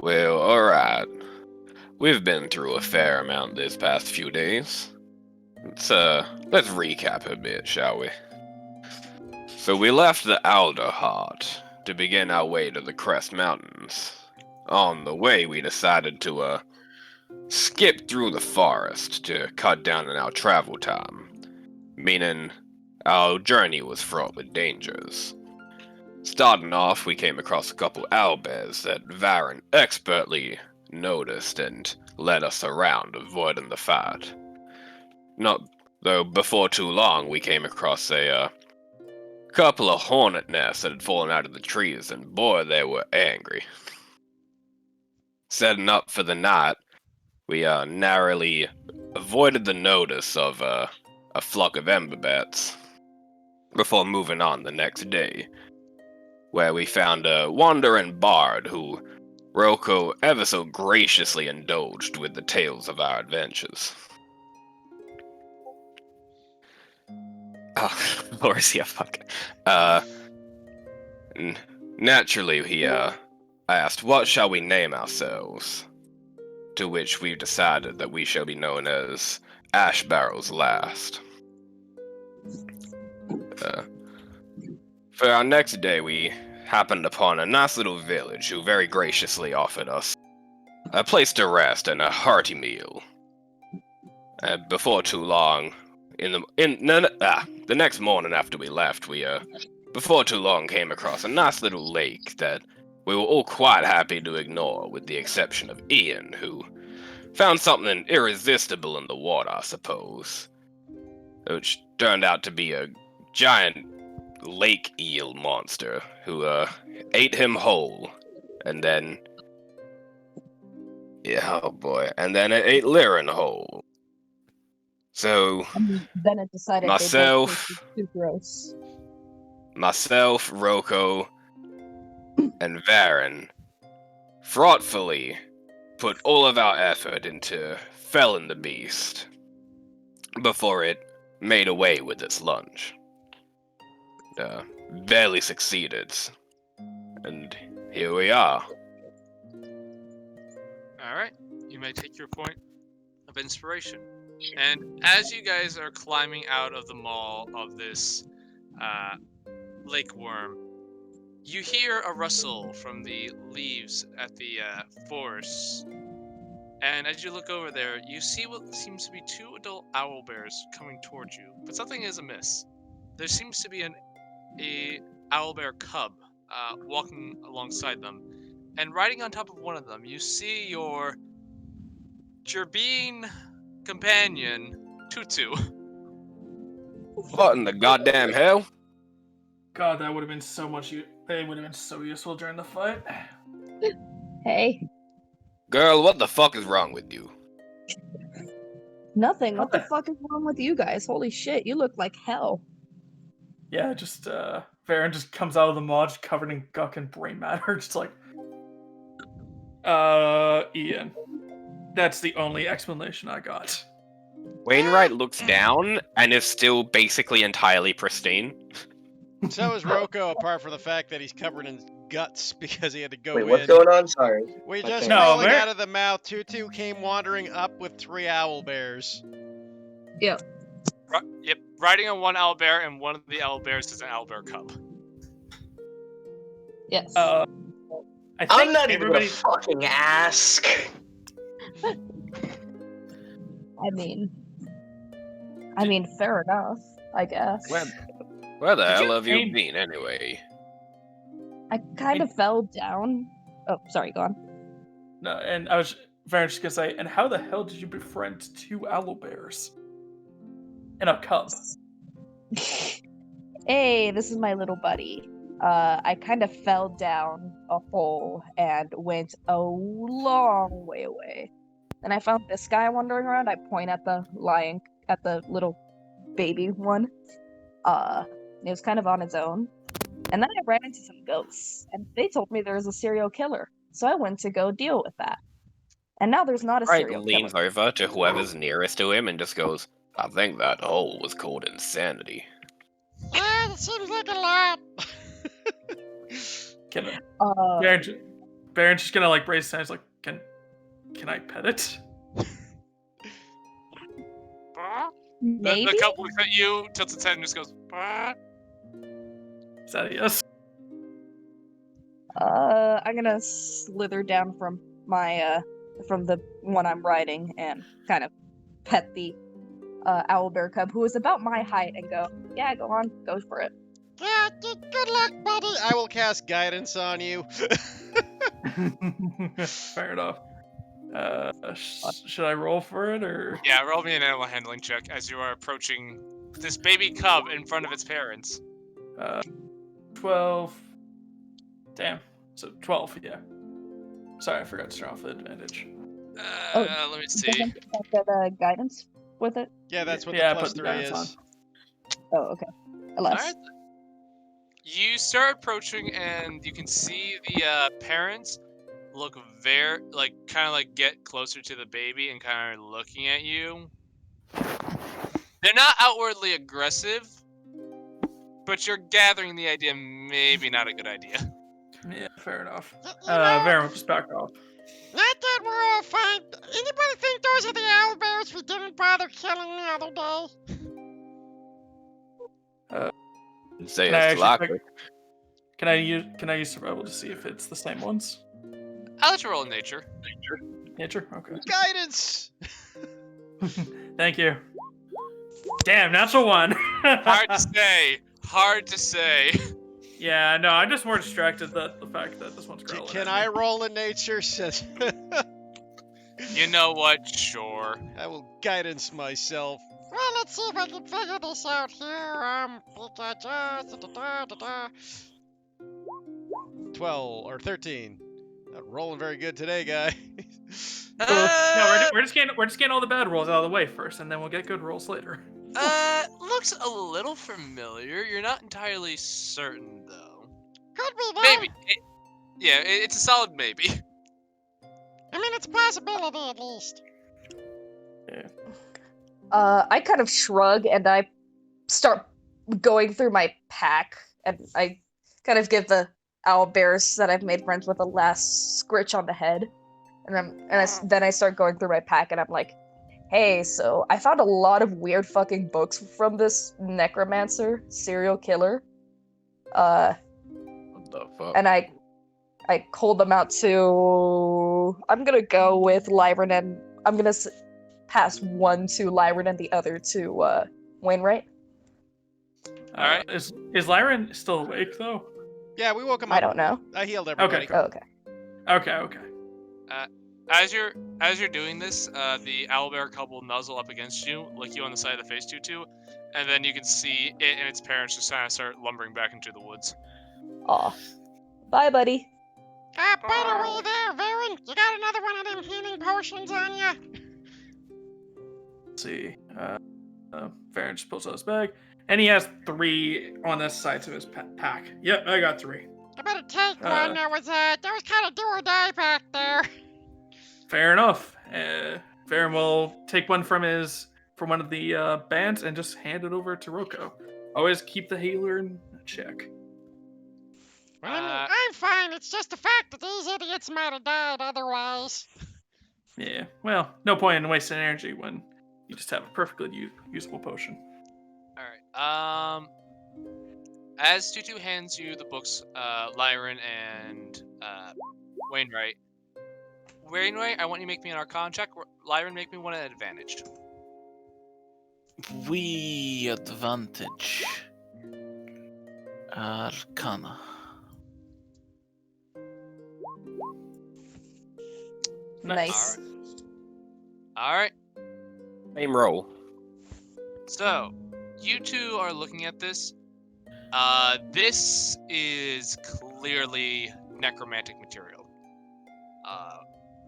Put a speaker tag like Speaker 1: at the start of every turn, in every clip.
Speaker 1: Well, alright. We've been through a fair amount this past few days. Let's recap a bit, shall we? So we left the Alder Heart to begin our way to the Crest Mountains. On the way, we decided to, skip through the forest to cut down on our travel time, meaning our journey was fraught with dangers. Starting off, we came across a couple owlbears that Varen expertly noticed and led us around, avoiding the fight. Not though before too long, we came across a couple of hornet nests that had fallen out of the trees, and boy, they were angry. Setting up for the night, we narrowly avoided the notice of a flock of ember bats before moving on the next day, where we found a wandering bard who Roko ever so graciously indulged with the tales of our adventures. Oh, Lorsia, fuck. Naturally, he asked, what shall we name ourselves? To which we decided that we shall be known as Ash Barrel's Last. For our next day, we happened upon a nice little village who very graciously offered us a place to rest and a hearty meal. Before too long, the next morning after we left, we before too long came across a nice little lake that we were all quite happy to ignore, with the exception of Ian, who found something irresistible in the water, I suppose, which turned out to be a giant lake eel monster who ate him whole, and then and then it ate Liren whole. So
Speaker 2: then it decided
Speaker 1: myself,
Speaker 2: they both too gross.
Speaker 1: Myself, Roko, and Varen thoughtfully put all of our effort into felling the beast before it made away with its lunch. Barely succeeded, and here we are.
Speaker 3: Alright, you may take your point of inspiration. And as you guys are climbing out of the maw of this lake worm, you hear a rustle from the leaves at the forest. And as you look over there, you see what seems to be two adult owlbears coming towards you. But something is amiss. There seems to be a owlbear cub walking alongside them. And riding on top of one of them, you see your Gerbine companion, Tutu.
Speaker 1: What in the goddamn hell?
Speaker 4: God, that would have been so much. They would have been so useful during the fight.
Speaker 2: Hey.
Speaker 1: Girl, what the fuck is wrong with you?
Speaker 2: Nothing. What the fuck is wrong with you guys? Holy shit, you look like hell.
Speaker 4: Yeah, just Varen just comes out of the maw just covered in guck and brain matter, just like Ian. That's the only explanation I got.
Speaker 1: Wainwright looks down and is still basically entirely pristine.
Speaker 5: So is Roko, apart from the fact that he's covered in guts because he had to go
Speaker 6: Wait,
Speaker 5: in.
Speaker 6: what's going on? Sorry.
Speaker 5: We
Speaker 6: My
Speaker 5: just
Speaker 6: thing.
Speaker 5: crawling
Speaker 4: No,
Speaker 5: out of the mouth. Tutu came wandering up with 3 owlbears.
Speaker 2: Yep.
Speaker 3: Yep, riding on one owlbear, and one of the owlbears is an owlbear cub.
Speaker 2: Yes.
Speaker 4: I think
Speaker 6: I'm not even
Speaker 4: everybody.
Speaker 6: gonna fucking ask.
Speaker 2: I mean, fair enough, I guess.
Speaker 1: Where the
Speaker 4: Did
Speaker 1: hell
Speaker 4: you
Speaker 1: have you
Speaker 4: aim-
Speaker 1: been anyway?
Speaker 2: I kind of fell down. Oh, sorry, go on.
Speaker 4: No, and I was Varen's just gonna say, and how the hell did you befriend 2 owlbears and a cub?
Speaker 2: Hey, this is my little buddy. I kind of fell down a hole and went a long way away. Then I found this guy wandering around. I point at the little baby one. It was kind of on its own. And then I ran into some ghosts, and they told me there was a serial killer. So I went to go deal with that. And now there's not a
Speaker 1: Right,
Speaker 2: serial
Speaker 1: leans
Speaker 2: killer.
Speaker 1: over to whoever's nearest to him and just goes, I think that hole was called insanity.
Speaker 5: Ah, that seems like a lot.
Speaker 4: Can
Speaker 2: Uh,
Speaker 4: Varen Baron's just gonna like raise his hands, like, can I pet it?
Speaker 2: Maybe?
Speaker 3: The couple looks at you, tilts its head, and just goes.
Speaker 4: Is that a yes?
Speaker 2: I'm gonna slither down from my from the one I'm riding and kind of pet the owlbear cub who is about my height and go, yeah, go on, go for it.
Speaker 5: Yeah, good luck, buddy. I will cast guidance on you.
Speaker 4: Fair enough. Should I roll for it or?
Speaker 3: Yeah, roll me an animal handling check as you are approaching this baby cub in front of its parents.
Speaker 4: 12. Damn. So 12, yeah. Sorry, I forgot to turn off the advantage.
Speaker 3: Let me see.
Speaker 2: Doesn't that get guidance with it?
Speaker 5: Yeah, that's what
Speaker 4: Yeah,
Speaker 5: the
Speaker 4: I
Speaker 5: plus
Speaker 4: put the
Speaker 5: 3
Speaker 4: guidance
Speaker 5: is.
Speaker 2: Oh, okay. Alas.
Speaker 3: Alright. You start approaching, and you can see the parents look very, kind of get closer to the baby and kind of looking at you. They're not outwardly aggressive, but you're gathering the idea maybe not a good idea.
Speaker 4: Yeah, fair enough.
Speaker 5: You know,
Speaker 4: Varen will just back off.
Speaker 5: not that we're all fine. Anybody think those are the owlbears we didn't bother killing the other day?
Speaker 1: Say
Speaker 4: Can I
Speaker 1: it's
Speaker 4: actually
Speaker 1: likely.
Speaker 4: Can I use survival to see if it's the same ones?
Speaker 3: I'll let you roll in nature.
Speaker 4: Nature? Okay.
Speaker 5: Guidance!
Speaker 4: Thank you. Damn, natural one.
Speaker 3: Hard to say. Hard to say.
Speaker 4: Yeah, no, I'm just more distracted at the fact that this one's growling.
Speaker 5: Can
Speaker 4: at
Speaker 5: I
Speaker 4: me.
Speaker 5: roll in nature? Says
Speaker 3: You know what? Sure.
Speaker 5: I will guidance myself. Well, let's see if I can figure this out here. 12 or 13. Not rolling very good today, guy.
Speaker 4: No, we're just getting all the bad rolls out of the way first, and then we'll get good rolls later.
Speaker 3: Looks a little familiar. You're not entirely certain, though.
Speaker 5: Could be, though.
Speaker 3: Maybe. It's a solid maybe.
Speaker 5: I mean, it's a possibility at least.
Speaker 2: I kind of shrug and I start going through my pack and I kind of give the owlbears that I've made friends with a last scritch on the head. Then I start going through my pack and I'm like, hey, so I found a lot of weird fucking books from this necromancer serial killer.
Speaker 1: What the fuck?
Speaker 2: And I called them out to. I'm gonna go with Lyron and I'm gonna pass one to Lyron and the other to Wainwright.
Speaker 3: Alright.
Speaker 4: Is Lyron still awake though?
Speaker 5: Yeah, we woke him up.
Speaker 2: I don't know.
Speaker 5: I healed everybody.
Speaker 4: Okay.
Speaker 2: Oh, okay.
Speaker 4: Okay.
Speaker 3: As you're doing this, the owlbear cub will nuzzle up against you, lick you on the side of the face, Tutu, and then you can see it and its parents just kind of start lumbering back into the woods.
Speaker 2: Aw. Bye, buddy.
Speaker 5: By the way there, Varen, you got another one of them healing potions on ya?
Speaker 4: Let's see. Varen just pulls out his bag, and he has 3 on the sides of his pack. Yep, I got 3.
Speaker 5: I better take one. There was kind of do or die back there.
Speaker 4: Fair enough. Varen will take one from one of the bands and just hand it over to Roko. Always keep the healer in check.
Speaker 5: Well, I'm fine. It's just the fact that these idiots might have died otherwise.
Speaker 4: Yeah, well, no point in wasting energy when you just have a perfectly usable potion.
Speaker 3: Alright, as Tutu hands you the books, Lyron and, Wainwright, I want you to make me an Arcana check. Lyron, make me one at advantage.
Speaker 7: We advantage. Arcana.
Speaker 2: Nice.
Speaker 3: Alright,
Speaker 1: Same roll.
Speaker 3: so, you two are looking at this. This is clearly necromantic material.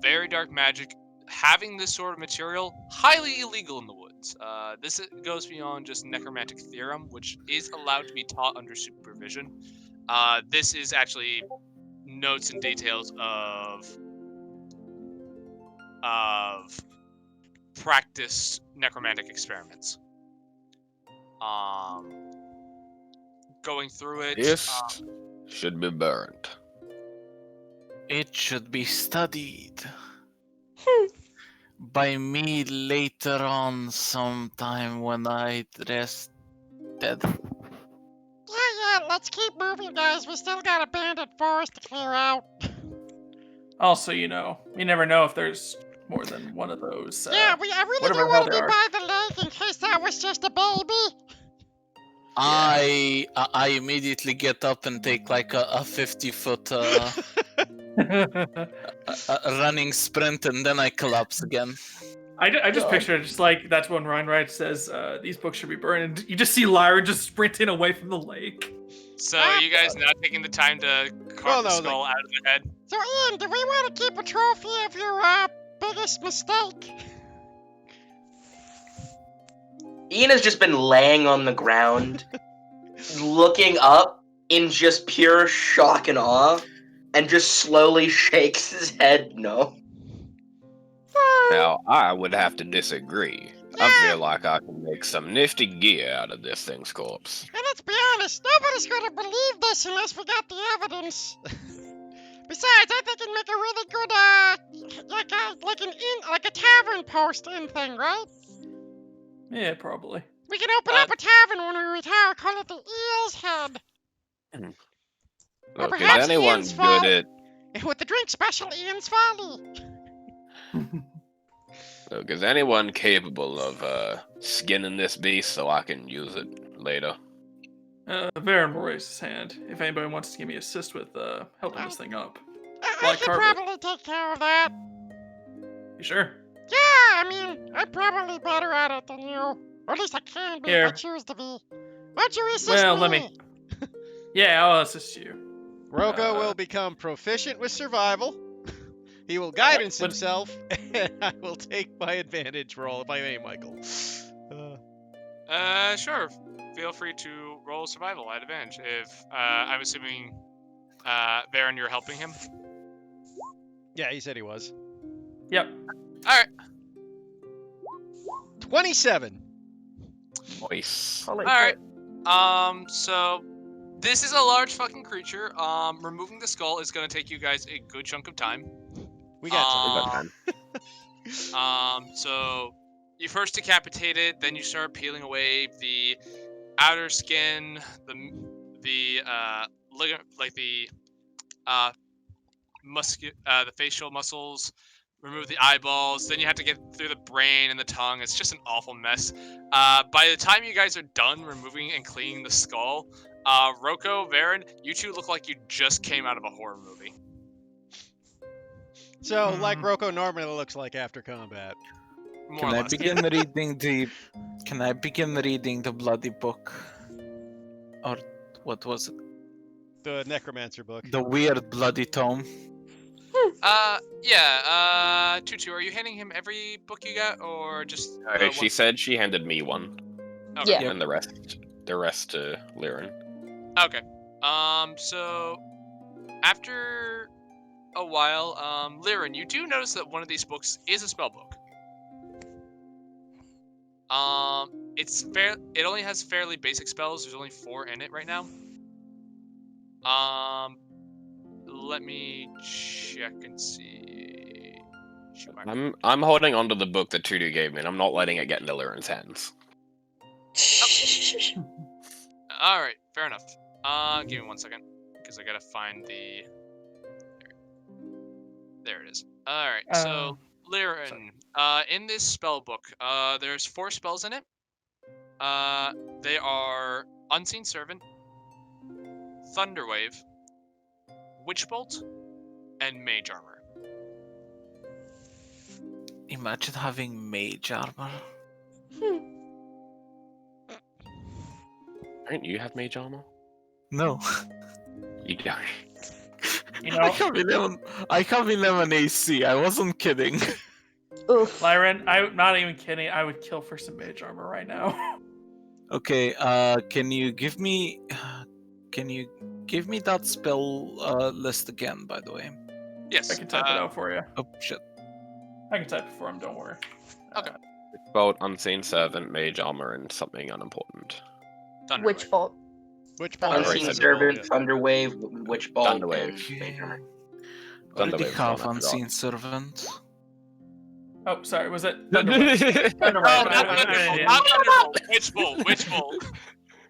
Speaker 3: Very dark magic. Having this sort of material, highly illegal in the woods. This goes beyond just necromantic theorem, which is allowed to be taught under supervision. This is actually notes and details of practiced necromantic experiments. Going through it.
Speaker 1: This should be burned.
Speaker 7: It should be studied by me later on sometime when I rest dead.
Speaker 5: Yeah, let's keep moving, guys. We still got a bandit forest to clear out.
Speaker 4: Also, you never know if there's more than one of those.
Speaker 5: Yeah, I really
Speaker 4: whatever
Speaker 5: don't
Speaker 4: the hell
Speaker 5: want to
Speaker 4: they
Speaker 5: be
Speaker 4: are.
Speaker 5: by the lake in case that was just a baby.
Speaker 7: I immediately get up and take like a 50-foot running sprint, and then I collapse again.
Speaker 4: I just
Speaker 2: God.
Speaker 4: picture it just like that's when Ryan Wright says these books should be burned. And you just see Lyra just sprinting away from the lake.
Speaker 3: So are you guys not taking the time to carve the skull out of the head?
Speaker 5: So, Ian, do we want to keep a trophy of your biggest mistake?
Speaker 6: Ian has just been laying on the ground, looking up in just pure shock and awe, and just slowly shakes his head no.
Speaker 1: Now, I would have to disagree. I
Speaker 5: Yeah.
Speaker 1: feel like I can make some nifty gear out of this thing's corpse.
Speaker 5: And let's be honest, nobody's gonna believe this unless we got the evidence. Besides, I think it'd make a really good, like a tavern post in thing, right?
Speaker 4: Yeah, probably.
Speaker 5: We can open up a tavern when we retire, call it the Eel's Head.
Speaker 1: Look, is
Speaker 5: perhaps
Speaker 1: anyone
Speaker 5: Ian's
Speaker 1: good
Speaker 5: fault.
Speaker 1: at...
Speaker 5: With the drink special, Ian's Folly.
Speaker 1: Look, is anyone capable of skinning this beast so I can use it later?
Speaker 4: Varen will raise his hand if anybody wants to give me assist with helping this thing up.
Speaker 5: I
Speaker 4: Like
Speaker 5: could
Speaker 4: Harvard.
Speaker 5: probably take care of that.
Speaker 4: You sure?
Speaker 5: Yeah, I mean, I'm probably better at it than you. Or at least I can be if I
Speaker 4: Here.
Speaker 5: choose to be. Why don't you assist
Speaker 4: Well,
Speaker 5: me?
Speaker 4: let me. Yeah, I'll assist you.
Speaker 8: Rocco will become proficient with survival. He will guidance himself, and I will take my advantage roll if I may, Michael.
Speaker 3: Sure. Feel free to roll survival at advantage. If I'm assuming, Baron, you're helping him.
Speaker 8: Yeah, he said he was.
Speaker 4: Yep.
Speaker 3: All right.
Speaker 8: 27.
Speaker 1: Nice.
Speaker 3: All right. So this is a large fucking creature. Removing the skull is gonna take you guys a good chunk of time.
Speaker 8: We got time.
Speaker 3: So you first decapitate it, then you start peeling away the outer skin, the facial muscles, remove the eyeballs, then you have to get through the brain and the tongue. It's just an awful mess. By the time you guys are done removing and cleaning the skull, Rocco, Varen, you two look like you just came out of a horror movie.
Speaker 8: So, like Rocco normally looks like after combat.
Speaker 3: More
Speaker 7: Can
Speaker 3: or
Speaker 7: I
Speaker 3: less.
Speaker 7: begin reading the? Can I begin reading the bloody book? Or what was it?
Speaker 8: The Necromancer book.
Speaker 7: The weird bloody tome.
Speaker 3: Yeah, Tutu, are you handing him every book you got, or just the
Speaker 1: She said she handed me one,
Speaker 3: Okay.
Speaker 2: Yeah.
Speaker 1: and the rest to Liren.
Speaker 3: Okay. So after a while, Liren, you do notice that one of these books is a spell book. It only has fairly basic spells. There's only 4 in it right now. Let me check and see.
Speaker 1: I'm holding onto the book that Tudu gave me, and I'm not letting it get into Liren's hands.
Speaker 3: All right, fair enough. Give me 1 second, because I gotta find the. There it is. All right, so Liren, in this spell book, there's 4 spells in it. They are Unseen Servant, Thunderwave, Witch Bolt, and Mage Armor.
Speaker 7: Imagine having mage armor.
Speaker 1: Don't you have mage armor?
Speaker 7: No.
Speaker 1: You don't.
Speaker 4: You
Speaker 7: I
Speaker 4: know,
Speaker 7: have 11 AC. I wasn't kidding.
Speaker 2: Oof.
Speaker 4: Lyran, I'm not even kidding. I would kill for some mage armor right now.
Speaker 7: Okay. Can you give me that spell list again? By the way.
Speaker 3: Yes.
Speaker 4: I can type it out for you.
Speaker 7: Oh shit.
Speaker 4: I can type it for him. Don't worry.
Speaker 3: Okay.
Speaker 1: Bolt, Unseen Servant, Mage Armor, and something unimportant.
Speaker 3: Thunderwave.
Speaker 2: Witch bolt.
Speaker 8: Which
Speaker 1: Alright,
Speaker 6: Unseen
Speaker 1: so-
Speaker 6: Servant, Thunderwave, Witch Bolt,
Speaker 1: Thunderwave.
Speaker 6: and Mage Armor.
Speaker 7: Already
Speaker 1: Thunderwave's
Speaker 7: have
Speaker 1: gone, I forgot.
Speaker 7: unseen servant.
Speaker 4: Oh, sorry. Was it Thunderwave?
Speaker 3: No, not
Speaker 4: Thunderwave.
Speaker 3: Thunderbolt. Not Thunderbolt. Witch Bolt. Witch Bolt.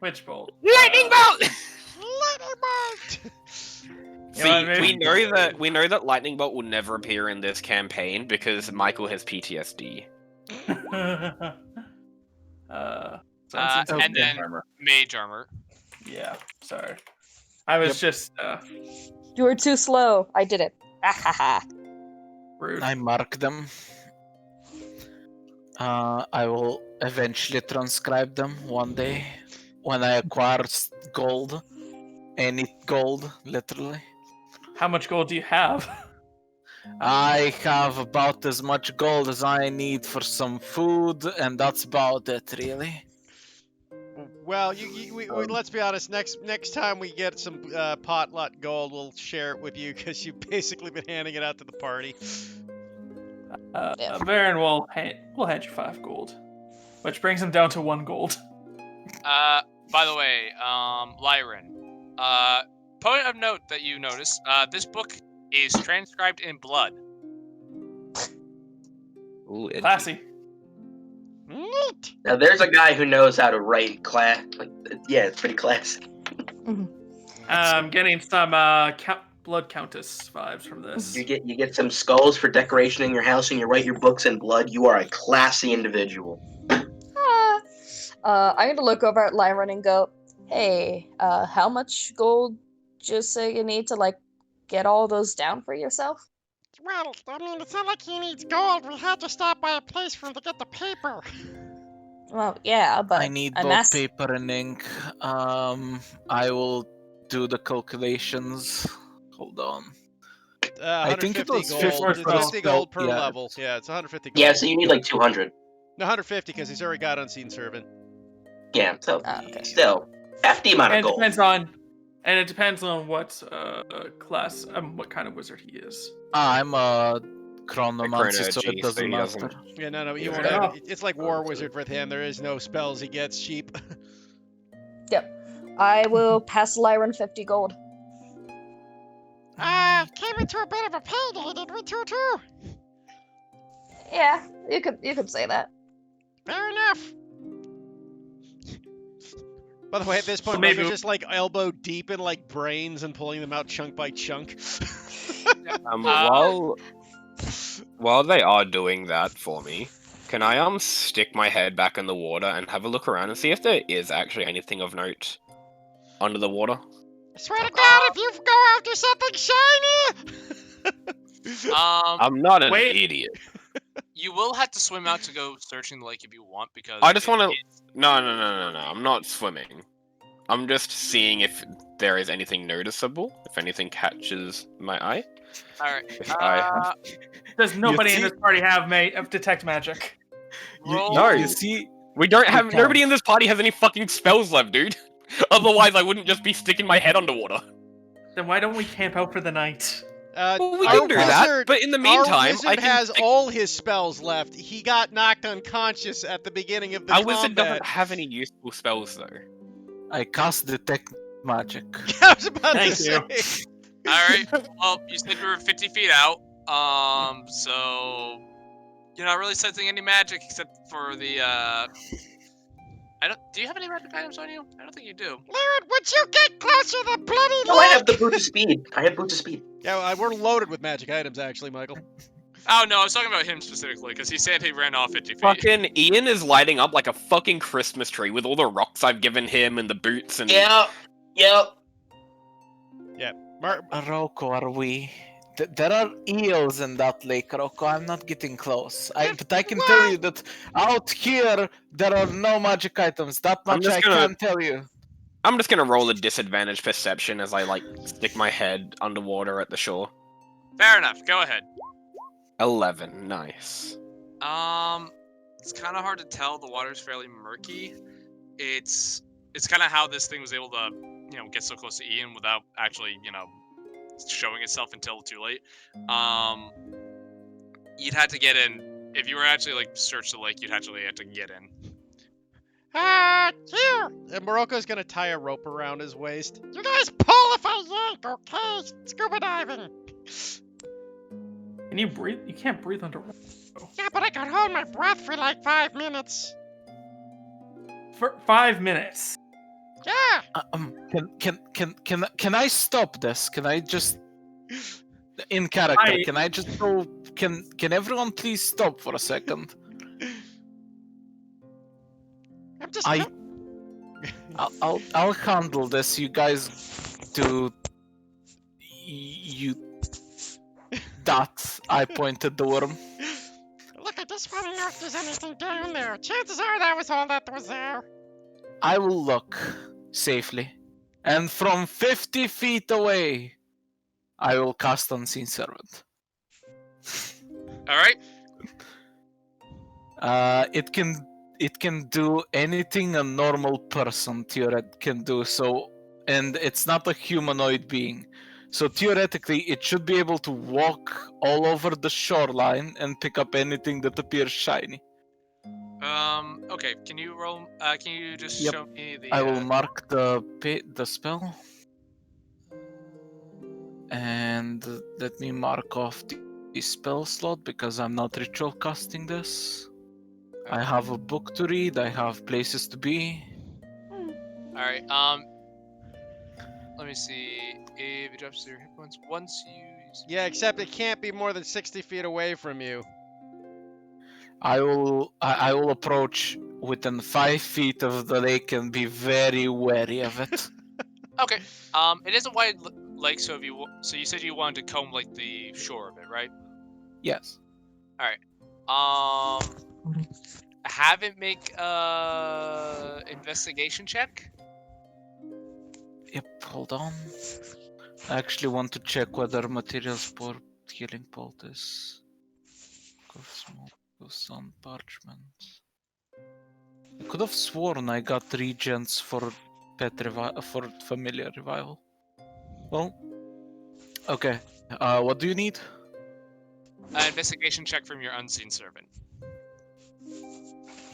Speaker 4: Witch Bolt.
Speaker 1: Lightning bolt!
Speaker 5: Lightning bolt!
Speaker 4: You know what I
Speaker 1: See,
Speaker 4: mean?
Speaker 1: we know that lightning bolt will never appear in this campaign because Michael has PTSD.
Speaker 4: So unseen servant,
Speaker 3: And then
Speaker 4: armor.
Speaker 3: Mage Armor.
Speaker 4: Yeah, sorry. I was just
Speaker 2: You were too slow. I did it.
Speaker 4: rude.
Speaker 7: I mark them. I will eventually transcribe them one day when I acquire gold. Any gold, literally.
Speaker 4: How much gold do you have?
Speaker 7: I have about as much gold as I need for some food, and that's about it, really.
Speaker 8: Well, let's be honest. Next time we get some potluck gold, we'll share it with you because you've basically been handing it out to the party.
Speaker 2: Yeah.
Speaker 4: Baron will hand you 5 gold, which brings him down to 1 gold.
Speaker 3: By the way, Lyran, point of note that you notice, this book is transcribed in blood.
Speaker 1: Ooh, edgy.
Speaker 4: Classy.
Speaker 5: Neat!
Speaker 6: Now there's a guy who knows how to write yeah, it's pretty classic.
Speaker 4: I'm getting some blood countess vibes from this.
Speaker 6: You get some skulls for decoration in your house, and you write your books in blood. You are a classy individual.
Speaker 2: I'm gonna look over at Lyron and go, "Hey, how much gold just so you need to like get all those down for yourself?"
Speaker 5: Well, I mean, it's not like he needs gold. We had to stop by a place for him to get the paper.
Speaker 2: Well, yeah, but
Speaker 7: I need
Speaker 2: I'm
Speaker 7: both
Speaker 2: ask-
Speaker 7: paper and ink. I will do the calculations. Hold on.
Speaker 8: 150
Speaker 7: I think it was
Speaker 8: gold.
Speaker 4: 50
Speaker 8: It's
Speaker 4: for the
Speaker 8: 50 gold per
Speaker 7: yeah.
Speaker 8: level. Yeah, it's 150 gold.
Speaker 6: Yeah, so you need like 200.
Speaker 8: No, 150 because he's already got Unseen Servant.
Speaker 6: Yeah, so
Speaker 2: okay.
Speaker 6: still hefty amount
Speaker 4: And
Speaker 6: of gold.
Speaker 4: it depends on what class, what kind of wizard he is.
Speaker 7: I'm a chronomancer, so
Speaker 1: Chrono
Speaker 7: it doesn't
Speaker 1: G, so he doesn't-
Speaker 7: matter.
Speaker 8: Yeah, no, he
Speaker 1: Yeah.
Speaker 8: won't
Speaker 4: Fair
Speaker 8: have.
Speaker 4: enough.
Speaker 8: It's like War Wizard with him. There is no spells he gets cheap.
Speaker 2: I will pass Lyron 50 gold.
Speaker 5: Came into a bit of a payday, did we, Tutu?
Speaker 2: Yeah, you could say that.
Speaker 5: Fair enough.
Speaker 8: By the way, at this point,
Speaker 4: Maybe-
Speaker 8: we're just like elbow deep in like brains and pulling them out chunk by chunk.
Speaker 1: While they are doing that for me, can I stick my head back in the water and have a look around and see if there is actually anything of note under the water?
Speaker 5: I swear to God, if you go after something shiny!
Speaker 1: I'm not an
Speaker 4: Wait.
Speaker 1: idiot.
Speaker 3: You will have to swim out to go searching the lake if you want, because
Speaker 1: I just want to.
Speaker 3: it-
Speaker 1: No. I'm not swimming. I'm just seeing if there is anything noticeable, if anything catches my eye.
Speaker 3: All right.
Speaker 1: If I have...
Speaker 4: Does nobody in
Speaker 7: see-
Speaker 4: this party have detect magic?
Speaker 3: Roll.
Speaker 1: No.
Speaker 7: You see,
Speaker 1: We don't have.
Speaker 7: can't.
Speaker 1: Nobody in this party has any fucking spells left, dude. Otherwise, I wouldn't just be sticking my head underwater.
Speaker 4: Then why don't we camp out for the night?
Speaker 1: Well, we
Speaker 8: our
Speaker 1: can do that,
Speaker 8: wizard-
Speaker 1: but in the
Speaker 8: Our
Speaker 1: meantime,
Speaker 8: wizard
Speaker 1: I can.
Speaker 8: has all his spells left. He got knocked unconscious at the beginning of the
Speaker 1: Our wizard
Speaker 8: combat.
Speaker 1: doesn't have any useful spells, though.
Speaker 7: I cast detect magic.
Speaker 8: I was about
Speaker 4: Thank
Speaker 8: to
Speaker 4: you.
Speaker 8: say.
Speaker 3: All right. Well, you said you were 50 feet out. So you're not really sensing any magic except for the. Do you have any magic items on you? I don't think you do.
Speaker 5: Lyran, would you get closer, the bloody
Speaker 6: No, I have the boot of speed.
Speaker 8: Yeah, we're loaded with magic items, actually, Michael.
Speaker 3: Oh no, I was talking about him specifically because he said he ran off 50 feet.
Speaker 1: Fucking Ian is lighting up like a fucking Christmas tree with all the rocks I've given him and the boots and.
Speaker 6: Yep.
Speaker 7: Rocco, are we? There are eels in that lake, Rocco. I'm not getting close. But I can tell you that out here there are no magic items. That
Speaker 1: I'm
Speaker 7: much
Speaker 1: just
Speaker 7: I
Speaker 1: gonna-
Speaker 7: can tell you.
Speaker 1: I'm just gonna roll a disadvantage perception as I stick my head underwater at the shore.
Speaker 3: Fair enough. Go ahead.
Speaker 1: 11, nice.
Speaker 3: It's kind of hard to tell. The water's fairly murky. It's kind of how this thing was able to, get so close to Ian without actually, showing itself until too late. You'd have to get in if you were actually search the lake. You'd actually have to get in.
Speaker 5: Here!
Speaker 8: And Morocco's gonna tie a rope around his waist.
Speaker 5: You guys pull if I yank, okay? Scuba diving.
Speaker 4: Can you breathe? You can't breathe underwater.
Speaker 5: Yeah, but I could hold my breath for like 5 minutes.
Speaker 4: For 5 minutes.
Speaker 5: Yeah.
Speaker 7: Can I stop this? Can I just in character? Can I just go? Can everyone please stop for a second?
Speaker 5: I'm just.
Speaker 7: I'll handle this. You guys do. You. That I pointed the worm.
Speaker 5: Look, I just want to know if there's anything down there. Chances are that was all that was there.
Speaker 7: I will look safely, and from 50 feet away, I will cast Unseen Servant.
Speaker 3: All right.
Speaker 7: It can do anything a normal person can do. So, and it's not a humanoid being. So theoretically, it should be able to walk all over the shoreline and pick up anything that appears shiny.
Speaker 3: Okay. Can you roll? Can you just
Speaker 7: Yep.
Speaker 3: show me the?
Speaker 7: I will mark the spell, and let me mark off the spell slot because I'm not ritual casting this. I have a book to read. I have places to be.
Speaker 3: All right. Let me see. If it drops your hit points once you.
Speaker 8: Yeah, except it can't be more than 60 feet away from you.
Speaker 7: I will approach within 5 feet of the lake and be very wary of it.
Speaker 3: Okay. It is a wide lake, so so you said you wanted to comb like the shore of it, right?
Speaker 7: Yes.
Speaker 3: Have it make investigation check.
Speaker 7: Yep. Hold on. I actually want to check whether materials for healing poultice. Of smoke, of sun parchment. I could have sworn I got regents for for familiar revival. Well, okay. What do you need?
Speaker 3: Investigation check from your unseen servant.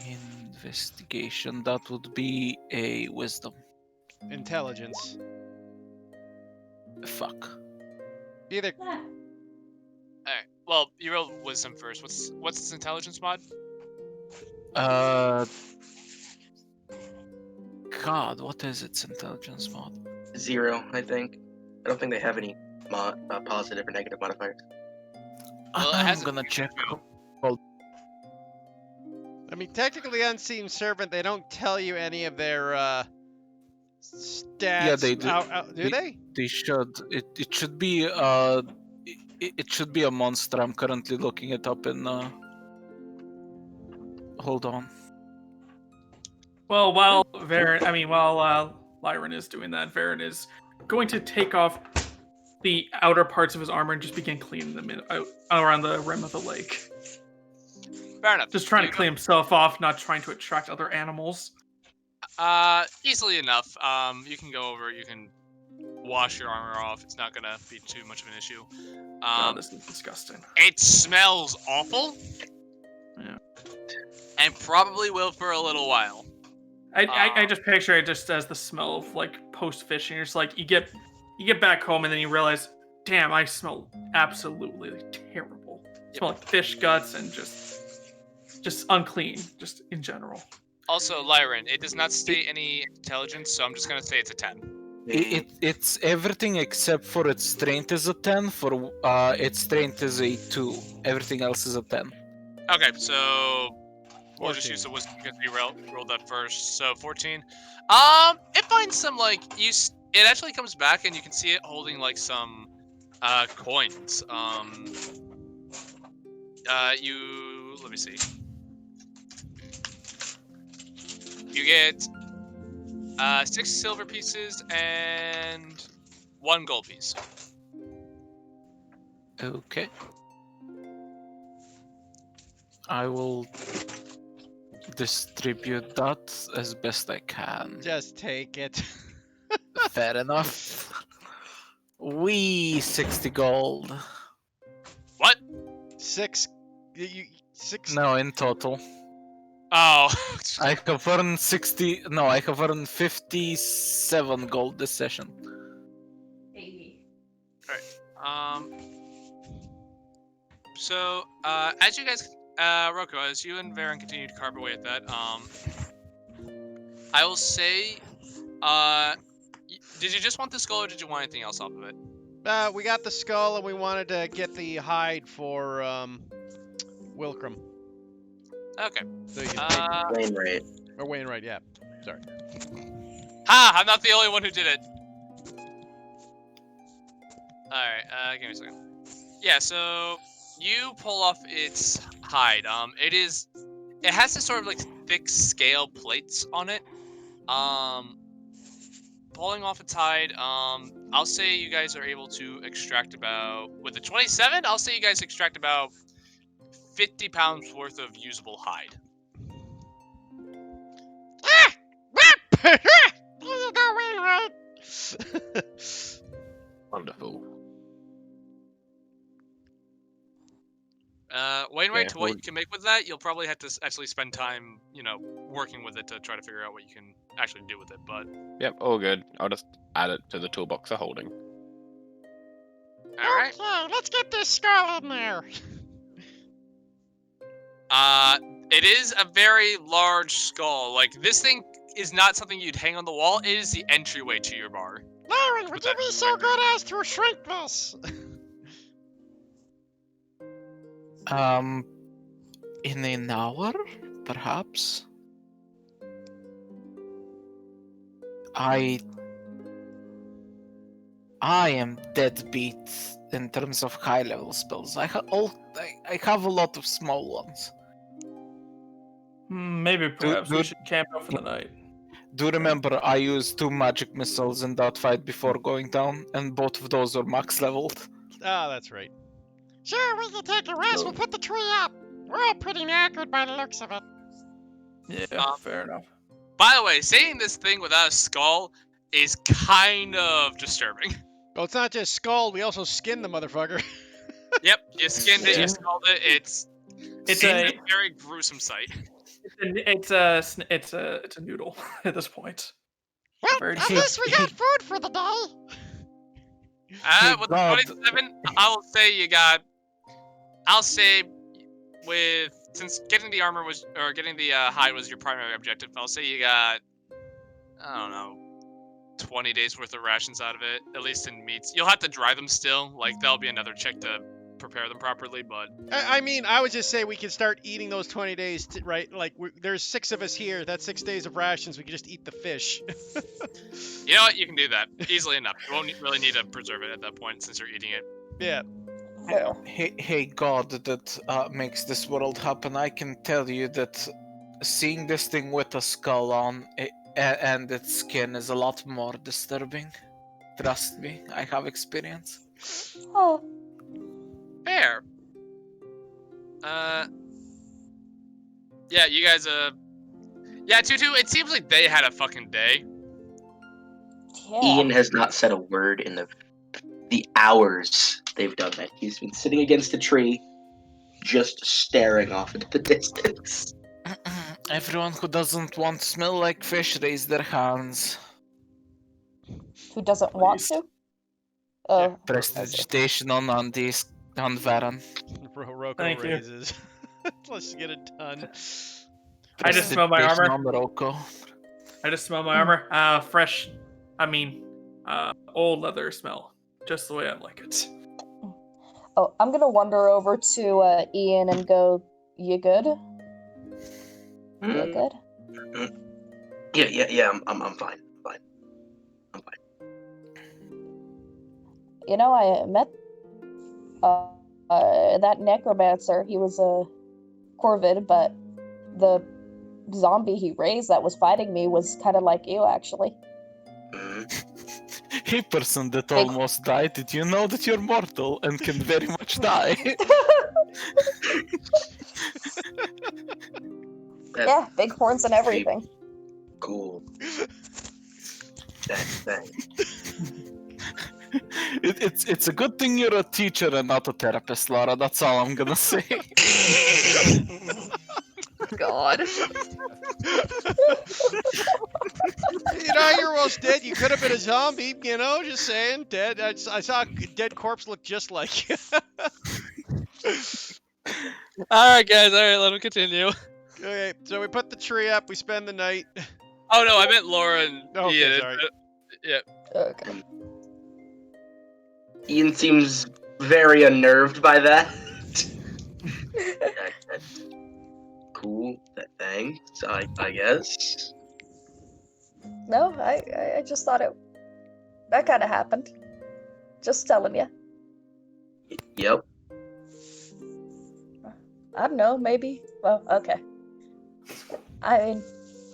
Speaker 7: Investigation. That would be a wisdom.
Speaker 8: Intelligence.
Speaker 7: Fuck.
Speaker 8: Either.
Speaker 3: Alright. Well, you roll wisdom first. What's its intelligence mod?
Speaker 7: God, what is its intelligence mod?
Speaker 6: 0, I think. I don't think they have any positive or negative modifiers.
Speaker 3: Well, it
Speaker 7: I'm
Speaker 3: has a
Speaker 7: gonna check.
Speaker 8: I mean, technically, Unseen Servant, they don't tell you any of their stats.
Speaker 7: Yeah, they do.
Speaker 8: Do they?
Speaker 7: They should. It should be it should be a monster. I'm currently looking it up in. Hold on.
Speaker 4: Well, while Lyran is doing that, Varen is going to take off the outer parts of his armor and just begin cleaning them out around the rim of the lake.
Speaker 3: Fair enough.
Speaker 4: Just trying to clean himself off, not trying to attract other animals.
Speaker 3: Easily enough. You can go over. You can wash your armor off. It's not gonna be too much of an issue.
Speaker 4: Oh, this is disgusting.
Speaker 3: It smells awful.
Speaker 4: Yeah.
Speaker 3: And probably will for a little while.
Speaker 4: I just picture it just as the smell of like post fishing. It's like you get back home and then you realize, damn, I smell absolutely terrible. I smell like fish guts and just unclean, just in general.
Speaker 3: Also, Lyran, it does not state any intelligence, so I'm just gonna say it's a 10.
Speaker 7: It's everything except for its strength is a 10. For its strength is a 2. Everything else is a 10.
Speaker 3: Okay, so we'll just
Speaker 8: 14.
Speaker 3: use the wisdom because we rolled that first. So 14. It finds some it actually comes back and you can see it holding like some coins. Let me see. You get 6 silver pieces and 1 gold piece.
Speaker 7: Okay. I will distribute that as best I can.
Speaker 8: Just take it.
Speaker 7: Fair enough. 60 gold.
Speaker 3: What?
Speaker 8: 6. You 6.
Speaker 7: No, in total.
Speaker 3: Oh.
Speaker 7: I have earned 60. No, I have earned 57 gold this session.
Speaker 3: So, as you guys, Rocco, as you and Varen continue to carve away at that, I will say, did you just want the skull or did you want anything else off of it?
Speaker 8: We got the skull and we wanted to get the hide for Wilcrum.
Speaker 3: Okay.
Speaker 8: So you can
Speaker 6: Wainwright.
Speaker 8: or Wainwright, yeah. Sorry.
Speaker 3: Ha! I'm not the only one who did it. Alright, give me a second. Yeah, so you pull off its hide. It has this sort of like thick scale plates on it. Pulling off its hide, I'll say you guys are able to extract about, with the 27, I'll say you guys extract about 50 pounds worth of usable hide.
Speaker 5: There you go, Wainwright.
Speaker 1: Wonderful.
Speaker 3: Wainwright,
Speaker 1: Yeah,
Speaker 3: to what
Speaker 1: well-
Speaker 3: you can make with that, you'll probably have to actually spend time, working with it to try to figure out what you can actually do with it, but...
Speaker 1: Yep, all good. I'll just add it to the toolbox of holding.
Speaker 3: Alright.
Speaker 5: Okay, let's get this skull in there.
Speaker 3: It is a very large skull. Like, this thing is not something you'd hang on the wall. It is the entryway to your bar.
Speaker 5: Lauren, would you be so good as to shrink this?
Speaker 7: In an hour, perhaps. I am dead beat in terms of high level spells. I have a lot of small ones.
Speaker 4: Maybe perhaps we
Speaker 7: do-
Speaker 4: should camp out for the night.
Speaker 7: Do remember I used 2 magic missiles in that fight before going down, and both of those are max leveled.
Speaker 8: Ah, that's right.
Speaker 5: Sure, we can take a rest. We'll put the tree up. We're all pretty knackered by the looks of it.
Speaker 4: Yeah, fair enough.
Speaker 3: By the way, saying this thing without a skull is kind of disturbing.
Speaker 8: Well, it's not just skull. We also skinned the motherfucker.
Speaker 3: Yep, you skinned it,
Speaker 4: Yeah.
Speaker 3: you skulled it. It's a very gruesome sight.
Speaker 4: It's a noodle at this point.
Speaker 5: Well,
Speaker 4: Very
Speaker 5: at
Speaker 4: cheap.
Speaker 5: least we got food for the day.
Speaker 3: With
Speaker 7: God.
Speaker 3: 27, since getting the armor was, or getting the hide was your primary objective, I'll say you got, I don't know, 20 days worth of rations out of it, at least in meats. You'll have to dry them still, like that'll be another check to prepare them properly, but
Speaker 8: I mean, I would just say we can start eating those 20 days, right? Like, there's 6 of us here. That's 6 days of rations. We can just eat the fish.
Speaker 3: you know what, you can do that easily enough. You won't really need to preserve it at that point since you're eating it.
Speaker 8: Yeah.
Speaker 2: Fair.
Speaker 7: Hey God that makes this world happen, I can tell you that seeing this thing with a skull on it, and its skin is a lot more disturbing. Trust me, I have experience.
Speaker 2: Oh,
Speaker 3: Fair. Yeah, you guys, yeah, Tutu, it seems like they had a fucking day.
Speaker 2: yeah.
Speaker 6: Ian has not said a word in the hours they've done that. He's been sitting against a tree, just staring off into the distance.
Speaker 7: Everyone who doesn't want to smell like fish, raise their hands.
Speaker 2: Who doesn't want
Speaker 4: Please.
Speaker 2: to? Oh,
Speaker 7: Prestidigitation on Andy's on Varan.
Speaker 8: Roko
Speaker 4: Thank you.
Speaker 8: raises. Let's get it done.
Speaker 4: I just smell my
Speaker 7: Prestidigitation
Speaker 4: armor.
Speaker 7: on Roko.
Speaker 4: I just smell my armor. Fresh. Old leather smell. Just the way I like it.
Speaker 2: oh, I'm gonna wander over to Ian and go. You good? You
Speaker 6: Mm,
Speaker 2: good?
Speaker 6: yeah. I'm fine. I'm fine.
Speaker 2: You know, I met that necromancer. He was a corvid, but the zombie he raised that was fighting me was kind of like you, actually.
Speaker 6: Mm.
Speaker 7: Hey person that almost died, did you know that you're mortal and can very much die?
Speaker 2: Yeah, big horns and everything.
Speaker 6: Cool. Thanks.
Speaker 7: It's a good thing you're a teacher and not a therapist, Laura. That's all I'm gonna say.
Speaker 2: God.
Speaker 8: You're almost dead. You could have been a zombie, just saying. Dead. I saw a dead corpse look just like you.
Speaker 3: Alright, guys, alright, let him continue.
Speaker 8: Okay, so we put the tree up, we spend the night.
Speaker 3: Oh no, I meant Laura and
Speaker 8: Okay,
Speaker 3: Ian.
Speaker 8: sorry.
Speaker 3: Yeah.
Speaker 2: Okay.
Speaker 6: Ian seems very unnerved by that. Cool. Thanks, I guess.
Speaker 2: No, I just thought that kind of happened. Just telling you.
Speaker 6: Yep.
Speaker 2: I don't know, maybe. Well, okay. I mean,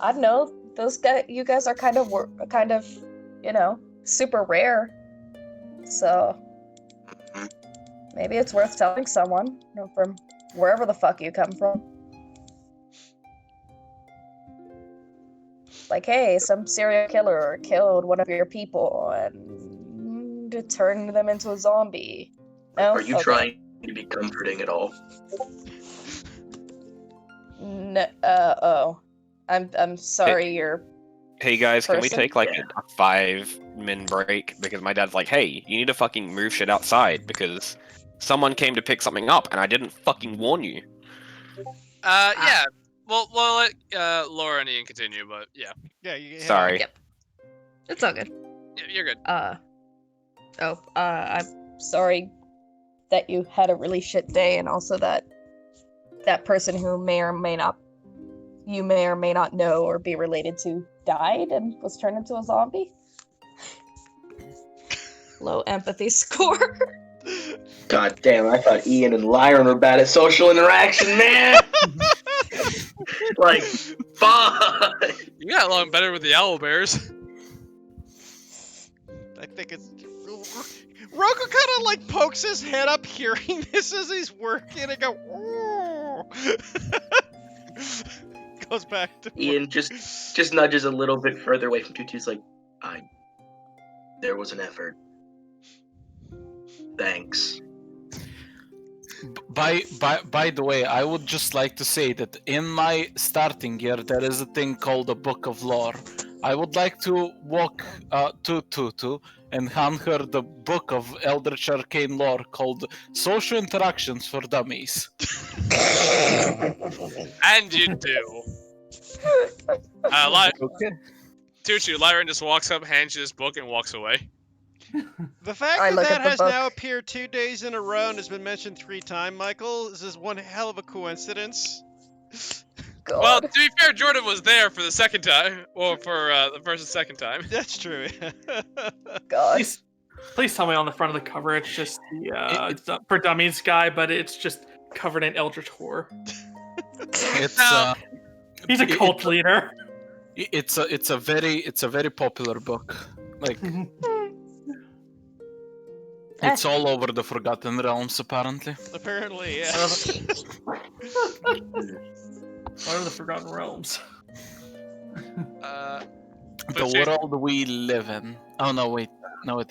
Speaker 2: I don't know. You guys are kind of, super rare. So maybe it's worth telling someone from wherever the fuck you come from. Like, hey, some serial killer killed one of your people and turned them into a zombie. No?
Speaker 6: Are you
Speaker 2: Okay.
Speaker 6: trying to be comforting at all?
Speaker 2: No, oh. I'm sorry, you're...
Speaker 1: Hey guys, can we
Speaker 2: Person?
Speaker 1: take like a 5-min break? Because my dad's like, hey, you need to fucking move shit outside because someone came to pick something up and I didn't fucking warn you.
Speaker 3: Yeah. Well, we'll let Laura and Ian continue, but yeah.
Speaker 8: Yeah, you head
Speaker 1: Sorry.
Speaker 2: Yep. It's all good.
Speaker 3: Yeah, you're good.
Speaker 2: I'm sorry that you had a really shit day, and also that person who you may or may not know or be related to died and was turned into a zombie. Low empathy score.
Speaker 6: God damn, I thought Ian and Lyron were bad at social interaction, man! Like, fuck!
Speaker 3: You got along better with the owlbears.
Speaker 8: I think it's... Roku kind of like pokes his head up hearing this as he's working and go, ooh! Goes back to
Speaker 6: Ian just nudges a little bit further away from Tutu's like, there was an effort. Thanks.
Speaker 7: By the way, I would just like to say that in my starting year, there is a thing called a Book of Lore. I would like to walk to Tutu and hand her the book of Eldritch Arcane Lore called Social Interactions for Dummies.
Speaker 3: And you do.
Speaker 7: Okay.
Speaker 3: Tutu, Lyron just walks up, hands you this book, and walks away.
Speaker 8: The fact
Speaker 2: I
Speaker 8: that
Speaker 2: look
Speaker 8: that
Speaker 2: at the
Speaker 8: has
Speaker 2: book.
Speaker 8: now appeared 2 days in a row and has been mentioned 3 times, Michael, this is one hell of a coincidence.
Speaker 2: God.
Speaker 3: Well, to be fair, Jordan was there for the second time, or for the first and second time.
Speaker 8: That's true.
Speaker 2: God.
Speaker 4: Please tell me on the front of the cover it's just the it's not for Dummies guy, but it's just covered in Eldritch horror.
Speaker 7: It's
Speaker 3: No.
Speaker 4: He's a cult leader.
Speaker 7: it's a very popular book. Like it's all over the Forgotten Realms apparently.
Speaker 8: Apparently, yeah.
Speaker 4: What are the Forgotten Realms?
Speaker 3: But
Speaker 7: The world we live in. Oh no, wait, no,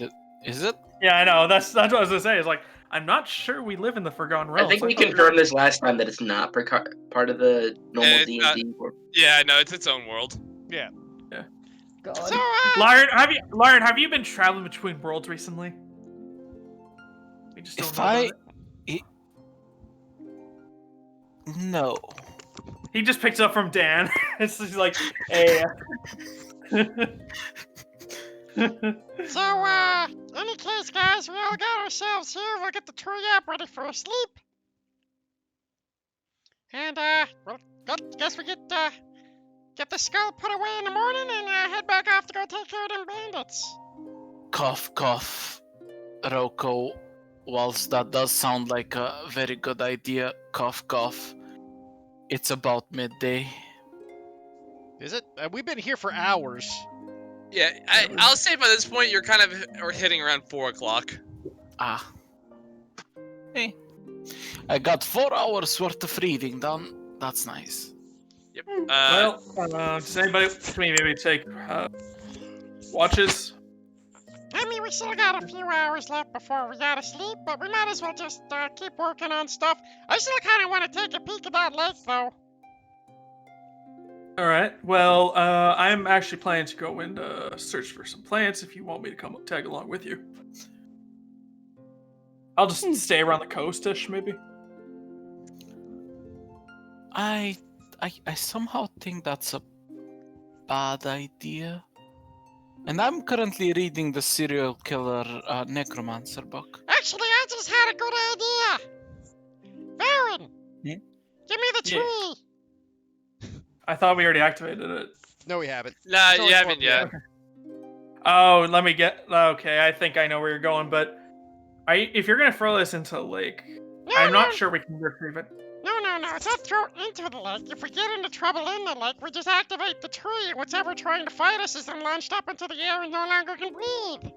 Speaker 7: is it?
Speaker 4: Yeah, I know. That's what I was gonna say. It's like I'm not sure we live in the Forgotten Realms.
Speaker 6: I think we
Speaker 4: thought
Speaker 6: confirmed this last time that it's not part of the normal
Speaker 3: It's not.
Speaker 6: D&D.
Speaker 3: Yeah, no, it's its own world.
Speaker 2: God.
Speaker 8: So,
Speaker 4: Lauren, have you been traveling between worlds recently? We just don't
Speaker 7: If
Speaker 4: know about it.
Speaker 7: No.
Speaker 4: He just picked it up from Dan. It's just like, hey.
Speaker 5: So, any case, guys, we all got ourselves here. We'll get the tree up ready for a sleep. And, well, guess we get the skull put away in the morning and head back off to go take care of them bandits.
Speaker 7: Cough, cough. Roko, whilst that does sound like a very good idea, cough, cough. It's about midday.
Speaker 8: is it? We've been here for hours.
Speaker 3: Yeah, I'll say by this point you're kind of hitting around 4 o'clock.
Speaker 7: Ah. Hey. I got 4 hours worth of reading done. That's nice.
Speaker 3: Yep.
Speaker 4: Well, does anybody maybe take watches?
Speaker 5: I mean, we still got a few hours left before we gotta sleep, but we might as well just keep working on stuff. I still kind of want to take a peek at that lake, though.
Speaker 4: All right. Well, I'm actually planning to go and search for some plants. If you want me to come tag along with you, I'll just stay around the coast-ish, maybe.
Speaker 7: I somehow think that's a bad idea. And I'm currently reading the serial killer necromancer book.
Speaker 5: Actually, I just had a good idea. Baron,
Speaker 7: Hmm?
Speaker 5: give me the
Speaker 4: Yeah.
Speaker 5: tree.
Speaker 4: I thought we already activated it.
Speaker 8: No, we haven't.
Speaker 3: Nah,
Speaker 8: It's only
Speaker 3: you
Speaker 8: 4
Speaker 3: haven't
Speaker 8: p.m.
Speaker 3: yet.
Speaker 4: Oh, let me get. Okay, I think I know where you're going, but if you're gonna throw this into the lake, I'm not sure we can retrieve it.
Speaker 5: No, it's not thrown into the lake. If we get into trouble in the lake, we just activate the tree. Whatever trying to fight us is then launched up into the air and no longer can breathe.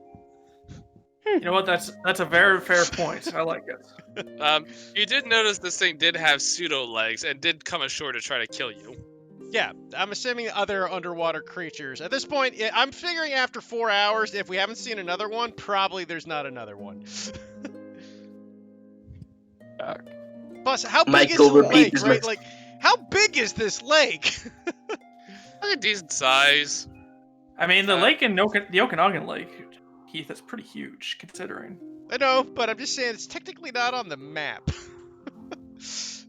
Speaker 4: You know what? That's a very fair point. I like it.
Speaker 3: You did notice this thing did have pseudo legs and did come ashore to try to kill you.
Speaker 8: Yeah, I'm assuming other underwater creatures. At this point, I'm figuring after 4 hours, if we haven't seen another one, probably there's not another one. Plus, how big
Speaker 6: Michael,
Speaker 8: is the
Speaker 6: repeat
Speaker 8: lake,
Speaker 6: this
Speaker 8: right?
Speaker 6: next-
Speaker 8: Like, how big is this lake?
Speaker 3: Like a decent size.
Speaker 4: I mean, the lake in the Okanagan Lake, Heath, is pretty huge considering.
Speaker 8: I know, but I'm just saying it's technically not on the map.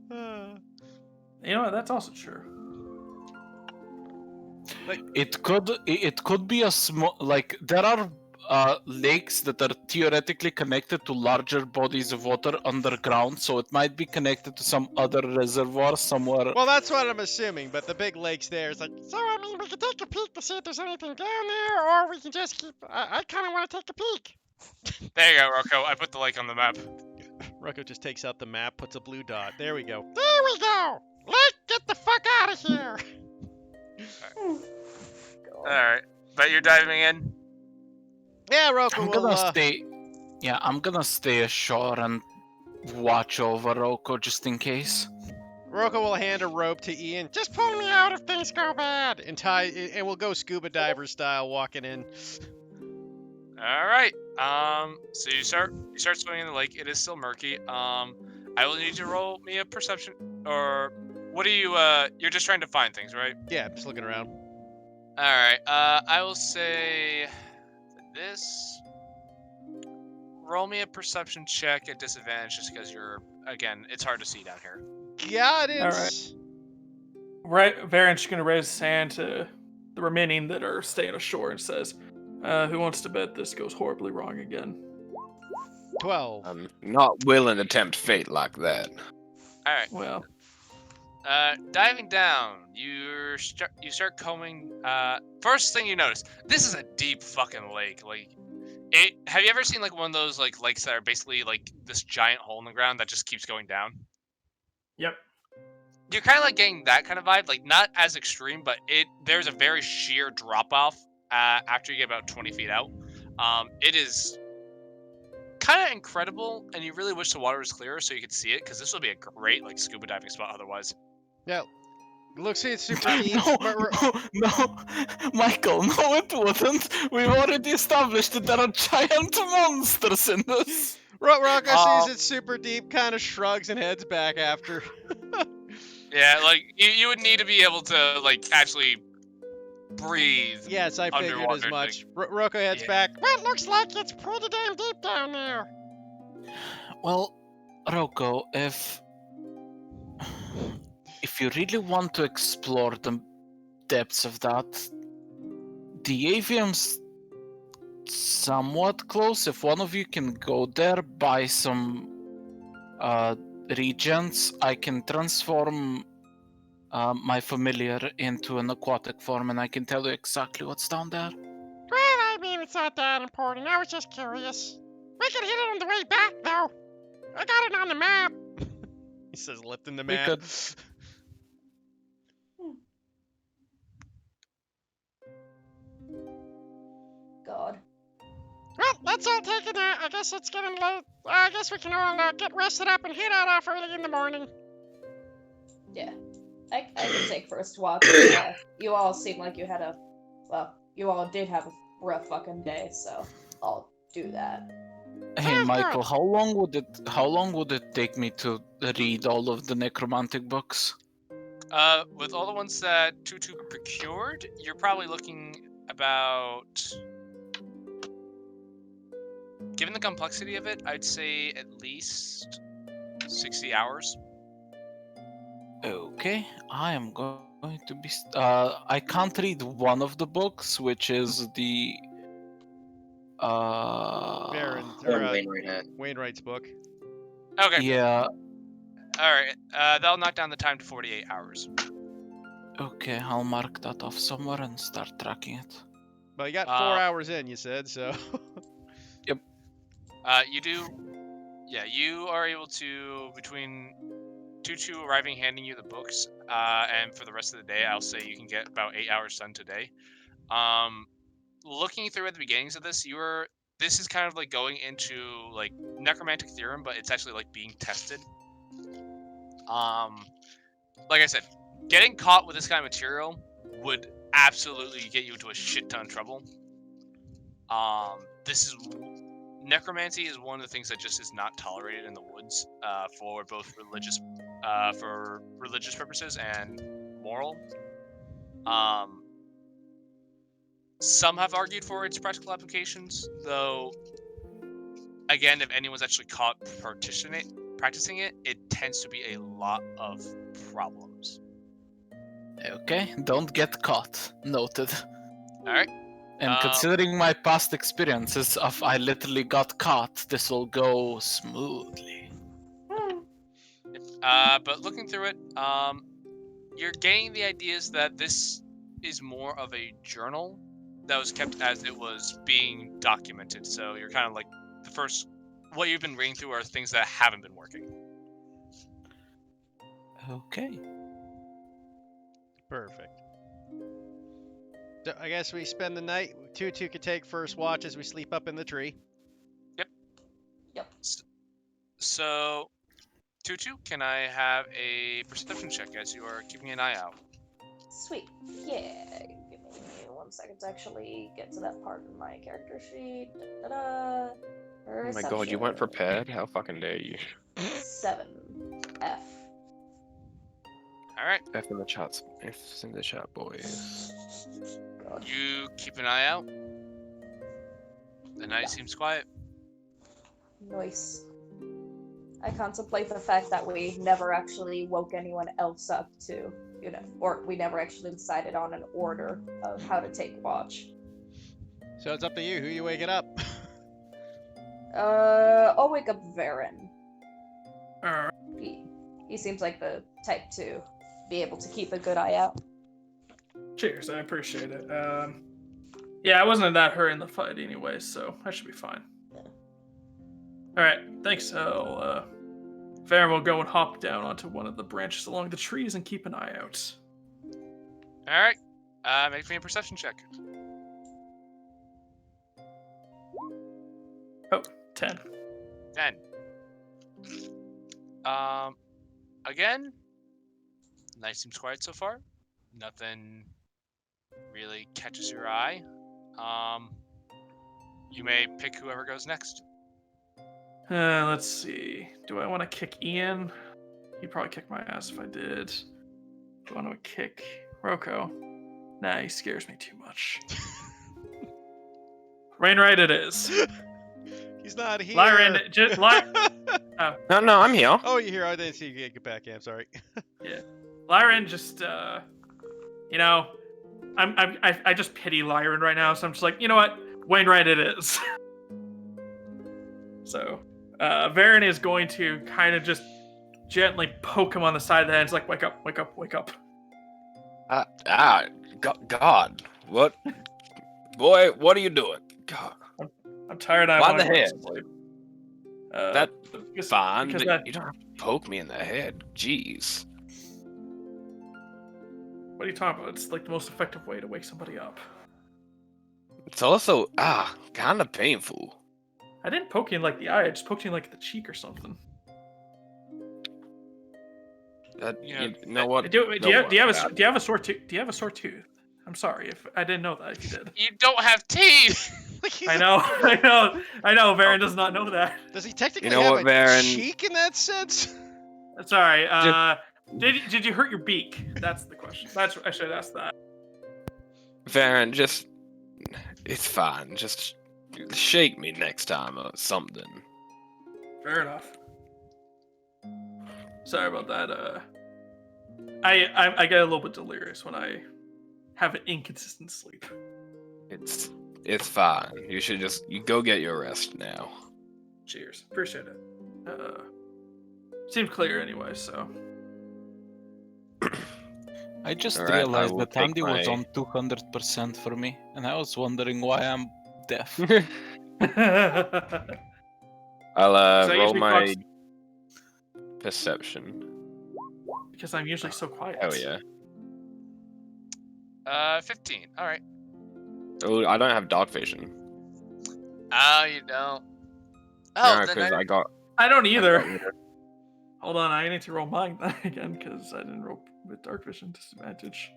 Speaker 4: You know what? That's also true.
Speaker 7: It could be a small, like, there are lakes that are theoretically connected to larger bodies of water underground, so it might be connected to some other reservoir somewhere.
Speaker 8: Well, that's what I'm assuming, but the big lake's there. It's like, so I mean, we can take a peek to see if there's anything down there, or we can just keep. I kind of want to take a peek.
Speaker 3: There you go, Rocco. I put the lake on the map.
Speaker 8: Rocco just takes out the map, puts a blue dot. There we go.
Speaker 5: There we go. Lake, get the fuck out of here.
Speaker 3: Alright. But you're diving in?
Speaker 8: Yeah, Rocco
Speaker 7: I'm
Speaker 8: will.
Speaker 7: gonna stay. Yeah, I'm gonna stay ashore and watch over Roko just in case.
Speaker 8: Rocco will hand a rope to Ian.
Speaker 5: Just pull me out if things go bad.
Speaker 8: And tie, and we'll go scuba diver style, walking in.
Speaker 3: Alright. So you start swimming in the lake. It is still murky. I will need you to roll me a perception, or what are you you're just trying to find things, right?
Speaker 8: Yeah, just looking around.
Speaker 3: Alright, I will say this. Roll me a perception check at disadvantage just because again, it's hard to see down here.
Speaker 8: Got it.
Speaker 4: All right. Varen's gonna raise his hand to the remaining that are staying ashore and says, who wants to bet this goes horribly wrong again?
Speaker 8: 12.
Speaker 1: I'm not willing to tempt fate like that.
Speaker 3: Alright.
Speaker 4: Well,
Speaker 3: Diving down, you start combing. First thing you notice, this is a deep fucking lake. Like, have you ever seen like one of those like lakes that are basically like this giant hole in the ground that just keeps going down?
Speaker 4: yep.
Speaker 3: You're kind of like getting that kind of vibe, like not as extreme, but there's a very sheer drop off after you get about 20 feet out. It is kind of incredible, and you really wish the water was clearer so you could see it, because this would be a great like scuba diving spot otherwise.
Speaker 8: Yeah. Looks like it's super deep.
Speaker 7: No, Michael, no, it wouldn't. We've already established that there are giant monsters in this.
Speaker 8: Rocco sees it's super deep, kind of shrugs and heads back after.
Speaker 3: Yeah, like you would need to be able to like actually breathe.
Speaker 8: Yes, I figured
Speaker 3: Underwater
Speaker 8: as much.
Speaker 3: thing.
Speaker 8: Rocco heads
Speaker 3: Yeah.
Speaker 8: back.
Speaker 5: Well, it looks like it's pretty damn deep down there.
Speaker 7: Well, Roko, if you really want to explore the depths of that, the avium's somewhat close. If one of you can go there, buy some regents, I can transform my familiar into an aquatic form, and I can tell you exactly what's down there.
Speaker 5: Well, I mean, it's not that important. I was just curious. We could hit it on the way back, though. I got it on the map.
Speaker 8: He says, lifting the
Speaker 7: We
Speaker 8: map.
Speaker 7: could.
Speaker 2: God.
Speaker 5: Well, let's all take a nap. I guess it's getting late. I guess we can all get rested up and head out off early in the morning.
Speaker 2: Yeah. I can take first watch. You all seem like you had you all did have a rough fucking day, so I'll do that.
Speaker 7: Hey,
Speaker 5: Sounds
Speaker 7: Michael,
Speaker 5: good.
Speaker 7: how long would it take me to read all of the necromantic books?
Speaker 3: With all the ones that Tutu procured, you're probably looking about, given the complexity of it, I'd say at least 60 hours.
Speaker 7: Okay, I am going to be. I can't read one of the books, which is the.
Speaker 8: Baron, or
Speaker 6: Baron Wainwright had.
Speaker 8: Wainwright's book.
Speaker 3: Okay.
Speaker 7: Yeah.
Speaker 3: All right. That'll knock down the time to 48 hours.
Speaker 7: Okay, I'll mark that off somewhere and start tracking it.
Speaker 8: Well, you got 4 hours in, you said, so.
Speaker 3: You do. Yeah, you are able to, between Tutu arriving, handing you the books, and for the rest of the day, I'll say you can get about 8 hours done today. Looking through at the beginnings of this, this is kind of like going into like necromantic theorem, but it's actually like being tested. Like I said, getting caught with this kind of material would absolutely get you into a shit ton of trouble. Necromancy is one of the things that just is not tolerated in the woods for both religious purposes and moral. Some have argued for its practical applications, though. Again, if anyone's actually caught practicing it, it tends to be a lot of problems.
Speaker 7: Okay, don't get caught. Noted.
Speaker 3: All right.
Speaker 7: And considering my past experiences of I literally got caught, this will go smoothly.
Speaker 3: But looking through it, you're getting the ideas that this is more of a journal that was kept as it was being documented. So you're kind of like what you've been reading through are things that haven't been working.
Speaker 7: Okay.
Speaker 8: Perfect. So I guess we spend the night. Tutu could take first watch as we sleep up in the tree.
Speaker 2: Yep.
Speaker 3: So, Tutu, can I have a perception check as you are keeping an eye out?
Speaker 2: Sweet. Yeah. Give me 1 second to actually get to that part of my character sheet. Da-da-da.
Speaker 1: Oh my god, you went prepared? How fucking dare you?
Speaker 2: 7. F.
Speaker 3: All right.
Speaker 1: F in the chat. F's in the chat, boys.
Speaker 2: God.
Speaker 3: You keep an eye out. The night seems quiet.
Speaker 2: Nice. I contemplate the fact that we never actually woke anyone else up to, or we never actually decided on an order of how to take watch.
Speaker 8: So it's up to you. Who you waking up?
Speaker 2: I'll wake up Varen.
Speaker 4: Alright.
Speaker 2: He seems like the type to be able to keep a good eye out.
Speaker 4: Cheers, I appreciate it. Yeah, I wasn't in that hurry in the fight anyway, so I should be fine.
Speaker 2: Yeah.
Speaker 4: Alright, thanks. Varen will go and hop down onto one of the branches along the trees and keep an eye out.
Speaker 3: All right. Make me a perception check.
Speaker 4: Oh, 10.
Speaker 3: 10. Again, night seems quiet so far. Nothing really catches your eye. You may pick whoever goes next.
Speaker 4: Let's see. Do I want to kick Ian? He'd probably kick my ass if I did. Do I want to kick Roko? Nah, he scares me too much. Wainwright it is.
Speaker 8: He's not here.
Speaker 4: Lyran, just
Speaker 1: No, I'm here.
Speaker 8: Oh, you're here. I didn't see you get back. Yeah, I'm sorry.
Speaker 4: Yeah, Lyran just, I just pity Lyran right now, so I'm just like, you know what, Wainwright it is. So, Varen is going to kind of just gently poke him on the side of the head. It's like, wake up, wake up, wake up.
Speaker 1: God, what? Boy, what are you doing? God.
Speaker 4: I'm tired. I
Speaker 1: Why
Speaker 4: want
Speaker 1: the
Speaker 4: to go to
Speaker 1: head?
Speaker 4: sleep.
Speaker 1: That's fine.
Speaker 4: because
Speaker 1: But you don't have to poke me in the head. Jeez.
Speaker 4: What are you talking about? It's like the most effective way to wake somebody up.
Speaker 1: It's also kind of painful.
Speaker 4: I didn't poke you in like the eye. I just poked you in like the cheek or something.
Speaker 1: You know what?
Speaker 4: Do you have a sore tooth? Do you have a sore tooth? I'm sorry if I didn't know that. If you did.
Speaker 3: You don't have teeth.
Speaker 4: I know. Varen does not know that.
Speaker 8: Does he technically
Speaker 1: You know
Speaker 8: have
Speaker 1: what,
Speaker 8: a
Speaker 1: Varen?
Speaker 8: cheek in that sense?
Speaker 4: Sorry. Did you hurt your beak? That's the question. I should ask that.
Speaker 1: Varen, it's fine. Just shake me next time or something.
Speaker 4: Fair enough. Sorry about that. I get a little bit delirious when I have an inconsistent sleep.
Speaker 1: It's fine. You go get your rest now.
Speaker 4: Cheers. Appreciate it. Seemed clear anyway, so.
Speaker 7: I just
Speaker 1: Alright, I
Speaker 7: realized
Speaker 1: will
Speaker 7: that
Speaker 1: take
Speaker 7: Andy was
Speaker 1: my-
Speaker 7: on 200% for me, and I was wondering why I'm deaf.
Speaker 1: I'll
Speaker 4: I
Speaker 1: roll
Speaker 4: usually
Speaker 1: my
Speaker 4: fox-
Speaker 1: perception.
Speaker 4: because I'm usually so quiet.
Speaker 1: Hell yeah.
Speaker 3: 15. All right.
Speaker 1: Oh, I don't have dark vision.
Speaker 3: Oh, you don't. Oh,
Speaker 1: Yeah,
Speaker 3: then
Speaker 1: because
Speaker 3: I,
Speaker 1: I got.
Speaker 4: I don't
Speaker 1: I
Speaker 4: either.
Speaker 1: got-
Speaker 4: Hold on, I need to roll mine again because I didn't roll with dark vision disadvantage.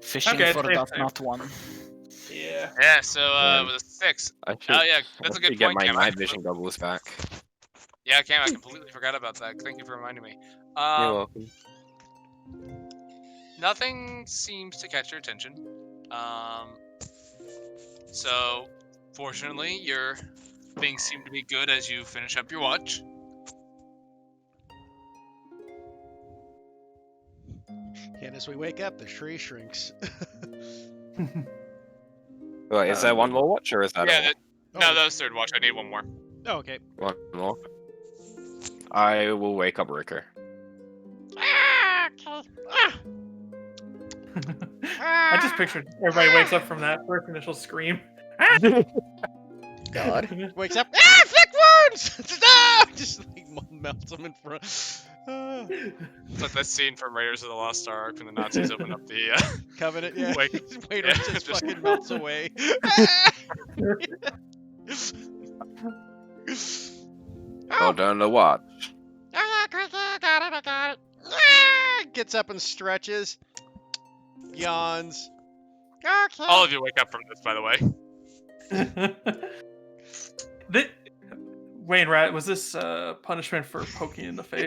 Speaker 7: Fishing
Speaker 4: Okay,
Speaker 7: for
Speaker 4: same,
Speaker 7: that
Speaker 4: same.
Speaker 7: not one.
Speaker 4: Yeah.
Speaker 3: yeah. So
Speaker 1: Yeah.
Speaker 3: with a 6.
Speaker 1: I should,
Speaker 3: Oh yeah,
Speaker 1: I
Speaker 3: that's a
Speaker 1: should
Speaker 3: good
Speaker 1: get
Speaker 3: point,
Speaker 1: my
Speaker 3: Cam.
Speaker 1: night vision goggles back.
Speaker 3: Yeah, Cam, I completely forgot about that. Thank you for reminding me.
Speaker 1: You're welcome.
Speaker 3: Nothing seems to catch your attention. So fortunately, your things seem to be good as you finish up your watch.
Speaker 8: And as we wake up, the tree shrinks.
Speaker 1: Wait, is there one more watch or is that
Speaker 3: Yeah,
Speaker 1: all?
Speaker 3: no, that was third watch. I need one more.
Speaker 8: Oh, okay.
Speaker 1: One more. I will wake up Ricker.
Speaker 5: Ah, okay.
Speaker 4: I just pictured everybody wakes up from that first initial scream.
Speaker 6: God.
Speaker 8: Wakes up. Ah, flick wounds! No! Just like melts him in front. Ah.
Speaker 3: It's like that scene from Raiders of the Lost Ark when the Nazis open up the.
Speaker 8: Covenant, yeah.
Speaker 3: Wake-
Speaker 8: Waiter
Speaker 3: yeah,
Speaker 8: just
Speaker 3: just-
Speaker 8: fucking melts away. Ah!
Speaker 1: Oh, down the watch.
Speaker 5: Oh, yeah, Cricket, I got it.
Speaker 8: Ah! Gets up and stretches. Yawns.
Speaker 5: Okay.
Speaker 3: All of you wake up from this, by the way.
Speaker 4: Wayne Rat, was this punishment for poking in the face?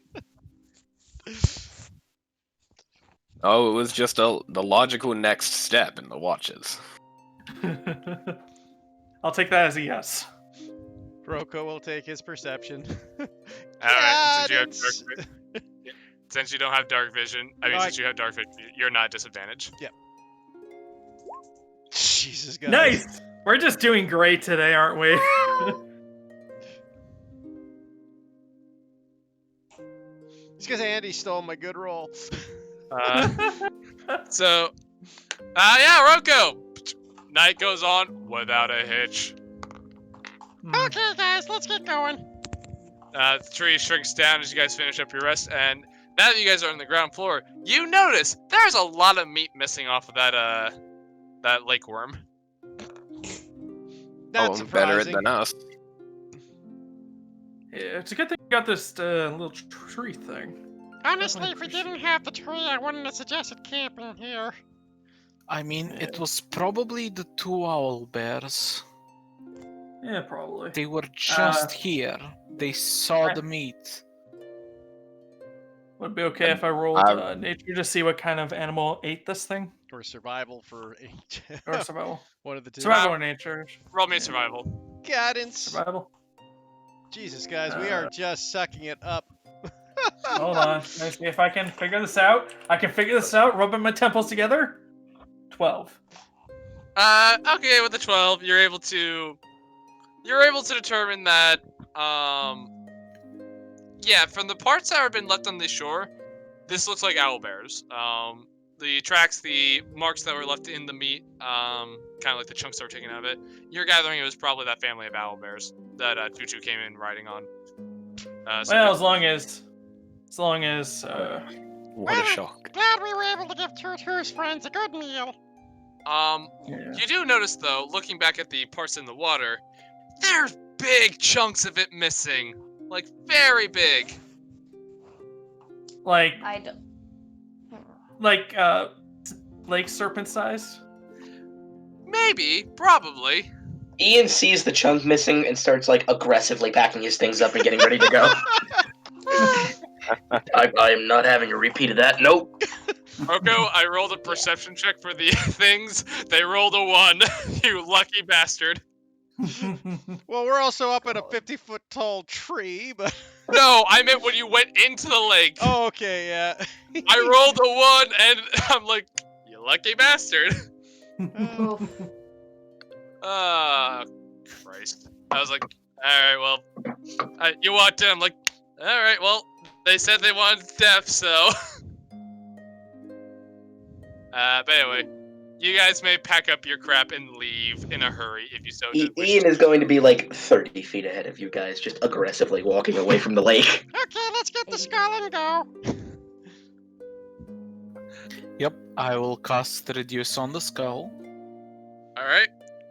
Speaker 1: Oh, it was just the logical next step in the watches.
Speaker 4: I'll take that as a yes.
Speaker 8: Rocco will take his perception.
Speaker 3: Alright,
Speaker 8: Guidance.
Speaker 3: since you don't have dark vision,
Speaker 8: Alright.
Speaker 3: since you have dark vision, you're not at disadvantage.
Speaker 8: Jesus, guys.
Speaker 4: Nice! We're just doing great today, aren't we?
Speaker 8: It's because Andy stole my good roll.
Speaker 3: So, yeah, Rocco! Night goes on without a hitch.
Speaker 5: Okay, guys, let's get going.
Speaker 3: The tree shrinks down as you guys finish up your rest, and now that you guys are on the ground floor, you notice there's a lot of meat missing off of that lake worm.
Speaker 8: Not
Speaker 1: oh,
Speaker 8: surprising.
Speaker 1: better than us.
Speaker 4: Yeah, it's a good thing we got this little tree thing.
Speaker 5: Honestly, if we
Speaker 4: appreciate
Speaker 5: didn't have the tree, I wouldn't have suggested camping here.
Speaker 7: I mean, it was probably the 2 owl bears.
Speaker 4: Yeah, probably.
Speaker 7: They were just here. They saw the meat.
Speaker 4: Would it be okay if I rolled nature to see what kind of animal ate this thing?
Speaker 8: Or survival for
Speaker 4: Or survival?
Speaker 8: one of the two.
Speaker 4: Survival or nature?
Speaker 3: Roll me a survival.
Speaker 8: Guidance.
Speaker 4: Survival.
Speaker 8: Jesus, guys, we are just sucking it up.
Speaker 4: Hold on. Let me see if I can figure this out. I can figure this out, rubbing my temples together. 12.
Speaker 3: Okay, with the 12, you're able to determine that, yeah, from the parts that have been left on the shore, this looks like owlbears. The tracks, the marks that were left in the meat, kind of like the chunks that were taken out of it, you're gathering it was probably that family of owlbears that Tutu came in riding on.
Speaker 4: Well, as long as
Speaker 1: What a shock.
Speaker 5: Glad we were able to give Tutu's friends a good meal.
Speaker 4: yeah.
Speaker 3: You do notice, though, looking back at the parts in the water, there's big chunks of it missing. Like, very big.
Speaker 4: like
Speaker 2: I don't.
Speaker 4: lake serpent size.
Speaker 3: Maybe, probably.
Speaker 6: Ian sees the chunk missing and starts like aggressively packing his things up and getting ready to go. I am not having a repeat of that. Nope.
Speaker 3: Rocco, I rolled a perception check for the things. They rolled a 1. You lucky bastard.
Speaker 8: Well, we're also up in a 50-foot tall tree, but
Speaker 3: No, I meant when you went into the lake.
Speaker 8: Oh, okay, yeah.
Speaker 3: I rolled a 1, and I'm like, you lucky bastard.
Speaker 2: Oof.
Speaker 3: Christ. I was like, alright, well, you walked in, I'm like, alright, well, they said they wanted death, so. But anyway, you guys may pack up your crap and leave in a hurry if you so wish.
Speaker 6: Ian is going to be like 30 feet ahead of you guys, just aggressively walking away from the lake.
Speaker 5: Okay, let's get the skull and go.
Speaker 7: Yep, I will cast Reduce on the skull.
Speaker 3: Alright,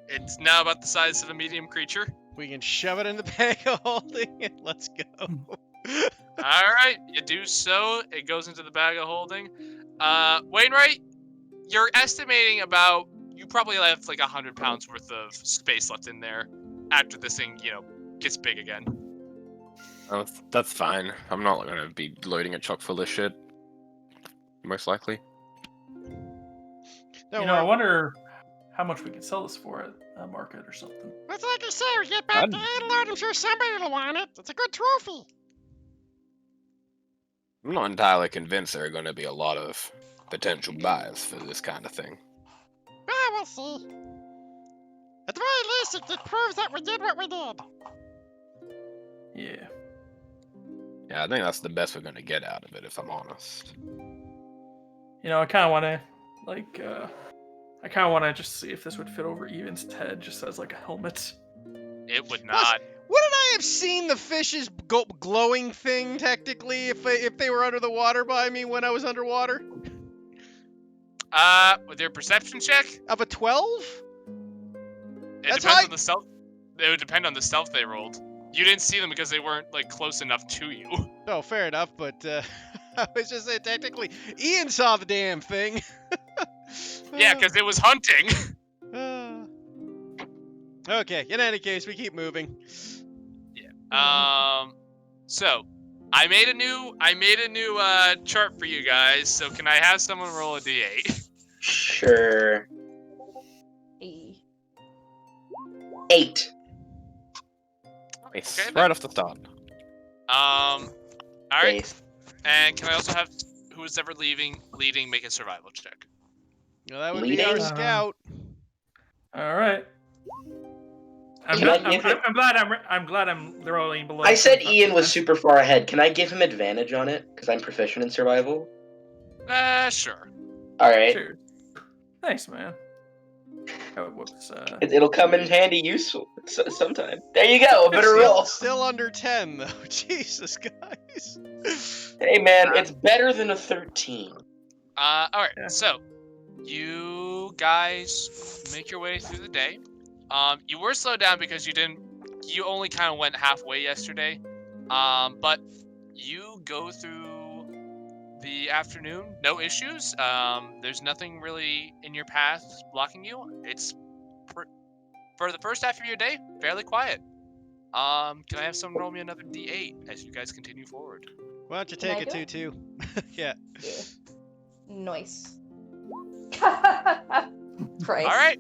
Speaker 3: it's now about the size of a medium creature.
Speaker 8: We can shove it in the bag of holding and let's go.
Speaker 3: Alright, you do so. It goes into the bag of holding. Wainwright, you're estimating about, you probably have like 100 pounds worth of space left in there after this thing, gets big again.
Speaker 1: Oh, that's fine. I'm not going to be loading it chock full of shit. Most likely.
Speaker 8: No,
Speaker 4: I wonder how much we could sell this for at a market or something.
Speaker 5: But like I say, we get back to Adelard, I'm sure somebody will want it. It's a good trophy.
Speaker 1: I'm not entirely convinced there are going to be a lot of potential buyers for this kind of thing.
Speaker 5: Well, we'll see. At the very least, it proves that we did what we did.
Speaker 4: Yeah.
Speaker 1: Yeah, I think that's the best we're going to get out of it, if I'm honest.
Speaker 4: I kind of want to, just see if this would fit over Even's head, just as like a helmet.
Speaker 3: It would not.
Speaker 8: Wouldn't I have seen the fish's glowing thing, technically, if they were under the water by me when I was underwater?
Speaker 3: With your perception check?
Speaker 8: Of a 12?
Speaker 3: It
Speaker 8: That's
Speaker 3: depends
Speaker 8: high.
Speaker 3: on the stealth. It would depend on the stealth they rolled. You didn't see them because they weren't like close enough to you.
Speaker 8: Oh, fair enough, but I was just saying, technically, Ian saw the damn thing.
Speaker 3: Yeah, because it was hunting.
Speaker 8: Okay, in any case, we keep moving.
Speaker 3: So I made a new chart for you guys. So can I have someone roll a d8?
Speaker 6: Sure. 8.
Speaker 1: Nice.
Speaker 3: Okay,
Speaker 1: Right off the start.
Speaker 3: All right.
Speaker 6: Base.
Speaker 3: And can I also have who's ever leading make a survival check?
Speaker 8: Well, that would be our
Speaker 6: Leading?
Speaker 8: scout.
Speaker 4: All right. I'm
Speaker 6: Can I
Speaker 4: glad
Speaker 6: give it-
Speaker 4: I'm glad I'm rolling below.
Speaker 6: I said Ian was
Speaker 4: 25%.
Speaker 6: super far ahead. Can I give him advantage on it? Because I'm proficient in survival.
Speaker 3: Sure.
Speaker 6: Alright.
Speaker 4: Sure. Thanks, man. Oh, whoops.
Speaker 6: It'll come in handy useful sometime. There you go, a better roll.
Speaker 8: Still under 10, though. Jesus, guys.
Speaker 6: Hey, man, it's better than a 13.
Speaker 3: All right.
Speaker 4: Yeah.
Speaker 3: So you guys make your way through the day. You were slowed down because you only kind of went halfway yesterday. But you go through the afternoon, no issues. There's nothing really in your path blocking you. It's for the first half of your day, fairly quiet. Can I have someone roll me another d8 as you guys continue forward?
Speaker 8: Why don't you
Speaker 2: Can
Speaker 8: take
Speaker 2: I
Speaker 8: a
Speaker 2: do
Speaker 8: 2-2? Yeah.
Speaker 2: Yeah. Nice. Christ.
Speaker 3: All right.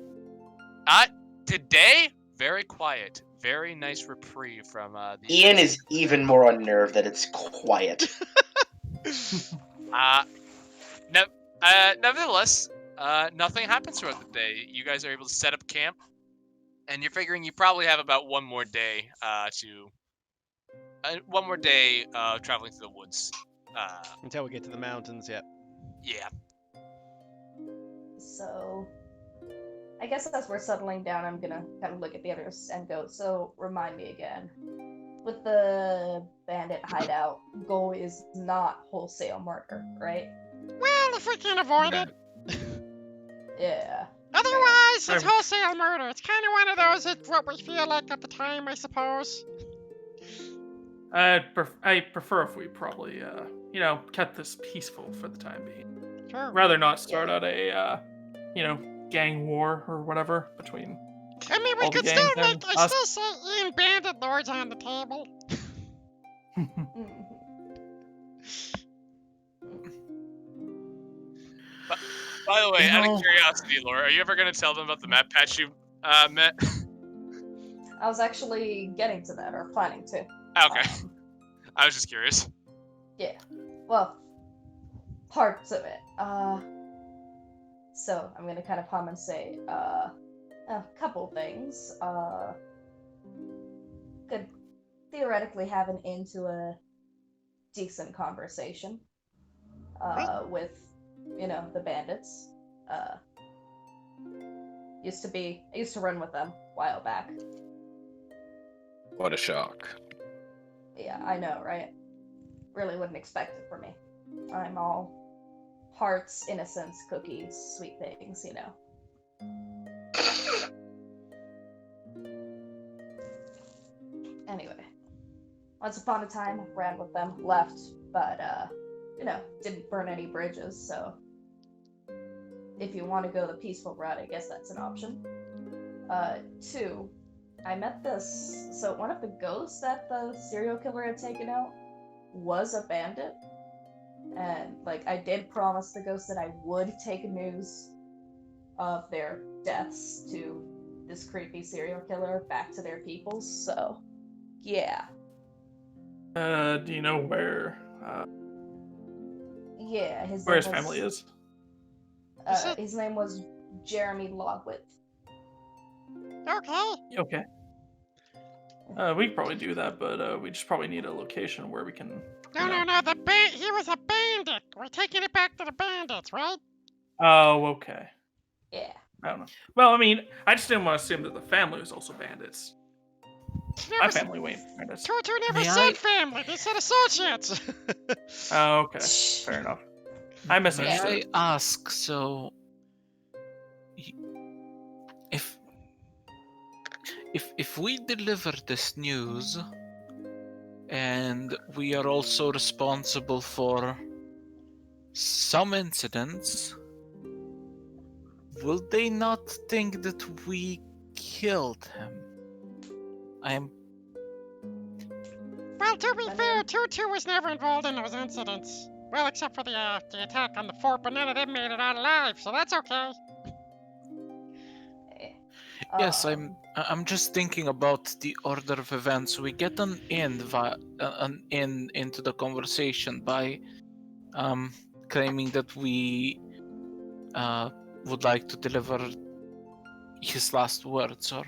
Speaker 3: Today, very quiet. Very nice reprieve from the
Speaker 6: Ian is even more unnerved that it's quiet.
Speaker 3: Nevertheless, nothing happens throughout the day. You guys are able to set up camp, and you're figuring you probably have about one more day traveling through the woods.
Speaker 8: Until we get to the mountains, yeah.
Speaker 3: Yeah.
Speaker 2: So, I guess as we're settling down, I'm gonna kind of look at the others and go, so remind me again. With the bandit hideout, goal is not wholesale murder, right?
Speaker 5: Well, if we can avoid it.
Speaker 2: Yeah.
Speaker 5: Otherwise, it's wholesale murder. It's kind of one of those, it's what we feel like at the time, I suppose.
Speaker 4: I prefer if we probably, kept this peaceful for the time being.
Speaker 5: Sure.
Speaker 4: Rather not start out a, gang war or whatever between.
Speaker 5: I mean, we
Speaker 4: all the
Speaker 5: could still
Speaker 4: gangs and
Speaker 5: make, I
Speaker 4: us.
Speaker 5: still say Ian Bandit Lord's on the table.
Speaker 2: Mhm.
Speaker 3: By the way, out
Speaker 7: No.
Speaker 3: of curiosity, Laura, are you ever gonna tell them about the map patch you met?
Speaker 2: I was actually getting to that, or planning to.
Speaker 3: Okay. I was just curious.
Speaker 2: Yeah. Well, parts of it. So I'm gonna kind of hum and say, a couple things. Could theoretically have an end to a decent conversation. With, the bandits. I used to run with them a while back.
Speaker 1: What a shock.
Speaker 2: Yeah, I know, right? Really wouldn't expect it from me. I'm all hearts, innocence, cookies, sweet things, Anyway, once upon a time, ran with them, left, but, didn't burn any bridges, so if you want to go the peaceful route, I guess that's an option. 2, I met so one of the ghosts that the serial killer had taken out was a bandit, and, I did promise the ghost that I would take news of their deaths to this creepy serial killer back to their people, so, yeah.
Speaker 4: Do you know where
Speaker 2: Yeah,
Speaker 4: where his family is?
Speaker 2: His name was Jeremy Logwit.
Speaker 5: Okay.
Speaker 4: Okay. We could probably do that, but we just probably need a location where we can.
Speaker 5: No. He was a bandit. We're taking it back to the bandits, right?
Speaker 4: Oh, okay.
Speaker 2: Yeah.
Speaker 4: I don't know. Well, I mean, I just didn't want to assume that the family was also bandits. My family ain't bandits.
Speaker 5: Tutu never
Speaker 7: May
Speaker 5: said
Speaker 7: I-
Speaker 5: family. They said associates.
Speaker 4: Oh, okay. Fair enough. I
Speaker 7: May
Speaker 4: misunderstood.
Speaker 7: I ask, so if we deliver this news and we are also responsible for some incidents, will they not think that we killed him?
Speaker 5: Well, to be fair, Tutu was never involved in those incidents. Well, except for the attack on the fort, but none of them made it out alive, so that's okay.
Speaker 7: Yes, I'm just thinking about the order of events. We get an end into the conversation by claiming that we would like to deliver his last words or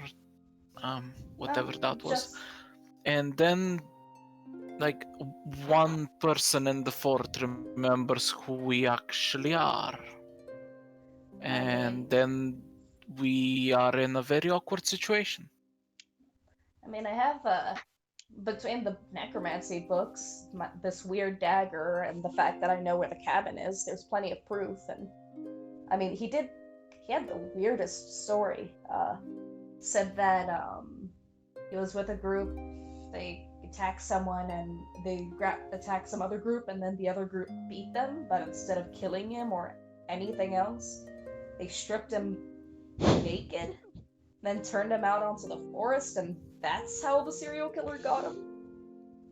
Speaker 7: whatever that was. And then one person in the fort remembers who we actually are. And then we are in a very awkward situation.
Speaker 2: I mean, I have, between the necromancy books, this weird dagger, and the fact that I know where the cabin is, there's plenty of proof, and, I mean, he had the weirdest story. Said that, he was with a group, they attacked someone, and they attacked some other group, and then the other group beat them, but instead of killing him or anything else, they stripped him naked, then turned him out onto the forest, and that's how the serial killer got him.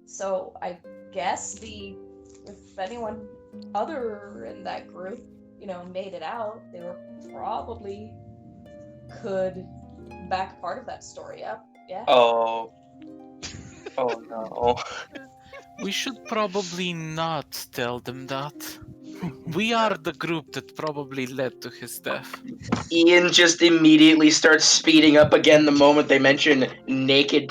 Speaker 2: So I guess if anyone other in that group, made it out, they were probably could back part of that story up. Yeah.
Speaker 6: Oh no.
Speaker 7: We should probably not tell them that. We are the group that probably led to his death.
Speaker 6: Ian just immediately starts speeding up again the moment they mention naked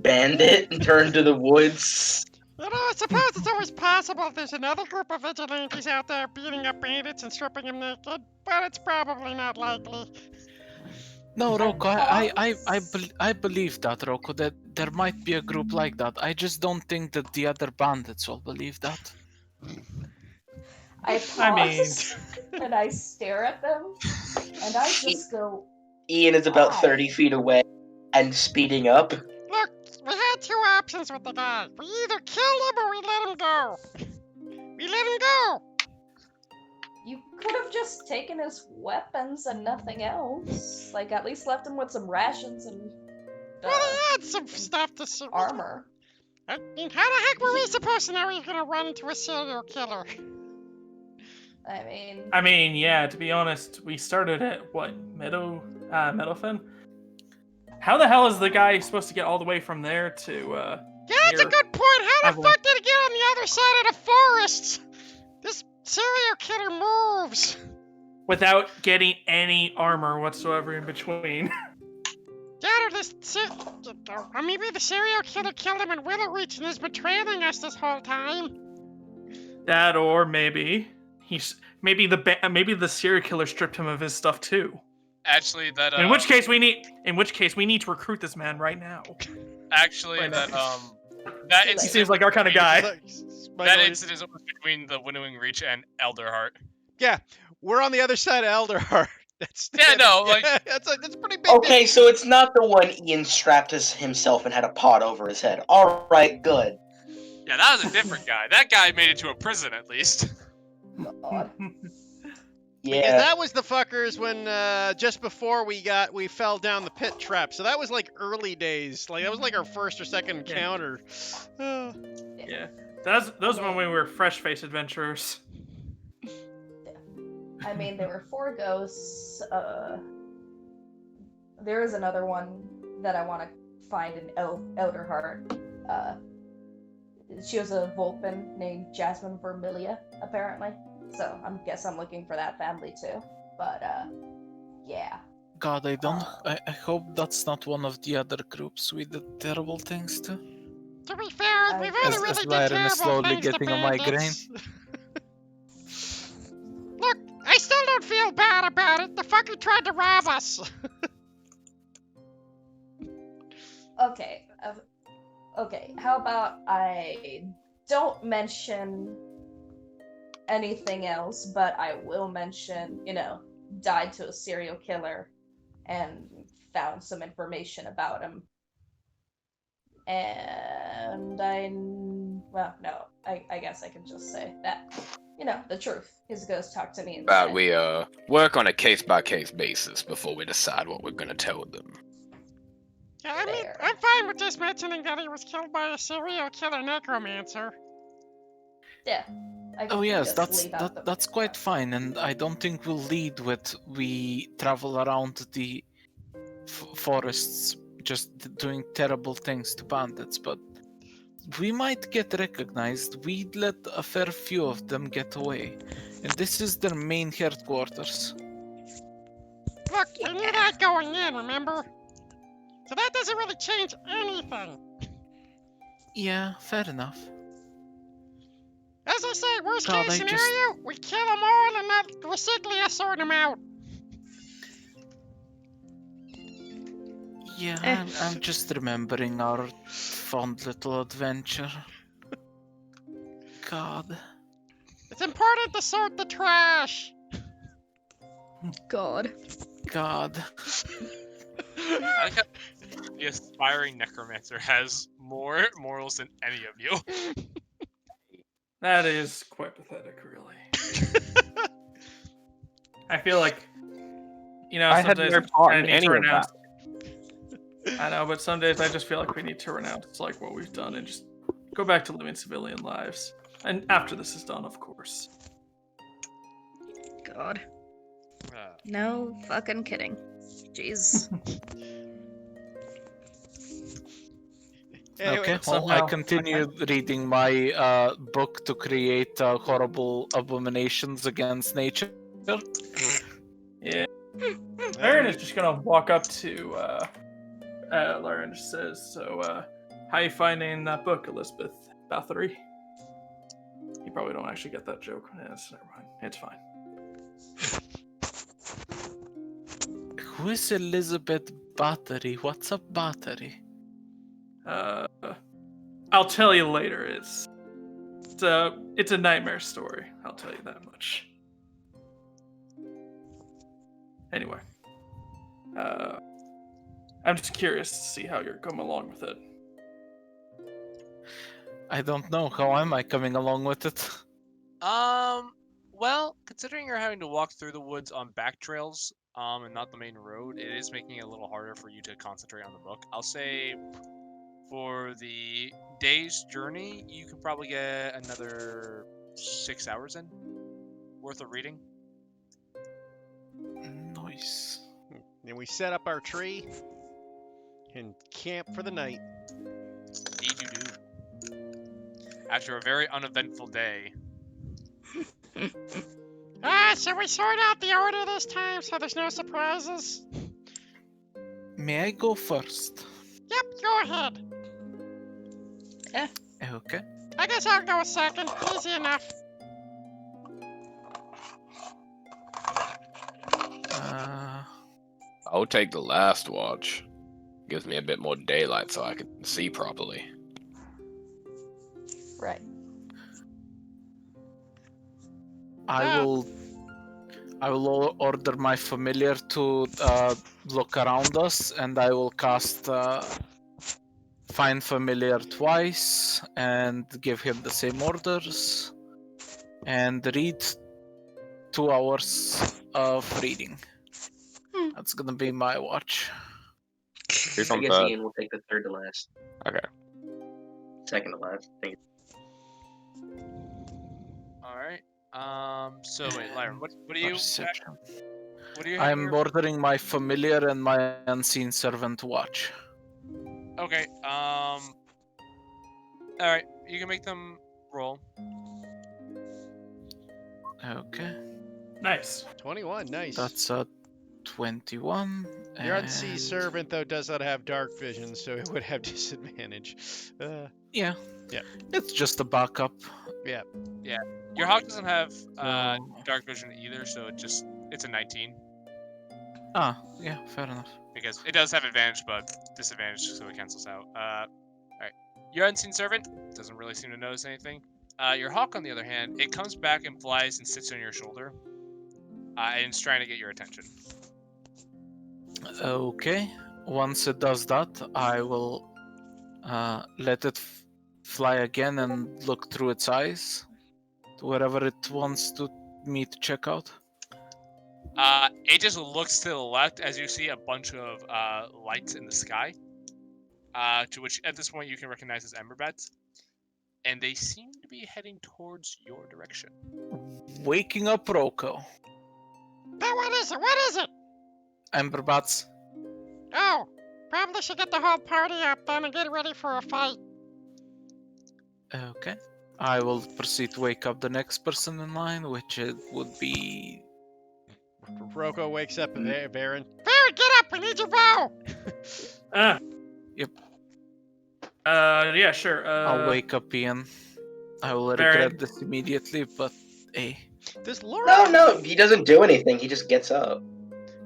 Speaker 6: bandit and turn to the woods.
Speaker 5: I suppose it's always possible there's another group of vigilantes out there beating up bandits and stripping them naked, but it's probably not likely.
Speaker 7: No, Rocco, I believe that, Rocco, that there might be a group like that. I just don't think that the other bandits will believe that.
Speaker 2: I pause, and I stare at them, and I just go,
Speaker 6: Ian is about
Speaker 2: Why?
Speaker 6: 30 feet away and speeding up.
Speaker 5: Look, we had 2 options with the guy. We either killed him or we let him go. We let him go.
Speaker 2: you could have just taken his weapons and nothing else. At least left him with some rations and
Speaker 5: Well, he had some stuff to see.
Speaker 2: armor.
Speaker 5: I mean, how the heck were we supposed to know he was gonna run into a serial killer?
Speaker 4: I mean, yeah, to be honest, we started at, what, Meadowfen? How the hell is the guy supposed to get all the way from there to
Speaker 5: Yeah, that's a good point. How the fuck did it get on the other side of the forest? This serial killer moves.
Speaker 4: Without getting any armor whatsoever in between.
Speaker 5: Yeah, or maybe the serial killer killed him in Willow Reach and has been trailing us this whole time.
Speaker 4: That, or maybe maybe the serial killer stripped him of his stuff too.
Speaker 3: Actually, that
Speaker 4: In which case we need to recruit this man right now.
Speaker 3: actually
Speaker 4: Right
Speaker 3: that
Speaker 4: now.
Speaker 3: that
Speaker 4: He
Speaker 3: incident
Speaker 4: seems like our kind of guy.
Speaker 3: that incident was between the Winnowing Reach and Elderheart.
Speaker 8: Yeah, we're on the other side of Elderheart. That's that's pretty big.
Speaker 6: Okay, so it's not the one Ian strapped himself and had a pot over his head. All right, good.
Speaker 3: Yeah, that was a different guy. That guy made it to a prison at least.
Speaker 2: God.
Speaker 6: Yeah.
Speaker 8: Because that was the fuckers when just before we fell down the pit trap. So that was like early days. Like that was like our first or second encounter.
Speaker 4: Yeah. Those were when we were fresh-faced adventurers.
Speaker 2: I mean, there were 4 ghosts. There is another one that I want to find in Elderheart. She was a Vulpin named Jasmine Vermilia, apparently. So I guess I'm looking for that family too. But yeah.
Speaker 7: God, I hope that's not one of the other groups we did terrible things to.
Speaker 5: To be fair, we've
Speaker 7: As-
Speaker 5: only
Speaker 7: as
Speaker 5: really did
Speaker 7: Byron
Speaker 5: terrible
Speaker 7: is slowly
Speaker 5: things to
Speaker 7: getting a migraine.
Speaker 5: bandits. Look, I still don't feel bad about it. The fucker tried to rob us.
Speaker 2: Okay. Okay. How about I don't mention anything else, but I will mention, died to a serial killer and found some information about him. And I guess I can just say that, the truth. His ghost talked to me and
Speaker 1: But
Speaker 2: said,
Speaker 1: we work on a case-by-case basis before we decide what we're gonna tell them.
Speaker 5: Yeah, I mean,
Speaker 2: Fair.
Speaker 5: I'm fine with just mentioning that he was killed by a serial killer necromancer.
Speaker 2: yeah. I
Speaker 7: Oh
Speaker 2: can
Speaker 7: yes,
Speaker 2: just leave out the
Speaker 7: that's quite fine, and I don't think we'll lead with we travel around the forests just doing terrible things to bandits, but we might get recognized. We'd let a fair few of them get away, and this is their main headquarters.
Speaker 5: Look, we knew that going in, remember? So that doesn't really change anything.
Speaker 7: Yeah, fair enough.
Speaker 5: As I say, worst
Speaker 7: God,
Speaker 5: case
Speaker 7: I
Speaker 5: scenario,
Speaker 7: just-
Speaker 5: we kill them all and let Resiglia sort them out.
Speaker 7: Yeah, I'm just remembering our fond little adventure. God.
Speaker 5: It's important to sort the trash.
Speaker 2: God.
Speaker 7: God.
Speaker 3: I like how the aspiring necromancer has more morals than any of you.
Speaker 4: That is quite pathetic, really. I feel like,
Speaker 9: I had
Speaker 4: some days
Speaker 9: never
Speaker 4: I
Speaker 9: taught
Speaker 4: kinda need
Speaker 9: any
Speaker 4: to
Speaker 9: of
Speaker 4: renounce.
Speaker 9: that.
Speaker 4: I know, but some days I just feel like we need to renounce like what we've done and just go back to living civilian lives. And after this is done, of course.
Speaker 2: God. No fucking kidding. Jeez.
Speaker 8: Anyway,
Speaker 7: Okay, well,
Speaker 4: somehow-
Speaker 7: I continued reading my book to create horrible abominations against nature.
Speaker 4: Yeah. Aaron is just gonna walk up to Lara and just says, "So, how you finding that book, Elizabeth Bathory?" You probably don't actually get that joke. Yeah, never mind. It's fine.
Speaker 7: Who is Elizabeth Battery? What's a battery?
Speaker 4: I'll tell you later. It's a nightmare story. I'll tell you that much. Anyway, I'm just curious to see how you're coming along with it.
Speaker 7: I don't know. How am I coming along with it?
Speaker 3: Well, considering you're having to walk through the woods on back trails, and not the main road, it is making it a little harder for you to concentrate on the book. I'll say for the day's journey, you can probably get another 6 hours in worth of reading.
Speaker 7: Nice.
Speaker 8: and we set up our tree and camp for the night.
Speaker 3: Indeed you do. after a very uneventful day.
Speaker 5: Should we sort out the order this time so there's no surprises?
Speaker 7: May I go first?
Speaker 5: Yep, go ahead.
Speaker 7: Okay.
Speaker 5: I guess I'll go second. Easy enough.
Speaker 1: I'll take the last watch. Gives me a bit more daylight so I can see properly.
Speaker 2: Right.
Speaker 7: I will order my familiar to look around us, and I will cast Find Familiar twice and give him the same orders, and read 2 hours of reading. That's gonna be my watch.
Speaker 1: Who's
Speaker 6: I
Speaker 1: on
Speaker 6: guess
Speaker 1: third?
Speaker 6: Ian will take the third to last.
Speaker 1: Okay.
Speaker 6: Second to last. Thank
Speaker 3: All right. So wait, Lyron, what do you?
Speaker 7: Perception.
Speaker 3: What do you have? in
Speaker 7: I'm
Speaker 3: your-
Speaker 7: ordering my familiar and my unseen servant watch.
Speaker 3: Okay. All right. You can make them roll.
Speaker 7: Okay.
Speaker 9: Nice.
Speaker 8: 21, nice.
Speaker 7: That's a 21.
Speaker 8: Your unseen
Speaker 7: and-
Speaker 8: servant, though, does not have dark vision, so it would have disadvantage.
Speaker 7: Yeah.
Speaker 8: Yeah.
Speaker 7: It's just a backup.
Speaker 3: Your hawk doesn't have
Speaker 7: So-
Speaker 3: dark vision either, so it's a 19
Speaker 7: Ah, yeah, fair enough.
Speaker 3: because it does have advantage, but disadvantage, so it cancels out. All right. Your unseen servant doesn't really seem to notice anything. Your hawk, on the other hand, it comes back and flies and sits on your shoulder, and it's trying to get your attention.
Speaker 7: Okay. Once it does that, I will let it fly again and look through its eyes to wherever it wants me to check out.
Speaker 3: It just looks to the left as you see a bunch of lights in the sky, to which at this point you can recognize as ember bats, and they seem to be heading towards your direction.
Speaker 7: Waking up Rocco.
Speaker 5: Hey, what is it? What is it?
Speaker 7: Ember bats.
Speaker 5: Oh, probably should get the whole party up then and get ready for a fight.
Speaker 7: Okay. I will proceed to wake up the next person in line, which it would be.
Speaker 8: Rocco wakes up and Baron.
Speaker 5: Barry, get up! We need your bow!
Speaker 9: Ah.
Speaker 7: Yep.
Speaker 9: Yeah, sure.
Speaker 7: I'll wake up Ian. I will
Speaker 9: Baron.
Speaker 7: regret this immediately, but hey.
Speaker 8: This Laura.
Speaker 6: No, he doesn't do anything. He just gets up.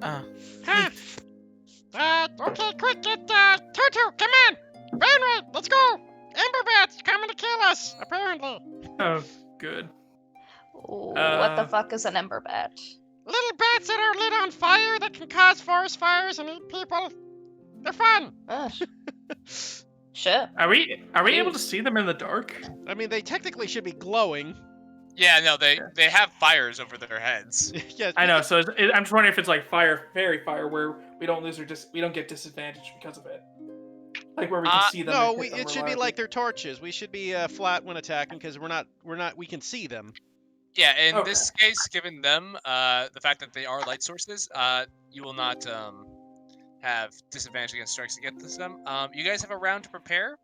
Speaker 7: Ah,
Speaker 5: Huh. Okay, quick, get, Tutu, come on! Bainwright, let's go! Ember bats coming to kill us, apparently.
Speaker 9: Oh, good.
Speaker 2: What the fuck is an ember bat?
Speaker 5: Little bats that are lit on fire that can cause forest fires and eat people. They're fun.
Speaker 2: Shit.
Speaker 9: Are we able to see them in the dark?
Speaker 8: I mean, they technically should be glowing.
Speaker 3: Yeah, no, they have fires over their heads.
Speaker 8: Yeah,
Speaker 9: I know. So I'm just wondering if it's like fairy fire, where we don't lose or we don't get disadvantage because of it. Like where we can see them.
Speaker 8: No,
Speaker 9: and hit them
Speaker 8: it should be
Speaker 9: reliably.
Speaker 8: like their torches. We should be flat when attacking because we can see them.
Speaker 3: Yeah, in
Speaker 9: Okay.
Speaker 3: this case, given them the fact that they are light sources, you will not have disadvantage against strikes against them. You guys have a round to prepare.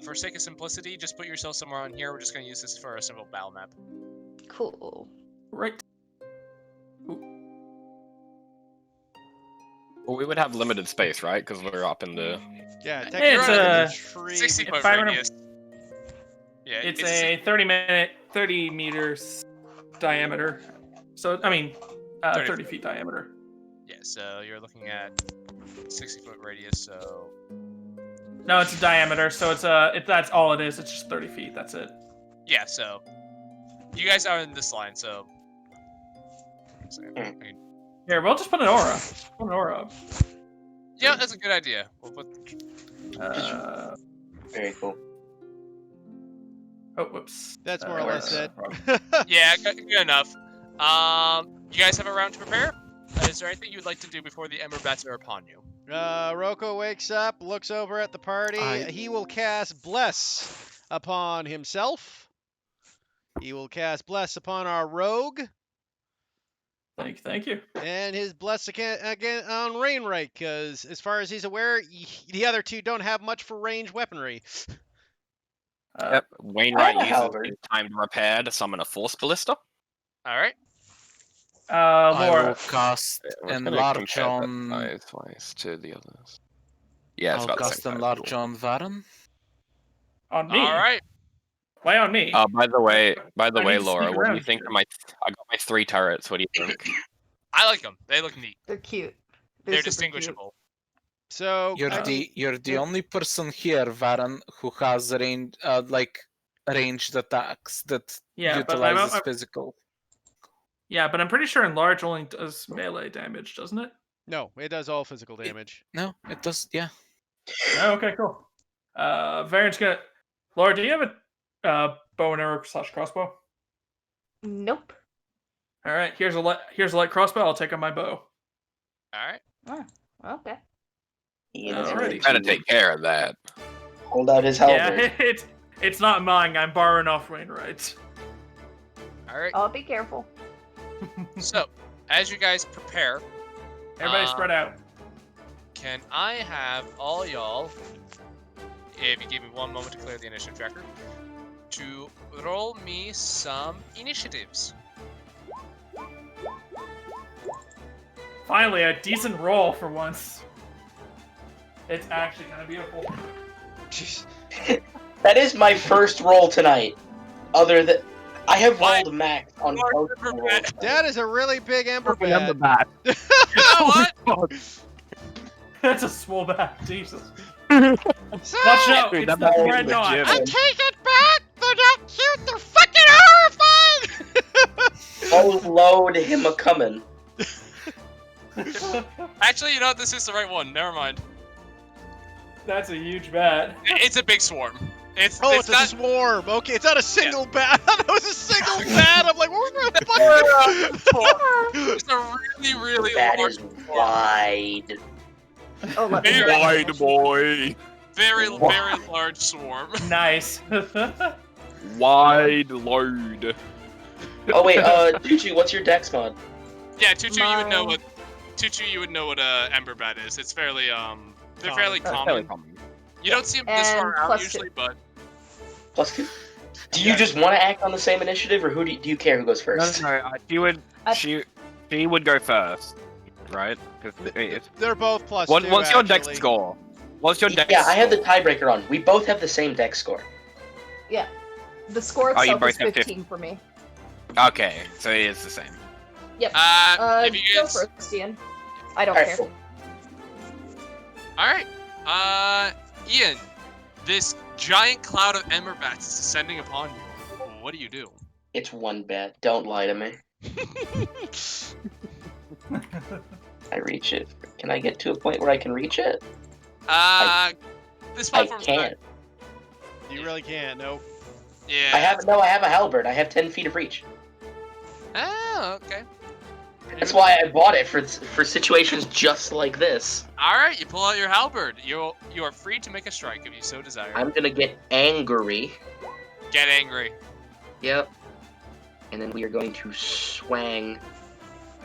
Speaker 3: For sake of simplicity, just put yourself somewhere on here. We're just going to use this for a simple battle map.
Speaker 2: Cool.
Speaker 9: Right.
Speaker 1: Well, we would have limited space, right? Because we're up in the.
Speaker 8: Yeah,
Speaker 9: It's
Speaker 8: technically
Speaker 9: a
Speaker 8: a tree.
Speaker 3: 60
Speaker 8: we-
Speaker 3: foot
Speaker 9: 500
Speaker 3: radius. Yeah,
Speaker 9: It's a 30 meters diameter. So I mean,
Speaker 3: 30
Speaker 9: 30 feet diameter.
Speaker 3: Yeah, so you're looking at 60 foot radius. So
Speaker 9: No, it's a diameter. So that's all it is. It's just 30 feet. That's it.
Speaker 3: yeah, so you guys are in this line. So
Speaker 9: Here, we'll just put an aura. Put an aura up.
Speaker 3: yeah, that's a good idea. We'll put
Speaker 6: Very cool.
Speaker 9: Oh, whoops.
Speaker 8: That's more or less it.
Speaker 3: yeah, good enough. You guys have a round to prepare. Is there anything you'd like to do before the ember bats are upon you?
Speaker 8: Rocco wakes up, looks over at the party. He will cast Bless upon himself. He will cast Bless upon our rogue.
Speaker 9: Thank you.
Speaker 8: And his Bless again on Rainwright, because as far as he's aware, the other two don't have much for ranged weaponry.
Speaker 1: Yep. Wainwright
Speaker 6: I have a
Speaker 1: uses
Speaker 6: halberd.
Speaker 1: his timed repair to summon a force ballista.
Speaker 3: All right.
Speaker 7: I will
Speaker 4: Laura.
Speaker 7: cast
Speaker 1: I'm just gonna
Speaker 7: enlarge
Speaker 1: compare that
Speaker 7: on.
Speaker 1: size-wise to the others. Yeah, it's
Speaker 7: I'll
Speaker 1: about the
Speaker 7: cast
Speaker 1: same size.
Speaker 7: enlarge on Varen.
Speaker 4: On me.
Speaker 3: All right.
Speaker 4: Why on me?
Speaker 1: By the way,
Speaker 4: I need to
Speaker 1: Laura,
Speaker 4: sneak
Speaker 1: what do you
Speaker 4: around
Speaker 1: think
Speaker 4: here.
Speaker 1: of my? I got my 3 turrets. What do you think?
Speaker 3: I like them. They look neat.
Speaker 2: They're cute.
Speaker 3: They're
Speaker 2: super
Speaker 3: distinguishable.
Speaker 8: So
Speaker 7: You're
Speaker 8: I mean,
Speaker 7: the only person here, Varen, who has ranged attacks that
Speaker 4: Yeah, but
Speaker 7: utilizes physical.
Speaker 4: Yeah, but I'm pretty sure enlarge only does melee damage, doesn't it?
Speaker 8: no, it does all physical damage.
Speaker 7: No, it does. Yeah.
Speaker 4: Oh, okay, cool. Varen's gonna. Laura, do you have a bow and arrow / crossbow?
Speaker 2: Nope.
Speaker 4: All right, here's a light crossbow. I'll take on my bow.
Speaker 3: All right.
Speaker 2: Oh, okay.
Speaker 6: Ian is
Speaker 4: Alrighty.
Speaker 6: going
Speaker 1: Better
Speaker 6: to
Speaker 1: take care of that.
Speaker 6: hold out his halberd.
Speaker 4: Yeah, it's not mine. I'm borrowing off Wainwright's.
Speaker 3: All right.
Speaker 2: I'll be careful.
Speaker 3: So, as you guys prepare,
Speaker 4: Everybody spread out.
Speaker 3: can I have all y'all, if you give me one moment to clear the initiative tracker, to roll me some initiatives?
Speaker 4: Finally, a decent roll for once. It's actually kind of beautiful.
Speaker 8: Jeez.
Speaker 6: That is my first roll tonight. Other than I have
Speaker 3: Why?
Speaker 6: rolled max on
Speaker 3: Lord,
Speaker 6: both
Speaker 3: remember
Speaker 6: rolls.
Speaker 3: that.
Speaker 8: That is a really big ember bat.
Speaker 3: You know what?
Speaker 4: That's a swole back, Jesus.
Speaker 8: So,
Speaker 4: Watch out,
Speaker 1: Dude,
Speaker 4: it's
Speaker 1: that
Speaker 4: the
Speaker 1: might
Speaker 4: red
Speaker 1: be
Speaker 4: knot.
Speaker 1: legit.
Speaker 8: I take it back. They're not cute. They're fucking horrifying.
Speaker 6: Oh, load him a coming.
Speaker 3: Actually, you know what? This is the right one. Never mind.
Speaker 4: That's a huge bat.
Speaker 3: It's a big swarm. It's
Speaker 8: Oh,
Speaker 3: it's
Speaker 8: it's a
Speaker 3: not.
Speaker 8: swarm. Okay, it's not a single bat. That was a single bat. I'm like, what the fuck?
Speaker 3: It's a really, really
Speaker 6: That
Speaker 3: large
Speaker 6: is
Speaker 3: swarm.
Speaker 6: wide.
Speaker 2: Oh, let me.
Speaker 3: Very
Speaker 1: Wide boy.
Speaker 3: Very,
Speaker 6: Wow.
Speaker 3: very large swarm.
Speaker 4: Nice.
Speaker 1: Wide load.
Speaker 6: Oh wait, Tucci, what's your dex mod?
Speaker 3: Yeah, Tutu, you would know
Speaker 2: My-
Speaker 3: what. Tutu, you would know what a ember bat is. It's fairly they're fairly
Speaker 1: That's
Speaker 3: common.
Speaker 1: fairly common.
Speaker 3: You don't see them this
Speaker 2: And
Speaker 3: far out
Speaker 2: plus
Speaker 3: usually,
Speaker 2: two.
Speaker 3: but
Speaker 6: +2. Do you just want to act on the same initiative, or do you care who goes
Speaker 1: No,
Speaker 6: first?
Speaker 1: she would go first, right? 'Cause it's,
Speaker 8: They're both +2.
Speaker 1: what's your dex
Speaker 8: actually.
Speaker 1: score? What's your dex
Speaker 6: Yeah, I have the
Speaker 1: score?
Speaker 6: tiebreaker on. We both have the same dex score.
Speaker 2: Yeah. The score
Speaker 1: Oh, you
Speaker 2: itself
Speaker 1: both
Speaker 2: is
Speaker 1: have
Speaker 2: 15 for me.
Speaker 1: Okay, so it is the same.
Speaker 2: Yep.
Speaker 3: if you
Speaker 2: Go
Speaker 3: guys,
Speaker 2: first, Ian. I don't
Speaker 6: Alright,
Speaker 2: care.
Speaker 6: cool.
Speaker 3: all right, Ian, this giant cloud of ember bats is descending upon you. What do you do?
Speaker 6: It's one bat. Don't lie to me. I reach it. Can I get to a point where I can reach it?
Speaker 3: This
Speaker 6: I
Speaker 3: platform's
Speaker 6: can't.
Speaker 8: You really can't. Nope.
Speaker 3: Yeah.
Speaker 6: I have a halberd. I have 10 feet of reach.
Speaker 3: Oh, okay.
Speaker 6: That's why I bought it for situations just like this.
Speaker 3: All right, you pull out your halberd. You are free to make a strike if you so desire.
Speaker 6: I'm gonna get angry.
Speaker 3: Get angry.
Speaker 6: Yep. And then we are going to swang.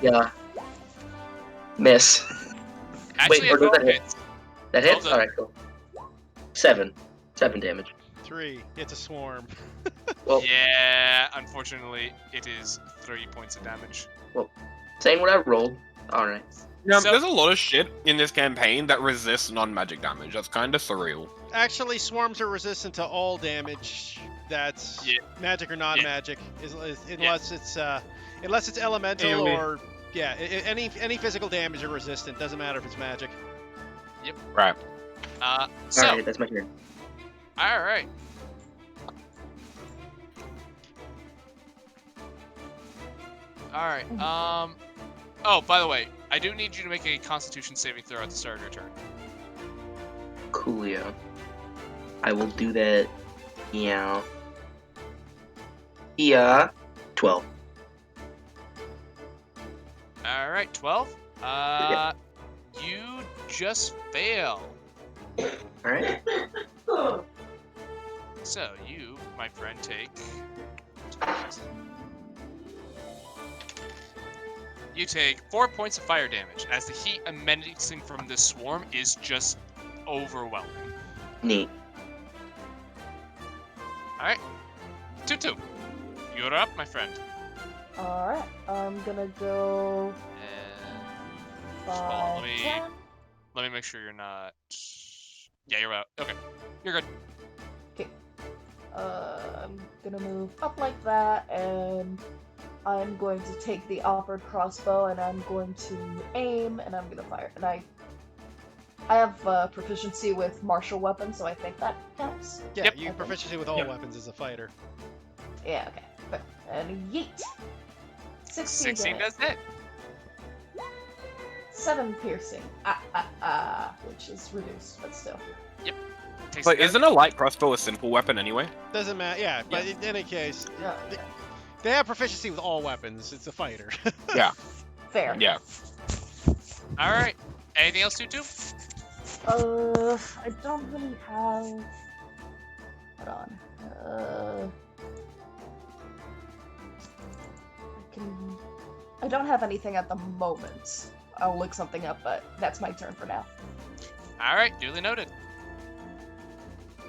Speaker 6: Yeah. Miss.
Speaker 3: Actually,
Speaker 6: or
Speaker 3: it
Speaker 6: does that hit?
Speaker 3: hits.
Speaker 6: That hits?
Speaker 3: Well done.
Speaker 6: Alright, cool. 7. 7 damage.
Speaker 8: 3. It's a swarm.
Speaker 6: Well,
Speaker 3: Yeah, unfortunately, it is 3 points of damage.
Speaker 6: saying what I rolled. Alright.
Speaker 1: Yeah,
Speaker 3: So-
Speaker 1: there's a lot of shit in this campaign that resists non-magic damage. That's kind of surreal.
Speaker 8: Actually, swarms are resistant to all damage. That's
Speaker 3: Yeah.
Speaker 8: magic or non-magic, unless it's elemental
Speaker 1: AoE.
Speaker 8: or any physical damage are resistant. Doesn't matter if it's magic.
Speaker 1: Right.
Speaker 3: So,
Speaker 6: Alright, that's my turn.
Speaker 3: all right. All right. Oh, by the way, I do need you to make a Constitution saving throw at the start of your turn.
Speaker 6: Coolio. I will do that. Yeah. Yeah. 12.
Speaker 3: All right, 12. You just fail.
Speaker 6: Alright.
Speaker 3: So you, my friend, take. You take 4 points of fire damage as the heat emanating from this swarm is just overwhelming.
Speaker 6: Neat.
Speaker 3: Alright. Tutu, you're up, my friend.
Speaker 2: Alright, I'm gonna go
Speaker 3: And
Speaker 2: 5,
Speaker 3: let me
Speaker 2: 10.
Speaker 3: let me make sure you're not. Yeah, you're out. Okay, you're good.
Speaker 2: I'm gonna move up like that, and I'm going to take the offered crossbow, and I'm going to aim, and I'm gonna fire. And I have proficiency with martial weapons, so I think that counts.
Speaker 8: Yeah,
Speaker 3: Yep.
Speaker 8: you proficiency with all
Speaker 9: Yep.
Speaker 8: weapons as a fighter.
Speaker 2: Yeah, okay. But, and yeet. 16
Speaker 3: 16
Speaker 2: damage.
Speaker 3: does hit.
Speaker 2: 7 piercing. Which is reduced, but still.
Speaker 3: Takes
Speaker 1: But
Speaker 3: it down.
Speaker 1: isn't a light crossbow a simple weapon anyway?
Speaker 8: Doesn't matter. Yeah, but in any case,
Speaker 2: Yeah,
Speaker 8: they have proficiency with all weapons. It's a fighter.
Speaker 2: fair.
Speaker 1: Yeah.
Speaker 3: Alright. Anything else, Tutu?
Speaker 2: I don't really have. Hold on. I don't have anything at the moment. I'll look something up, but that's my turn for now.
Speaker 3: Alright, duly noted.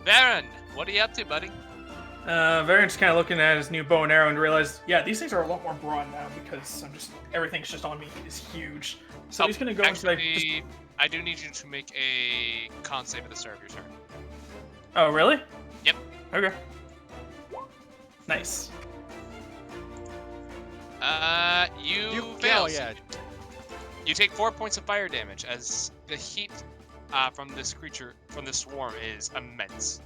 Speaker 3: Baron, what are you up to, buddy?
Speaker 9: Variant's kind of looking at his new bow and arrow and realized, yeah, these things are a lot more broad now because everything's just on me is huge. So he's gonna go into like.
Speaker 3: Actually, I do need you to make a con save at the start of your turn.
Speaker 9: Oh, really?
Speaker 3: Yep.
Speaker 9: Okay. Nice.
Speaker 3: You
Speaker 8: Oh
Speaker 3: fail.
Speaker 8: yeah.
Speaker 3: You take 4 points of fire damage as the heat from this creature, from this swarm, is immense.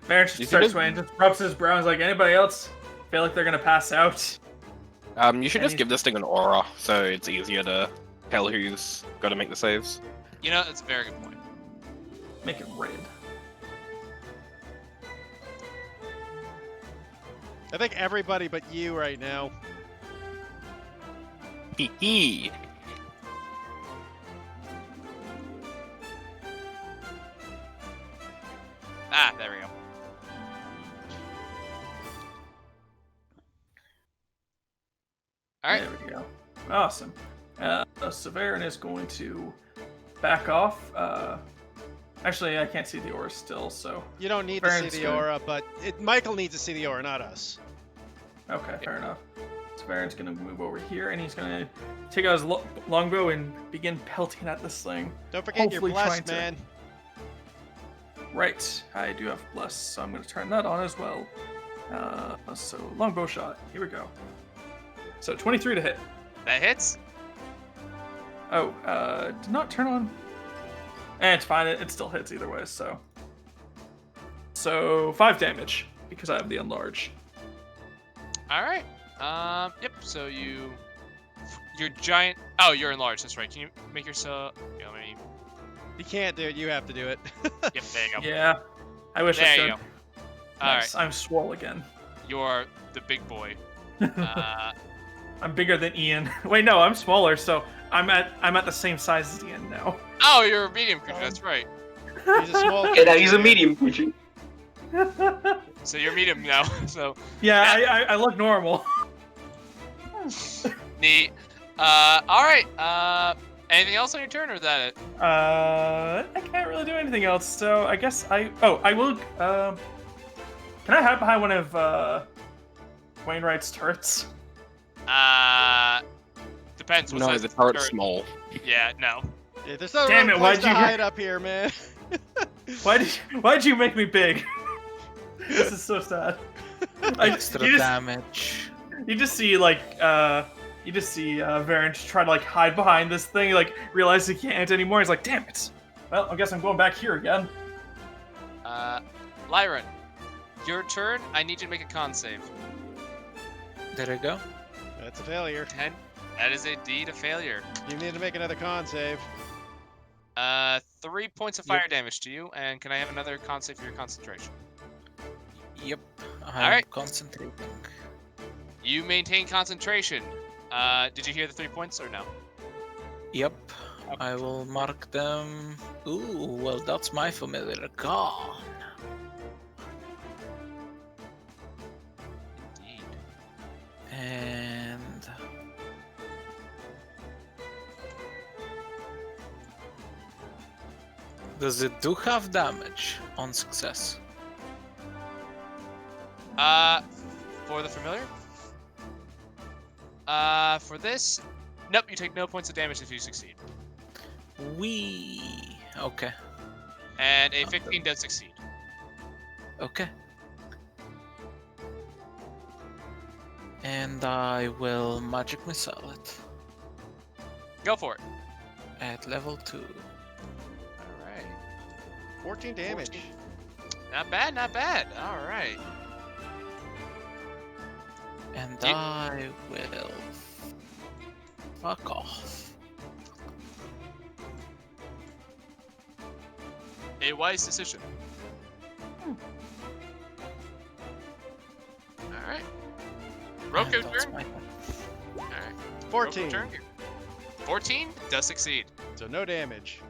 Speaker 9: Variant just
Speaker 1: You
Speaker 9: starts
Speaker 1: should-
Speaker 9: swaying, just rubs his brow and is like, anybody else feel like they're gonna pass out?
Speaker 1: You should just give this thing an aura, so it's easier to tell who's got to make the saves.
Speaker 3: You know, that's a very good point.
Speaker 9: Make it red.
Speaker 8: I think everybody but you right now.
Speaker 1: Hee hee.
Speaker 3: Ah, there we go. Alright.
Speaker 9: There we go. Awesome. Severin is going to back off. Actually, I can't see the aura still, so.
Speaker 8: You don't need to
Speaker 9: Baron's
Speaker 8: see the
Speaker 9: good.
Speaker 8: aura, but Michael needs to see the aura, not us.
Speaker 9: Okay, fair enough. Severin's going to move over here, and he's going to take out his longbow and begin pelting at this thing.
Speaker 8: Don't forget you're
Speaker 9: Hopefully
Speaker 8: blessed,
Speaker 9: trying
Speaker 8: man.
Speaker 9: Right, I do have bless, so I'm going to turn that on as well. So longbow shot. Here we go. So 23 to hit.
Speaker 3: That hits.
Speaker 9: Oh, did not turn on. It's fine. It still hits either way. So 5 damage because I have the enlarge.
Speaker 3: Alright. Yep, so you're giant. Oh, you're enlarged, that's right. Can you make yourself. Yeah, let me.
Speaker 8: You can't do it. You have to do it.
Speaker 3: Yep, there you go.
Speaker 9: Yeah, I wish I
Speaker 3: There
Speaker 9: could.
Speaker 3: you go.
Speaker 9: Nice.
Speaker 3: Alright,
Speaker 9: I'm swole again.
Speaker 3: you're the big boy.
Speaker 9: I'm bigger than Ian. Wait, no, I'm smaller, so I'm at the same size as Ian now.
Speaker 3: Oh, you're a medium creature, that's right.
Speaker 8: He's a small.
Speaker 6: Okay, now he's a medium creature.
Speaker 3: So you're medium now, so
Speaker 9: Yeah, I look normal.
Speaker 3: neat. Alright, anything else on your turn, or is that it?
Speaker 9: I can't really do anything else, so I guess I will. Can I hide behind one of Wainwright's turrets?
Speaker 3: Depends. What
Speaker 1: No,
Speaker 3: size
Speaker 1: the
Speaker 3: turret-
Speaker 1: turret's small.
Speaker 3: Yeah, no.
Speaker 8: Yeah, there's no
Speaker 9: Damn
Speaker 8: real
Speaker 9: it,
Speaker 8: place
Speaker 9: why'd
Speaker 8: to
Speaker 9: you-
Speaker 8: hide up here, man.
Speaker 9: Why'd you make me big? This is so sad.
Speaker 7: Extra
Speaker 9: you just,
Speaker 7: damage.
Speaker 9: you just see Varian just try to like hide behind this thing, like realize he can't anymore. He's like, damn it. Well, I guess I'm going back here again.
Speaker 3: Lyran, your turn. I need you to make a con save.
Speaker 7: There you go.
Speaker 8: That's a failure.
Speaker 3: 10. That is indeed a failure.
Speaker 8: You need to make another con save.
Speaker 3: 3 points of fire damage to you, and can I have another con save for your concentration?
Speaker 7: Yep. I'm
Speaker 3: Alright.
Speaker 7: concentrating.
Speaker 3: You maintain concentration. Did you hear the 3 points or no?
Speaker 7: Yep. I will mark them. Ooh, well, that's my familiar gone.
Speaker 3: Indeed.
Speaker 7: And does it do half damage on success?
Speaker 3: For the familiar? For this, nope, you take no points of damage if you succeed.
Speaker 7: Okay.
Speaker 3: And a 15 does succeed.
Speaker 7: Okay. And I will magic missile it
Speaker 3: Go for it.
Speaker 7: at level 2.
Speaker 3: Alright.
Speaker 8: 14 damage.
Speaker 3: 14. Not bad, not bad. Alright.
Speaker 7: And
Speaker 3: You-
Speaker 7: I will fuck off.
Speaker 3: A wise decision. Alright. Roko
Speaker 7: And that's
Speaker 3: turn.
Speaker 7: my
Speaker 3: Alright.
Speaker 8: 14.
Speaker 3: Roko turn. 14 does succeed.
Speaker 8: So no damage.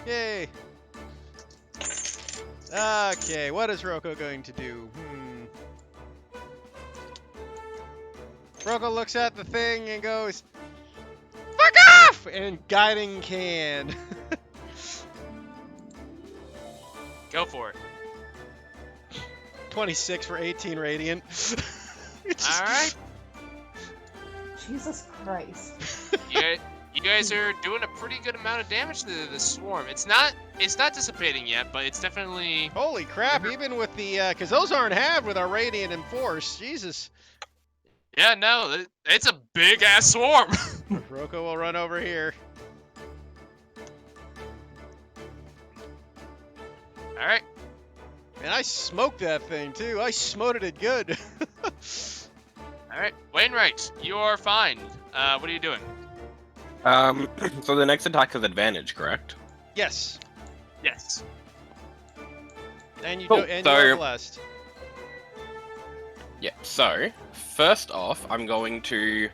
Speaker 8: Yay. Okay, what is Roko going to do? Roko looks at the thing and goes, "Fuck off!" And guiding can.
Speaker 3: Go for it.
Speaker 8: 26 for 18 radiant.
Speaker 3: Alright.
Speaker 2: Jesus Christ.
Speaker 3: You guys are doing a pretty good amount of damage to the swarm. It's not dissipating yet, but it's definitely.
Speaker 8: Holy crap! Even with the, because those aren't halved with our radiant and force. Jesus.
Speaker 3: Yeah, no, it's a big ass swarm.
Speaker 8: Roko will run over here.
Speaker 3: All right.
Speaker 8: And I smoked that thing too. I smoted it good.
Speaker 3: All right, Wainwright, you are fine. What are you doing?
Speaker 1: So the next attack has advantage, correct?
Speaker 8: Yes.
Speaker 3: Yes.
Speaker 8: And you
Speaker 1: Cool,
Speaker 8: do, and
Speaker 1: so-
Speaker 8: you're blessed.
Speaker 1: Yeah, so, first off, I'm going to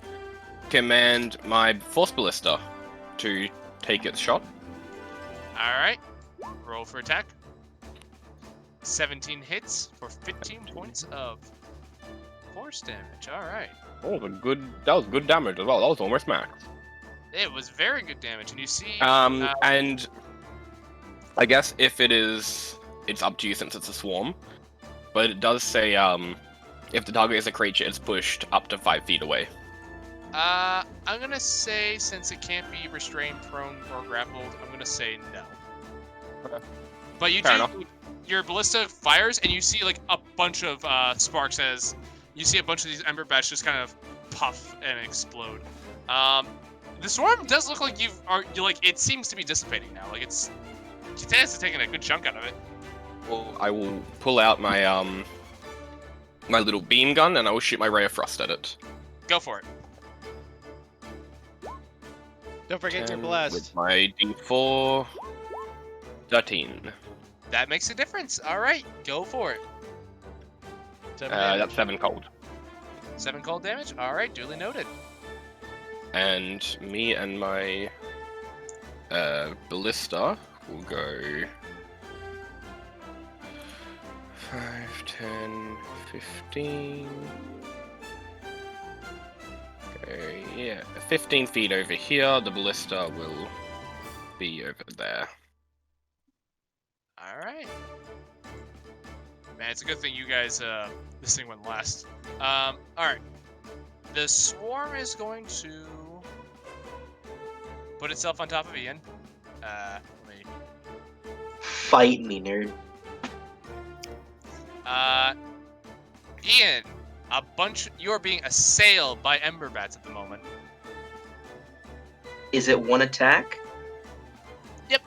Speaker 1: command my Force Ballista to take its shot.
Speaker 3: All right. Roll for attack. 17 hits for 15 points of force damage. All right.
Speaker 1: Oh, that was good damage as well. That was almost max.
Speaker 3: It was very good damage, and you see.
Speaker 1: And I guess if it's up to you since it's a swarm, but it does say, if the target is a creature, it's pushed up to 5 feet away.
Speaker 3: I'm gonna say since it can't be restrained, prone, or grappled, I'm gonna say no.
Speaker 1: Okay.
Speaker 3: But you
Speaker 1: Fair
Speaker 3: do.
Speaker 1: enough.
Speaker 3: Your ballista fires, and you see like a bunch of sparks as you see a bunch of these ember bats just kind of puff and explode. The swarm does look like it seems to be dissipating now. Like Kitana's taking a good chunk out of it.
Speaker 1: Well, I will pull out my my little beam gun and I will shoot my ray of frost at it.
Speaker 3: Go for it.
Speaker 8: Don't forget you're
Speaker 1: 10
Speaker 8: blessed.
Speaker 1: With my D4, 13.
Speaker 3: That makes a difference. All right, go for it.
Speaker 8: 7 damage.
Speaker 1: That's 7 cold.
Speaker 3: 7 cold damage. All right, duly noted.
Speaker 1: And me and my ballista will go 5, 10, 15. Okay, yeah, 15 feet over here. The ballista will be over there.
Speaker 3: All right. Man, it's a good thing you guys, this thing went last. All right. The swarm is going to put itself on top of Ian. Let me.
Speaker 6: Fight me, nerd.
Speaker 3: Ian, you are being assailed by ember bats at the moment.
Speaker 6: Is it one attack?
Speaker 3: Yep.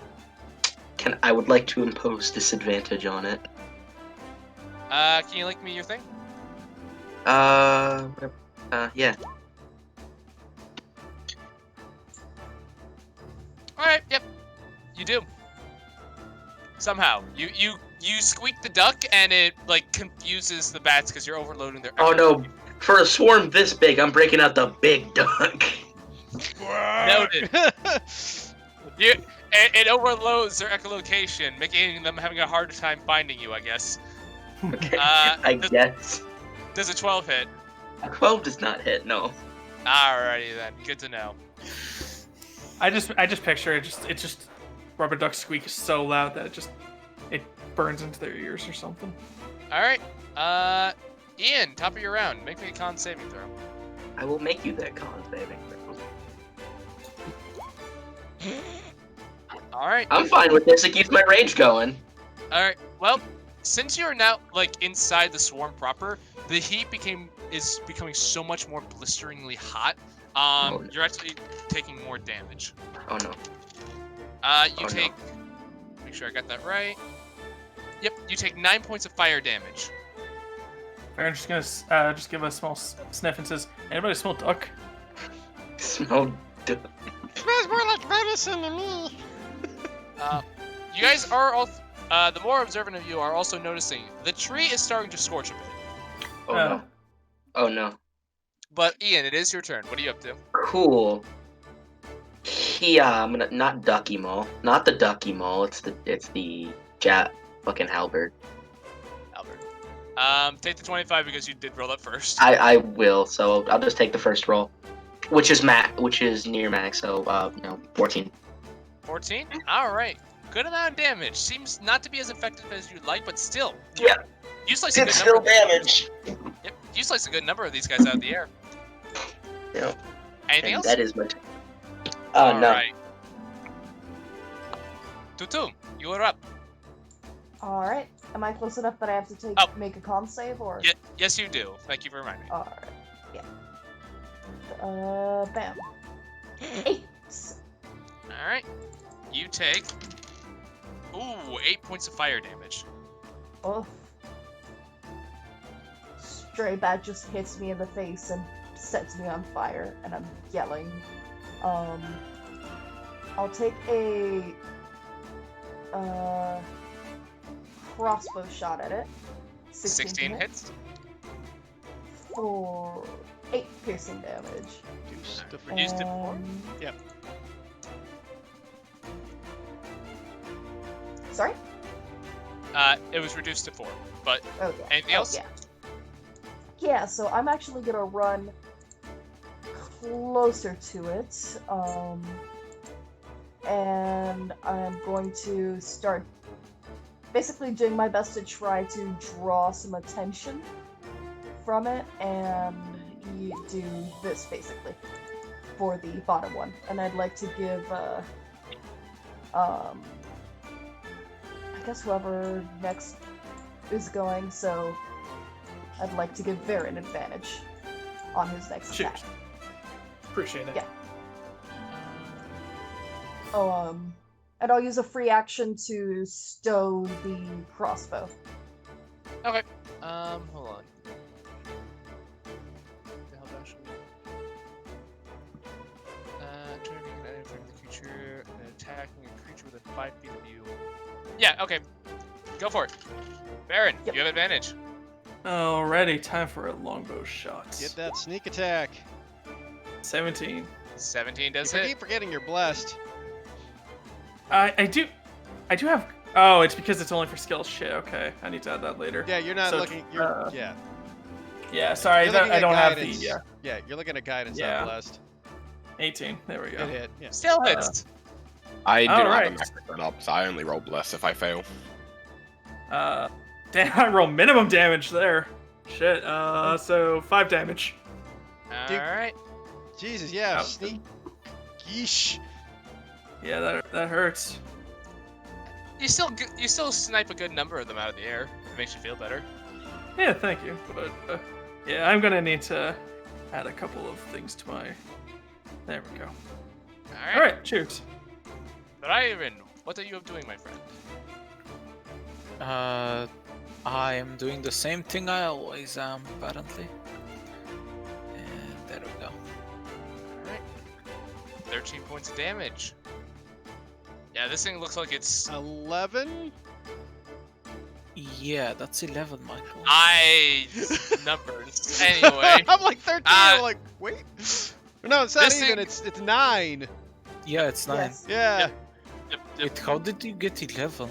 Speaker 6: I would like to impose disadvantage on it.
Speaker 3: Can you link me your thing?
Speaker 6: Yeah.
Speaker 3: All right. Yep. You do. Somehow, you squeak the duck, and it like confuses the bats because you're overloading their.
Speaker 6: Oh no! For a swarm this big, I'm breaking out the big duck.
Speaker 3: Noted. It overloads their echolocation, making them having a harder time finding you, I guess.
Speaker 6: Okay, I guess.
Speaker 3: Does a 12 hit?
Speaker 6: A 12 does not hit, no.
Speaker 3: Alrighty then, good to know.
Speaker 9: I just picture it just rubber duck squeak so loud that it burns into their ears or something.
Speaker 3: Alright, Ian, top of your round. Make me a con saving throw.
Speaker 6: I will make you that con saving throw.
Speaker 3: All right.
Speaker 6: I'm fine with this. It keeps my rage going.
Speaker 3: All right. Well, since you're now like inside the swarm proper, the heat is becoming so much more blisteringly hot.
Speaker 6: no.
Speaker 3: You're actually taking more damage.
Speaker 6: Oh no.
Speaker 3: You take. Make sure I got that right. Yep. You take 9 points of fire damage.
Speaker 9: I'm just gonna just give a small sniff and says, "Anybody smell duck?"
Speaker 6: Smell.
Speaker 5: Smells more like venison to me.
Speaker 3: You guys are all. The more observant of you are also noticing the tree is starting to scorch a bit.
Speaker 6: Oh no. Oh no.
Speaker 3: But Ian, it is your turn. What are you up to?
Speaker 6: Cool. Yeah, I'm gonna not ducky mole. Not the ducky mole. It's the fucking halberd.
Speaker 3: Albert. Take the 25 because you did roll up first.
Speaker 6: I will. So I'll just take the first roll, which is near max. So 14.
Speaker 3: 14. All right. Good amount of damage. Seems not to be as effective as you'd like, but still.
Speaker 6: Yeah.
Speaker 3: You slice a good
Speaker 6: It's
Speaker 3: number.
Speaker 6: still damage.
Speaker 3: Yep. You slice a good number of these guys out of the air.
Speaker 6: Yeah.
Speaker 3: Anything else?
Speaker 6: That is my turn.
Speaker 3: All
Speaker 6: No.
Speaker 3: right. Tutu, you are up.
Speaker 2: Alright. Am I close enough that I have to make a con save or?
Speaker 3: Yes, you do. Thank you for reminding me.
Speaker 2: Alright. Yeah. Bam. 8.
Speaker 3: All right. You take. Ooh, 8 points of fire damage.
Speaker 2: Oh. Stray bat just hits me in the face and sets me on fire, and I'm yelling. I'll take a crossbow shot at it.
Speaker 3: 16 hits.
Speaker 2: For 8 piercing damage.
Speaker 3: Reduced to 4.
Speaker 8: Yep.
Speaker 2: Sorry?
Speaker 3: It was reduced to 4. But
Speaker 2: Oh, yeah.
Speaker 3: anything else?
Speaker 2: Yeah. Yeah, so I'm actually gonna run closer to it. And I'm going to start basically doing my best to try to draw some attention from it and do this basically for the bottom one. And I'd like to give I guess whoever next is going, so I'd like to give Varen advantage on his next attack.
Speaker 9: Cheers. Appreciate it.
Speaker 2: Yeah. And I'll use a free action to stow the crossbow.
Speaker 3: Okay. Hold on. The hell dash? Turning an enemy from the creature and attacking a creature within 5 feet of you. Yeah. Okay. Go for it. Baron,
Speaker 2: Yep.
Speaker 3: you have advantage.
Speaker 9: Alrighty, time for a longbow shot.
Speaker 8: Get that sneak attack.
Speaker 9: 17.
Speaker 3: 17 does
Speaker 8: You
Speaker 3: hit.
Speaker 8: keep forgetting you're blessed.
Speaker 9: I do have. Oh, it's because it's only for skill. Shit. Okay, I need to add that later.
Speaker 8: Yeah, you're not
Speaker 9: So,
Speaker 8: looking. You're yeah.
Speaker 9: Yeah, sorry,
Speaker 8: You're looking
Speaker 9: I
Speaker 8: at
Speaker 9: don't have the.
Speaker 8: guidance. Yeah, you're looking at guidance,
Speaker 9: Yeah.
Speaker 8: not blessed.
Speaker 9: 18. There we go.
Speaker 8: Good hit. Yeah.
Speaker 3: Still hits.
Speaker 1: I do not
Speaker 9: Alright.
Speaker 1: have a maximum up, so I only roll bless if I fail.
Speaker 9: Damn, I roll minimum damage there. Shit. So 5 damage.
Speaker 8: Dude.
Speaker 3: All right.
Speaker 8: Jesus, yeah.
Speaker 9: Oh.
Speaker 8: Sneak. Yeesh.
Speaker 9: Yeah, that hurts.
Speaker 3: You still snipe a good number of them out of the air. It makes you feel better.
Speaker 9: Yeah, thank you. But yeah, I'm gonna need to add a couple of things to my. There we go.
Speaker 3: All right.
Speaker 9: All right, cheers.
Speaker 3: Ryron, what are you doing, my friend?
Speaker 7: I am doing the same thing I always am, apparently. And there we go.
Speaker 3: Alright. 13 points of damage. Yeah, this thing looks like it's
Speaker 8: 11.
Speaker 7: Yeah, that's 11, Michael.
Speaker 3: numbers. Anyway.
Speaker 8: I'm like 13. I'm like, wait. No, it's not
Speaker 3: This
Speaker 8: even.
Speaker 3: thing-
Speaker 8: It's 9.
Speaker 7: Yeah, it's 9.
Speaker 2: Yes.
Speaker 8: Yeah.
Speaker 3: Yep.
Speaker 7: Wait, how did you get 11?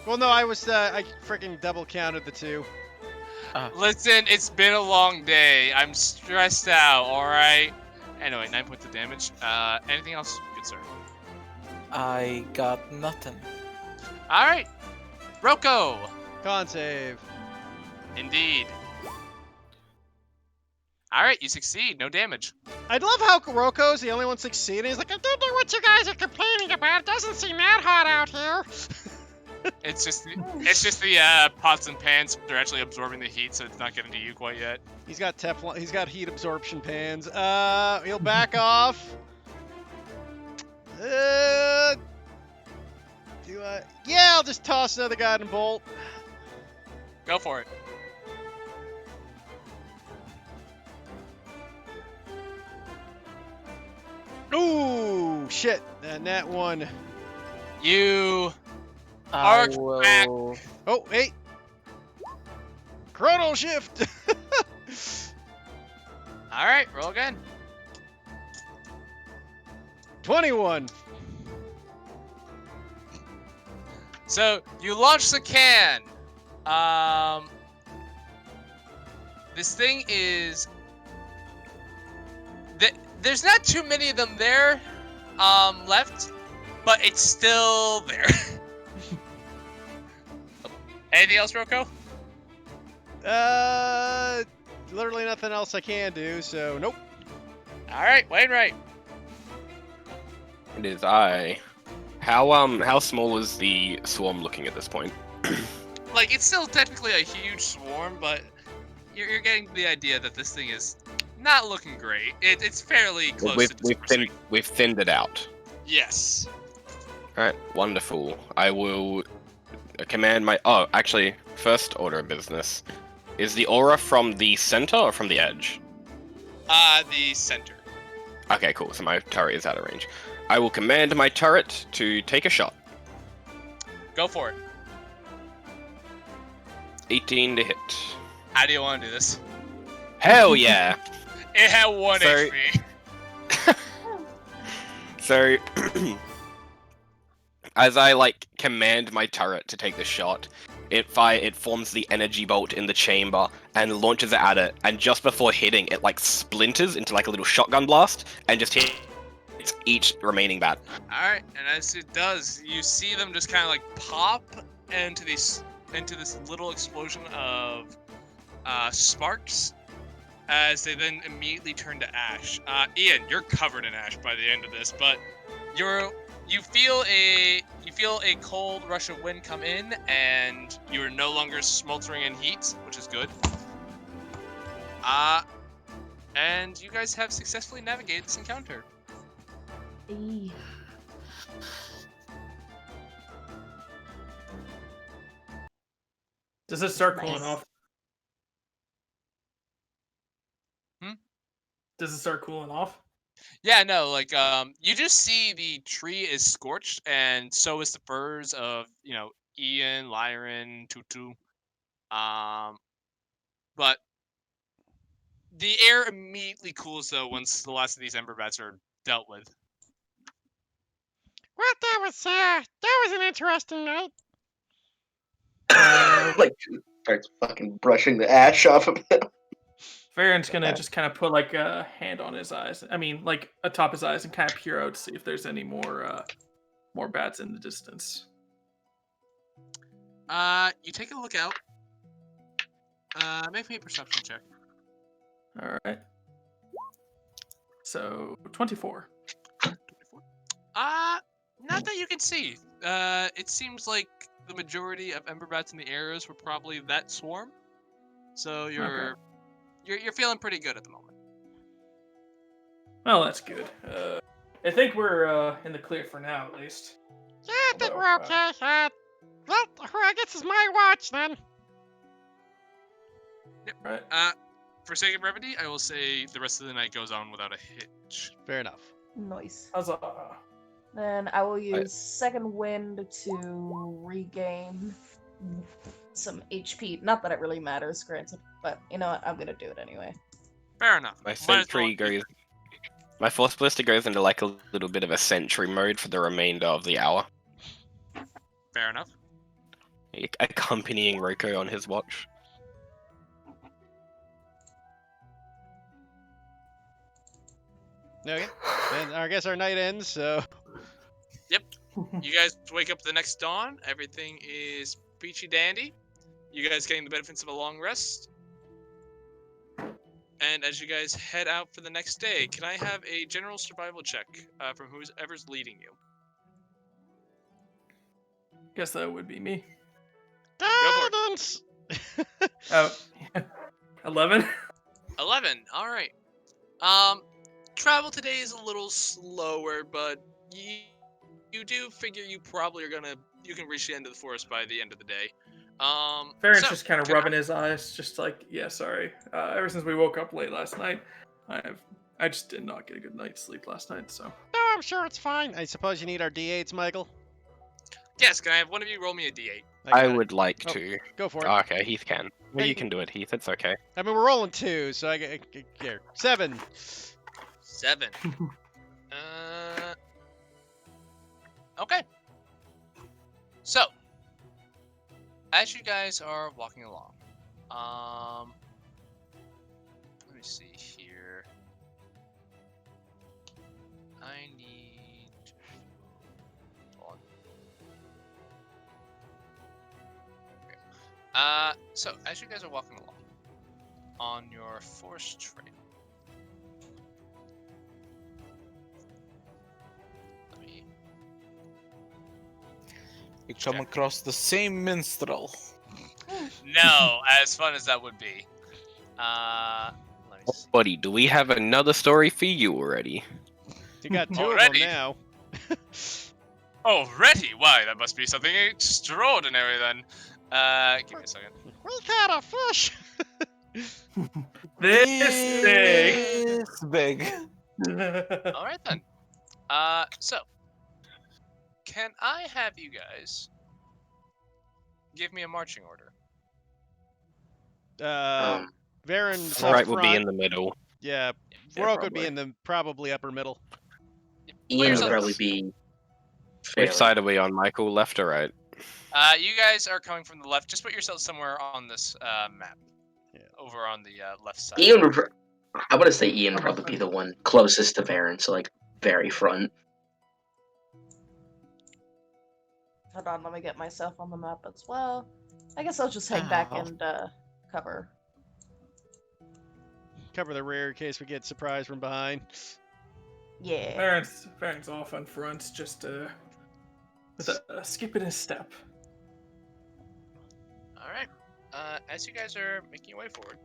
Speaker 8: Well, no, I was. I freaking double counted the 2.
Speaker 3: Listen, it's been a long day. I'm stressed out, alright? Anyway, 9 points of damage. Anything else, good sir?
Speaker 7: I got nothing.
Speaker 3: Alright. Roko!
Speaker 8: Con save.
Speaker 3: Indeed. All right, you succeed. No damage.
Speaker 8: I'd love how Kuroko's the only one succeeding. He's like, I don't know what you guys are complaining about. It doesn't seem that hot out here.
Speaker 3: It's just the pots and pans. They're actually absorbing the heat, so it's not getting to you quite yet.
Speaker 8: He's got Teflon. He's got heat absorption pans. He'll back off. Yeah, I'll just toss another guiding bolt.
Speaker 3: Go for it.
Speaker 8: Ooh, shit. And that one.
Speaker 3: You
Speaker 7: I
Speaker 3: arc back.
Speaker 7: will.
Speaker 8: Oh, hey. Chrono shift.
Speaker 3: All right, roll again.
Speaker 8: 21.
Speaker 3: So you launch the can. This thing is. There's not too many of them there, left, but it's still there. Anything else, Roko?
Speaker 8: Literally nothing else I can do, so nope.
Speaker 3: All right, Wainwright.
Speaker 1: It is I. How small is the swarm looking at this point?
Speaker 3: Like, it's still technically a huge swarm, but you're getting the idea that this thing is not looking great. It's fairly close to dispersing.
Speaker 1: We've thinned it out.
Speaker 3: Yes.
Speaker 1: Alright, wonderful. I will command my... Oh, actually, first order of business. Is the aura from the center or from the edge?
Speaker 3: The center.
Speaker 1: Okay, cool. So my turret is out of range. I will command my turret to take a shot.
Speaker 3: Go for it.
Speaker 1: 18 to hit.
Speaker 3: How do you want to do this?
Speaker 1: Hell yeah!
Speaker 3: It had 1
Speaker 1: Sorry.
Speaker 3: HP.
Speaker 1: So, as I command my turret to take the shot, it forms the energy bolt in the chamber and launches it at it. And just before hitting, it splinters into a little shotgun blast and just hits each remaining bat.
Speaker 3: All right, and as it does, you see them just kind of pop into this little explosion of sparks, as they then immediately turn to ash. Ian, you're covered in ash by the end of this, but you feel a cold rush of wind come in, and you are no longer smoldering in heat, which is good. And you guys have successfully navigated this encounter.
Speaker 2: Eee.
Speaker 9: Does it start
Speaker 2: Nice.
Speaker 9: cooling off?
Speaker 3: Hmm?
Speaker 9: Does it start cooling off?
Speaker 3: Yeah, no, you just see the tree is scorched, and so is the furs of, Ian, Lyran, Tutu. But the air immediately cools, though, once the last of these ember bats are dealt with.
Speaker 5: Well, that was an interesting night.
Speaker 6: Starts fucking brushing the ash off of him.
Speaker 9: Farron's gonna just kind of put a hand on his eyes. I mean, atop his eyes, and kind of peer out to see if there's any more bats in the distance.
Speaker 3: You take a look out. Make me a perception check.
Speaker 9: All right. So 24.
Speaker 3: 24. Not that you can see. It seems like the majority of ember bats in the areas were probably that swarm. So you're feeling pretty good at the moment.
Speaker 9: Well, that's good. I think we're in the clear for now, at least.
Speaker 5: Yeah, I think we're okay. Well, I guess it's my watch then.
Speaker 3: Yep.
Speaker 9: Right.
Speaker 3: For sake of brevity, I will say the rest of the night goes on without a hitch.
Speaker 8: Fair enough.
Speaker 2: Nice.
Speaker 9: Huzzah.
Speaker 2: Then I will use second wind to regain some HP. Not that it really matters, granted, but you know what? I'm gonna do it anyway.
Speaker 3: Fair enough.
Speaker 1: My sentry goes... My force blister goes into a little bit of a sentry mode for the remainder of the hour.
Speaker 3: Fair enough.
Speaker 1: Accompanying Roko on his watch.
Speaker 8: Okay. And I guess our night ends, so...
Speaker 3: Yep. You guys wake up the next dawn. Everything is peachy dandy. You guys getting the benefits of a long rest. And as you guys head out for the next day, can I have a general survival check from whoever's leading you?
Speaker 9: Guess that would be me.
Speaker 3: for it.
Speaker 5: Guidance!
Speaker 9: Oh, 11.
Speaker 3: 11. All right. Travel today is a little slower, but you do figure you probably you can reach the end of the forest by the end of the day.
Speaker 9: Farron's
Speaker 3: so,
Speaker 9: just kind of
Speaker 3: can I-
Speaker 9: rubbing his eyes, just like, yeah, sorry. Ever since we woke up late last night, I just did not get a good night's sleep last night, so.
Speaker 5: No, I'm sure it's fine. I suppose you need our D8s, Michael?
Speaker 3: Yes, can I have one of you roll me a d8?
Speaker 1: I
Speaker 5: got it.
Speaker 1: would like
Speaker 5: Oh,
Speaker 1: to.
Speaker 5: Go for it.
Speaker 1: Okay, Heath can. Well,
Speaker 5: Hey,
Speaker 1: you can do it, Heath. It's okay.
Speaker 5: I mean, we're rolling 2, so I get here. 7.
Speaker 3: 7. Okay. So, as you guys are walking along, let me see here. I need to. Hold on. Okay. So as you guys are walking along on your forest trail, let me.
Speaker 7: You come across the same minstrel.
Speaker 3: No, as fun as that would be. Let me see.
Speaker 1: Buddy, do we have another story for you already?
Speaker 5: You got 2
Speaker 3: Already?
Speaker 5: of them now.
Speaker 3: Already? Why? That must be something extraordinary then. Give me a second.
Speaker 5: We caught a fish!
Speaker 9: This big!
Speaker 7: This big.
Speaker 3: All right then. So can I have you guys give me a marching order?
Speaker 5: Varen's
Speaker 1: Right
Speaker 5: up
Speaker 1: will
Speaker 5: front.
Speaker 1: be in the middle.
Speaker 5: Yeah,
Speaker 1: Yeah,
Speaker 5: Rourke would be
Speaker 1: probably.
Speaker 5: in the probably upper middle.
Speaker 6: Ian would
Speaker 3: yourself-
Speaker 6: probably be.
Speaker 1: Which
Speaker 6: fairly-
Speaker 1: side are we on, Michael? Left or right?
Speaker 3: You guys are coming from the left. Just put yourselves somewhere on this map.
Speaker 5: Yeah.
Speaker 3: Over on the left side.
Speaker 6: Ian would. I would say Ian would probably be the one closest to Varen, so like very front.
Speaker 2: Hold on, let me get myself on the map as well. I guess I'll just hang back
Speaker 7: Ow.
Speaker 2: and cover.
Speaker 5: Cover the rear in case we get surprised from behind.
Speaker 2: Yeah.
Speaker 9: Farron's off on front, just with a skip in his step.
Speaker 3: All right. As you guys are making your way forward.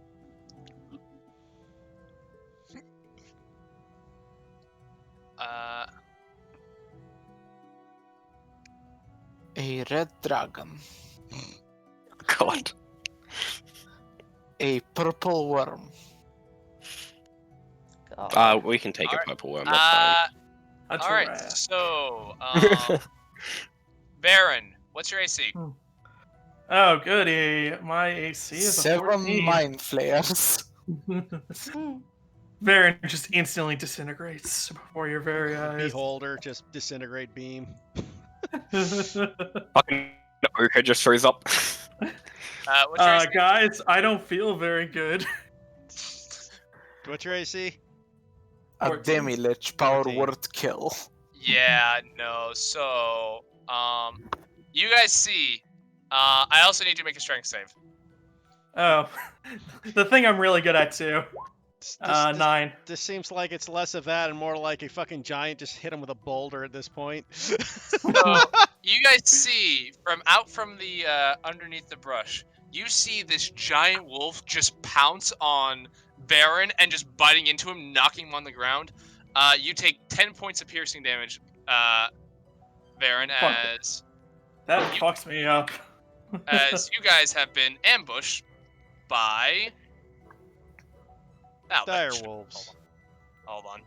Speaker 7: A red dragon.
Speaker 1: God.
Speaker 7: A purple worm.
Speaker 2: God.
Speaker 1: We can take
Speaker 3: Alright.
Speaker 1: a purple worm. That's fine.
Speaker 9: That's
Speaker 3: All right.
Speaker 9: rad.
Speaker 3: So, Baron, what's your AC?
Speaker 9: Oh, goody. My AC is a
Speaker 7: 7
Speaker 9: 14.
Speaker 7: mind flares.
Speaker 9: Varen just instantly disintegrates before your very eyes.
Speaker 5: Beholder, just disintegrate beam.
Speaker 1: Fucking Uka just shows up.
Speaker 3: What's your AC?
Speaker 9: Guys, I don't feel very good.
Speaker 5: What's your AC?
Speaker 7: A
Speaker 9: 14.
Speaker 7: demi-lich power
Speaker 5: 14.
Speaker 7: word kill.
Speaker 3: Yeah, no. So, you guys see. I also need you to make a strength save.
Speaker 9: Oh, the thing I'm really good at too.
Speaker 5: This
Speaker 9: 9.
Speaker 5: seems like it's less of that and more like a fucking giant just hit him with a boulder at this point.
Speaker 3: So, you guys see from the underneath the brush, you see this giant wolf just pounce on Baron and just biting into him, knocking him on the ground. You take 10 points of piercing damage, Baron,
Speaker 9: Fuck. That
Speaker 3: You-
Speaker 9: fucks me up.
Speaker 3: as you guys have been ambushed by. Oh,
Speaker 5: Dire
Speaker 3: that should-
Speaker 5: wolves.
Speaker 3: Hold on.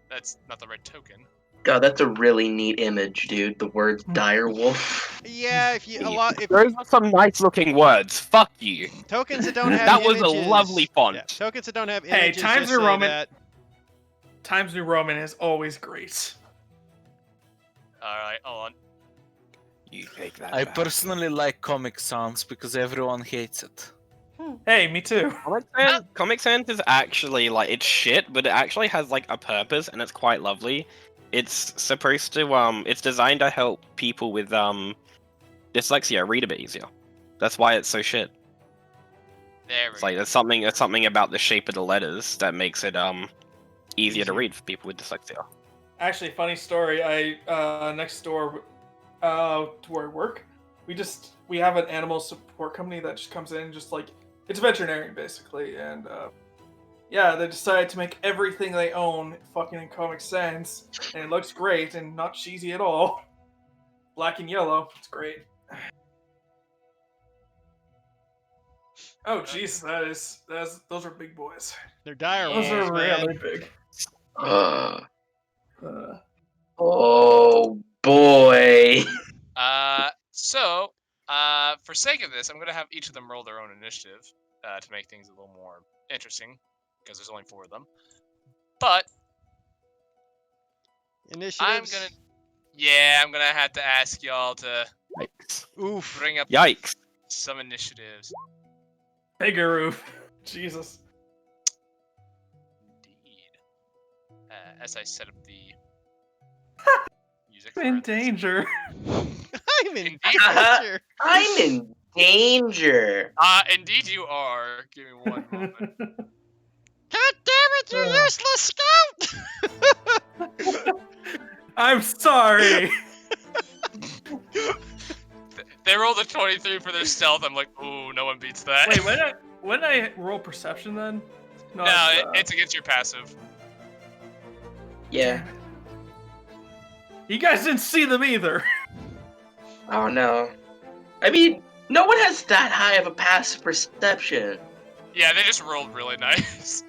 Speaker 3: That's not the right token.
Speaker 6: God, that's a really neat image, dude. The words dire wolf.
Speaker 5: Yeah, if you if
Speaker 1: Those are some nice looking words. Fuck you.
Speaker 5: tokens that don't have
Speaker 1: That was
Speaker 5: images,
Speaker 1: a lovely font.
Speaker 5: Yeah, tokens that don't have
Speaker 9: Hey,
Speaker 5: images
Speaker 9: Times
Speaker 5: just
Speaker 9: New
Speaker 5: say
Speaker 9: Roman-
Speaker 5: that.
Speaker 9: Times New Roman is always great.
Speaker 3: Alright, hold on.
Speaker 1: You take that
Speaker 7: I
Speaker 1: back.
Speaker 7: personally like Comic Sans because everyone hates it.
Speaker 9: Hey, me too.
Speaker 1: Comic Sans is actually like it's shit, but it actually has like a purpose and it's quite lovely. It's supposed to it's designed to help people with dyslexia read a bit easier. That's why it's so shit.
Speaker 3: There we
Speaker 1: It's like
Speaker 3: go.
Speaker 1: there's something about the shape of the letters that makes it easier to
Speaker 8: Easier.
Speaker 1: read for people with dyslexia.
Speaker 9: Actually, funny story. I next door to where I work, we have an animal support company that just comes in, just like it's a veterinarian basically, and yeah, they decided to make everything they own fucking in Comic Sans, and it looks great and not cheesy at all. Black and yellow, it's great. Oh jeez, those are big boys.
Speaker 8: They're dire
Speaker 9: Those
Speaker 8: wolves,
Speaker 9: are
Speaker 8: man.
Speaker 9: really big.
Speaker 6: Uh,
Speaker 9: Uh,
Speaker 6: oh boy.
Speaker 3: So, for sake of this, I'm gonna have each of them roll their own initiative to make things a little more interesting, because there's only 4 of them. But
Speaker 8: Initiatives.
Speaker 3: I'm gonna have to ask y'all to
Speaker 1: Yikes!
Speaker 8: Oof.
Speaker 3: bring up
Speaker 1: Yikes!
Speaker 3: some initiatives.
Speaker 9: Biggeroo. Jesus.
Speaker 3: Indeed. As I set up the music for
Speaker 9: In
Speaker 3: it.
Speaker 9: danger.
Speaker 8: I'm in
Speaker 3: Indeed.
Speaker 8: danger.
Speaker 6: I'm in danger.
Speaker 3: Indeed you are. Give me one moment.
Speaker 5: God damn it, you useless scout!
Speaker 9: I'm sorry.
Speaker 3: They rolled a 23 for their stealth. I'm like, ooh, no one beats that.
Speaker 9: Wait, when I roll perception then?
Speaker 3: No, it's against your passive.
Speaker 6: Yeah.
Speaker 9: You guys didn't see them either.
Speaker 6: Oh no. I mean, no one has that high of a passive perception.
Speaker 3: Yeah, they just rolled really nice.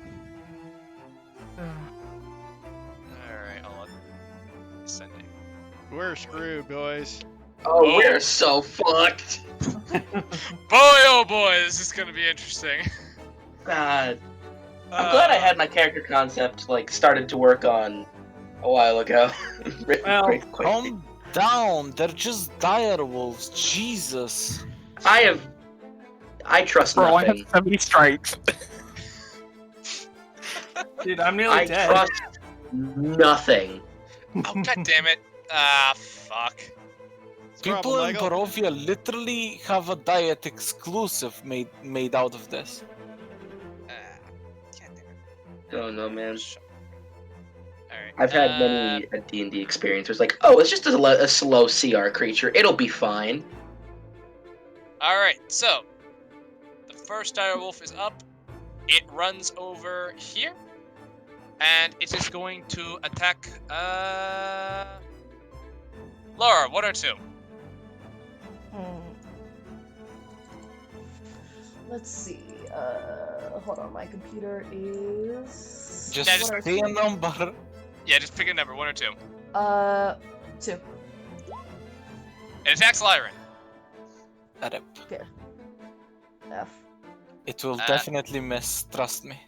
Speaker 3: Alright, hold on. Sending.
Speaker 8: We're screwed, boys.
Speaker 6: Oh,
Speaker 3: Oh.
Speaker 6: we're so fucked.
Speaker 3: Boy, oh boy, this is gonna be interesting.
Speaker 6: God. I'm glad I had my character concept started to work on a while ago.
Speaker 9: Well,
Speaker 6: Quick.
Speaker 7: Calm down. They're just dire wolves. Jesus.
Speaker 6: I trust
Speaker 1: Bro, I have
Speaker 6: nothing.
Speaker 1: 70 strength.
Speaker 9: dude, I'm nearly
Speaker 6: I
Speaker 9: dead.
Speaker 6: trust nothing.
Speaker 3: Oh, god damn it. Ah, fuck.
Speaker 7: People in
Speaker 8: Michael.
Speaker 7: Barovia literally have a diet exclusive made out of this.
Speaker 3: God damn it.
Speaker 6: Oh no, man.
Speaker 3: Alright.
Speaker 6: I've had many a D&D experience where it's like, oh, it's just a slow CR creature. It'll be fine.
Speaker 3: Alright, so. The first dire wolf is up. It runs over here. And it is going to attack, Laura, 1 or 2?
Speaker 2: Let's see. Hold on. My computer is.
Speaker 7: Just
Speaker 3: Yeah, just-
Speaker 7: say a number.
Speaker 3: Yeah, just pick a number, 1 or 2.
Speaker 2: 2.
Speaker 3: It attacks Lyran.
Speaker 7: Rip.
Speaker 2: F.
Speaker 7: It will definitely miss, trust me.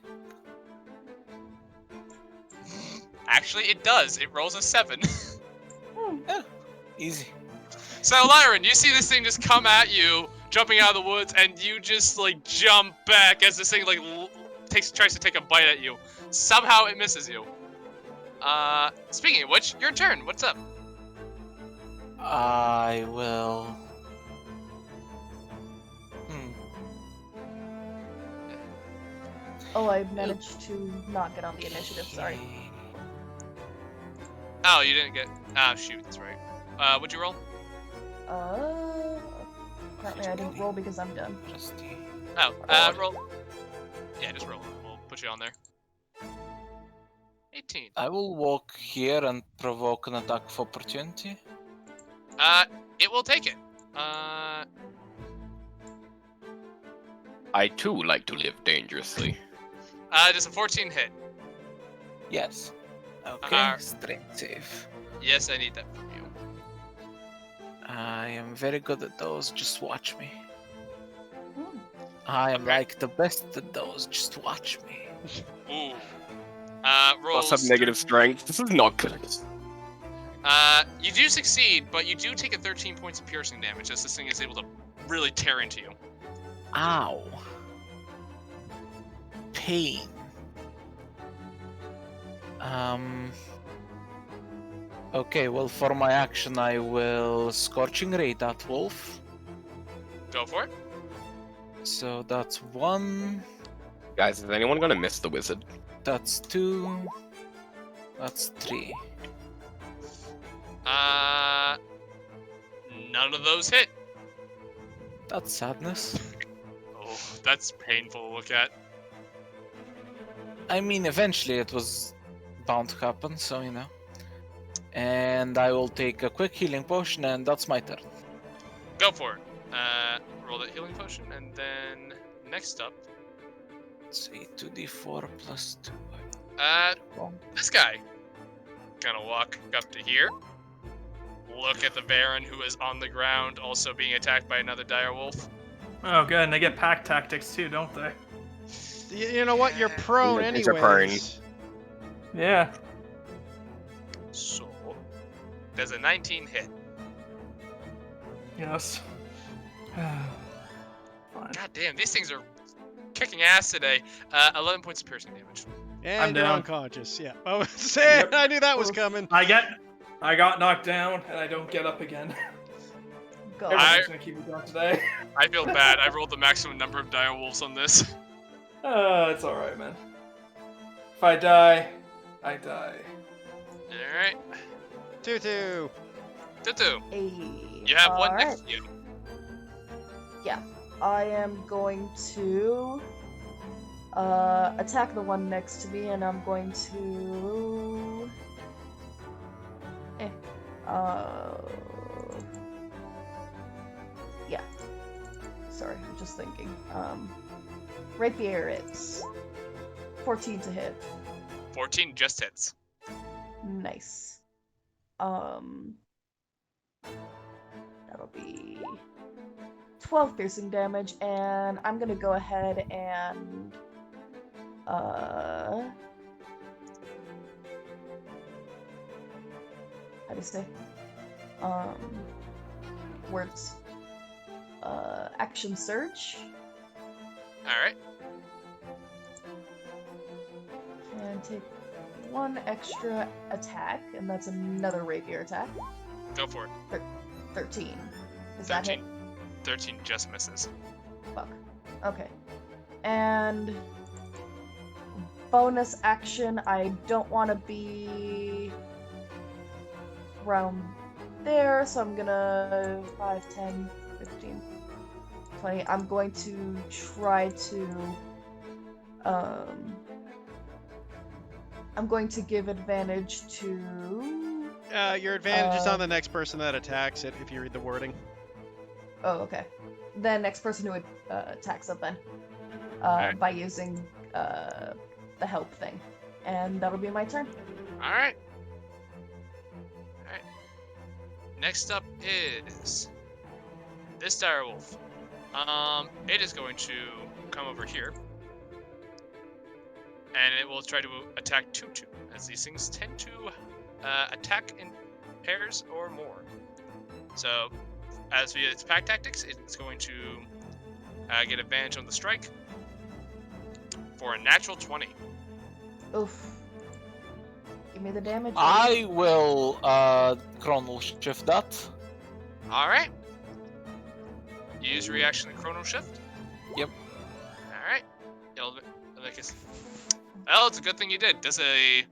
Speaker 3: Actually, it does. It rolls a 7.
Speaker 7: Easy.
Speaker 3: So, Lyran, you see this thing just come at you, jumping out of the woods, and you just, jump back as this thing, tries to take a bite at you. Somehow it misses you. Speaking of which, your turn. What's up?
Speaker 7: I will...
Speaker 2: Oh, I managed to not get on the initiative. Sorry.
Speaker 3: Oh, you didn't get... Ah, shoot, that's right. What'd you roll?
Speaker 2: Apparently I didn't roll because I'm done.
Speaker 3: Oh, roll. Yeah, just roll. We'll put you on there. 18.
Speaker 7: I will walk here and provoke an attack of opportunity.
Speaker 3: It will take it.
Speaker 1: I too like to live dangerously.
Speaker 3: Does a 14 hit?
Speaker 7: Yes. Okay, strength save.
Speaker 3: Yes, I need that from you.
Speaker 7: I am very good at those, just watch me.
Speaker 2: Hmm.
Speaker 7: I am
Speaker 3: Okay.
Speaker 7: like the best at those, just watch me.
Speaker 3: Ooh. Roll.
Speaker 1: Plus have negative strength. This is not good.
Speaker 3: You do succeed, but you do take a 13 points of piercing damage as this thing is able to really tear into you.
Speaker 7: Ow. Pain. Okay, well, for my action, I will Scorching Ray that wolf.
Speaker 3: Go for it.
Speaker 7: So that's 1,
Speaker 1: Guys, is anyone gonna miss the wizard?
Speaker 7: that's 2, that's 3.
Speaker 3: None of those hit.
Speaker 7: That's sadness.
Speaker 3: Oh, that's painful to look at.
Speaker 7: I mean, eventually it was bound to happen, so you know. And I will take a quick healing potion, and that's my turn.
Speaker 3: Go for it. Roll that healing potion, and then next up,
Speaker 7: Let's see, 2d4 plus 2.
Speaker 3: this guy gonna walk up to here. Look at the Baron, who is on the ground, also being attacked by another direwolf.
Speaker 4: Oh, good. And they get pack tactics too, don't they?
Speaker 8: You know what? You're prone
Speaker 1: These are prone.
Speaker 8: anyways.
Speaker 4: Yeah.
Speaker 3: So, there's a 19 hit.
Speaker 4: Yes. Fine.
Speaker 3: God damn, these things are kicking ass today. 11 points of piercing damage.
Speaker 8: And
Speaker 4: I'm
Speaker 8: you're
Speaker 4: down.
Speaker 8: unconscious. Yeah. I was saying,
Speaker 4: Yep.
Speaker 8: I knew that was coming.
Speaker 4: I got knocked down, and I don't get up again.
Speaker 2: Go.
Speaker 4: Everything's gonna keep me down today.
Speaker 3: I feel bad. I rolled the maximum number of direwolves on this.
Speaker 4: It's alright, man. If I die, I die.
Speaker 3: Alright.
Speaker 8: Tutu.
Speaker 3: Tutu,
Speaker 2: Hey,
Speaker 3: you have one
Speaker 2: alright.
Speaker 3: next to you.
Speaker 2: I am going to attack the one next to me, and I'm going to yeah. Sorry, I'm just thinking. Rapier it's 14 to hit.
Speaker 3: 14 just hits.
Speaker 2: Nice. That'll be 12 piercing damage, and I'm gonna go ahead and how do you say? Words. Action surge.
Speaker 3: Alright.
Speaker 2: And take one extra attack, and that's another rapier attack.
Speaker 3: Go for it.
Speaker 2: 13. Does that hit?
Speaker 3: 13 just misses.
Speaker 2: Fuck. Okay. And bonus action, I don't want to be around there, so I'm gonna 5, 10, 15, 20. I'm going to try to I'm going to give advantage to
Speaker 8: Your advantage is on the next person that attacks it, if you read the wording.
Speaker 2: oh, okay. The next person who attacks it then.
Speaker 3: Alright.
Speaker 2: By using the help thing. And that'll be my turn.
Speaker 3: Alright. Alright. Next up is this direwolf. It is going to come over here. And it will try to attack Tutu, as these things tend to attack in pairs or more. So, as via its pack tactics, it's going to get advantage on the strike for a natural 20.
Speaker 2: Oof. Give me the damage.
Speaker 7: I will chronal shift that.
Speaker 3: Alright. Use reaction and chrono shift.
Speaker 7: Yep.
Speaker 3: Alright. Well, it's a good thing you did. Does a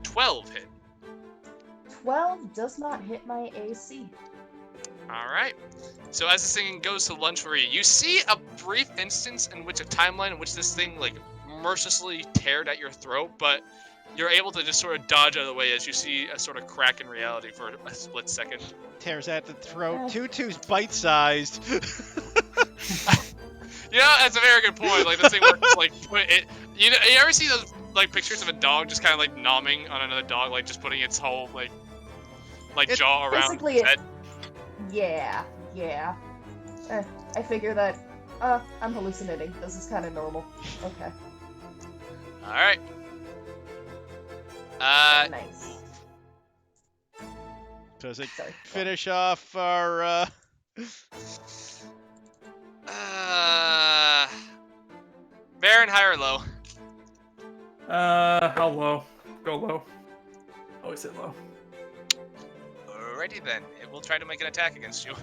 Speaker 3: 12 hit?
Speaker 2: 12 does not hit my AC.
Speaker 3: Alright. So as this thing goes to lunge for you, you see a brief instance in which a timeline in which this thing, like, mercilessly teared at your throat, but you're able to just sort of dodge out of the way as you see a sort of crack in reality for a split second.
Speaker 8: Tears at the throat. Tutu's bite-sized.
Speaker 3: You know, that's a very good point. Like, this thing works, like, put it... You ever see those, like, pictures of a dog just kind of, like, nomming on another dog, like, just putting its whole, like jaw around
Speaker 2: Basically,
Speaker 3: its head?
Speaker 2: Yeah. I figure that, I'm hallucinating. This is kind of normal. Okay.
Speaker 3: Alright.
Speaker 2: Nice.
Speaker 8: Does it
Speaker 2: Sorry.
Speaker 8: finish off our,
Speaker 3: Baron, high or low?
Speaker 4: How low? Go low. Always hit low.
Speaker 3: Alrighty then. It will try to make an attack against you.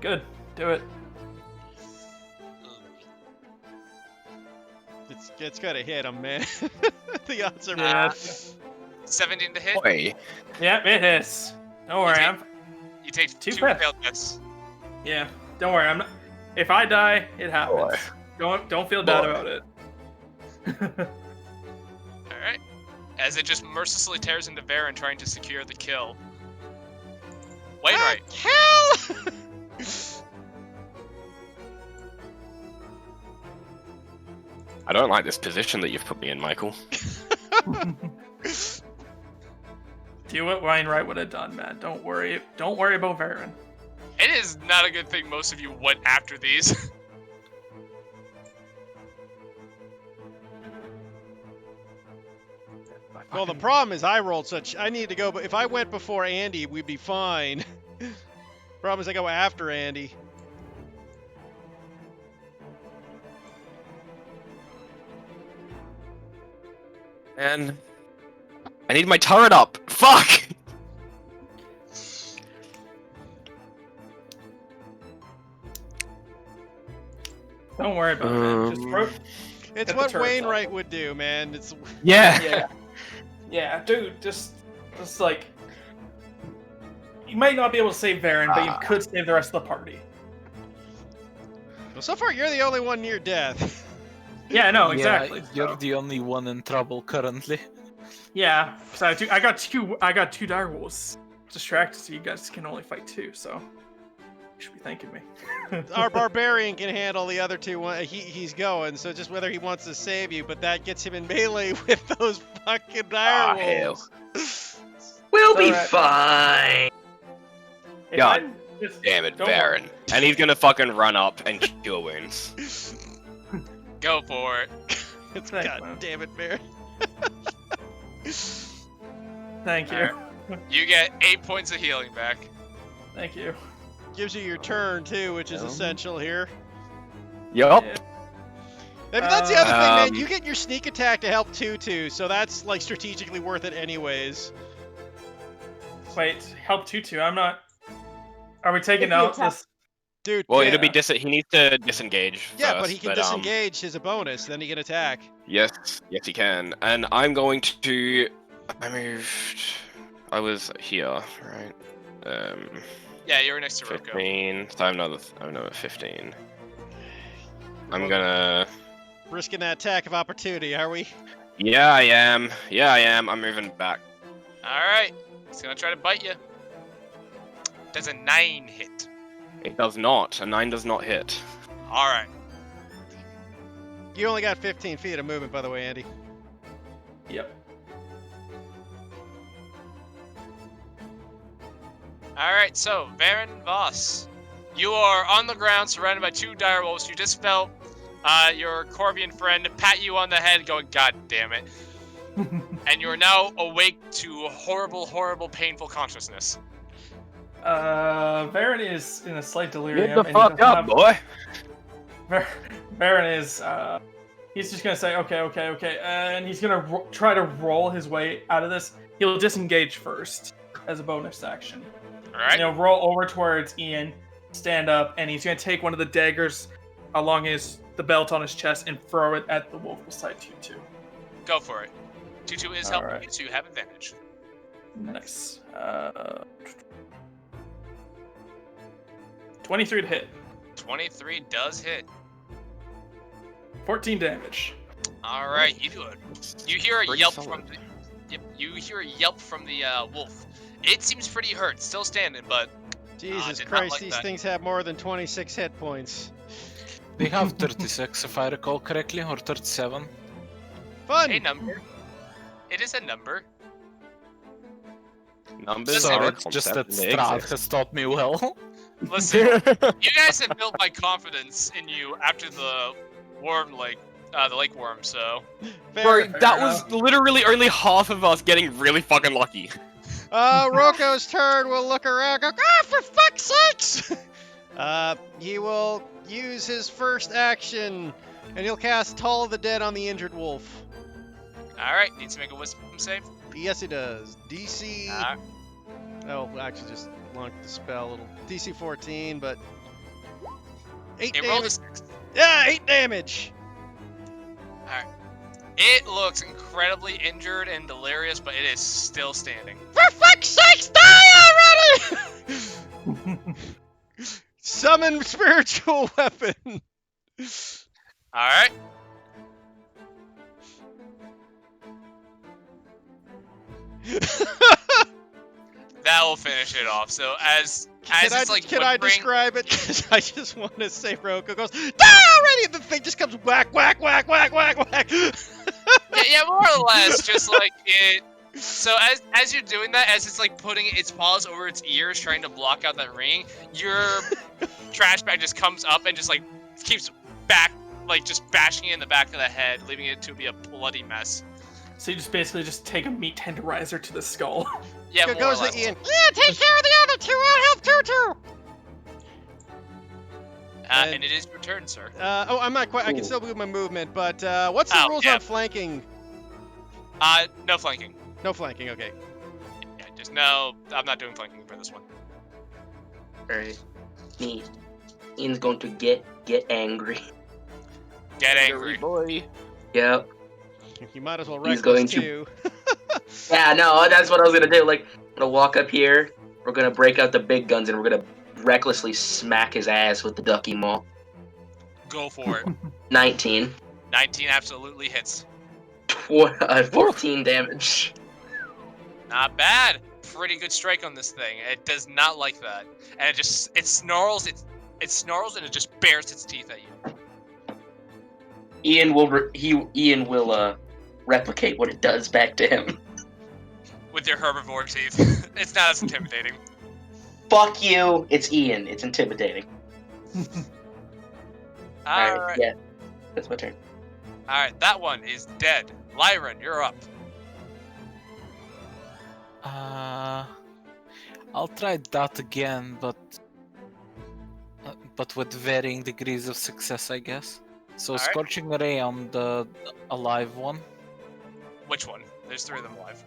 Speaker 4: Good. Do it.
Speaker 8: It's gotta hit him, man. The odds are.
Speaker 4: Yeah.
Speaker 3: 17 to hit.
Speaker 1: Boy.
Speaker 4: Yeah, it hits. Don't worry,
Speaker 3: You take
Speaker 4: Two
Speaker 3: 2
Speaker 4: fails.
Speaker 3: failed deaths.
Speaker 4: yeah. Don't worry, I'm not. If I die, it happens. Don't feel bad
Speaker 1: Boy.
Speaker 4: about it.
Speaker 3: Alright. As it just mercilessly tears into Varen trying to secure the kill. Wainwright.
Speaker 8: Hell!
Speaker 1: I don't like this position that you've put me in, Michael.
Speaker 4: Do what Wainwright would have done, man. Don't worry about Varen.
Speaker 3: It is not a good thing most of you went after these.
Speaker 8: Well, the problem is I rolled such. I need to go, but if I went before Andy, we'd be fine. Problem is I go after Andy.
Speaker 1: And I need my turret up. Fuck!
Speaker 4: Don't worry about it. Just
Speaker 8: It's
Speaker 4: Get the
Speaker 8: what
Speaker 4: turrets
Speaker 8: Wainwright would do, man. It's
Speaker 1: Yeah.
Speaker 4: yeah, dude. Just like you might not be able to save Varen, but you could save the rest of the party.
Speaker 8: well, so far you're the only one near death.
Speaker 4: Yeah, no,
Speaker 7: Yeah,
Speaker 4: exactly.
Speaker 7: you're
Speaker 4: so-
Speaker 7: the only one in trouble currently.
Speaker 4: Yeah, so I got two dire wolves distracted, so you guys can only fight 2. So you should be thanking me.
Speaker 8: Our barbarian can handle the other 2. He's going, so just whether he wants to save you, but that gets him in melee with those fucking dire
Speaker 1: hell.
Speaker 8: wolves.
Speaker 6: We'll be
Speaker 4: Alright.
Speaker 6: fine.
Speaker 4: If
Speaker 1: God
Speaker 4: I'm just-
Speaker 1: Damn it,
Speaker 4: don't worry.
Speaker 1: Baron. And he's gonna fucking run up and cure wounds.
Speaker 3: Go for it.
Speaker 8: It's
Speaker 4: Thanks,
Speaker 8: god
Speaker 4: man.
Speaker 8: damn it, Baron.
Speaker 4: Thank you.
Speaker 3: Alright. You get 8 points of healing back.
Speaker 4: Thank you.
Speaker 8: Gives you your turn too, which is essential here.
Speaker 1: Yup.
Speaker 4: Yeah.
Speaker 8: Maybe that's the other thing, man.
Speaker 1: Um,
Speaker 8: You get your sneak attack to help Tutu, so that's like strategically worth it anyways.
Speaker 4: Wait, help Tutu. I'm not. Are we taking
Speaker 2: If you
Speaker 4: out
Speaker 2: attack-
Speaker 4: this?
Speaker 8: Dude,
Speaker 1: Well,
Speaker 8: yeah.
Speaker 1: it'll be he needs to disengage.
Speaker 8: Yeah,
Speaker 1: first,
Speaker 8: but he can disengage as a bonus, then he can attack.
Speaker 1: Yes, he can. And I'm going to. I moved. I was here, right?
Speaker 3: Yeah, you're next to Roko.
Speaker 1: 15. So I'm another 15. I'm gonna.
Speaker 8: Risking that attack of opportunity, are we?
Speaker 1: Yeah, I am. I'm moving back.
Speaker 3: Alright. He's gonna try to bite you. Does a 9 hit.
Speaker 1: It does not. A 9 does not hit.
Speaker 3: Alright.
Speaker 8: You only got 15 feet of movement, by the way, Andy.
Speaker 4: Yep.
Speaker 3: Alright, so, Varen Voss. You are on the ground surrounded by 2 direwolves. You just felt your Corvian friend pat you on the head going, God damn it. And you are now awake to horrible, horrible, painful consciousness.
Speaker 4: Varen is in a slight delirium.
Speaker 1: Get the
Speaker 4: and he
Speaker 1: fuck
Speaker 4: doesn't
Speaker 1: up,
Speaker 4: have-
Speaker 1: boy!
Speaker 4: Varen is. He's just gonna say, okay, and he's gonna try to roll his way out of this. He'll disengage first as a bonus action.
Speaker 3: Alright?
Speaker 4: And he'll roll over towards Ian, stand up, and he's gonna take one of the daggers along the belt on his chest and throw it at the wolf beside Tutu.
Speaker 3: Go for it. Tutu is helping
Speaker 4: Alright.
Speaker 3: you, so you have advantage.
Speaker 4: Nice. 23 to hit.
Speaker 3: 23 does hit.
Speaker 4: 14 damage.
Speaker 3: Alright, you do it. You hear a
Speaker 1: Pretty
Speaker 3: yelp
Speaker 1: solid.
Speaker 3: from the... Yep, you hear a yelp from the wolf. It seems pretty hurt, still standing, but
Speaker 8: Jesus
Speaker 3: did not
Speaker 8: Christ,
Speaker 3: like
Speaker 8: these
Speaker 3: that.
Speaker 8: things have more than 26 hit points.
Speaker 7: They have 36 if I recall correctly, or 37.
Speaker 8: Fun!
Speaker 3: a number. It is a number.
Speaker 1: Numbers
Speaker 3: Sorry,
Speaker 1: are a
Speaker 7: it's just that
Speaker 1: concept, they
Speaker 7: Strahd
Speaker 1: exist.
Speaker 7: has taught me well.
Speaker 3: Listen, you guys have built my confidence in you after the the lake worm, so...
Speaker 8: Fair.
Speaker 1: Bro, that was literally only half of us getting really fucking lucky.
Speaker 8: Roko's turn. We'll look around. Go, for fuck's sakes! He will use his first action, and he'll cast Toll of the Dead on the injured wolf.
Speaker 3: Alright, needs to make a wisdom save.
Speaker 8: Yes, he does. DC.
Speaker 3: Ah,
Speaker 8: Oh, actually, just launched the spell. Little DC 14, but 8
Speaker 3: it rolled a
Speaker 8: damage.
Speaker 3: 6.
Speaker 8: Yeah, 8 damage.
Speaker 3: Alright. It looks incredibly injured and delirious, but it is still standing.
Speaker 5: For fuck's sakes, die already! Summon spiritual weapon.
Speaker 3: Alright. That will finish it off. So as it's like
Speaker 5: Can I
Speaker 3: whimpering-
Speaker 5: describe it? Because I just want to say Roko goes, die already! And the thing just comes whack, whack, whack, whack, whack, whack.
Speaker 3: yeah, more or less, just like it. So as you're doing that, as it's like putting its paws over its ears, trying to block out that ring, your trash bag just comes up and just like keeps back, like just bashing it in the back of the head, leaving it to be a bloody mess.
Speaker 4: So you just basically just take a meat tenderizer to the skull.
Speaker 3: Yeah, more
Speaker 5: Goes
Speaker 3: or
Speaker 5: to
Speaker 3: less.
Speaker 5: Ian. Yeah, take care of the other two. I'll help Tutu.
Speaker 3: And it is your turn, sir.
Speaker 5: Oh, I'm not quite. I can still move my movement, but what's the
Speaker 3: Oh,
Speaker 5: rules
Speaker 3: yeah.
Speaker 5: on flanking?
Speaker 3: No flanking.
Speaker 5: No flanking. Okay.
Speaker 3: Yeah, just no. I'm not doing flanking for this one.
Speaker 6: Alright. Ian's going to get angry.
Speaker 3: Get angry.
Speaker 1: boy.
Speaker 6: Yep.
Speaker 5: You might as well
Speaker 6: He's
Speaker 5: reckless
Speaker 6: going to-
Speaker 5: too.
Speaker 6: Yeah, no, that's what I was gonna do. Like, I'm gonna walk up here, we're gonna break out the big guns, and we're gonna recklessly smack his ass with the ducky maul.
Speaker 3: Go for it.
Speaker 6: 19.
Speaker 3: 19 absolutely hits.
Speaker 6: 14 damage.
Speaker 3: Not bad. Pretty good strike on this thing. It does not like that, and it snarls. It snarls and it just bares its teeth at you.
Speaker 6: Ian will replicate what it does back to him.
Speaker 3: With your herbivore teeth. It's not as intimidating.
Speaker 6: Fuck you. It's Ian. It's intimidating.
Speaker 3: Alright.
Speaker 6: Yeah. That's my turn.
Speaker 3: Alright, that one is dead. Lyran, you're up.
Speaker 7: I'll try that again, but with varying degrees of success, I guess. So
Speaker 3: Alright.
Speaker 7: Scorching Ray on the alive one,
Speaker 3: Which one? There's 3 of them alive.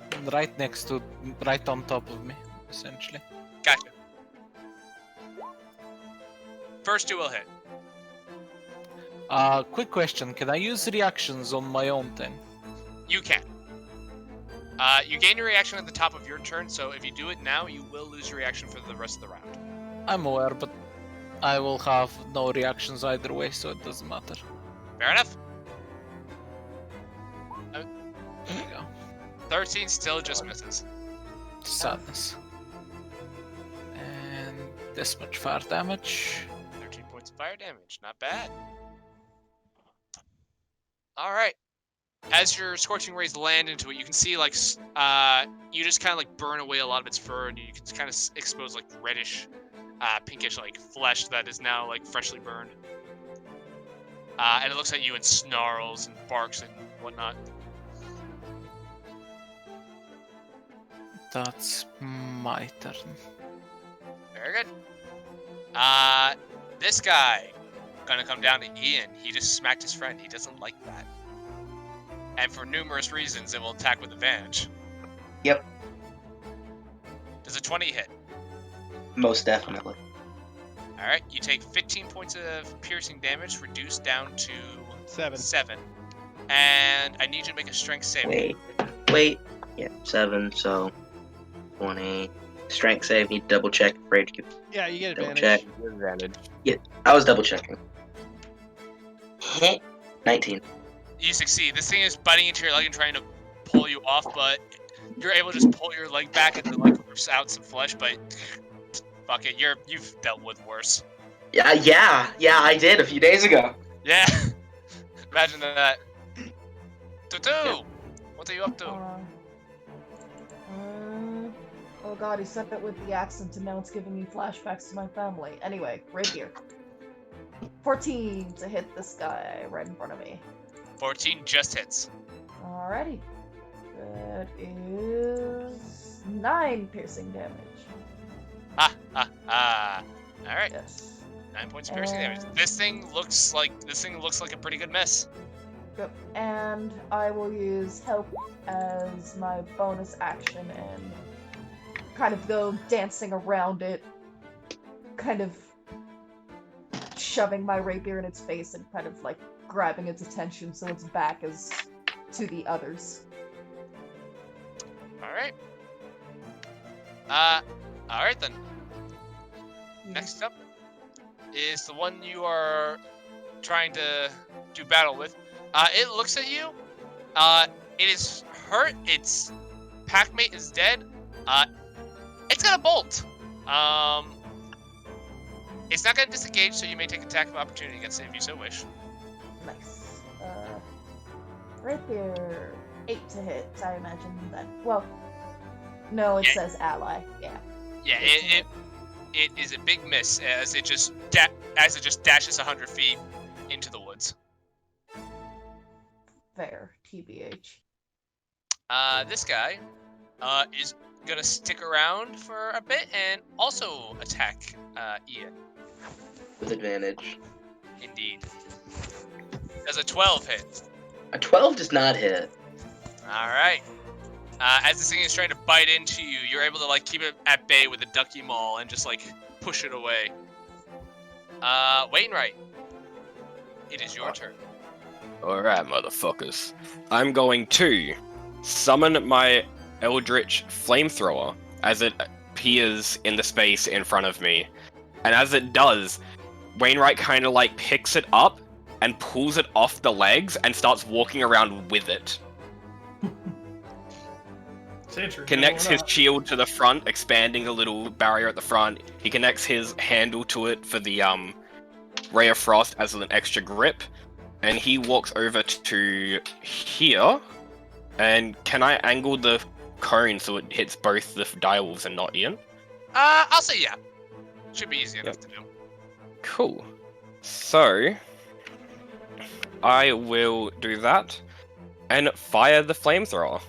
Speaker 7: right on top of me, essentially.
Speaker 3: Gotcha. First 2 will hit.
Speaker 7: Quick question: can I use reactions on my own thing?
Speaker 3: You can. You gain your reaction at the top of your turn, so if you do it now, you will lose your reaction for the rest of the round.
Speaker 7: I'm aware, but I will have no reactions either way, so it doesn't matter.
Speaker 3: Fair enough.
Speaker 7: There you go.
Speaker 3: 13 still just misses.
Speaker 7: Sadness. And this much fire damage.
Speaker 3: 13 points of fire damage. Not bad. Alright. As your scorching rays land into it, you can see like you just kind of like burn away a lot of its fur, and you can kind of expose like reddish, pinkish like flesh that is now like freshly burned. And it looks at you and snarls and barks and whatnot.
Speaker 7: That's my turn.
Speaker 3: Very good. This guy gonna come down to Ian. He just smacked his friend. He doesn't like that. And for numerous reasons, it will attack with advantage.
Speaker 6: Yep.
Speaker 3: Does a 20 hit?
Speaker 6: Most definitely.
Speaker 3: Alright, you take 15 points of piercing damage, reduced down to
Speaker 5: 7.
Speaker 3: 7. And I need you to make a strength save.
Speaker 6: Wait. Yeah, 7, so 20. Strength save, need to double check. Afraid to give.
Speaker 5: Yeah, you get
Speaker 6: Double
Speaker 5: advantage.
Speaker 6: check.
Speaker 1: Advantage.
Speaker 6: I was double checking. 19.
Speaker 3: You succeed. This thing is biting into your leg and trying to pull you off, but you're able to just pull your leg back and like rips out some flesh, but fuck it, you've dealt with worse.
Speaker 6: Yeah, I did a few days ago.
Speaker 3: Yeah. Imagine that. Tutu! What are you up to?
Speaker 2: Oh god, he said it with the accent and now it's giving me flashbacks to my family. Anyway, right here. 14 to hit this guy right in front of me.
Speaker 3: 14 just hits.
Speaker 2: Alrighty. That is 9 piercing damage.
Speaker 3: Alright,
Speaker 2: Yes.
Speaker 3: 9 points of piercing damage. This thing looks like a pretty good miss.
Speaker 2: Yep. And I will use help as my bonus action and kind of go dancing around it, kind of shoving my rapier in its face and kind of like grabbing its attention so its back is to the others.
Speaker 3: Alright. Alright then. Next up is the one you are trying to do battle with. It looks at you. It is hurt. Its packmate is dead. It's gonna bolt. It's not gonna disengage, so you may take attack of opportunity against it if you so wish.
Speaker 2: Nice. Right there. 8 to hit, I imagine that. Well, no, it says ally. Yeah.
Speaker 3: Yeah, it is a big miss as it just dashes 100 feet into the woods.
Speaker 2: Fair, TBH.
Speaker 3: This guy is gonna stick around for a bit and also attack Ian.
Speaker 6: With advantage.
Speaker 3: Indeed. Does a 12 hit?
Speaker 6: A 12 does not hit.
Speaker 3: All right. As this thing is trying to bite into you, you're able to keep it at bay with a ducky maul and just push it away. Wainwright, it is your turn.
Speaker 1: Alright, motherfuckers. I'm going to summon my Eldritch Flamethrower as it appears in the space in front of me. And as it does, Wainwright kind of picks it up and pulls it off the legs and starts walking around with it. Connects his shield to the front, expanding a little barrier at the front. He connects his handle to it for the Ray of Frost as an extra grip. And he walks over to here. And can I angle the cone so it hits both the direwolves and not Ian?
Speaker 3: I'll say yeah. Should be easy enough to do.
Speaker 1: Cool. So, I will do that and fire the flamethrower.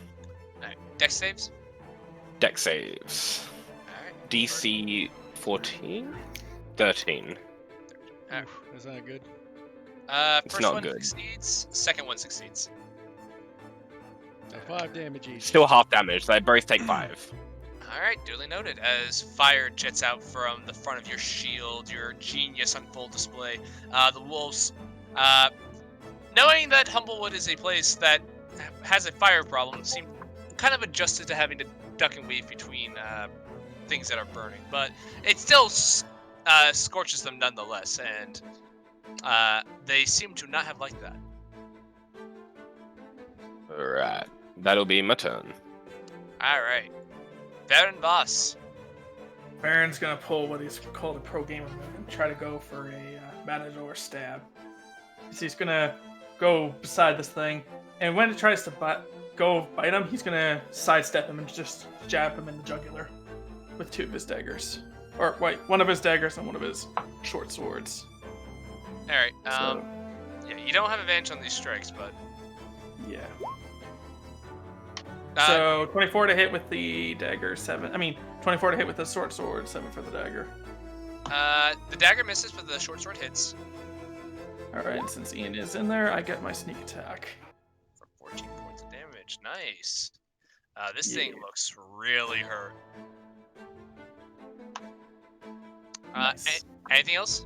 Speaker 3: Alright, dex saves?
Speaker 1: Dex saves.
Speaker 3: Alright.
Speaker 1: DC 14? 13.
Speaker 3: Alright.
Speaker 8: That's not good.
Speaker 3: First
Speaker 1: not
Speaker 3: one
Speaker 1: good.
Speaker 3: succeeds, second one succeeds.
Speaker 8: 5 damage each.
Speaker 1: Still half damage, so they both take 5.
Speaker 3: Alright, duly noted. As fire jets out from the front of your shield, your genius on full display, the wolves, knowing that Humblewood is a place that has a fire problem, seem kind of adjusted to having to duck and weave between things that are burning. But it still scorches them nonetheless, and they seem to not have liked that.
Speaker 1: Alright, that'll be my turn.
Speaker 3: Alright. Baron Voss.
Speaker 4: Baron's gonna pull what he's called a pro gamer move and try to go for a Matador stab. So he's gonna go beside this thing, and when it tries to bite him, he's gonna sidestep him and just jab him in the jugular with 2 of his daggers. Or wait, 1 of his daggers and 1 of his short swords.
Speaker 3: Alright,
Speaker 4: So,
Speaker 3: yeah, you don't have advantage on these strikes, but...
Speaker 4: yeah. So 24 to hit with the dagger, 24 to hit with the short sword, 7 for the dagger.
Speaker 3: The dagger misses, but the short sword hits.
Speaker 4: Alright, since Ian is in there, I get my sneak attack.
Speaker 3: For 14 points of damage. Nice. This thing looks really hurt.
Speaker 4: Nice.
Speaker 3: Anything else?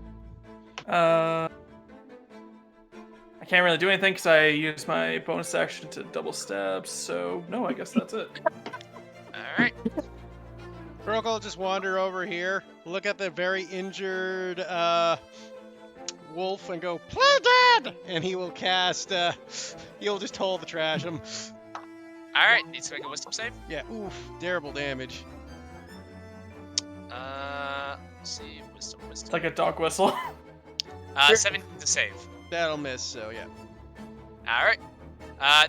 Speaker 4: I can't really do anything because I used my bonus action to double stab, so no, I guess that's it.
Speaker 3: Alright.
Speaker 8: Kuroko will just wander over here, look at the very injured wolf, and go, "Play dead!" And he will cast, he'll just toll the trash him.
Speaker 3: Alright, needs to make a wisdom save.
Speaker 8: Yeah, oof, terrible damage.
Speaker 3: Let's see, wisdom.
Speaker 4: It's like a dog whistle.
Speaker 3: 17 to save.
Speaker 8: That'll miss, so yeah.
Speaker 3: Alright.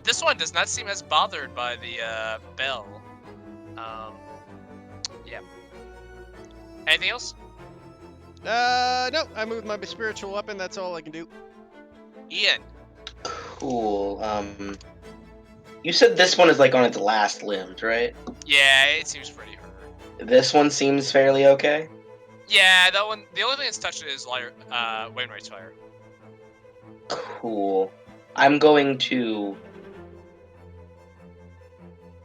Speaker 3: This one does not seem as bothered by the bell. Yeah. Anything else?
Speaker 8: No, I moved my spiritual weapon, that's all I can do.
Speaker 3: Ian.
Speaker 6: Cool. You said this one is on its last limbs, right?
Speaker 3: Yeah, it seems pretty hurt.
Speaker 6: This one seems fairly okay.
Speaker 3: Yeah, that one. The only thing that's touched it is Wainwright's fire.
Speaker 6: Cool. I'm going to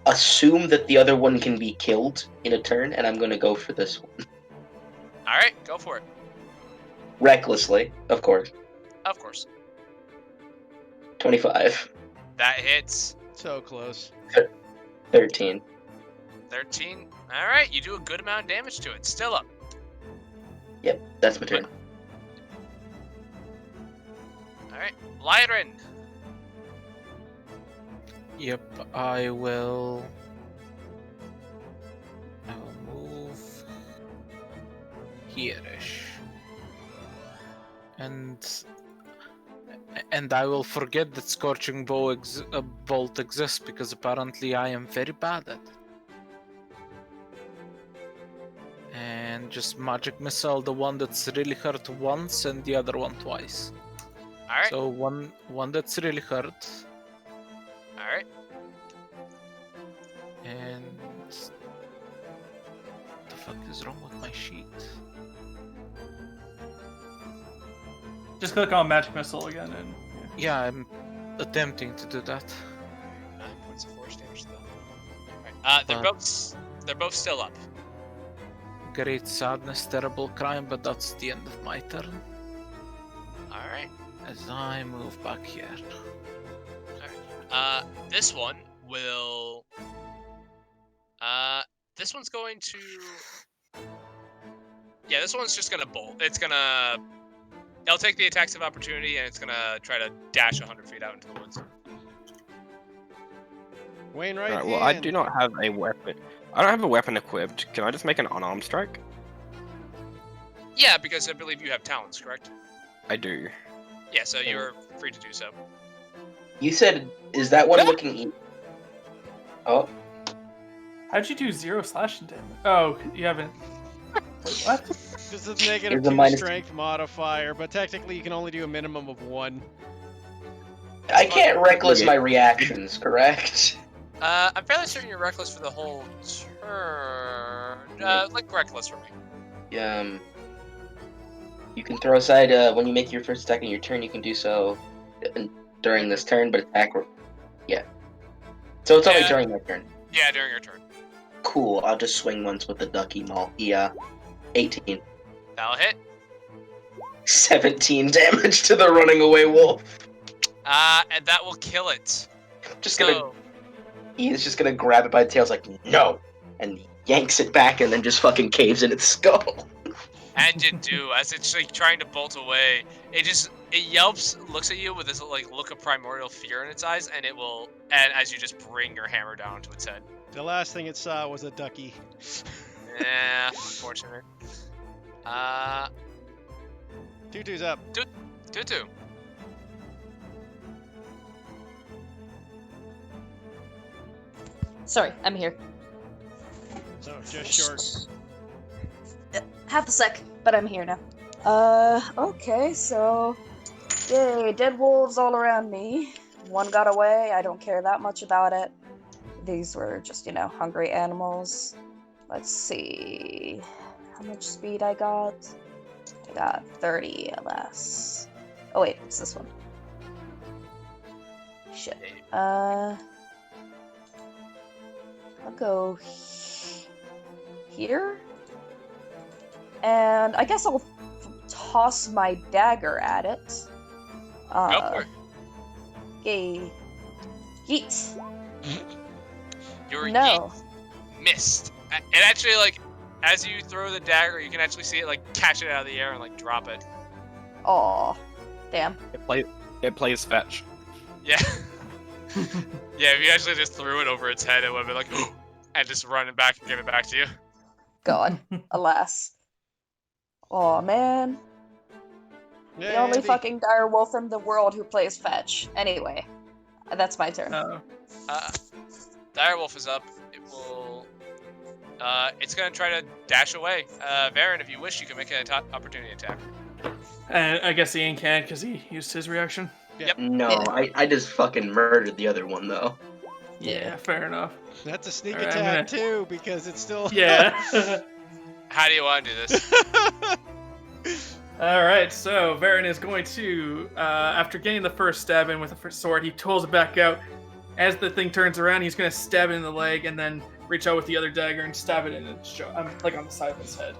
Speaker 6: assume that the other one can be killed in a turn, and I'm going to go for this one.
Speaker 3: Alright, go for it.
Speaker 6: Recklessly, of course.
Speaker 3: Of course.
Speaker 6: 25.
Speaker 3: That hits.
Speaker 8: So close.
Speaker 6: 13.
Speaker 3: 13. All right, you do a good amount of damage to it. Still up.
Speaker 6: Yep, that's my turn.
Speaker 3: All right, Lyran.
Speaker 7: Yep, I will move here-ish. And I will forget that Scorching Bolt exists because apparently I am very bad at it. And just Magic Missile the one that's really hurt once and the other one twice.
Speaker 3: All right.
Speaker 7: So one that's really hurt.
Speaker 3: All right.
Speaker 7: And what the fuck is wrong with my sheet?
Speaker 9: Just click on Magic Missile again and.
Speaker 7: Yeah, I'm attempting to do that.
Speaker 3: 9 points of force damage though. All right. They're both still up.
Speaker 7: Great sadness, terrible crime, but that's the end of my turn.
Speaker 3: All right.
Speaker 7: As I move back here.
Speaker 3: This one will. This one's going to. Yeah, this one's just gonna bolt. It'll take the attacks of opportunity, and it's gonna try to dash 100 feet out into the woods.
Speaker 8: Wayne, right
Speaker 1: Alright, well, I do not have a weapon. I don't have a weapon equipped. Can I just make an unarmed strike?
Speaker 3: Yeah, because I believe you have talents, correct?
Speaker 1: I do.
Speaker 3: Yeah, so you're free to do so.
Speaker 6: You said, is that one looking... Oh.
Speaker 9: How'd you do 0 slashing damage? Oh, you haven't. Wait, what?
Speaker 8: This is negative
Speaker 6: There's a
Speaker 8: 2
Speaker 6: minus-
Speaker 8: strength modifier, but technically you can only do a minimum of 1.
Speaker 6: I can't reckless my reactions, correct?
Speaker 3: I'm fairly certain you're reckless for the whole turn. Like reckless for me.
Speaker 6: You can throw aside, when you make your first attack in your turn, you can do so during this turn, but attack... Yeah. So it's only during my turn.
Speaker 3: Yeah, during your turn.
Speaker 6: Cool, I'll just swing once with the ducky maul. Yeah. 18.
Speaker 3: That'll hit.
Speaker 6: 17 damage to the running away wolf.
Speaker 3: And that will kill it.
Speaker 6: Just gonna... He is just gonna grab it by the tail, it's like, no! And yanks it back and then just fucking caves in its skull.
Speaker 3: And you do, as it's like trying to bolt away, it yelps, looks at you with this like look of primordial fear in its eyes, and as you just bring your hammer down to its head.
Speaker 8: The last thing it saw was a ducky.
Speaker 3: Yeah, unfortunate.
Speaker 8: Tutu's up.
Speaker 3: Tutu.
Speaker 2: Sorry, I'm here.
Speaker 8: So, just short.
Speaker 2: Half a sec, but I'm here now. Okay, so... Yay, dead wolves all around me. One got away, I don't care that much about it. These were just, hungry animals. Let's see... How much speed I got? I got 30, alas. Oh wait, it's this one. Shit. I'll go... here? And I guess I'll toss my dagger at it.
Speaker 3: Go for it.
Speaker 2: Okay. Yeet.
Speaker 3: Your
Speaker 2: No.
Speaker 3: yeet missed. And actually, like, as you throw the dagger, you can actually see it, like, catch it out of the air and, like, drop it.
Speaker 2: Aw. Damn.
Speaker 1: It plays fetch.
Speaker 3: Yeah. Yeah, if you actually just threw it over its head, it would have been like, and just run it back and give it back to you.
Speaker 2: God. Alas. Aw, man.
Speaker 8: Yeah,
Speaker 2: The only
Speaker 8: Andy.
Speaker 2: fucking dire wolf in the world who plays fetch. Anyway. That's my turn.
Speaker 3: Direwolf is up. It will... it's gonna try to dash away. Varen, if you wish, you can make an opportunity attack.
Speaker 9: And I guess Ian can't because he used his reaction.
Speaker 3: Yep.
Speaker 6: No, I just fucking murdered the other one, though.
Speaker 9: Yeah, fair enough.
Speaker 8: That's a sneak
Speaker 9: Alright,
Speaker 8: attack, too, because it's still...
Speaker 9: Yeah.
Speaker 3: How do you want to do this?
Speaker 9: Alright, so Varen is going to, after getting the first stab in with the first sword, he pulls it back out. As the thing turns around, he's going to stab it in the leg and then reach out with the other dagger and stab it in its like on the side of its head.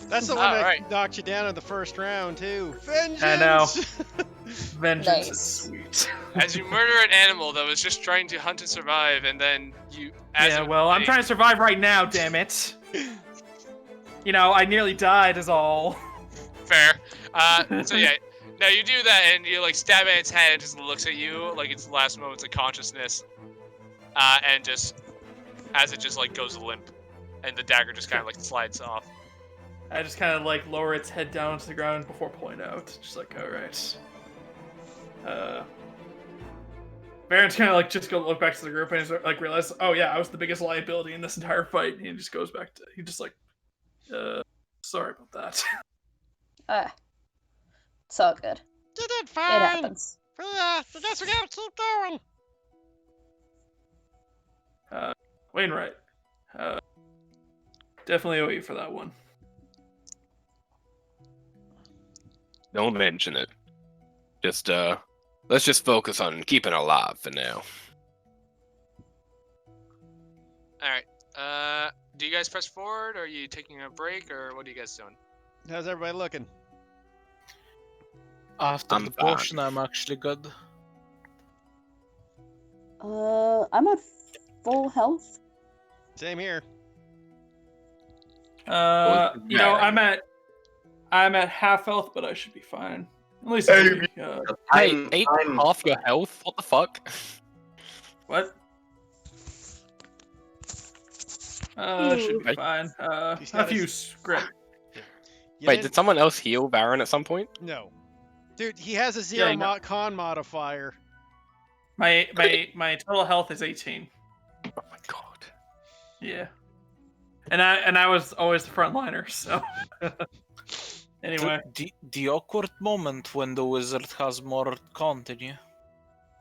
Speaker 8: That's the one that
Speaker 3: Alright.
Speaker 8: knocked you down in the first round, too. Vengeance!
Speaker 9: I know. Vengeance is
Speaker 2: Nice.
Speaker 9: sweet.
Speaker 3: As you murder an animal that was just trying to hunt and survive, and then you. As
Speaker 4: Yeah, well, I'm trying to survive right now, damn it. You know, I nearly died is all.
Speaker 3: Fair. So yeah, now you do that, and you like stab at its head, and it just looks at you like its last moments of consciousness, and just as it just like goes limp, and the dagger just kind of like slides off.
Speaker 4: I just kind of like lower its head down to the ground before pulling it out. Just like, all right. Baron's kind of like just go look back to the group and like realize, oh yeah, I was the biggest liability in this entire fight. And he just goes back to, he just like, sorry about that.
Speaker 2: It's all good.
Speaker 5: You did
Speaker 2: It
Speaker 5: fine.
Speaker 2: happens.
Speaker 5: I guess we gotta keep going.
Speaker 4: Wainwright, definitely owe you for that one.
Speaker 1: Don't mention it. Just let's just focus on keeping alive for now.
Speaker 3: All right. Do you guys press forward, or are you taking a break, or what are you guys doing?
Speaker 8: How's everybody looking?
Speaker 7: After
Speaker 1: I'm
Speaker 7: the
Speaker 1: fine.
Speaker 7: potion, I'm actually good.
Speaker 2: I'm at full health.
Speaker 8: Same here.
Speaker 4: You know, I'm at half health, but I should be fine. At least it'll be,
Speaker 1: Hey, ate half your health? What the fuck?
Speaker 4: what? Should be fine. A few script.
Speaker 8: You
Speaker 1: Wait,
Speaker 8: didn't-
Speaker 1: did someone else heal Baron at some point?
Speaker 8: No. Dude, he has a zero
Speaker 4: Yeah, no.
Speaker 8: con modifier.
Speaker 4: My total health is 18.
Speaker 1: Oh my god.
Speaker 4: Yeah. And I was always the frontliner, so anyway.
Speaker 7: The awkward moment when the wizard has more con than you.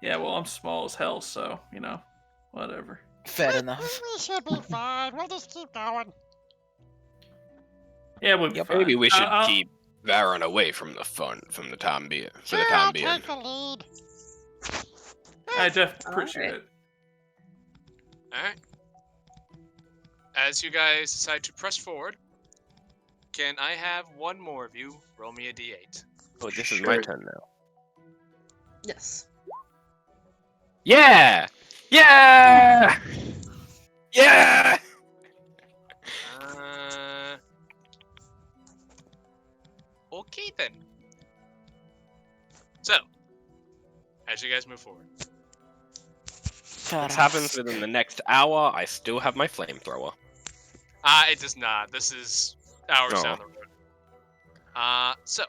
Speaker 4: Yeah, well I'm small as hell, so, you know, whatever.
Speaker 7: Fair enough.
Speaker 5: We should be fine. We'll just keep going.
Speaker 4: Yeah, we'll be
Speaker 1: Yeah,
Speaker 4: fine.
Speaker 1: maybe we should
Speaker 4: I'll-
Speaker 1: keep Baron away from the fun from the time being. For
Speaker 5: Sure,
Speaker 1: the time
Speaker 5: I'll
Speaker 1: being.
Speaker 5: take the lead.
Speaker 4: I definitely appreciate
Speaker 2: Alright.
Speaker 4: it.
Speaker 3: All right. As you guys decide to press forward, can I have one more of you roll me a d8?
Speaker 1: Oh, this is my
Speaker 6: Sure.
Speaker 1: turn now.
Speaker 2: Yes.
Speaker 1: Yeah! Yeah! Yeah!
Speaker 3: Okay then. So, as you guys move forward,
Speaker 1: This happens within the next hour. I still have my flamethrower.
Speaker 3: it does not. This is hours
Speaker 1: Oh.
Speaker 3: down the road. So,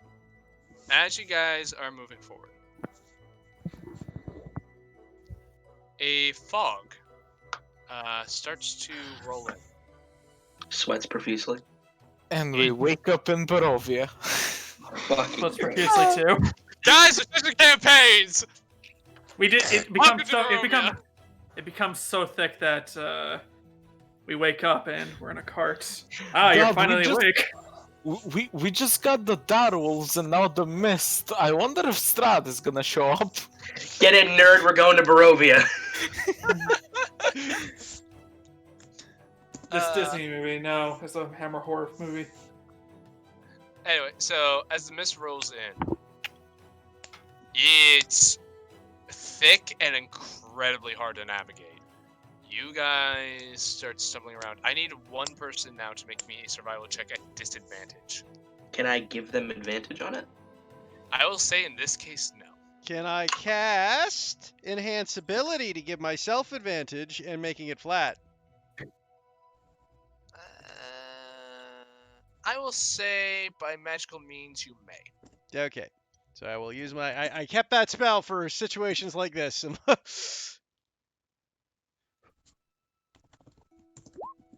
Speaker 3: as you guys are moving forward, a fog starts to roll in.
Speaker 6: Sweats profusely.
Speaker 7: And we wake up in Barovia.
Speaker 6: Fucking
Speaker 4: Plus
Speaker 6: Christ.
Speaker 4: profusely too.
Speaker 3: Guys, it's different campaigns.
Speaker 4: We did it
Speaker 3: Welcome
Speaker 4: becomes
Speaker 3: to
Speaker 4: so
Speaker 3: Barovia.
Speaker 4: it becomes so thick that we wake up and we're in a cart. Ah, you're
Speaker 7: God, we
Speaker 4: finally
Speaker 7: just-
Speaker 4: awake.
Speaker 7: We just got the darwolves and now the mist. I wonder if Strahd is gonna show up.
Speaker 6: Get it, nerd. We're going to Barovia.
Speaker 4: This Disney movie, no, it's a Hammer horror movie.
Speaker 3: Anyway, so as the mist rolls in, it's thick and incredibly hard to navigate. You guys start stumbling around. I need one person now to make me a survival check at disadvantage.
Speaker 6: Can I give them advantage on it?
Speaker 3: I will say in this case, no.
Speaker 8: Can I cast Enhance Ability to give myself advantage and making it flat?
Speaker 3: I will say by magical means you may.
Speaker 8: Okay. So I will use my... I kept that spell for situations like this.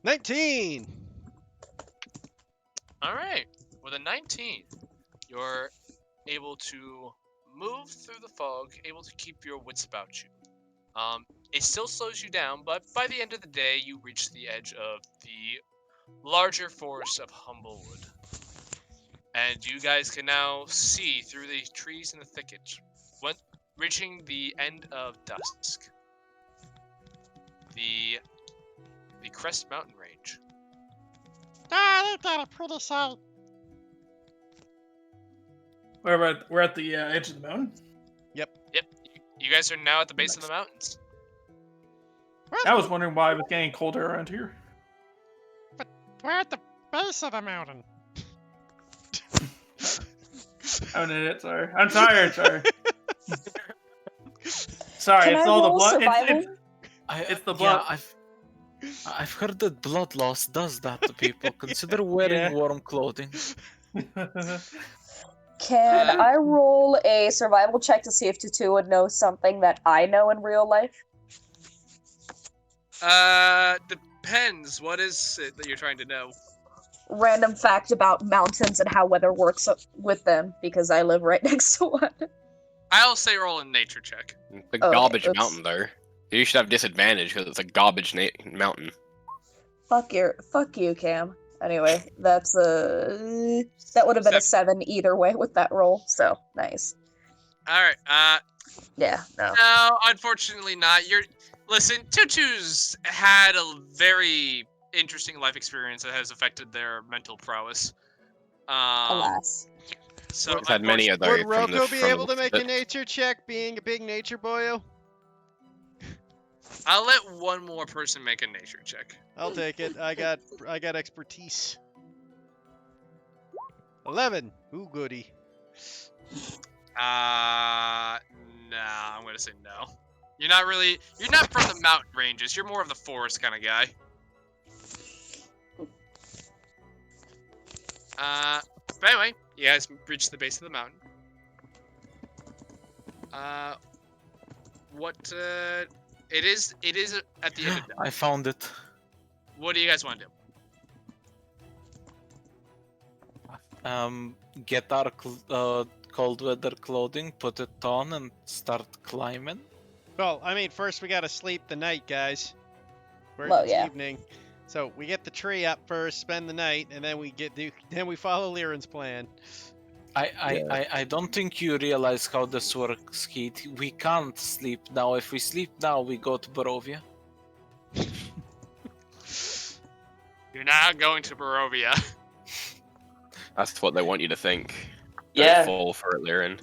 Speaker 8: 19!
Speaker 3: Alright, with a 19, you're able to move through the fog, able to keep your wits about you. It still slows you down, but by the end of the day, you reach the edge of the larger forest of Humblewood. And you guys can now see through the trees and the thickets, reaching the end of dusk. The Crest Mountain Range.
Speaker 5: Ah, ain't that a pretty sight?
Speaker 4: We're at the edge of the mountain.
Speaker 3: Yep, You guys are now at the base of the mountains.
Speaker 9: I was wondering why it was getting colder around here.
Speaker 5: We're at the base of the mountain.
Speaker 9: I'm an idiot, sorry. I'm tired, sorry. Sorry,
Speaker 2: Can
Speaker 9: it's
Speaker 2: I
Speaker 9: all the
Speaker 2: roll
Speaker 9: blood.
Speaker 2: survival?
Speaker 9: It's the blood.
Speaker 7: Yeah, I've heard that blood loss does that to people. Consider wearing
Speaker 9: Yeah.
Speaker 7: warm clothing.
Speaker 2: Can I roll a survival check to see if Tutu would know something that I know in real life?
Speaker 3: Depends. What is it that you're trying to know?
Speaker 2: Random fact about mountains and how weather works with them, because I live right next to one.
Speaker 3: I'll say roll a nature check.
Speaker 1: It's a
Speaker 2: Okay,
Speaker 1: garbage
Speaker 2: oops.
Speaker 1: mountain, though. You should have disadvantage because it's a garbage mountain.
Speaker 2: Fuck you, Cam. Anyway, that would have been a 7 either way with that roll, so nice.
Speaker 3: Alright,
Speaker 2: Yeah, no.
Speaker 3: no, unfortunately not. Listen, Tutu's had a very interesting life experience that has affected their mental prowess.
Speaker 2: Alas.
Speaker 3: So
Speaker 1: I've had many of
Speaker 8: Would
Speaker 1: those. from the
Speaker 8: Rocco be
Speaker 1: from
Speaker 8: able
Speaker 1: the
Speaker 8: to make a
Speaker 1: looks of it.
Speaker 8: nature check, being a big nature boyo?
Speaker 3: I'll let one more person make a nature check.
Speaker 8: I'll take it. I got expertise. 11. Ooh, goody.
Speaker 3: Nah, I'm gonna say no. You're not from the mountain ranges. You're more of the forest kind of guy. But anyway, you guys reached the base of the mountain. It is at the end of the day.
Speaker 7: I found it.
Speaker 3: What do you guys want to do?
Speaker 7: Get our cold weather clothing, put it on, and start climbing.
Speaker 8: Well, I mean, first we gotta sleep the night, guys.
Speaker 2: Well,
Speaker 8: It's
Speaker 2: yeah.
Speaker 8: evening. So we get the tree up first, spend the night, and then we follow Liren's plan.
Speaker 7: I don't think you realize how this works, Keith. We can't sleep now. If we sleep now, we go to Barovia.
Speaker 3: You're not going to Barovia.
Speaker 1: That's what they want you to think.
Speaker 6: Yeah.
Speaker 1: Don't fall for it, Liren.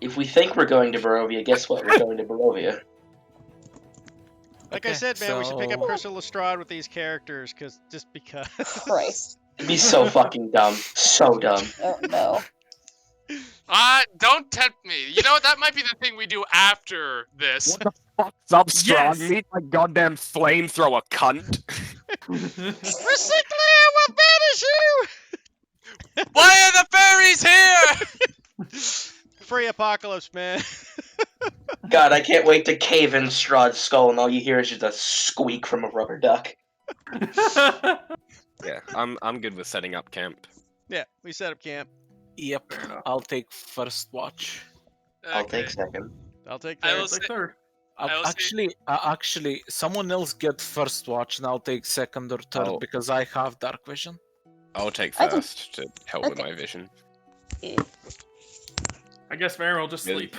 Speaker 6: If we think we're going to Barovia, guess what? We're going to Barovia.
Speaker 8: Like I
Speaker 7: Okay,
Speaker 8: said, man, we should pick up
Speaker 7: so-
Speaker 8: Crystal Lestrade with these characters, just because.
Speaker 2: Christ.
Speaker 6: It'd be so fucking dumb. So dumb.
Speaker 2: Oh no.
Speaker 3: Don't tempt me. You know what? That might be the thing we do after this.
Speaker 1: Fuck's up, Strong?
Speaker 9: Yes!
Speaker 1: You need my goddamn flamethrower, cunt.
Speaker 8: Recycler, what banish you?
Speaker 3: Why are the fairies here?
Speaker 8: Free apocalypse, man.
Speaker 6: God, I can't wait to cave in Strahd's skull and all you hear is just a squeak from a rubber duck.
Speaker 1: Yeah, I'm good with setting up camp.
Speaker 8: Yeah, we set up camp.
Speaker 7: Yep,
Speaker 1: Fair enough.
Speaker 7: I'll take first watch.
Speaker 6: I'll
Speaker 3: Okay.
Speaker 6: take second.
Speaker 8: I'll take
Speaker 3: I
Speaker 8: third.
Speaker 3: will say-
Speaker 9: Like third.
Speaker 3: I will say-
Speaker 7: Actually, someone else get first watch, and I'll take second or third
Speaker 1: Oh.
Speaker 7: because I have dark vision.
Speaker 1: I'll take
Speaker 2: I can-
Speaker 1: first to help with
Speaker 2: okay.
Speaker 1: my vision.
Speaker 9: I guess Mary will just
Speaker 1: Really?
Speaker 9: sleep.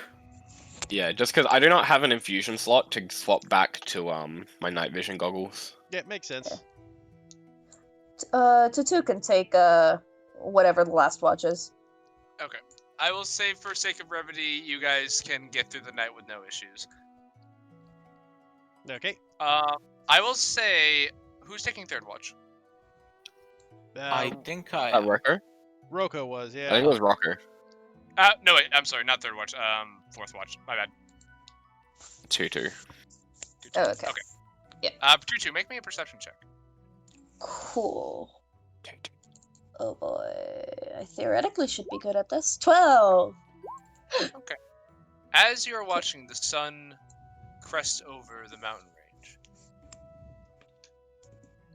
Speaker 1: Yeah, just because I do not have an infusion slot to swap back to my night vision goggles.
Speaker 8: Yeah, makes sense.
Speaker 2: Tutu can take whatever the last watch is.
Speaker 3: Okay. I will say, for sake of brevity, you guys can get through the night with no issues.
Speaker 8: Okay.
Speaker 3: I will say, who's taking third watch?
Speaker 7: I think I.
Speaker 1: Rocker?
Speaker 8: Rocco was, yeah.
Speaker 1: I think it was Rocker.
Speaker 3: No wait, I'm sorry, not third watch. Fourth watch. My bad.
Speaker 1: 2-2.
Speaker 2: Oh, okay.
Speaker 3: Okay. 2-2, make me a perception check.
Speaker 2: Cool. Oh boy. I theoretically should be good at this. 12!
Speaker 3: As you're watching the sun crest over the mountain range,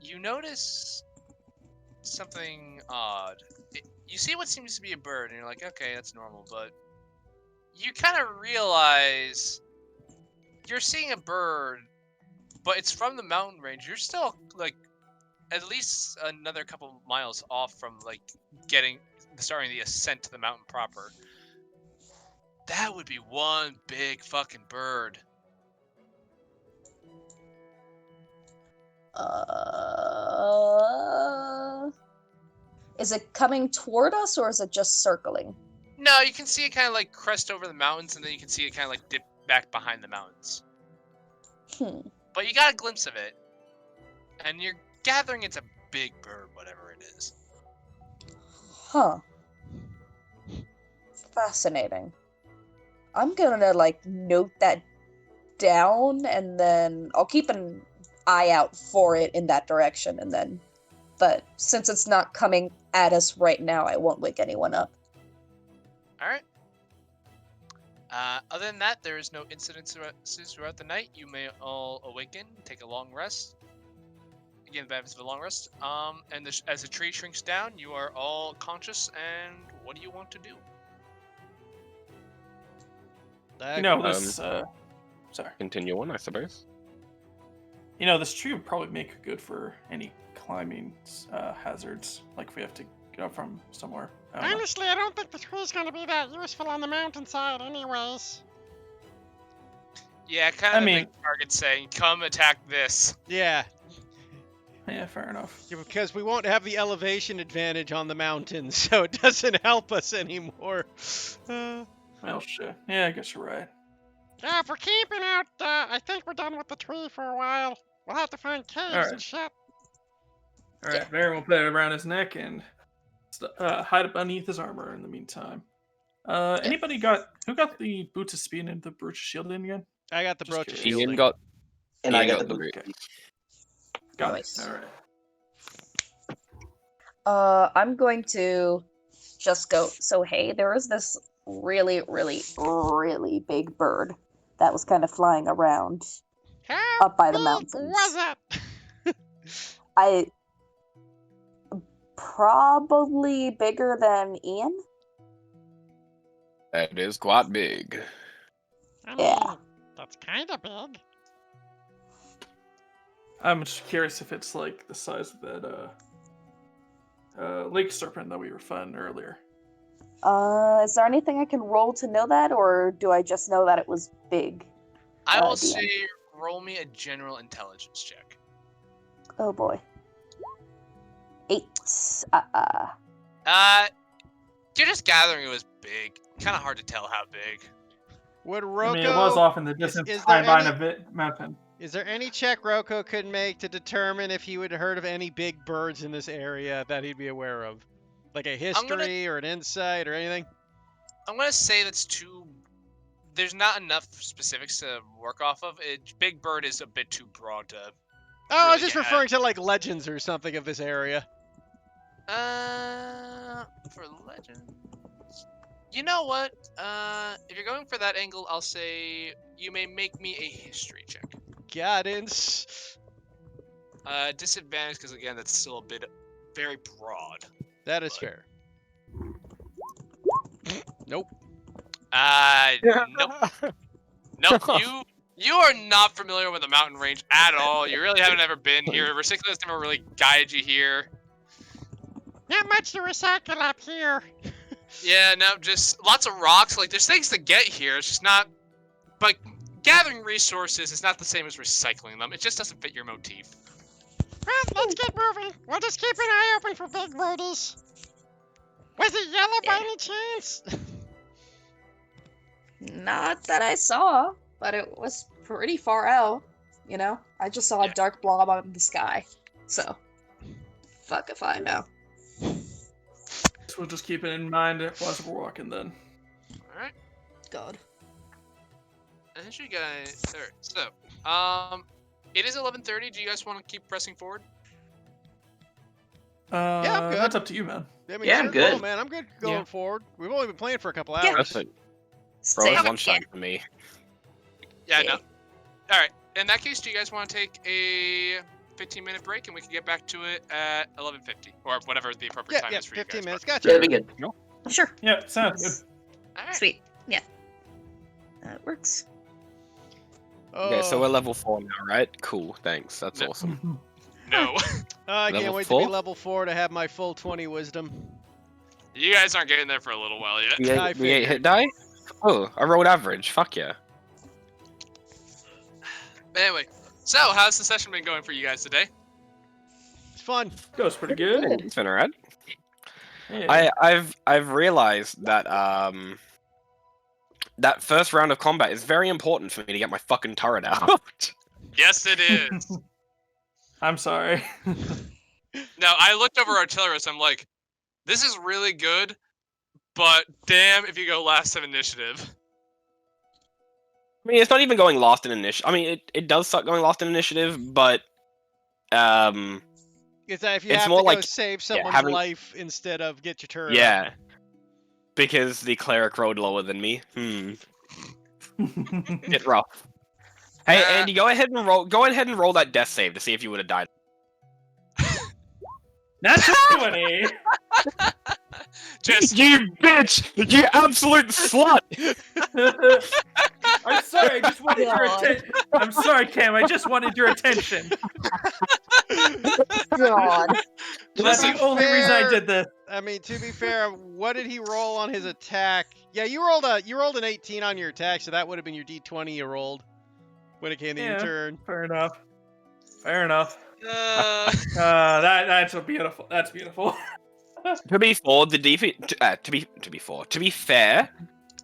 Speaker 3: you notice something odd. You see what seems to be a bird, and you're like, okay, that's normal, but you kind of realize you're seeing a bird, but it's from the mountain range. You're still, like, at least another couple miles off from, like, starting the ascent to the mountain proper. That would be one big fucking bird.
Speaker 2: Is it coming toward us or is it just circling?
Speaker 3: No, you can see it kind of like crest over the mountains, and then you can see it kind of like dip back behind the mountains.
Speaker 2: Hmm.
Speaker 3: But you got a glimpse of it, and you're gathering it's a big bird, whatever it is.
Speaker 2: Huh. Fascinating. I'm gonna like note that down, and then I'll keep an eye out for it in that direction, and then. But since it's not coming at us right now, I won't wake anyone up.
Speaker 3: All right. Other than that, there is no incidences throughout the night. You may all awaken, take a long rest. Again, the benefits of a long rest. And as the tree shrinks down, you are all conscious. And what do you want to do?
Speaker 4: You know, this. Sorry.
Speaker 1: Continue on, I suppose.
Speaker 4: You know, this tree would probably make good for any climbing hazards. Like if we have to get up from somewhere. I don't know.
Speaker 5: Honestly, I don't think the tree's gonna be that useful on the mountainside anyways.
Speaker 3: Yeah, kind of a big target saying, "Come attack this."
Speaker 8: Yeah,
Speaker 4: Yeah, fair enough.
Speaker 8: because we won't have the elevation advantage on the mountains, so it doesn't help us anymore.
Speaker 4: Well, shit. Yeah, I guess you're right.
Speaker 5: Yeah, if we're camping out, I think we're done with the tree for a while. We'll have to find caves
Speaker 4: Alright.
Speaker 5: and shit.
Speaker 4: All right, Baron will put it around his neck and hide it beneath his armor in the meantime. Anybody who got the boots of speed and the brooch of shielding again?
Speaker 8: I got the
Speaker 4: Just
Speaker 8: brooch of
Speaker 4: curious.
Speaker 1: Ian
Speaker 8: shielding.
Speaker 1: got.
Speaker 6: And
Speaker 1: Ian
Speaker 6: I got the boot.
Speaker 4: Okay. Got
Speaker 2: Nice.
Speaker 4: it. All right.
Speaker 2: I'm going to just go. So hey, there was this really, really, really big bird that was kind of flying around
Speaker 5: How
Speaker 2: up by the
Speaker 5: big
Speaker 2: mountains.
Speaker 5: was it?
Speaker 2: I probably bigger than Ian.
Speaker 1: That is quite big.
Speaker 5: I
Speaker 2: Yeah.
Speaker 5: mean, that's kind of big.
Speaker 4: I'm just curious if it's like the size of that lake serpent that we were fighting earlier.
Speaker 2: Is there anything I can roll to know that, or do I just know that it was big?
Speaker 3: I will
Speaker 2: DM.
Speaker 3: say, roll me a general intelligence check.
Speaker 2: Oh boy. 8.
Speaker 3: You're just gathering it was big. Kind of hard to tell how big.
Speaker 8: Would
Speaker 4: I
Speaker 8: Roko?
Speaker 4: mean, it was off in the distance,
Speaker 8: is
Speaker 4: high
Speaker 8: there
Speaker 4: behind
Speaker 8: any-
Speaker 4: a mountain.
Speaker 8: Is there any check Roko could make to determine if he would have heard of any big birds in this area that he'd be aware of? Like a history or an insight or anything?
Speaker 3: I'm gonna say that's too. There's not enough specifics to work off of. Big Bird is a bit too broad to.
Speaker 8: Oh, I was
Speaker 3: really
Speaker 8: just
Speaker 3: get at.
Speaker 8: referring to like legends or something of this area.
Speaker 3: For legends. You know what? If you're going for that angle, I'll say you may make me a history check.
Speaker 8: Guidance.
Speaker 3: Disadvantage because again, that's still a bit very broad.
Speaker 8: That is
Speaker 3: But-
Speaker 8: fair. Nope.
Speaker 3: Nope. Nope. You are not familiar with the mountain range at all. You really haven't ever been here. Recyclers never really guided you here.
Speaker 5: Not much to recycle up here.
Speaker 3: Yeah, no, just lots of rocks. Like, there's things to get here. It's just not. But gathering resources is not the same as recycling them. It just doesn't fit your motif.
Speaker 5: Well, let's get moving. We'll just keep an eye open for big birdies. Was it yellow by any chance?
Speaker 2: Not that I saw, but it was pretty far out. You know, I just saw a
Speaker 3: Yeah.
Speaker 2: dark blob on the sky. So, fuck if I know.
Speaker 4: So we'll just keep it in mind while we're walking then.
Speaker 3: Alright.
Speaker 2: God.
Speaker 3: And you guys. Alright, so. It is 11:30. Do you guys want to keep pressing forward?
Speaker 8: I'm good.
Speaker 4: That's up to you, man.
Speaker 8: I mean,
Speaker 6: Yeah, I'm
Speaker 8: sure,
Speaker 6: good.
Speaker 8: cool, man. I'm good going
Speaker 4: Yeah.
Speaker 8: forward. We've only been playing for a couple
Speaker 2: Yeah.
Speaker 8: hours.
Speaker 1: That's it. Bro,
Speaker 2: Same
Speaker 1: it's
Speaker 2: here.
Speaker 1: lunchtime for me.
Speaker 3: Yeah,
Speaker 2: Yeah.
Speaker 3: no. Alright. In that case, do you guys want to take a 15-minute break and we can get back to it at 11:50 or whatever the appropriate
Speaker 8: Yeah,
Speaker 3: time
Speaker 8: yeah,
Speaker 3: is for you
Speaker 8: 15
Speaker 3: guys.
Speaker 8: minutes.
Speaker 6: Yeah,
Speaker 8: Gotcha.
Speaker 6: that'd be good.
Speaker 2: Sure.
Speaker 4: Yeah, sounds good.
Speaker 3: Alright.
Speaker 2: Sweet. Yeah. That works.
Speaker 1: Okay, so
Speaker 8: Oh,
Speaker 1: we're level 4 now, right? Cool, thanks. That's
Speaker 3: No.
Speaker 1: awesome.
Speaker 3: No.
Speaker 8: I can't
Speaker 1: level
Speaker 8: wait to be
Speaker 1: 4?
Speaker 8: level 4 to have my full 20 wisdom.
Speaker 3: You guys aren't getting there for a little while yet.
Speaker 1: We
Speaker 8: I
Speaker 1: ate, we ate
Speaker 8: figured.
Speaker 1: hit die? Oh, I rolled average. Fuck yeah.
Speaker 3: Anyway, so how's the session been going for you guys today?
Speaker 8: It's fun.
Speaker 4: Goes pretty good.
Speaker 2: Good.
Speaker 1: It's been alright.
Speaker 4: Yeah.
Speaker 1: I've realized that that first round of combat is very important for me to get my fucking turret out.
Speaker 3: Yes, it is.
Speaker 9: I'm sorry.
Speaker 3: Now, I looked over Artillerists, I'm like, this is really good, but damn if you go last of initiative.
Speaker 1: I mean, it's not even going last in initiative. I mean, it does start going last in initiative, but
Speaker 8: It's that if you
Speaker 1: It's
Speaker 8: have
Speaker 1: more
Speaker 8: to go
Speaker 1: like-
Speaker 8: save someone's
Speaker 1: having-
Speaker 8: life instead of get your turret up.
Speaker 1: yeah, because the cleric rolled lower than me. It's rough. Hey, Andy, go ahead and roll. Go ahead and roll that death save to see if you would have died.
Speaker 9: Natural 20.
Speaker 3: Just
Speaker 1: You bitch! You absolute slut!
Speaker 9: I'm sorry. I just wanted your
Speaker 2: God.
Speaker 9: attention. I'm sorry, Cam. I just wanted your attention.
Speaker 2: God.
Speaker 9: That's
Speaker 8: To
Speaker 9: the
Speaker 8: be
Speaker 9: only reason I
Speaker 8: fair-
Speaker 9: did this.
Speaker 8: I mean, to be fair, what did he roll on his attack? Yeah, you rolled an 18 on your attack, so that would have been your D20 you rolled when it came to your
Speaker 9: Yeah.
Speaker 8: turn.
Speaker 9: Fair enough. Fair enough.
Speaker 3: uh,
Speaker 9: That's a beautiful. That's beautiful.
Speaker 1: To be fair, the to be fair,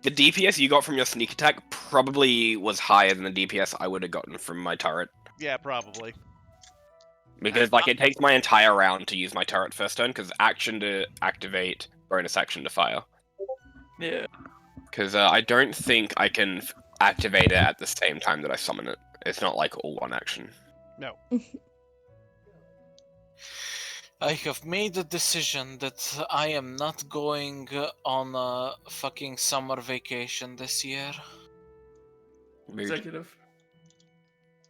Speaker 1: the DPS you got from your sneak attack probably was higher than the DPS I would have gotten from my turret.
Speaker 8: Yeah, probably.
Speaker 1: Because like it takes my entire round to use my turret first turn, because action to activate, bonus action to fire.
Speaker 9: Yeah.
Speaker 1: Because I don't think I can activate it at the same time that I summon it. It's not like all one action.
Speaker 8: No.
Speaker 7: I have made a decision that I am not going on a fucking summer vacation this year.
Speaker 1: Rude.
Speaker 9: Executive.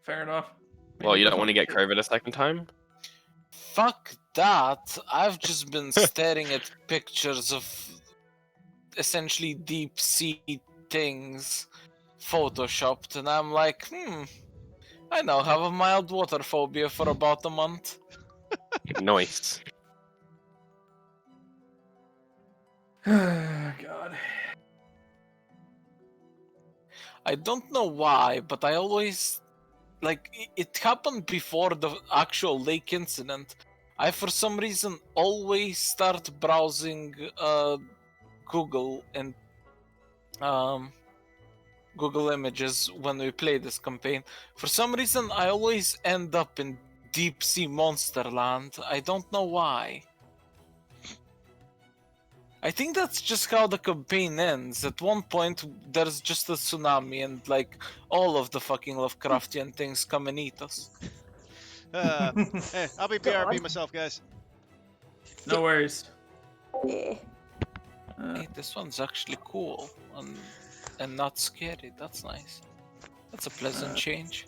Speaker 9: Fair enough.
Speaker 1: Well, you don't want to get COVID a second time?
Speaker 7: Fuck that. I've just been staring at pictures of essentially deep sea things photoshopped, and I'm like, I now have a mild water phobia for about a month.
Speaker 1: Nice.
Speaker 9: God.
Speaker 7: I don't know why, but I always it happened before the actual lake incident. I for some reason always start browsing Google and Google Images when we play this campaign. For some reason I always end up in deep sea monster land. I don't know why. I think that's just how the campaign ends. At one point, there's just a tsunami and like all of the fucking Lovecraftian things come and eat us.
Speaker 8: Hey, I'll be BRB myself, guys.
Speaker 9: No worries.
Speaker 2: Yeah.
Speaker 7: Hey, this one's actually cool and not scary. That's nice. That's a pleasant change.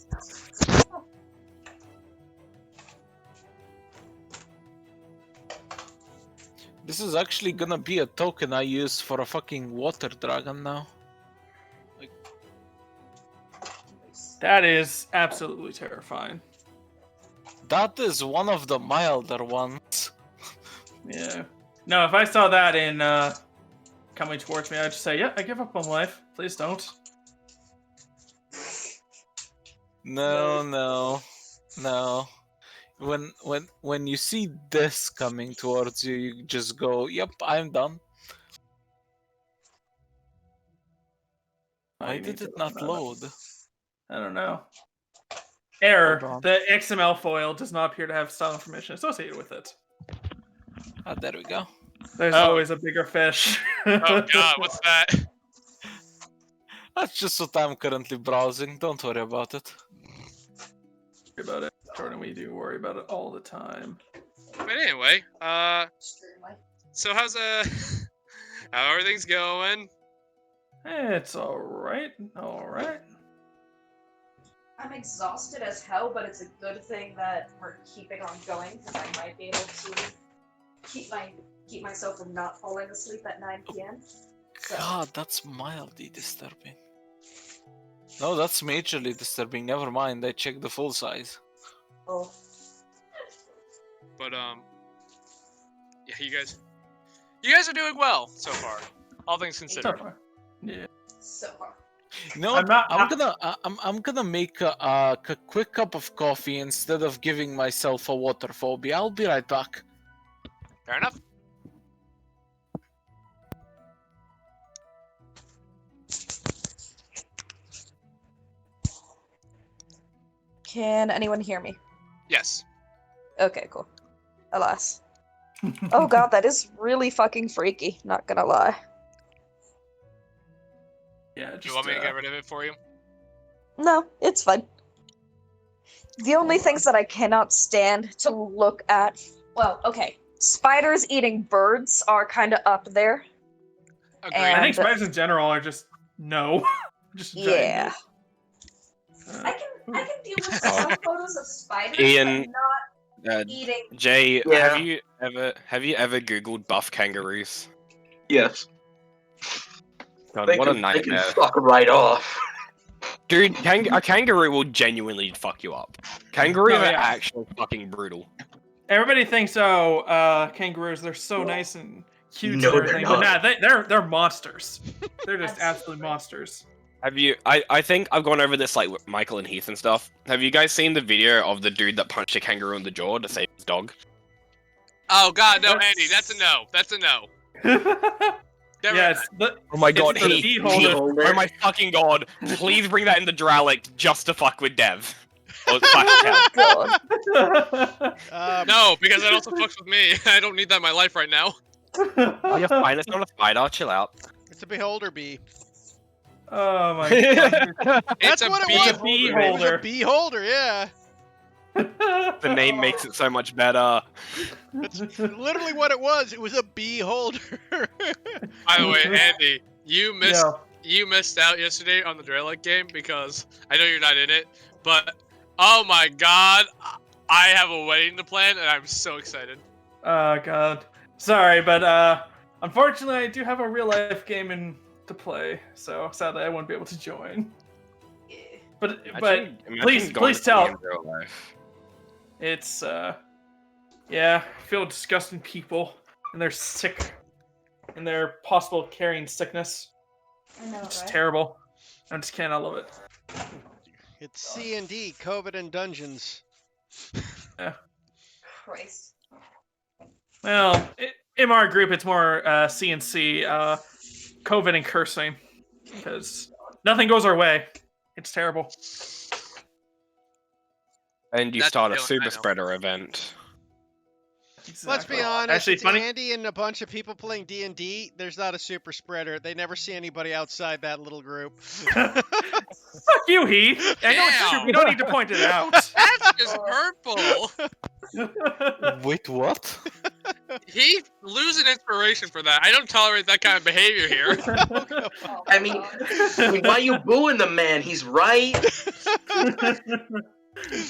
Speaker 7: This is actually gonna be a token I use for a fucking water dragon now.
Speaker 9: That is absolutely terrifying.
Speaker 7: That is one of the milder ones.
Speaker 9: Yeah. No, if I saw that in coming towards me, I'd just say, yeah, I give up on life. Please don't.
Speaker 7: No. When you see this coming towards you, you just go, "Yep, I'm done." Why
Speaker 9: you need
Speaker 7: did
Speaker 9: to
Speaker 7: it not
Speaker 9: run out.
Speaker 7: load?
Speaker 9: I don't know. Error.
Speaker 7: Hold on.
Speaker 9: The XML foil does not appear to have style information associated with it.
Speaker 7: Ah, there we go.
Speaker 9: There's
Speaker 3: Oh.
Speaker 9: always a bigger fish.
Speaker 3: oh god, what's that?
Speaker 7: That's just what I'm currently browsing. Don't worry about it.
Speaker 9: Worry about it, Jordan. We do worry about it all the time.
Speaker 3: But anyway, so how's how are things going?
Speaker 9: It's all right. All right.
Speaker 2: I'm exhausted as hell, but it's a good thing that we're keeping on going because I might be able to keep myself from not falling asleep at 9 p.m. So,
Speaker 7: God, that's mildly disturbing. No, that's majorly disturbing. Never mind. I checked the full size.
Speaker 2: oh,
Speaker 3: But yeah, you guys are doing well so far, all things
Speaker 9: So
Speaker 3: considered.
Speaker 9: far. Yeah.
Speaker 2: so far.
Speaker 7: You know
Speaker 9: I'm
Speaker 7: what?
Speaker 9: not-
Speaker 7: I'm gonna make a quick cup of coffee instead of giving myself a water phobia. I'll be right back.
Speaker 3: Fair enough.
Speaker 2: Can anyone hear me?
Speaker 3: Yes.
Speaker 2: Okay, cool. Alas. Oh god, that is really fucking freaky, not gonna lie.
Speaker 4: Yeah,
Speaker 3: Do
Speaker 4: just
Speaker 3: you want me to get rid of it for you?
Speaker 2: No, it's fine. The only things that I cannot stand to look at, well, okay, spiders eating birds are kind of up there.
Speaker 3: Agreed.
Speaker 2: And-
Speaker 4: I think spiders in general are just no. Just
Speaker 2: Yeah.
Speaker 4: giant.
Speaker 2: I can deal with some photos of spiders,
Speaker 1: Ian-
Speaker 2: but not
Speaker 1: Uh,
Speaker 2: eating.
Speaker 1: Jay,
Speaker 6: Yeah.
Speaker 1: have you ever Googled buff kangaroos?
Speaker 6: Yes.
Speaker 1: God,
Speaker 6: They
Speaker 1: what a
Speaker 6: can
Speaker 1: nightmare.
Speaker 6: fuck right off.
Speaker 1: Dude, a kangaroo will genuinely fuck you up. Kangaroos
Speaker 4: Oh,
Speaker 1: are
Speaker 4: yeah.
Speaker 1: actually fucking brutal.
Speaker 4: Everybody thinks, kangaroos, they're so nice and cute
Speaker 6: No,
Speaker 4: and
Speaker 6: they're
Speaker 4: everything, but
Speaker 6: not.
Speaker 4: nah, they're monsters. They're just
Speaker 2: Absolutely.
Speaker 4: absolute monsters.
Speaker 1: Have you? I think I've gone over this like with Michael and Heath and stuff. Have you guys seen the video of the dude that punched a kangaroo in the jaw to save his dog?
Speaker 3: Oh god, no,
Speaker 4: That's-
Speaker 3: Andy, that's a no. That's a no. Get rid
Speaker 4: Yeah,
Speaker 3: of
Speaker 4: it's
Speaker 3: that.
Speaker 1: Oh my god,
Speaker 4: It's the
Speaker 1: Heath!
Speaker 4: beholder.
Speaker 1: Oh my fucking god! Please bring that in the Dralic just to fuck with Dev. Or fuck Cal.
Speaker 2: God.
Speaker 3: No, because that also fucks with me. I don't need that in my life right now.
Speaker 1: Oh, you're fine. It's not a spider. Chill out.
Speaker 8: It's a beholder bee.
Speaker 4: Oh my god.
Speaker 3: It's
Speaker 8: That's what it
Speaker 3: bee
Speaker 8: was.
Speaker 4: It's a bee
Speaker 8: It was a
Speaker 4: holder.
Speaker 8: beholder, yeah.
Speaker 1: The name makes it so much better.
Speaker 8: That's literally what it was. It was a beholder.
Speaker 3: By the way, Andy, you missed
Speaker 4: Yeah.
Speaker 3: you missed out yesterday on the Draylight game because I know you're not in it, but oh my god, I have a wedding to plan and I'm so excited.
Speaker 4: Oh god. Sorry, but unfortunately I do have a real life game to play, so sadly I won't be able to join. But
Speaker 1: Imagine going
Speaker 4: please
Speaker 1: to
Speaker 4: tell.
Speaker 1: me in real life.
Speaker 4: It's yeah, I feel disgusting people and they're sick and they're possible carrying sickness.
Speaker 2: I know,
Speaker 4: It's
Speaker 2: right?
Speaker 4: terrible. I just can't. I love it.
Speaker 8: It's C&D, COVID and Dungeons.
Speaker 2: Christ.
Speaker 4: Well, in our group, it's more CNC, COVID and cursing, because nothing goes our way. It's terrible.
Speaker 1: And you
Speaker 3: That's
Speaker 1: start a
Speaker 3: the feeling I
Speaker 1: super
Speaker 3: know.
Speaker 1: spreader event.
Speaker 8: Let's be
Speaker 4: Exactly.
Speaker 8: honest,
Speaker 4: Actually,
Speaker 8: it's
Speaker 4: funny.
Speaker 8: Andy and a bunch of people playing D&D. There's not a super spreader. They never see anybody outside that little group.
Speaker 4: Fuck you, Heath. I know it's true.
Speaker 3: Damn.
Speaker 4: We don't need to point it out.
Speaker 3: That's just hurtful.
Speaker 7: Wait, what?
Speaker 3: He losing inspiration for that. I don't tolerate that kind of behavior here.
Speaker 2: Oh,
Speaker 6: I mean,
Speaker 2: God.
Speaker 6: why you booing the man? He's right.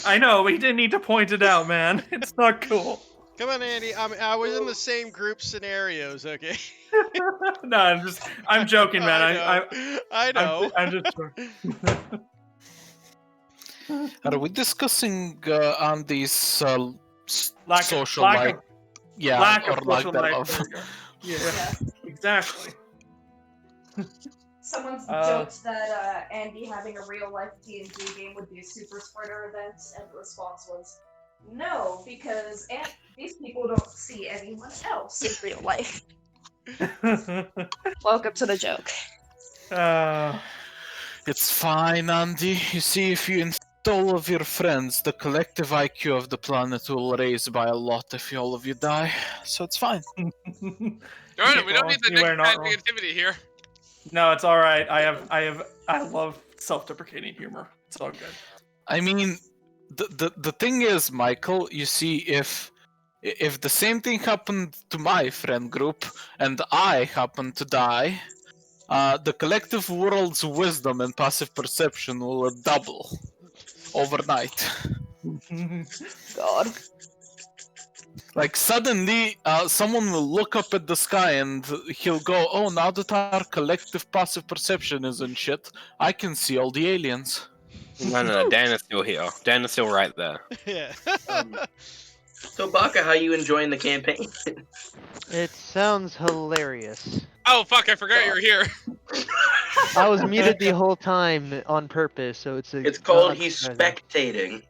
Speaker 4: I know, we didn't need to point it out, man. It's not cool.
Speaker 8: Come on, Andy. I was in the same group scenarios, okay?
Speaker 4: No, I'm joking, man.
Speaker 8: I know.
Speaker 4: I'm just joking.
Speaker 7: Are we discussing Andy's social
Speaker 4: lack
Speaker 7: life?
Speaker 4: of,
Speaker 7: Yeah,
Speaker 4: lack
Speaker 7: or
Speaker 4: of
Speaker 7: lack
Speaker 4: social life.
Speaker 7: thereof.
Speaker 4: Yeah, exactly.
Speaker 2: Someone's joked that Andy having a real life D&D game would be a super spreader event, and the response was, no, because these people don't see anyone else in real life. Welcome to the joke.
Speaker 7: It's fine, Andy. You see, if you invite all of your friends, the collective IQ of the planet will raise by a lot if all of you die. So it's fine.
Speaker 3: Jordan, we don't need the
Speaker 4: You are
Speaker 3: next
Speaker 4: not
Speaker 3: kind of
Speaker 4: wrong.
Speaker 3: negativity here.
Speaker 4: No, it's all right. I love self-deprecating humor. It's all good.
Speaker 7: I mean, the thing is, Michael, you see, if the same thing happened to my friend group and I happened to die, the collective world's wisdom and passive perception will double overnight.
Speaker 2: God.
Speaker 7: Like suddenly, someone will look up at the sky and he'll go, "Oh, now that our collective passive perception is in shit, I can see all the aliens."
Speaker 1: No, Dan is still here. Dan is still right there.
Speaker 8: Yeah.
Speaker 6: So, Baka, how you enjoying the campaign?
Speaker 10: It sounds hilarious.
Speaker 3: Oh fuck, I forgot you were here.
Speaker 10: I was muted the whole time on purpose, so
Speaker 6: It's called
Speaker 10: not
Speaker 6: he's
Speaker 10: surprising.
Speaker 6: spectating.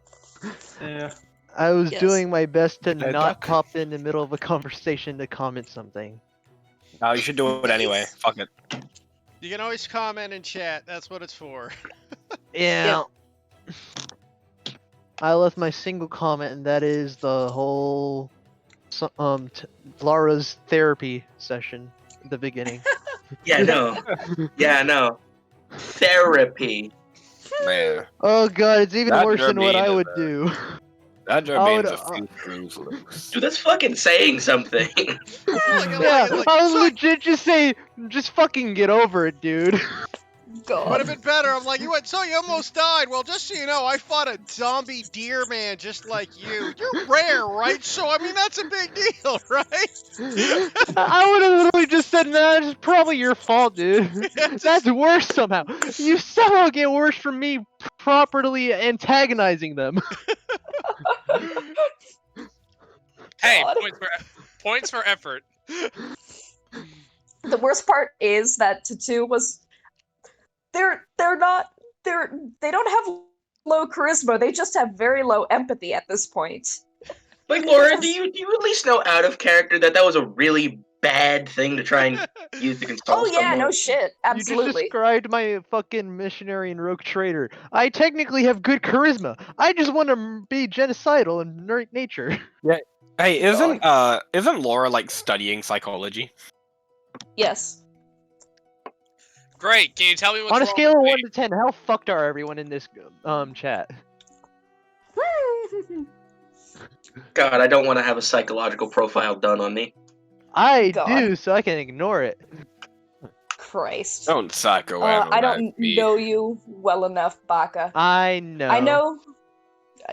Speaker 4: Yeah.
Speaker 10: I was
Speaker 2: Yes.
Speaker 10: doing my best to
Speaker 7: Hey,
Speaker 10: not
Speaker 7: Doc.
Speaker 10: pop in the middle of a conversation to comment something.
Speaker 1: No, you should do it anyway. Fuck it.
Speaker 8: You can always comment in chat. That's what it's for.
Speaker 10: Yeah. I left my single comment, and that is the whole Laura's therapy session at the beginning.
Speaker 6: Yeah, no. Yeah, no. Therapy.
Speaker 1: Man,
Speaker 10: Oh god, it's even
Speaker 1: That
Speaker 10: worse than what
Speaker 1: Jermaine
Speaker 10: I
Speaker 1: is
Speaker 10: would
Speaker 1: a-
Speaker 10: do.
Speaker 1: that
Speaker 10: I would,
Speaker 1: Jermaine's a few screws loose.
Speaker 6: Dude, that's fucking saying something.
Speaker 10: yeah, I would legit just say, just fucking get over it, dude.
Speaker 8: Would
Speaker 2: God.
Speaker 8: have been better. I'm like, you went, so you almost died. Well, just so you know, I fought a zombie deer man just like you. You're rare, right? So, I mean, that's a big deal, right?
Speaker 10: I would have literally just said, nah, it's probably your fault, dude. That's worse somehow. You somehow get worse from me properly antagonizing them.
Speaker 3: Hey,
Speaker 2: God.
Speaker 3: points for effort.
Speaker 2: The worst part is that Tatu was they don't have low charisma, they just have very low empathy at this point.
Speaker 6: Like, Laura, do you at least know out of character that was a really bad thing to try and use to console
Speaker 2: Oh yeah,
Speaker 6: someone?
Speaker 2: no shit.
Speaker 10: You just
Speaker 2: Absolutely.
Speaker 10: described my fucking missionary and rogue trader. I technically have good charisma. I just want to be genocidal in nature.
Speaker 1: Hey, isn't Laura like studying psychology?
Speaker 2: Yes.
Speaker 3: Great. Can you tell me what's
Speaker 10: On a
Speaker 3: wrong
Speaker 10: scale of
Speaker 3: with
Speaker 10: 1
Speaker 3: me?
Speaker 10: to 10, how fucked are everyone in this chat?
Speaker 6: God, I don't want to have a psychological profile done on me.
Speaker 10: I
Speaker 2: God.
Speaker 10: do, so I can ignore it.
Speaker 2: Christ.
Speaker 1: Don't psychoanalyze
Speaker 2: I don't
Speaker 1: me.
Speaker 2: know you well enough, Baka.
Speaker 10: I know.
Speaker 2: I know.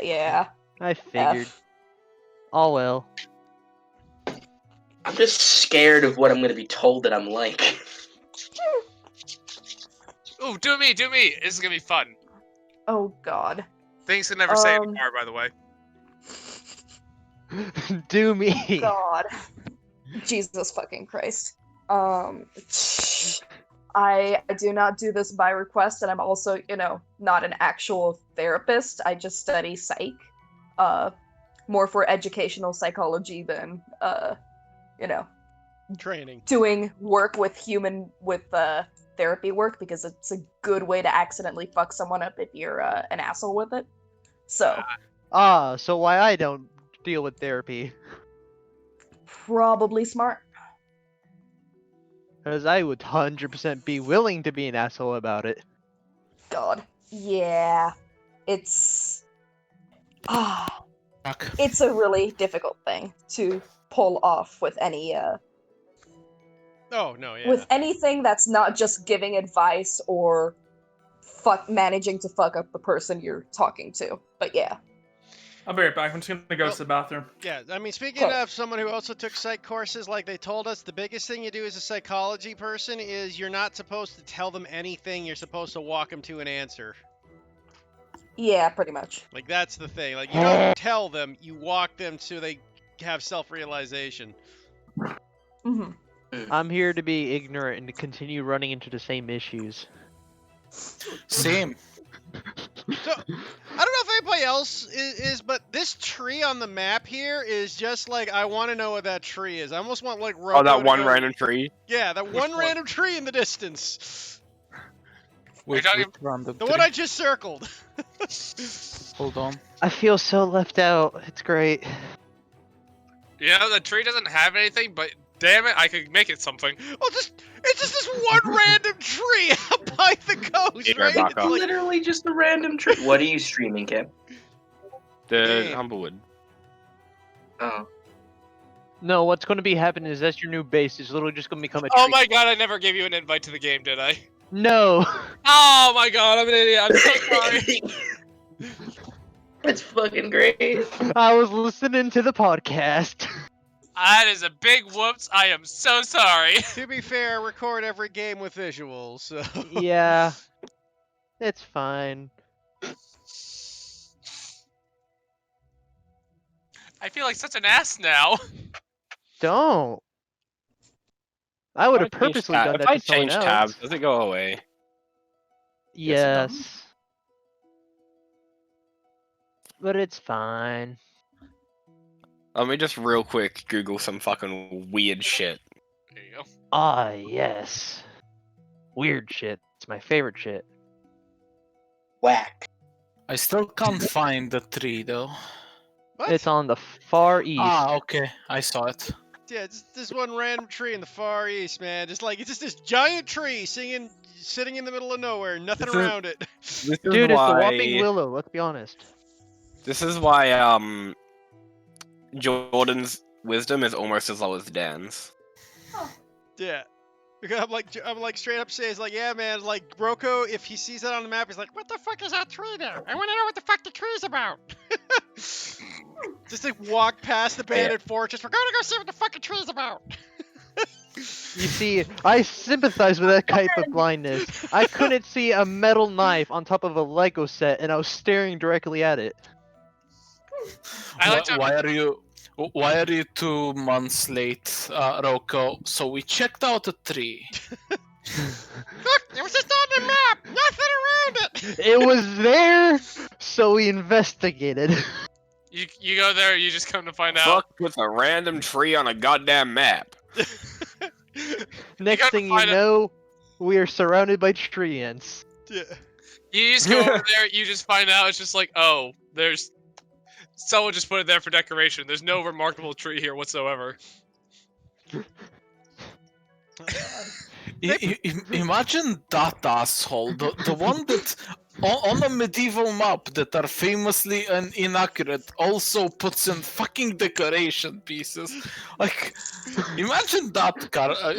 Speaker 2: Yeah.
Speaker 10: I figured.
Speaker 2: F.
Speaker 10: All well.
Speaker 6: I'm just scared of what I'm going to be told that I'm like.
Speaker 3: Ooh, do me. This is gonna be fun.
Speaker 2: Oh God.
Speaker 3: Things can never say in the bar, by the way.
Speaker 10: Do me.
Speaker 2: God. Jesus fucking Christ. I do not do this by request, and I'm also, not an actual therapist. I just study psych. More for educational psychology than
Speaker 8: Training.
Speaker 2: doing work with therapy work, because it's a good way to accidentally fuck someone up if you're an asshole with it. So
Speaker 10: So why I don't deal with therapy?
Speaker 2: probably smart.
Speaker 10: Because I would 100% be willing to be an asshole about it.
Speaker 2: God. Yeah. It's
Speaker 7: Fuck.
Speaker 2: it's a really difficult thing to pull off with any
Speaker 8: Oh, no, yeah.
Speaker 2: with anything that's not just giving advice or managing to fuck up the person you're talking to. But yeah.
Speaker 9: I'll be right back. I'm just gonna go to the bathroom.
Speaker 8: Yeah, I mean, speaking of someone who also took psych courses, like they told us, the biggest thing you do as a psychology person is you're not supposed to tell them anything. You're supposed to walk them to an answer.
Speaker 2: Yeah, pretty much.
Speaker 8: Like, that's the thing. Like, you don't tell them, you walk them so they have self-realization.
Speaker 2: Mm-hmm.
Speaker 10: I'm here to be ignorant and to continue running into the same issues.
Speaker 7: Same.
Speaker 8: So, I don't know if anybody else is, but this tree on the map here is just like, I want to know what that tree is. I almost want, like, Rocco
Speaker 1: that
Speaker 8: to
Speaker 1: one
Speaker 8: go-
Speaker 1: random tree.
Speaker 8: Yeah, that one
Speaker 3: one?
Speaker 8: random tree in the distance.
Speaker 7: Wait,
Speaker 3: talking-
Speaker 7: which random
Speaker 8: The
Speaker 7: tree?
Speaker 8: one I just circled.
Speaker 7: Hold on.
Speaker 10: I feel so left out. It's great.
Speaker 3: The tree doesn't have anything, but damn it, I could make it something.
Speaker 8: Oh, it's just this one random tree up by the coast,
Speaker 1: Yeah,
Speaker 8: right?
Speaker 1: back
Speaker 8: It's
Speaker 1: up.
Speaker 8: like,
Speaker 6: Literally just a random tree. What are you streaming, Kim?
Speaker 1: The
Speaker 8: Game.
Speaker 1: Humblewood.
Speaker 6: Oh.
Speaker 10: No, what's going to be happening is that's your new base. It's literally just going to become a
Speaker 3: Oh
Speaker 10: tree.
Speaker 3: my god, I never gave you an invite to the game, did I?
Speaker 10: No.
Speaker 3: Oh my god, I'm an idiot. I'm so sorry.
Speaker 6: It's fucking great.
Speaker 10: I was listening to the podcast.
Speaker 3: That is a big whoops. I am so sorry.
Speaker 8: to be fair, record every game with visuals, so.
Speaker 10: Yeah. It's fine.
Speaker 3: I feel like such an ass now.
Speaker 10: Don't. I would have
Speaker 1: If I change
Speaker 10: purposely
Speaker 1: tab-
Speaker 10: done
Speaker 1: if
Speaker 10: that
Speaker 1: I
Speaker 10: to someone
Speaker 1: change
Speaker 10: else.
Speaker 1: tabs, does it go away? Yes, it does.
Speaker 10: Yes. But it's fine.
Speaker 1: Let me just real quick Google some fucking weird shit.
Speaker 3: There you go.
Speaker 10: Ah, yes. Weird shit. It's my favorite shit.
Speaker 6: Whack.
Speaker 7: I still can't find the tree though.
Speaker 8: What?
Speaker 10: It's on the far east.
Speaker 7: Ah, okay, I saw it.
Speaker 8: Yeah, just this one random tree in the far east, man. Just like it's just this giant tree sitting in the middle of nowhere, nothing
Speaker 1: This is-
Speaker 8: around it.
Speaker 1: This is
Speaker 10: Dude, it's the
Speaker 1: why.
Speaker 10: Whopping Willow, let's be honest.
Speaker 1: This is why Jordan's wisdom is almost as low as Dan's.
Speaker 8: Yeah. Because I'm like straight up saying, it's like, yeah, man, like Rocco, if he sees that on the map, he's like, what the fuck is that tree there? I want to know what the fuck the tree's about. Just like walk past the abandoned fortress. We're gonna go see what the fucking tree's about.
Speaker 10: You see, I sympathize with that type of blindness. I couldn't see a metal knife on top of a Lego set, and I was staring directly at it.
Speaker 3: I like to.
Speaker 7: Why are you 2 months late, Rocco? So we checked out a tree.
Speaker 5: Look, it was just on the map. Nothing around it.
Speaker 10: It was there, so we investigated.
Speaker 3: You go there, you just come to find out.
Speaker 1: Fuck with a random tree on a goddamn map.
Speaker 10: Next
Speaker 3: gotta
Speaker 10: thing you
Speaker 3: find
Speaker 10: know, we are surrounded by tree ants.
Speaker 8: Yeah.
Speaker 3: You just go over there, you just find out it's just like, oh, there's someone just put it there for decoration. There's no remarkable tree here whatsoever.
Speaker 7: Imagine that asshole, the one that on a medieval map that are famously inaccurate also puts in fucking decoration pieces. Like, imagine that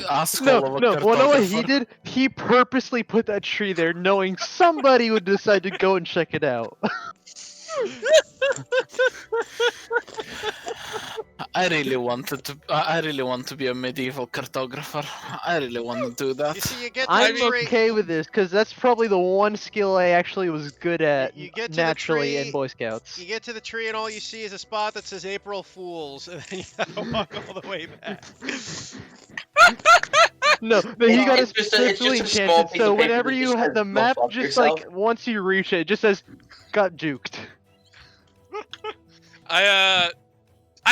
Speaker 7: asshole of a
Speaker 10: No, well, know what he
Speaker 7: cartographer.
Speaker 10: did? He purposely put that tree there, knowing somebody would decide to go and check it out.
Speaker 7: I really want to be a medieval cartographer. I really want to do that.
Speaker 8: You see, you get to
Speaker 10: I'm
Speaker 8: the tree.
Speaker 10: okay with this, because that's probably the one skill I actually was good at
Speaker 8: You get to
Speaker 10: naturally
Speaker 8: the
Speaker 10: in
Speaker 8: tree,
Speaker 10: Boy Scouts.
Speaker 8: You get to the tree, and all you see is a spot that says April Fools, and then you gotta walk all the way back.
Speaker 10: No, but he got it
Speaker 6: It's just a
Speaker 10: specifically
Speaker 6: small
Speaker 10: enchanted,
Speaker 6: piece
Speaker 10: so
Speaker 6: of paper
Speaker 10: whenever
Speaker 6: that
Speaker 10: you
Speaker 6: just
Speaker 10: had
Speaker 6: says,
Speaker 10: the
Speaker 6: "Go
Speaker 10: map,
Speaker 6: fuck
Speaker 10: just
Speaker 6: yourself."
Speaker 10: like once you reach it just says, got juked.
Speaker 3: I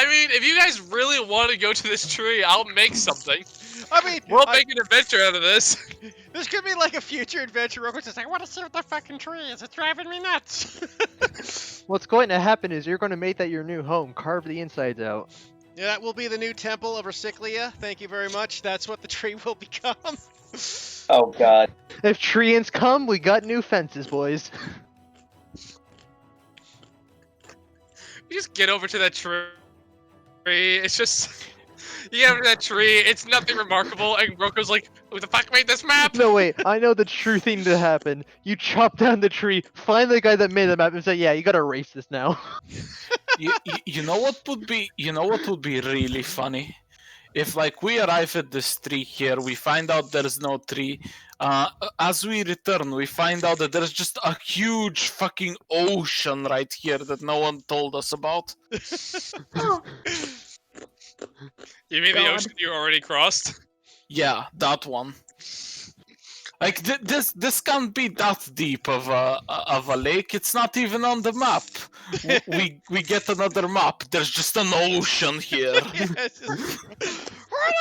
Speaker 3: mean, if you guys really want to go to this tree, I'll make something.
Speaker 8: I mean,
Speaker 3: We'll make an adventure out of this.
Speaker 8: this could be like a future adventure. Roko's just like, I want to see what the fucking tree is. It's driving me nuts.
Speaker 10: What's going to happen is you're going to make that your new home, carve the insides out.
Speaker 8: Yeah, that will be the new temple of Recyclia. Thank you very much. That's what the tree will become.
Speaker 6: Oh god.
Speaker 10: If tree ants come, we got new fences, boys.
Speaker 3: You just get over to that tree. It's just you get over to that tree. It's nothing remarkable, and Rocco's like, "Who the fuck made this map?"
Speaker 10: No, wait, I know the true thing to happen. You chop down the tree, find the guy that made the map, and say, yeah, you gotta erase this now.
Speaker 7: You know what would be really funny? If like we arrive at this tree here, we find out there's no tree. As we return, we find out that there's just a huge fucking ocean right here that no one told us about.
Speaker 3: You mean the
Speaker 2: God.
Speaker 3: ocean you already crossed?
Speaker 7: Yeah, that one. Like this can't be that deep of a lake. It's not even on the map. We get another map. There's just an ocean here.
Speaker 8: Where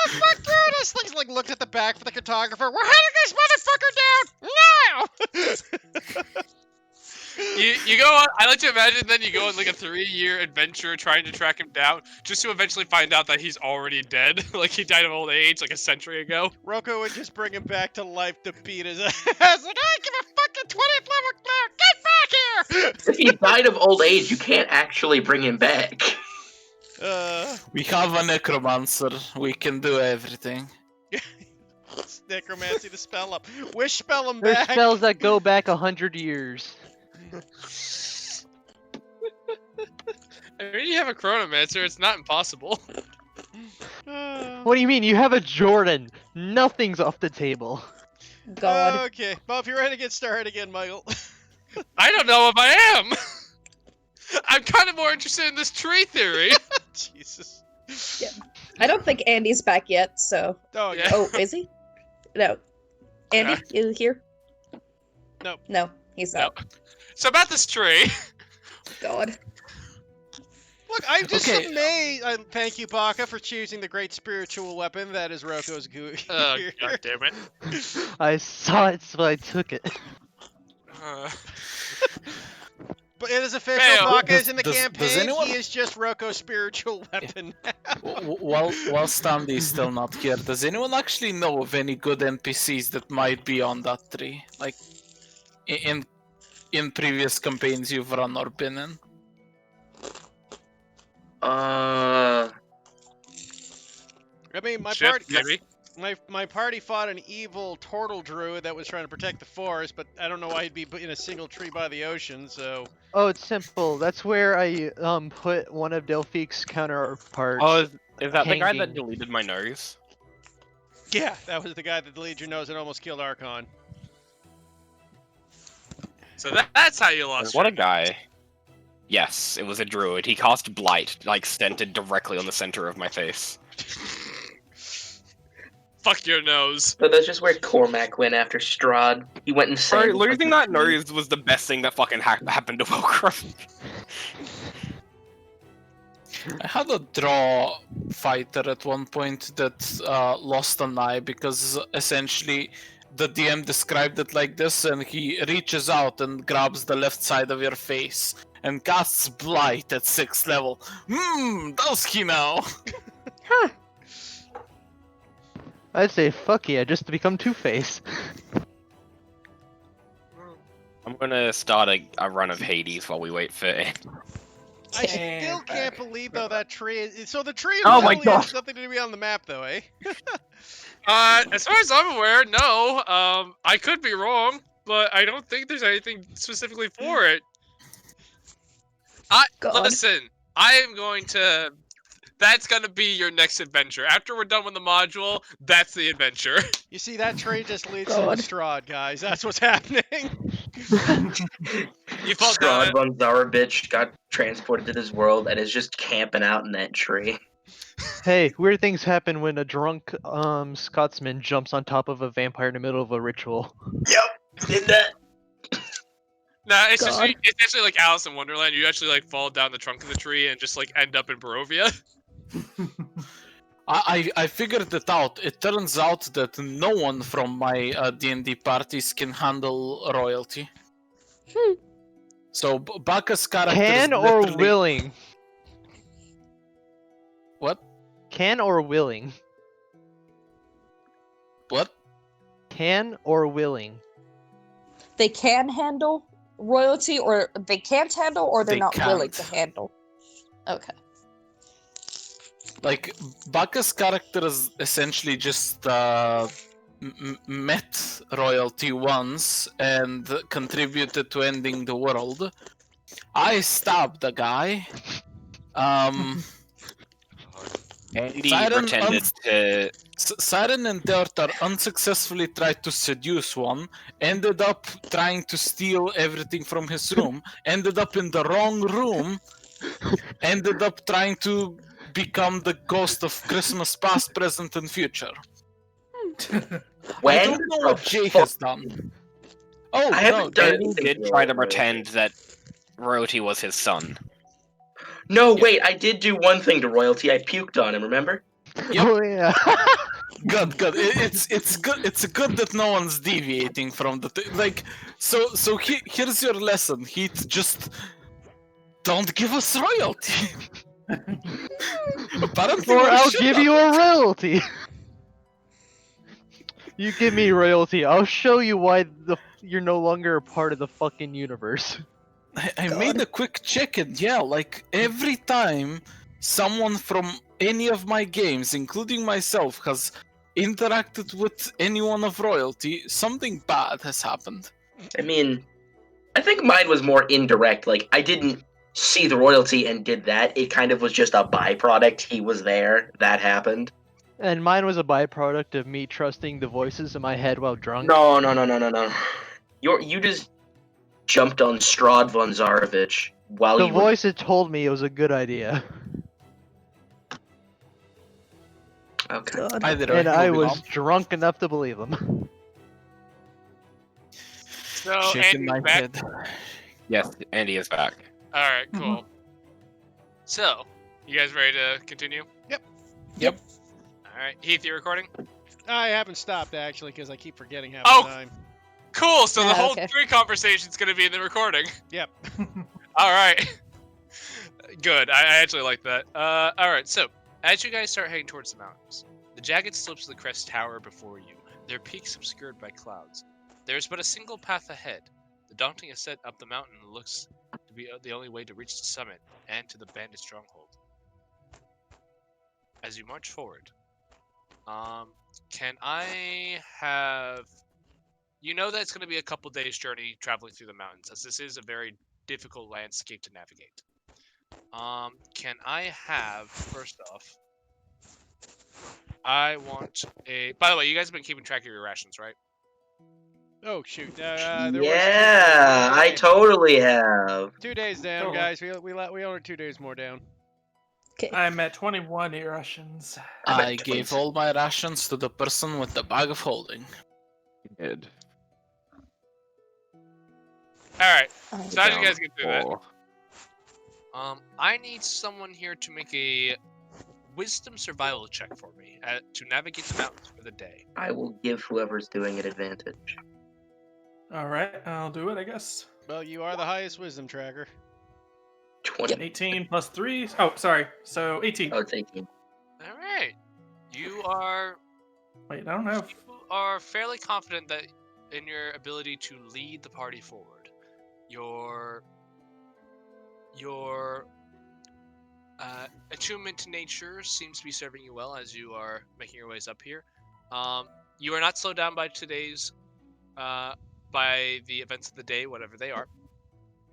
Speaker 8: the fuck are this? Thing's like looked at the back for the cartographer. We're hunting this motherfucker down now.
Speaker 3: You go on. I like to imagine then you go on like a 3-year adventure trying to track him down, just to eventually find out that he's already dead. Like he died of old age like a century ago.
Speaker 8: Rocco would just bring him back to life to beat his ass. Like, I don't give a fucking 20th level clear. Get back here!
Speaker 6: If he died of old age, you can't actually bring him back.
Speaker 7: We have a necromancer. We can do everything.
Speaker 8: It's necromancy to spell up. Wish spell him
Speaker 10: There's
Speaker 8: back.
Speaker 10: spells that go back 100 years.
Speaker 3: I mean, you have a chronomancer. It's not impossible.
Speaker 10: What do you mean? You have a Jordan. Nothing's off the table.
Speaker 2: God.
Speaker 8: Okay, well, if you're ready to get started again, Michael.
Speaker 3: I don't know if I am. I'm kind of more interested in this tree theory.
Speaker 8: Jesus.
Speaker 2: I don't think Andy's back yet, so.
Speaker 8: Oh,
Speaker 3: Yeah.
Speaker 2: Oh, is he? No. Andy, you here?
Speaker 8: Nope.
Speaker 2: No, he's not.
Speaker 3: So about this tree.
Speaker 2: God.
Speaker 8: Look, I'm just
Speaker 7: Okay.
Speaker 8: amazed. Thank you, Baka, for choosing the great spiritual weapon that is Rocco's goo.
Speaker 3: Oh, god damn it.
Speaker 10: I saw it, so I took it.
Speaker 8: It is official.
Speaker 3: Fail.
Speaker 8: Baka is in the
Speaker 7: Does
Speaker 8: campaign.
Speaker 7: anyone-
Speaker 8: He is just Roko's spiritual weapon.
Speaker 7: While Stanley is still not here, does anyone actually know of any good NPCs that might be on that tree? Like, in previous campaigns you've run or been in?
Speaker 6: Uh,
Speaker 8: I mean,
Speaker 3: Shit, maybe.
Speaker 8: my party fought an evil turtle druid that was trying to protect the forest, but I don't know why he'd be in a single tree by the ocean. So
Speaker 10: Oh, it's simple. That's where I put one of Delphic's counterparts.
Speaker 1: Oh, is that the guy that
Speaker 10: hanging.
Speaker 1: deleted my nose?
Speaker 8: yeah, that was the guy that deleted your nose and almost killed Archon.
Speaker 3: So that's how you lost.
Speaker 1: What a
Speaker 3: your-
Speaker 1: guy. Yes, it was a druid. He cast Blight, like, centered directly on the center of my face.
Speaker 3: Fuck your nose.
Speaker 6: so that's just where Cormac went after Strahd. He went insane.
Speaker 1: Sorry, losing that nose was the best thing that fucking happened to Wilcroft.
Speaker 7: I had a draw fighter at one point that lost an eye because essentially the DM described it like this, and he reaches out and grabs the left side of your face and casts Blight at 6th level. Does he now?
Speaker 10: I'd say fuck yeah, just to become Two-Face.
Speaker 1: I'm gonna start a run of Hades while we wait for it.
Speaker 8: I still can't believe though that tree. So the tree
Speaker 1: Oh my
Speaker 8: literally
Speaker 1: God.
Speaker 8: has nothing to be on the map though, eh?
Speaker 3: As far as I'm aware, no. I could be wrong, but I don't think there's anything specifically for it.
Speaker 2: God.
Speaker 3: Listen, I am going to. That's gonna be your next adventure. After we're done with the module, that's the adventure.
Speaker 8: You see, that tree just leads to
Speaker 2: God.
Speaker 8: Lestrade, guys. That's what's happening.
Speaker 3: You fall down
Speaker 6: Strahd von Zarovich got transported to this world and is just camping out in that tree.
Speaker 10: Hey, weird things happen when a drunk Scotsman jumps on top of a vampire in the middle of a ritual.
Speaker 6: Did that?
Speaker 3: Nah, it's
Speaker 2: God.
Speaker 3: essentially like Alice in Wonderland. You actually like fall down the trunk of the tree and just like end up in Barovia.
Speaker 7: I figured it out. It turns out that no one from my D&D parties can handle royalty. So Baka's character
Speaker 10: Can
Speaker 7: is
Speaker 10: or
Speaker 7: literally-
Speaker 10: willing?
Speaker 7: What?
Speaker 10: Can or willing?
Speaker 7: What?
Speaker 10: Can or willing?
Speaker 2: They can handle royalty, or they can't handle, or they're
Speaker 7: They
Speaker 2: not willing to
Speaker 7: can't.
Speaker 2: handle. Okay.
Speaker 7: Like, Baka's character is essentially just met royalty once and contributed to ending the world. I stabbed a guy.
Speaker 1: Andy
Speaker 7: Siren
Speaker 1: pretended to.
Speaker 7: Siren and Dertar unsuccessfully tried to seduce one, ended up trying to steal everything from his room, ended up in the wrong room, ended up trying to become the ghost of Christmas past, present, and future. I
Speaker 6: When?
Speaker 7: don't know what Jay has done. Oh,
Speaker 6: I
Speaker 7: no,
Speaker 6: haven't done
Speaker 1: Andy
Speaker 6: anything
Speaker 1: did
Speaker 6: for
Speaker 1: try to
Speaker 6: royalty.
Speaker 1: pretend that royalty was his son.
Speaker 6: No, wait, I did do one thing to royalty. I puked on him, remember?
Speaker 7: Yep.
Speaker 10: Oh yeah.
Speaker 7: Good. It's good. It's good that no one's deviating from the like. So here's your lesson. Heath, just don't give us royalty. Apparently,
Speaker 10: Or
Speaker 7: we're
Speaker 10: I'll
Speaker 7: shit
Speaker 10: give
Speaker 7: at
Speaker 10: you
Speaker 7: it.
Speaker 10: a royalty. You give me royalty, I'll show you why you're no longer a part of the fucking universe.
Speaker 7: I made a quick check, and yeah, like every time someone from any of my games, including myself, has interacted with anyone of royalty, something bad has happened.
Speaker 6: I mean, I think mine was more indirect. Like, I didn't see the royalty and did that. It kind of was just a byproduct. He was there. That happened.
Speaker 10: And mine was a byproduct of me trusting the voices in my head while drunk.
Speaker 6: No. You just jumped on Strahd von Zarovich while
Speaker 10: The
Speaker 6: you were...
Speaker 10: voice had told me it was a good idea.
Speaker 6: Okay.
Speaker 2: God.
Speaker 7: Either way,
Speaker 10: And I
Speaker 7: moving
Speaker 10: was drunk enough to believe him.
Speaker 3: So
Speaker 7: on. Shaking
Speaker 3: Andy's
Speaker 7: my
Speaker 3: back.
Speaker 7: head.
Speaker 1: Yes, Andy is back.
Speaker 3: All right, cool. So, you guys ready to continue?
Speaker 7: Yep.
Speaker 3: All right, Heath, you recording?
Speaker 8: I haven't stopped actually because I keep forgetting half
Speaker 3: Oh.
Speaker 8: the time.
Speaker 3: Cool. So the
Speaker 2: Ah,
Speaker 3: whole
Speaker 2: okay.
Speaker 3: tree conversation's gonna be in the recording.
Speaker 8: Yep.
Speaker 3: All right. Good. I actually like that. All right. So, as you guys start heading towards the mountains, the jagged slopes of the crest tower before you, their peaks obscured by clouds. There is but a single path ahead. The daunting ascent up the mountain looks to be the only way to reach the summit and to the bandit stronghold. As you march forward, can I have... You know that it's going to be a couple days journey traveling through the mountains, as this is a very difficult landscape to navigate. Can I have, first off, I want a... By the way, you guys have been keeping track of your rations, right?
Speaker 8: Oh shoot!
Speaker 6: Yeah, I totally have.
Speaker 8: 2 days down,
Speaker 9: Totally.
Speaker 8: guys. We only 2 days more down.
Speaker 9: I'm at 21 rations.
Speaker 6: I'm at
Speaker 7: I gave
Speaker 6: 20.
Speaker 7: all my rations to the person with the bag of holding.
Speaker 1: Good.
Speaker 3: Alright,
Speaker 2: I
Speaker 3: so how did you
Speaker 2: don't.
Speaker 3: guys get through that?
Speaker 1: Four.
Speaker 3: I need someone here to make a wisdom survival check for me to navigate the mountains for the day.
Speaker 6: I will give whoever's doing it advantage.
Speaker 9: All right, I'll do it, I guess.
Speaker 8: Well, you are the highest wisdom tracker.
Speaker 6: 20.
Speaker 9: 18 plus 3. Oh, sorry. So 18.
Speaker 6: Oh, it's 18.
Speaker 3: Alright. You are
Speaker 9: Wait, I don't have.
Speaker 3: fairly confident that in your ability to lead the party forward. Your attunement to nature seems to be serving you well as you are making your ways up here. You are not slowed down by today's by the events of the day, whatever they are,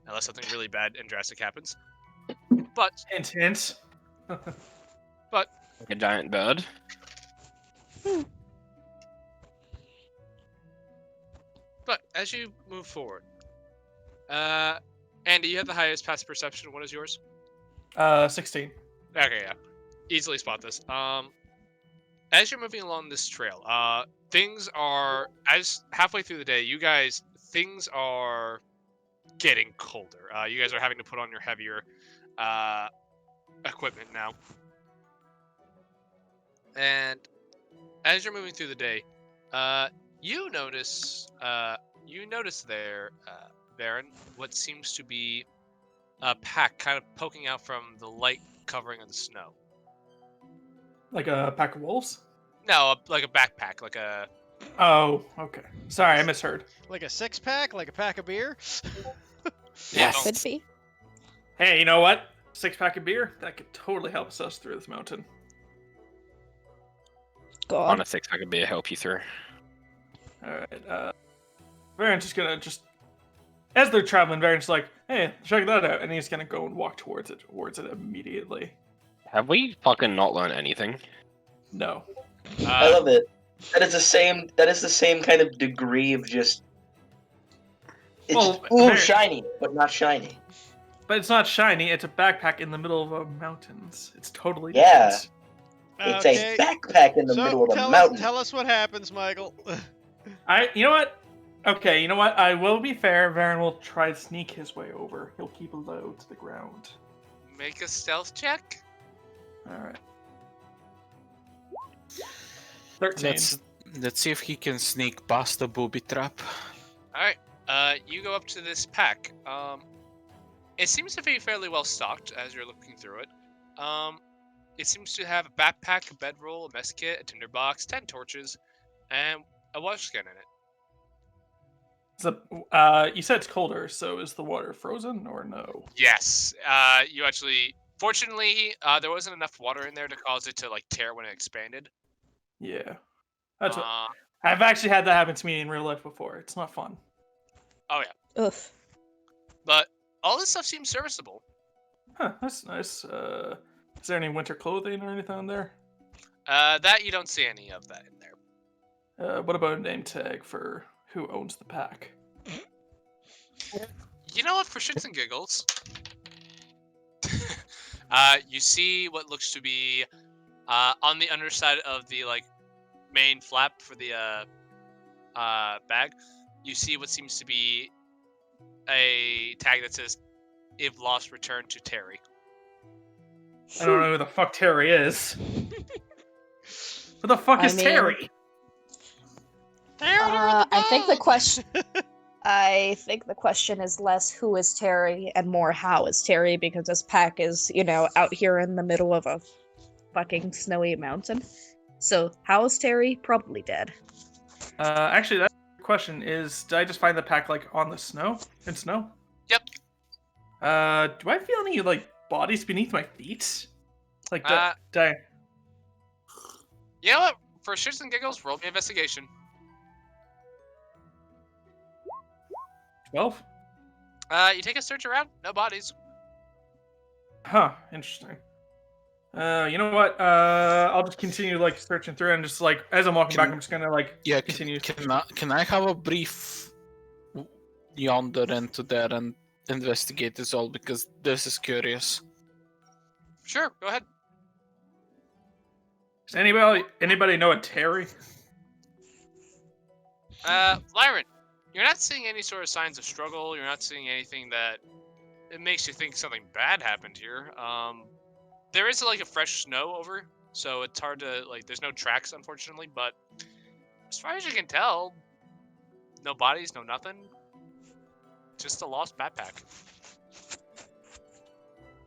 Speaker 3: unless something really bad and drastic happens. But
Speaker 9: Hint, hint.
Speaker 1: Like a giant bird.
Speaker 3: as you move forward, Andy, you have the highest passive perception. What is yours?
Speaker 9: 16.
Speaker 3: Okay, yeah. Easily spot this. As you're moving along this trail, things are, as halfway through the day, things are getting colder. You guys are having to put on your heavier equipment now. And as you're moving through the day, you notice there, Baron, what seems to be a pack kind of poking out from the light covering of the snow.
Speaker 9: Like a pack of wolves?
Speaker 3: No, like a backpack, like a...
Speaker 9: Oh, okay. Sorry, I misheard.
Speaker 8: Like a 6-pack, like a pack of beer.
Speaker 1: Yes.
Speaker 2: Could be.
Speaker 9: Hey, you know what? 6-pack of beer? That could totally help us through this mountain.
Speaker 2: Go
Speaker 1: On
Speaker 2: on.
Speaker 1: a 6-pack of beer help you through.
Speaker 9: Alright, Varen's just gonna as they're traveling, Varen's like, hey, check that out. And he's gonna go and walk towards it immediately.
Speaker 1: Have we fucking not learned anything?
Speaker 9: No.
Speaker 6: I love it. That is the same kind of degree of just... It's
Speaker 9: Well,
Speaker 6: just, ooh,
Speaker 9: Varen-
Speaker 6: shiny, but not shiny.
Speaker 9: But it's not shiny, it's a backpack in the middle of mountains. It's totally
Speaker 6: Yeah.
Speaker 9: different.
Speaker 6: It's
Speaker 8: Okay,
Speaker 6: a backpack in the
Speaker 8: so
Speaker 6: middle of the
Speaker 8: tell
Speaker 6: mountain.
Speaker 8: tell us what happens, Michael.
Speaker 9: You know what? Okay, you know what? I will be fair. Varen will try to sneak his way over. He'll keep low to the ground.
Speaker 3: Make a stealth check?
Speaker 9: Alright. 13.
Speaker 7: Let's see if he can sneak past the booby trap.
Speaker 3: Alright, you go up to this pack. It seems to be fairly well stocked as you're looking through it. It seems to have a backpack, a bedroll, a mess kit, a tinderbox, 10 torches, and a wash skin in it.
Speaker 9: You said it's colder, so is the water frozen or no?
Speaker 3: Yes, you actually... Fortunately, there wasn't enough water in there to cause it to, like, tear when it expanded.
Speaker 9: Yeah. That's what I've actually had that happen to me in real life before. It's not fun.
Speaker 3: Oh, yeah.
Speaker 2: Oof.
Speaker 3: But all this stuff seems serviceable.
Speaker 9: Huh, that's nice. Is there any winter clothing or anything on there?
Speaker 3: That you don't see any of that in there.
Speaker 9: What about a name tag for who owns the pack?
Speaker 3: You know what, for shits and giggles, you see what looks to be on the underside of the main flap for the bag. You see what seems to be a tag that says, "If lost, return to Terry."
Speaker 9: I don't know who the fuck Terry is. Who the fuck is Terry?
Speaker 2: I think the question. I think the question is less who is Terry and more how is Terry, because this pack is, out here in the middle of a fucking snowy mountain. So, how is Terry? Probably dead.
Speaker 9: Actually, that question is: did I just find the pack like on the snow? In snow?
Speaker 3: Yep.
Speaker 9: Do I feel any like bodies beneath my feet? Like
Speaker 3: Uh,
Speaker 9: did I?
Speaker 3: You know what? For shits and giggles, roll me investigation.
Speaker 9: 12?
Speaker 3: You take a search around, no bodies.
Speaker 9: Huh, interesting. You know what? I'll just continue like searching through and just like as I'm walking back, I'm just gonna like
Speaker 7: Yeah,
Speaker 9: continue.
Speaker 7: can I have a brief yonder into there and investigate this all, because this is curious.
Speaker 3: Sure, go ahead.
Speaker 9: Does anybody know a Terry?
Speaker 3: Lyron, you're not seeing any sort of signs of struggle. You're not seeing anything that it makes you think something bad happened here. There is like a fresh snow over, so it's hard to like. There's no tracks, unfortunately, but as far as you can tell, no bodies, no nothing. Just a lost backpack.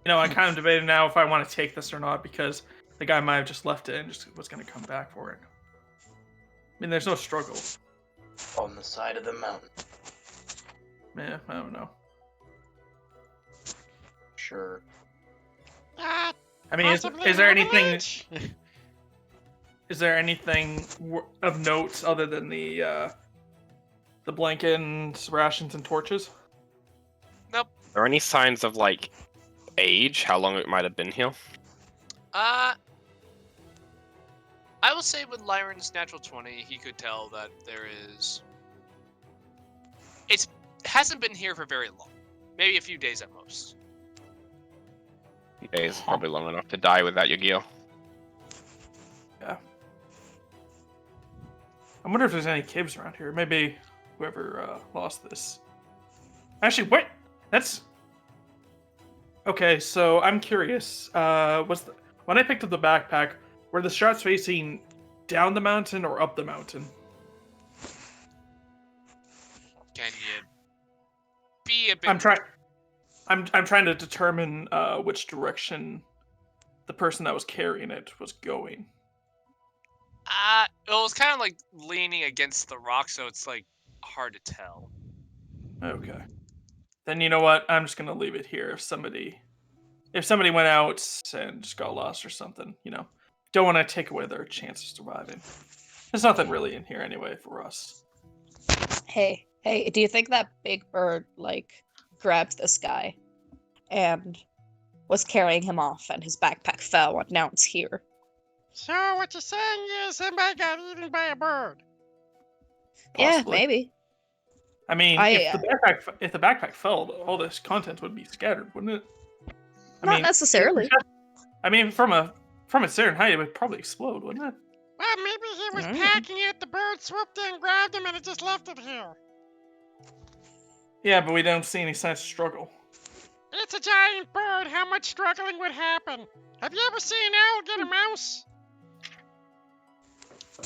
Speaker 9: I'm kind of debating now if I want to take this or not, because the guy might have just left it and just was going to come back for it. I mean, there's no struggle.
Speaker 6: On the side of the mountain.
Speaker 9: Yeah, I don't know.
Speaker 6: Sure.
Speaker 9: I mean, is there anything? Is there anything of note other than the blanket and rations and torches?
Speaker 3: Nope.
Speaker 1: Are there any signs of like age? How long it might have been here?
Speaker 3: I will say with Lyron's natural 20, he could tell that there is. It hasn't been here for very long, maybe a few days at most.
Speaker 1: Days, probably long enough to die without your gear.
Speaker 9: Yeah. I wonder if there's any caves around here. Maybe whoever lost this. Actually, wait. That's okay. So I'm curious. When I picked up the backpack, were the shots facing down the mountain or up the mountain?
Speaker 3: Can you be a bit?
Speaker 9: I'm trying to determine which direction the person that was carrying it was going.
Speaker 3: It was kind of like leaning against the rock, so it's like hard to tell.
Speaker 9: Okay. Then you know what? I'm just gonna leave it here. If somebody went out and just got lost or something, don't want to take away their chance of surviving. There's nothing really in here anyway for us.
Speaker 2: Hey, do you think that big bird, grabbed this guy and was carrying him off and his backpack fell and now it's here?
Speaker 5: So what you're saying is somebody got eaten by a bird?
Speaker 2: Yeah,
Speaker 9: Possibly.
Speaker 2: maybe.
Speaker 9: I mean, if the backpack fell, all this content would be scattered, wouldn't it?
Speaker 2: Not necessarily.
Speaker 9: I mean, from a certain height, it would probably explode, wouldn't it?
Speaker 5: Well, maybe he was packing it, the bird swooped in, grabbed him, and it just left it here.
Speaker 9: Yeah, but we don't see any signs of struggle.
Speaker 5: It's a giant bird. How much struggling would happen? Have you ever seen an owl get a mouse?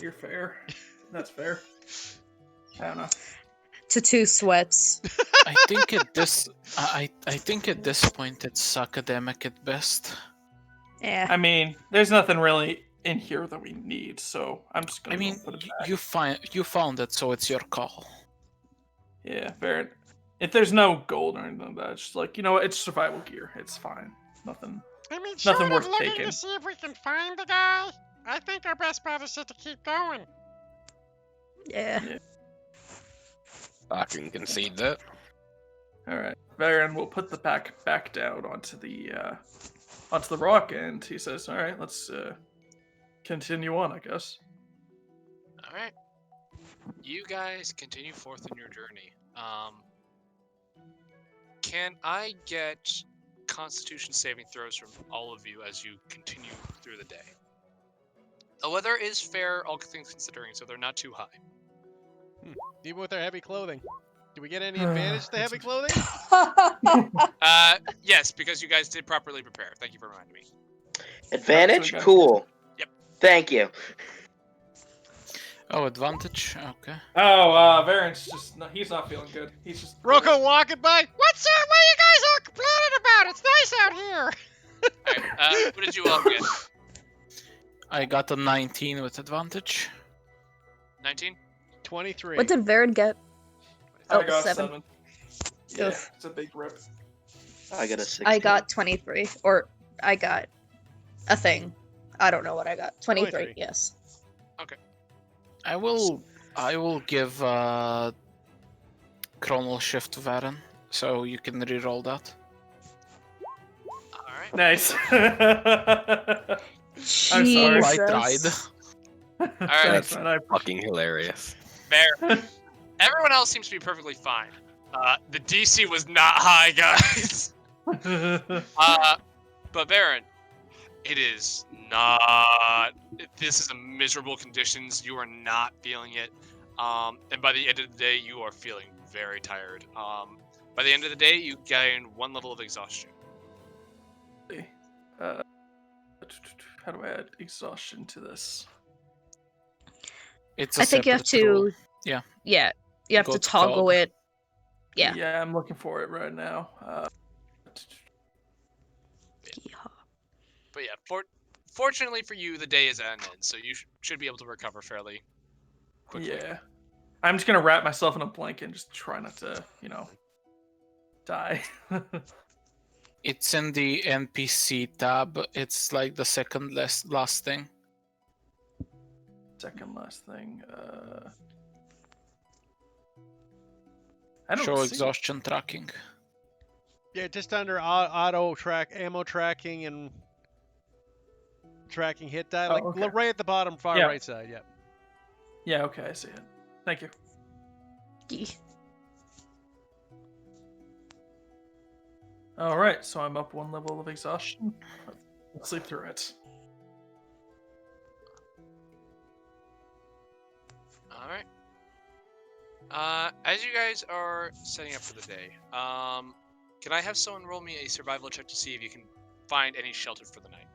Speaker 9: You're fair. That's fair. I don't know.
Speaker 2: Tattoo sweats.
Speaker 7: I think at this point it's academic at best.
Speaker 2: Yeah.
Speaker 9: I mean, there's nothing really in here that we need, so I'm just gonna put it back.
Speaker 7: you found it, so it's your call.
Speaker 9: Yeah, fair. If there's no gold or anything like that, it's just like, it's survival gear. It's fine. Nothing.
Speaker 5: I mean,
Speaker 9: Nothing
Speaker 5: short of
Speaker 9: worth
Speaker 5: looking
Speaker 9: taking.
Speaker 5: to see if we can find the guy, I think our best bet is just to keep going.
Speaker 2: Yeah.
Speaker 1: I can concede that.
Speaker 9: All right, Baron will put the pack back down onto the rock, and he says, "All right, let's continue on, I guess."
Speaker 3: All right. You guys continue forth in your journey. Can I get Constitution saving throws from all of you as you continue through the day? The weather is fair, all things considering, so they're not too high.
Speaker 8: Even with our heavy clothing. Do we get any advantage to heavy clothing?
Speaker 3: Yes, because you guys did properly prepare. Thank you for reminding me.
Speaker 6: Advantage?
Speaker 9: Okay.
Speaker 6: Cool.
Speaker 3: Yep.
Speaker 6: Thank you.
Speaker 7: Oh, advantage. Okay.
Speaker 9: Oh, Varen's just he's not feeling good. He's just
Speaker 8: Rocco walking by. What's up? What are you guys all complaining about? It's nice out here.
Speaker 3: Alright, what did you all get?
Speaker 7: I got a 19 with advantage.
Speaker 3: 19?
Speaker 8: 23.
Speaker 2: What did Varen get?
Speaker 9: I
Speaker 2: Oh,
Speaker 9: got
Speaker 2: 7.
Speaker 9: 7. Yeah,
Speaker 2: Oof.
Speaker 9: it's a big rip.
Speaker 6: I got a 16.
Speaker 2: I got 23. Or I got a thing. I don't know what I got. 23,
Speaker 8: 23.
Speaker 2: yes.
Speaker 7: I will give Chronal Shift to Varen, so you can reroll that.
Speaker 3: Alright.
Speaker 9: Nice. I'm sorry.
Speaker 2: Jesus.
Speaker 7: I tried.
Speaker 3: Alright,
Speaker 9: Thanks, man. I
Speaker 1: Fucking hilarious.
Speaker 3: Fair. Everyone else seems to be perfectly fine. The DC was not high, guys. But Baron, it is not. This is a miserable conditions. You are not feeling it. And by the end of the day, you are feeling very tired. By the end of the day, you gain 1 level of exhaustion.
Speaker 9: How do I add exhaustion to this?
Speaker 7: It's a
Speaker 2: I think you have
Speaker 7: separate rule.
Speaker 2: to.
Speaker 7: Yeah.
Speaker 2: Yeah. You have
Speaker 7: Go
Speaker 2: to
Speaker 7: to
Speaker 2: toggle
Speaker 7: cog.
Speaker 2: it. Yeah.
Speaker 9: Yeah, I'm looking for it right now.
Speaker 3: But yeah, fortunately for you, the day is ended, so you should be able to recover fairly quickly.
Speaker 9: Yeah. I'm just gonna wrap myself in a blanket and just try not to, die.
Speaker 7: It's in the NPC tab. It's like the second last thing.
Speaker 9: Second last thing. I don't
Speaker 7: Show
Speaker 9: see.
Speaker 7: exhaustion tracking.
Speaker 8: Yeah, just under auto track, ammo tracking, and tracking hit die. Like
Speaker 9: okay.
Speaker 8: right at the bottom far
Speaker 9: Yeah.
Speaker 8: right side. Yeah.
Speaker 9: Yeah, okay, I see it. Thank you.
Speaker 2: Yee.
Speaker 9: All right, so I'm up 1 level of exhaustion. Let's sleep through it.
Speaker 3: Alright. As you guys are setting up for the day, can I have someone roll me a survival check to see if you can find any shelter for the night?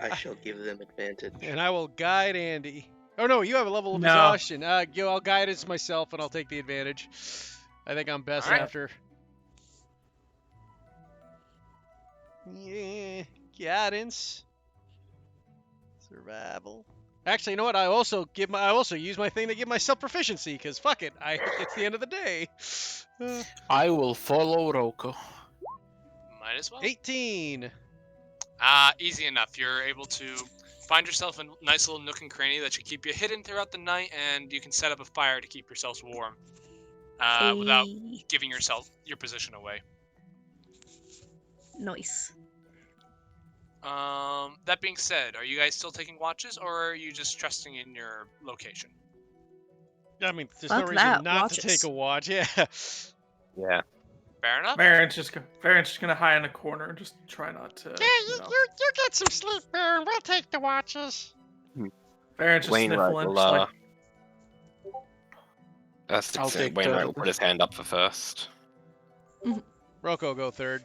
Speaker 6: I shall give them advantage.
Speaker 8: And I will guide Andy. Oh no, you have a level of
Speaker 9: No.
Speaker 8: exhaustion. I'll guide it myself, and I'll take the advantage. I think I'm best
Speaker 3: Alright.
Speaker 8: after. Yeah, guidance, survival. Actually, you know what? I also use my thing to give myself proficiency, because fuck it, it's the end of the day.
Speaker 7: I will follow Roko.
Speaker 3: Might as well.
Speaker 8: 18.
Speaker 3: Easy enough. You're able to find yourself a nice little nook and cranny that should keep you hidden throughout the night, and you can set up a fire to keep yourselves warm without
Speaker 2: Hey.
Speaker 3: giving yourself your position away.
Speaker 2: Nice.
Speaker 3: That being said, are you guys still taking watches, or are you just trusting in your location?
Speaker 8: I mean, there's
Speaker 2: Fuck
Speaker 8: no reason
Speaker 2: that,
Speaker 8: not
Speaker 2: watches.
Speaker 8: to take a watch. Yeah.
Speaker 1: Yeah.
Speaker 3: Fair enough.
Speaker 9: Varen's just gonna hide in a corner and just try not to.
Speaker 5: Yeah, you get some sleep, Baron. We'll take the watches.
Speaker 9: Varen's just
Speaker 1: Wainwright
Speaker 9: sniffling.
Speaker 1: will,
Speaker 9: Just like,
Speaker 1: that's
Speaker 7: I'll
Speaker 1: the
Speaker 7: take
Speaker 1: Wainwright
Speaker 7: the-
Speaker 1: will put his hand up for first.
Speaker 8: Rocco go third.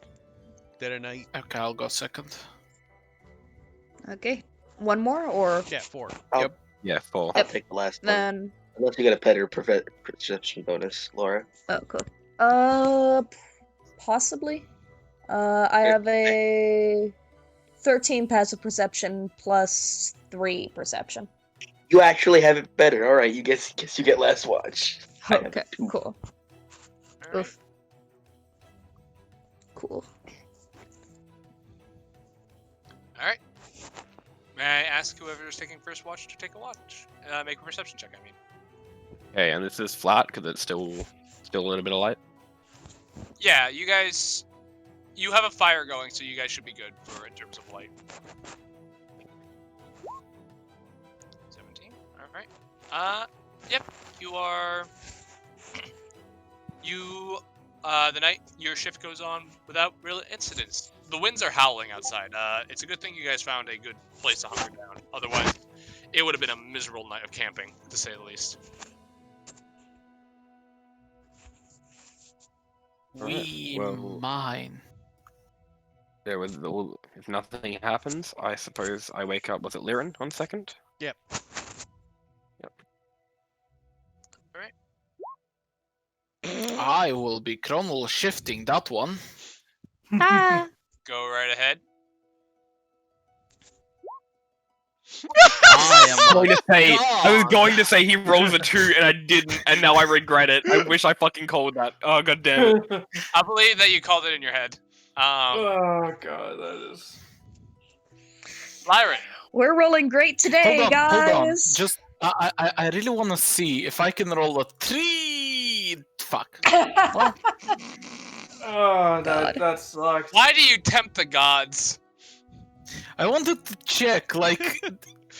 Speaker 8: Dead of night.
Speaker 7: Okay, I'll go second.
Speaker 2: Okay. 1 more, or
Speaker 8: Yeah, 4.
Speaker 1: Yeah, 4.
Speaker 6: I'll take the last one.
Speaker 2: then?
Speaker 6: Unless you get a better perception bonus, Laura.
Speaker 2: Oh, cool. Possibly. I have a 13 passive perception plus 3 perception.
Speaker 6: You actually have it better. All right, you guess you get last watch. I have
Speaker 2: Okay,
Speaker 6: 2.
Speaker 2: cool.
Speaker 3: Alright.
Speaker 2: Oof. Cool.
Speaker 3: Alright. May I ask whoever is taking first watch to take a watch? Make a perception check, I mean.
Speaker 1: Okay, and this is flat because it's still a little bit of light.
Speaker 3: Yeah, you guys... You have a fire going, so you guys should be good for in terms of light. 17? Alright. Yep, you are... The night your shift goes on without real incidents. The winds are howling outside. It's a good thing you guys found a good place to hunker down. Otherwise, it would have been a miserable night of camping, to say the least.
Speaker 7: We
Speaker 1: well-
Speaker 7: mine.
Speaker 1: If nothing happens, I suppose I wake up. Was it Liren on second?
Speaker 8: Yep.
Speaker 1: Yep.
Speaker 7: I will be chronal shifting that one.
Speaker 2: Ah.
Speaker 3: Go right ahead.
Speaker 7: I am
Speaker 1: going to say, I was
Speaker 7: god.
Speaker 1: going to say he rolls a 2 and I didn't, and now I regret it. I wish I fucking called that. Oh god damn it.
Speaker 3: I believe that you called it in your head.
Speaker 9: Oh god, that is.
Speaker 3: Lyran.
Speaker 2: We're rolling great today,
Speaker 7: Hold on.
Speaker 2: guys.
Speaker 7: Just I really want to see if I can roll a 3. Fuck.
Speaker 9: Oh,
Speaker 2: God.
Speaker 9: that sucks.
Speaker 3: Why do you tempt the gods?
Speaker 7: I wanted to check, like,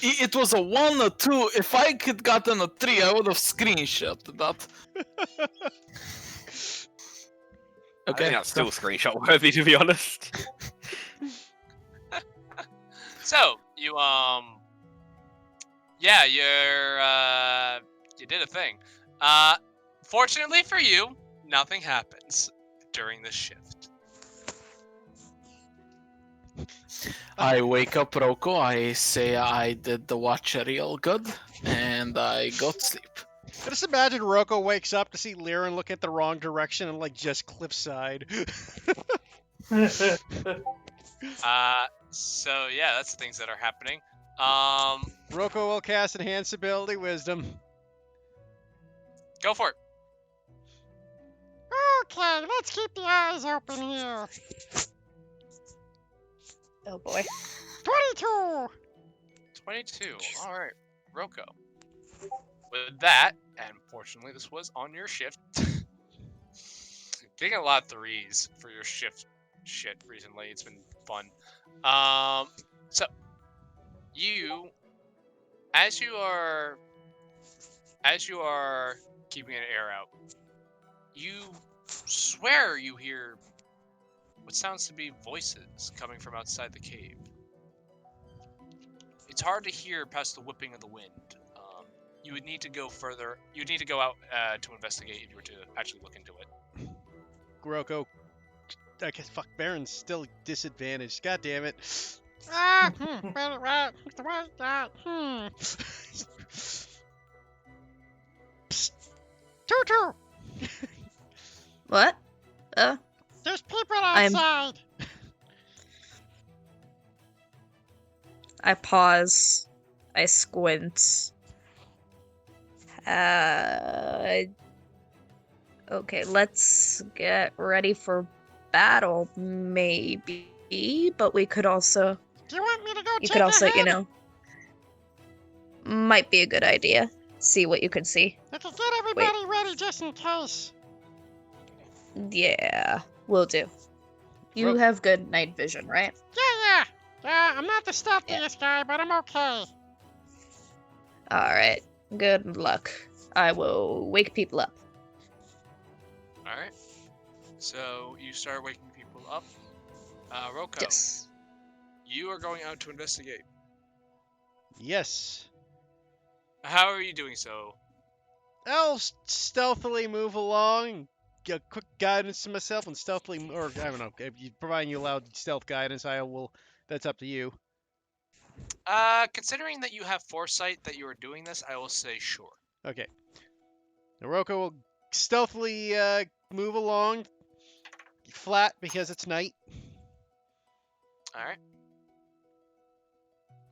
Speaker 7: it was a 1 or 2. If I could gotten a 3, I would have screenshotted that.
Speaker 1: I
Speaker 7: Okay.
Speaker 1: think that's still screenshot worthy, to be honest.
Speaker 3: So, you yeah, you did a thing. Fortunately for you, nothing happens during the shift.
Speaker 7: I wake up Rocco, I say I did the watch real good, and I go to sleep.
Speaker 8: I just imagine Rocco wakes up to see Liren look at the wrong direction and like just cliffside.
Speaker 3: So yeah, that's the things that are happening.
Speaker 8: Rocco will cast Enhanced Ability Wisdom.
Speaker 3: Go for it.
Speaker 5: Okay, let's keep the eyes open here.
Speaker 2: Oh boy.
Speaker 5: 22.
Speaker 3: 22. All right, Roko. With that, and fortunately, this was on your shift. Getting a lot of 3s for your shift shit recently. It's been fun. So you, as you are keeping an air out, you swear you hear what sounds to be voices coming from outside the cave. It's hard to hear past the whipping of the wind. You would need to go further. You'd need to go out to investigate if you were to actually look into it.
Speaker 8: Rocco. I guess fuck Baron's still disadvantaged. God damn it.
Speaker 5: Psst. Tutu,
Speaker 2: What?
Speaker 5: there's people
Speaker 2: I'm-
Speaker 5: outside.
Speaker 2: I pause. I squint. Okay, let's get ready for battle, maybe. But we could also,
Speaker 5: Do you want me to go
Speaker 2: you
Speaker 5: check
Speaker 2: could also,
Speaker 5: ahead?
Speaker 2: might be a good idea. See what you can see.
Speaker 5: I can get everybody ready just in case.
Speaker 2: Yeah, will do. You
Speaker 8: Ro-
Speaker 2: have good night vision, right?
Speaker 5: Yeah. I'm not the stealthiest guy, but I'm okay.
Speaker 2: Alright, good luck. I will wake people up.
Speaker 3: All right. So you start waking people up. Roko,
Speaker 2: Yes.
Speaker 3: you are going out to investigate.
Speaker 8: Yes.
Speaker 3: How are you doing so?
Speaker 8: I'll stealthily move along, get quick guidance to myself, and stealthily, or I don't know, providing you loud stealth guidance, I will. That's up to you.
Speaker 3: Considering that you have foresight that you are doing this, I will say sure.
Speaker 8: Okay. Naroko will stealthily move along, flat because it's night.
Speaker 3: All right.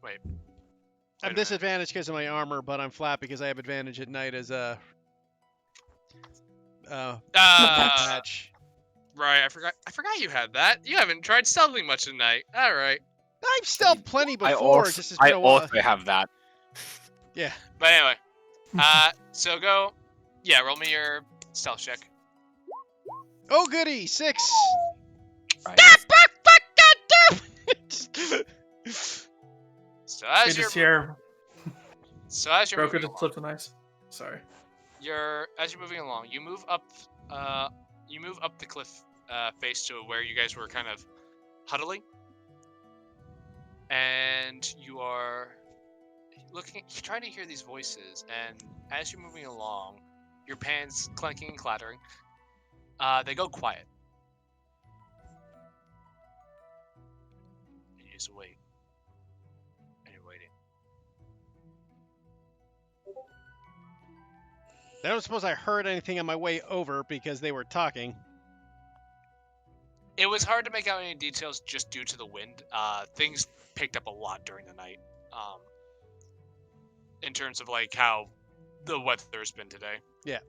Speaker 3: Wait.
Speaker 8: I'm
Speaker 3: Wait a minute.
Speaker 8: disadvantaged because of my armor, but I'm flat because I have advantage at night as a patch.
Speaker 3: Right. I forgot you had that. You haven't tried stealthing much tonight. All right.
Speaker 8: I've stealthed plenty
Speaker 1: I
Speaker 8: before.
Speaker 1: also,
Speaker 8: Just has been
Speaker 1: I
Speaker 8: a while.
Speaker 1: also have that.
Speaker 8: Yeah.
Speaker 3: But anyway. So go. Yeah. Roll me your stealth check.
Speaker 8: Oh goody, 6.
Speaker 1: Right.
Speaker 3: So
Speaker 9: Good
Speaker 3: as
Speaker 9: to
Speaker 3: you're
Speaker 9: see our
Speaker 3: moving
Speaker 9: Roku just
Speaker 3: along,
Speaker 9: flipped a nice. Sorry.
Speaker 3: as you're moving along, you move up the cliff face to where you guys were kind of huddling, and you are trying to hear these voices. And as you're moving along, your pans clanking and clattering, they go quiet. And you just wait, and you're waiting.
Speaker 8: I don't suppose I heard anything on my way over because they were talking.
Speaker 3: It was hard to make out any details just due to the wind. Things picked up a lot during the night. In terms of like how the weather's been today.
Speaker 8: Yeah.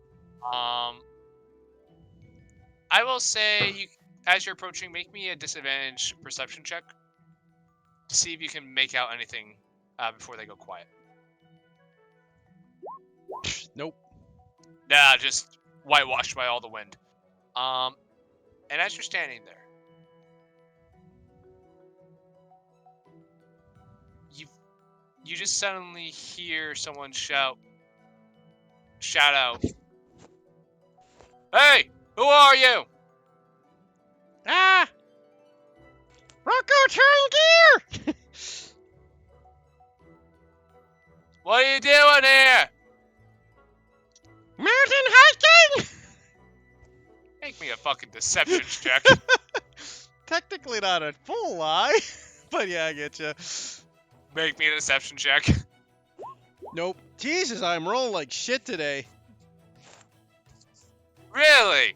Speaker 3: I will say, as you're approaching, make me a disadvantage perception check to see if you can make out anything before they go quiet.
Speaker 8: Nope.
Speaker 3: Nah, just whitewashed by all the wind. And as you're standing there, you just suddenly hear someone shout out, "Hey, who are you?"
Speaker 5: Ah! Rocco, turn gear!
Speaker 3: What are you doing here?
Speaker 5: Mountain hiking!
Speaker 3: Make me a fucking deception check.
Speaker 8: Technically not a full lie, but yeah, I get you.
Speaker 3: Make me a deception check.
Speaker 8: Nope. Jesus, I'm rolling like shit today.
Speaker 3: Really?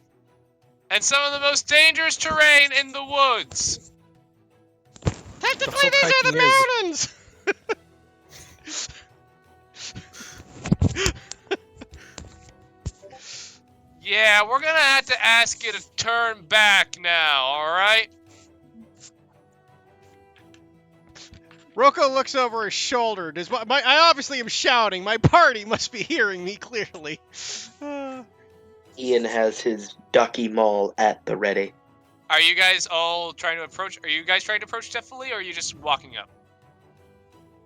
Speaker 3: And some of the most dangerous terrain in the woods.
Speaker 5: Technically,
Speaker 7: That's
Speaker 5: these
Speaker 7: what
Speaker 5: are the
Speaker 7: hiking
Speaker 5: mountains!
Speaker 3: Yeah, we're gonna have to ask you to turn back now, alright?
Speaker 8: Rocco looks over his shoulder. I obviously am shouting. My party must be hearing me clearly.
Speaker 6: Ian has his ducky maul at the ready.
Speaker 3: Are you guys all trying to approach? Are you guys trying to approach stealthily, or are you just walking up?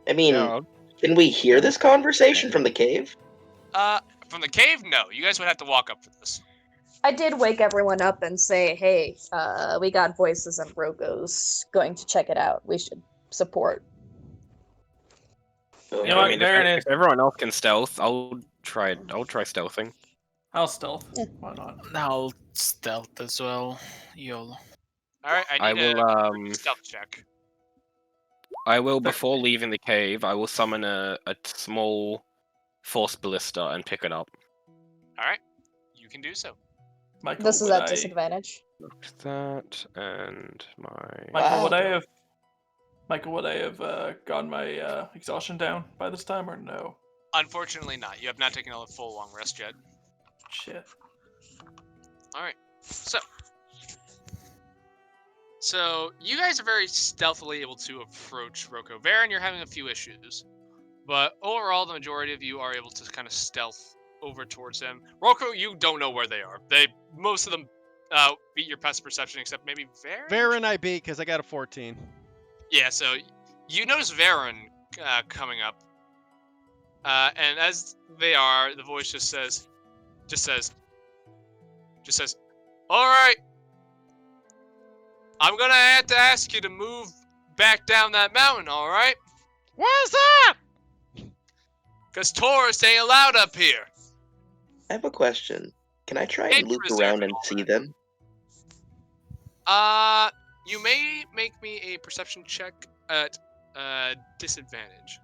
Speaker 6: I mean,
Speaker 1: Yeah,
Speaker 6: can we hear this conversation from the cave?
Speaker 3: From the cave? No. You guys would have to walk up for this.
Speaker 2: I did wake everyone up and say, hey, we got voices and Rogo's going to check it out. We should support.
Speaker 1: You
Speaker 9: know what, there it is.
Speaker 1: If everyone else can stealth, I'll try stealthing.
Speaker 9: I'll stealth. Why not?
Speaker 7: I'll stealth as well. YOLO.
Speaker 3: Alright,
Speaker 1: I
Speaker 3: I need
Speaker 1: will
Speaker 3: a stealth check.
Speaker 1: I will, before leaving the cave, I will summon a small force ballista and pick it up.
Speaker 3: Alright, you can do so.
Speaker 9: Michael,
Speaker 2: This is
Speaker 9: would
Speaker 2: at
Speaker 9: I-
Speaker 2: disadvantage.
Speaker 1: That and my.
Speaker 9: Michael,
Speaker 6: Wow.
Speaker 9: would I have gotten my exhaustion down by this time or no?
Speaker 3: Unfortunately not. You have not taken a full long rest yet.
Speaker 9: Shit.
Speaker 3: Alright, so you guys are very stealthily able to approach Rocco. Varen, you're having a few issues. But overall, the majority of you are able to kind of stealth over towards him. Rocco, you don't know where they are. Most of them beat your passive perception, except maybe Varen?
Speaker 8: Varen I beat because I got a 14.
Speaker 3: Yeah, so you notice Varen coming up. And as they are, the voice just says, "Alright, I'm gonna have to ask you to move back down that mountain, alright?
Speaker 5: Why's that?
Speaker 3: Because tourists ain't allowed up here."
Speaker 6: I have a question. Can I try
Speaker 3: Nature
Speaker 6: and loop
Speaker 3: reserve
Speaker 6: around
Speaker 3: and
Speaker 6: and
Speaker 3: all
Speaker 6: see
Speaker 3: that.
Speaker 6: them?
Speaker 3: You may make me a perception check at disadvantage.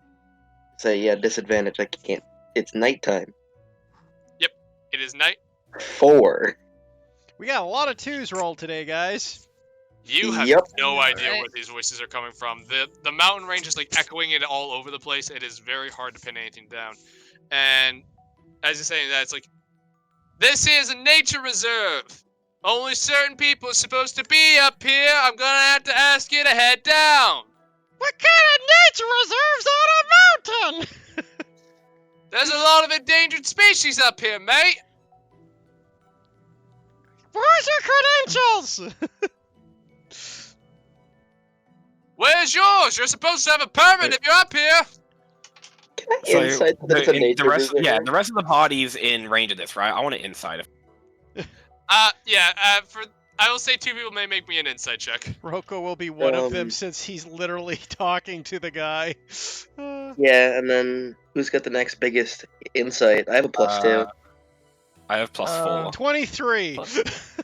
Speaker 6: Say, yeah, disadvantage. I can't. It's nighttime.
Speaker 3: It is night.
Speaker 6: 4.
Speaker 8: We got a lot of 2s rolled today, guys.
Speaker 3: You have
Speaker 6: Yep.
Speaker 3: no idea
Speaker 2: Alright.
Speaker 3: where these voices are coming from. The mountain range is like echoing it all over the place. It is very hard to pin anything down. And as you're saying that, it's like, this is a nature reserve. Only certain people are supposed to be up here. I'm gonna have to ask you to head down.
Speaker 5: What kind of nature reserves on a mountain?
Speaker 3: There's a lot of endangered species up here, mate.
Speaker 5: Where's your credentials?
Speaker 3: Where's yours? You're supposed to have a permit if you're up here.
Speaker 6: Can I insight that it's a nature reserve?
Speaker 1: the rest of the party's in range of this, right? I want to inside it.
Speaker 3: I will say 2 people may make me an insight check.
Speaker 8: Rocco will be one of them
Speaker 6: Um,
Speaker 8: since he's literally talking to the guy.
Speaker 6: Yeah, and then who's got the next biggest insight? I have a +2.
Speaker 1: I have +4.
Speaker 8: 23.
Speaker 1: I'm just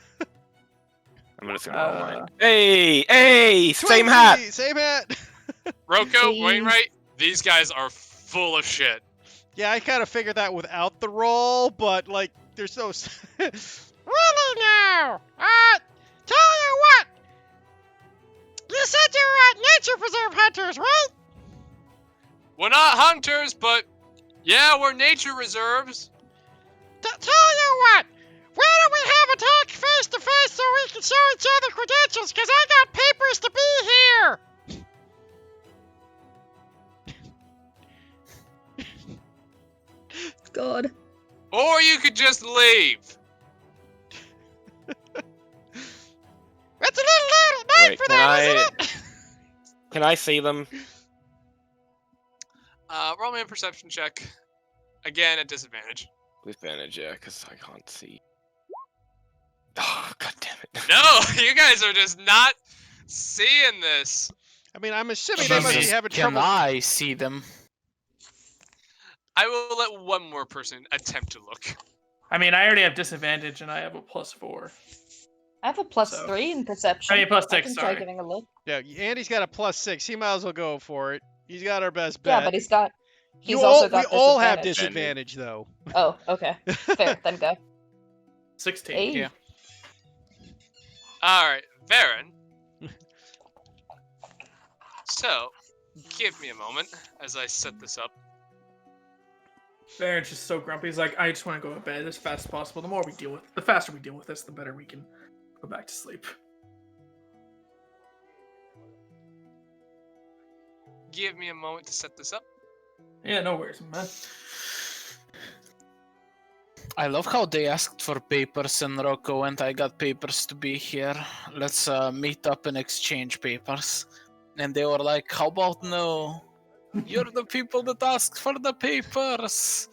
Speaker 1: gonna roll mine. Hey, same hat.
Speaker 8: 20, Same hat.
Speaker 3: Rocco,
Speaker 2: Please.
Speaker 3: Wainwright, these guys are full of shit.
Speaker 8: Yeah, I kind of figured that without the roll, but like, there's no.
Speaker 5: Really now? Tell you what. You said you're nature preserve hunters, right?
Speaker 3: We're not hunters, but yeah, we're nature reserves.
Speaker 5: Tell you what. Why don't we have a talk face to face so we can show each other credentials? Cause I got papers to be here.
Speaker 11: God.
Speaker 3: Or you could just leave.
Speaker 5: It's a little late at night
Speaker 1: Wait,
Speaker 5: for
Speaker 1: can
Speaker 5: that,
Speaker 1: I-
Speaker 5: isn't it?
Speaker 1: Can I see them?
Speaker 3: Roll me a perception check. Again, at disadvantage.
Speaker 1: Disadvantage, yeah, because I can't see. Oh, god damn it.
Speaker 3: No, you guys are just not seeing this.
Speaker 8: I mean, I'm assuming they must be
Speaker 7: Jesus,
Speaker 8: having
Speaker 7: can
Speaker 8: trouble.
Speaker 7: I see them?
Speaker 3: I will let one more person attempt to look.
Speaker 4: I mean, I already have disadvantage, and I have a +4.
Speaker 2: I have a plus
Speaker 4: So-
Speaker 2: 3 in perception.
Speaker 4: I mean, plus
Speaker 2: I
Speaker 4: 6,
Speaker 2: can try
Speaker 4: sorry.
Speaker 2: giving a look.
Speaker 8: Yeah, Andy's got a +6. He might as well go for it. He's got our best bet.
Speaker 2: Yeah, but he's got. He's
Speaker 8: You
Speaker 2: also
Speaker 8: all,
Speaker 2: got
Speaker 8: we all have
Speaker 2: disadvantage.
Speaker 8: disadvantage, though.
Speaker 2: Oh, okay. Fair. Then go.
Speaker 4: 16.
Speaker 2: Hey.
Speaker 7: Yeah.
Speaker 3: Alright, Varen. So, give me a moment as I set this up.
Speaker 4: Baron's just so grumpy. He's like, I just want to go to bed as fast as possible. The faster we deal with this, the better we can go back to sleep.
Speaker 3: Give me a moment to set this up.
Speaker 4: Yeah, no worries, man.
Speaker 7: I love how they asked for papers and Rocco and I got papers to be here. Let's meet up and exchange papers. And they were like, how about no? You're the people that asked for the papers.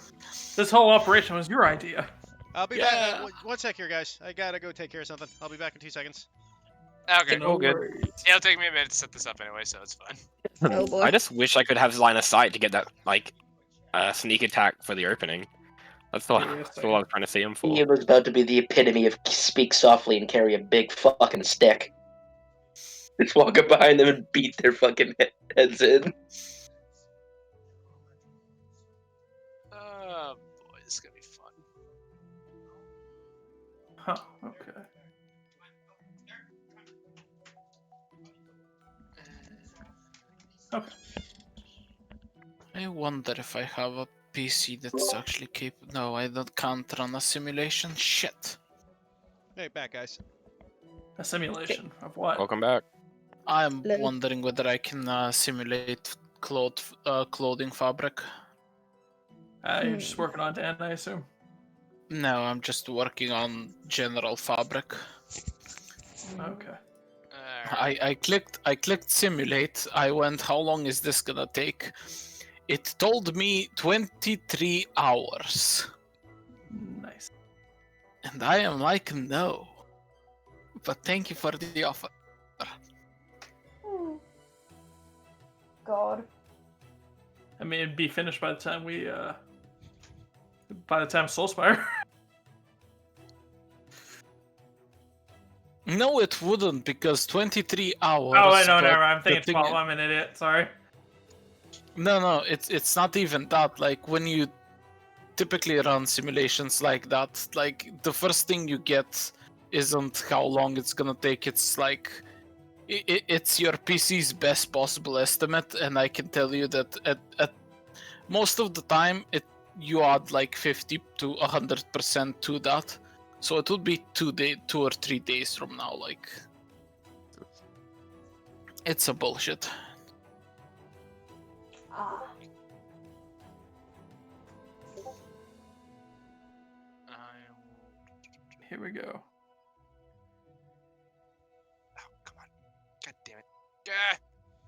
Speaker 4: This whole operation was your idea.
Speaker 8: I'll be
Speaker 7: Yeah.
Speaker 8: back. One sec here, guys. I gotta go take care of something. I'll be back in 2 seconds.
Speaker 3: Okay.
Speaker 1: All good.
Speaker 4: worries.
Speaker 3: It'll take me a minute to set this up anyway, so it's fine.
Speaker 11: Oh boy.
Speaker 1: I just wish I could have line of sight to get that, like, sneak attack for the opening. That's all, that's all I was trying to see him for.
Speaker 6: He was about to be the epitome of speak softly and carry a big fucking stick. Just walk up behind them and beat their fucking heads in.
Speaker 3: Oh boy, this is gonna be fun.
Speaker 4: Huh, okay. Okay.
Speaker 7: I wonder if I have a PC that's actually capable. No, I can't run a simulation. Shit.
Speaker 8: Hey, back, guys.
Speaker 4: A simulation of what?
Speaker 1: Welcome back.
Speaker 7: I'm
Speaker 11: Hello.
Speaker 7: wondering whether I can simulate clothing fabric.
Speaker 4: You're just working on Dan, I assume.
Speaker 7: No, I'm just working on general fabric.
Speaker 4: Okay.
Speaker 3: Alright.
Speaker 7: I clicked simulate. I went, how long is this gonna take? It told me 23 hours.
Speaker 4: Nice.
Speaker 7: And I am like, no. But thank you for the offer.
Speaker 2: God.
Speaker 4: I mean, it'd be finished by the time we, by the time Soulspire.
Speaker 7: No, it wouldn't, because 23 hours.
Speaker 4: Oh, I know,
Speaker 7: but
Speaker 4: never mind. I'm
Speaker 7: the
Speaker 4: thinking
Speaker 7: thing
Speaker 4: 12. I'm an idiot. Sorry.
Speaker 7: No, it's not even that. Like, when you typically run simulations like that, like, the first thing you get isn't how long it's gonna take. It's like, it's your PC's best possible estimate, and I can tell you that at most of the time, you add like 50 to 100% to that. So it would be 2 or 3 days from now. Like, it's a bullshit.
Speaker 4: Here we go.
Speaker 3: Oh, come on. God damn it. Gah!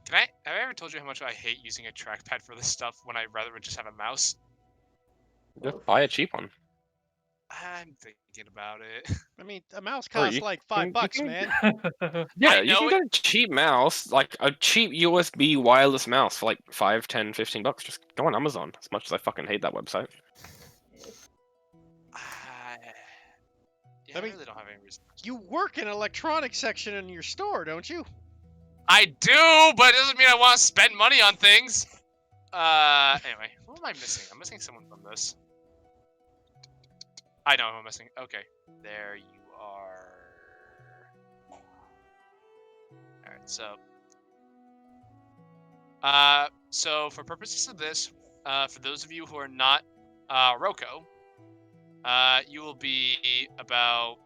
Speaker 3: Have I ever told you how much I hate using a trackpad for this stuff when I'd rather just have a mouse?
Speaker 1: Just buy a cheap one.
Speaker 3: I'm thinking about it.
Speaker 8: I mean, a mouse
Speaker 1: Or
Speaker 8: costs
Speaker 1: you
Speaker 8: like
Speaker 1: can-
Speaker 8: $5,
Speaker 1: you
Speaker 8: man.
Speaker 1: Yeah,
Speaker 3: I
Speaker 1: you
Speaker 3: know
Speaker 1: can get a cheap mouse, like a cheap USB wireless mouse for like 5, 10, 15 bucks. Just go on Amazon, as much as I fucking hate that website.
Speaker 3: Yeah,
Speaker 8: I
Speaker 3: I
Speaker 8: mean-
Speaker 3: really don't have any reason.
Speaker 8: You work in electronics section in your store, don't you?
Speaker 3: I do, but it doesn't mean I want to spend money on things. Anyway, who am I missing? I'm missing someone from this. I know who I'm missing. Okay, there you are. All right, so for purposes of this, for those of you who are not Roko, you will be about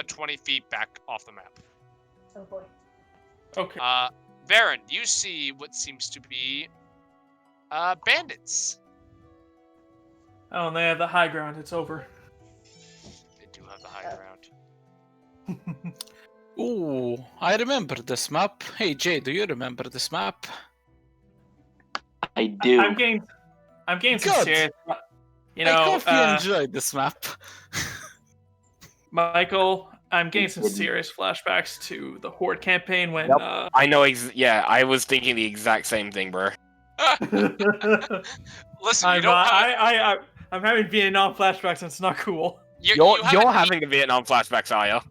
Speaker 3: 20 feet back off the map.
Speaker 2: Oh boy.
Speaker 9: Okay.
Speaker 3: Baron, you see what seems to be bandits.
Speaker 9: Oh, and they have the high ground. It's over.
Speaker 3: They do have the high ground.
Speaker 7: Ooh, I remember this map. Hey Jay, do you remember this map?
Speaker 6: I do.
Speaker 9: I'm getting some
Speaker 7: Good.
Speaker 9: serious. You
Speaker 7: I
Speaker 9: know,
Speaker 7: hope you enjoyed this map.
Speaker 9: Michael, I'm getting some serious flashbacks to the Horde campaign when.
Speaker 1: Yep. I know. Yeah, I was thinking the exact same thing, bro.
Speaker 3: Listen, you don't have...
Speaker 9: I'm having Vietnam flashbacks, and it's not cool.
Speaker 1: You're having the Vietnam flashbacks, are you?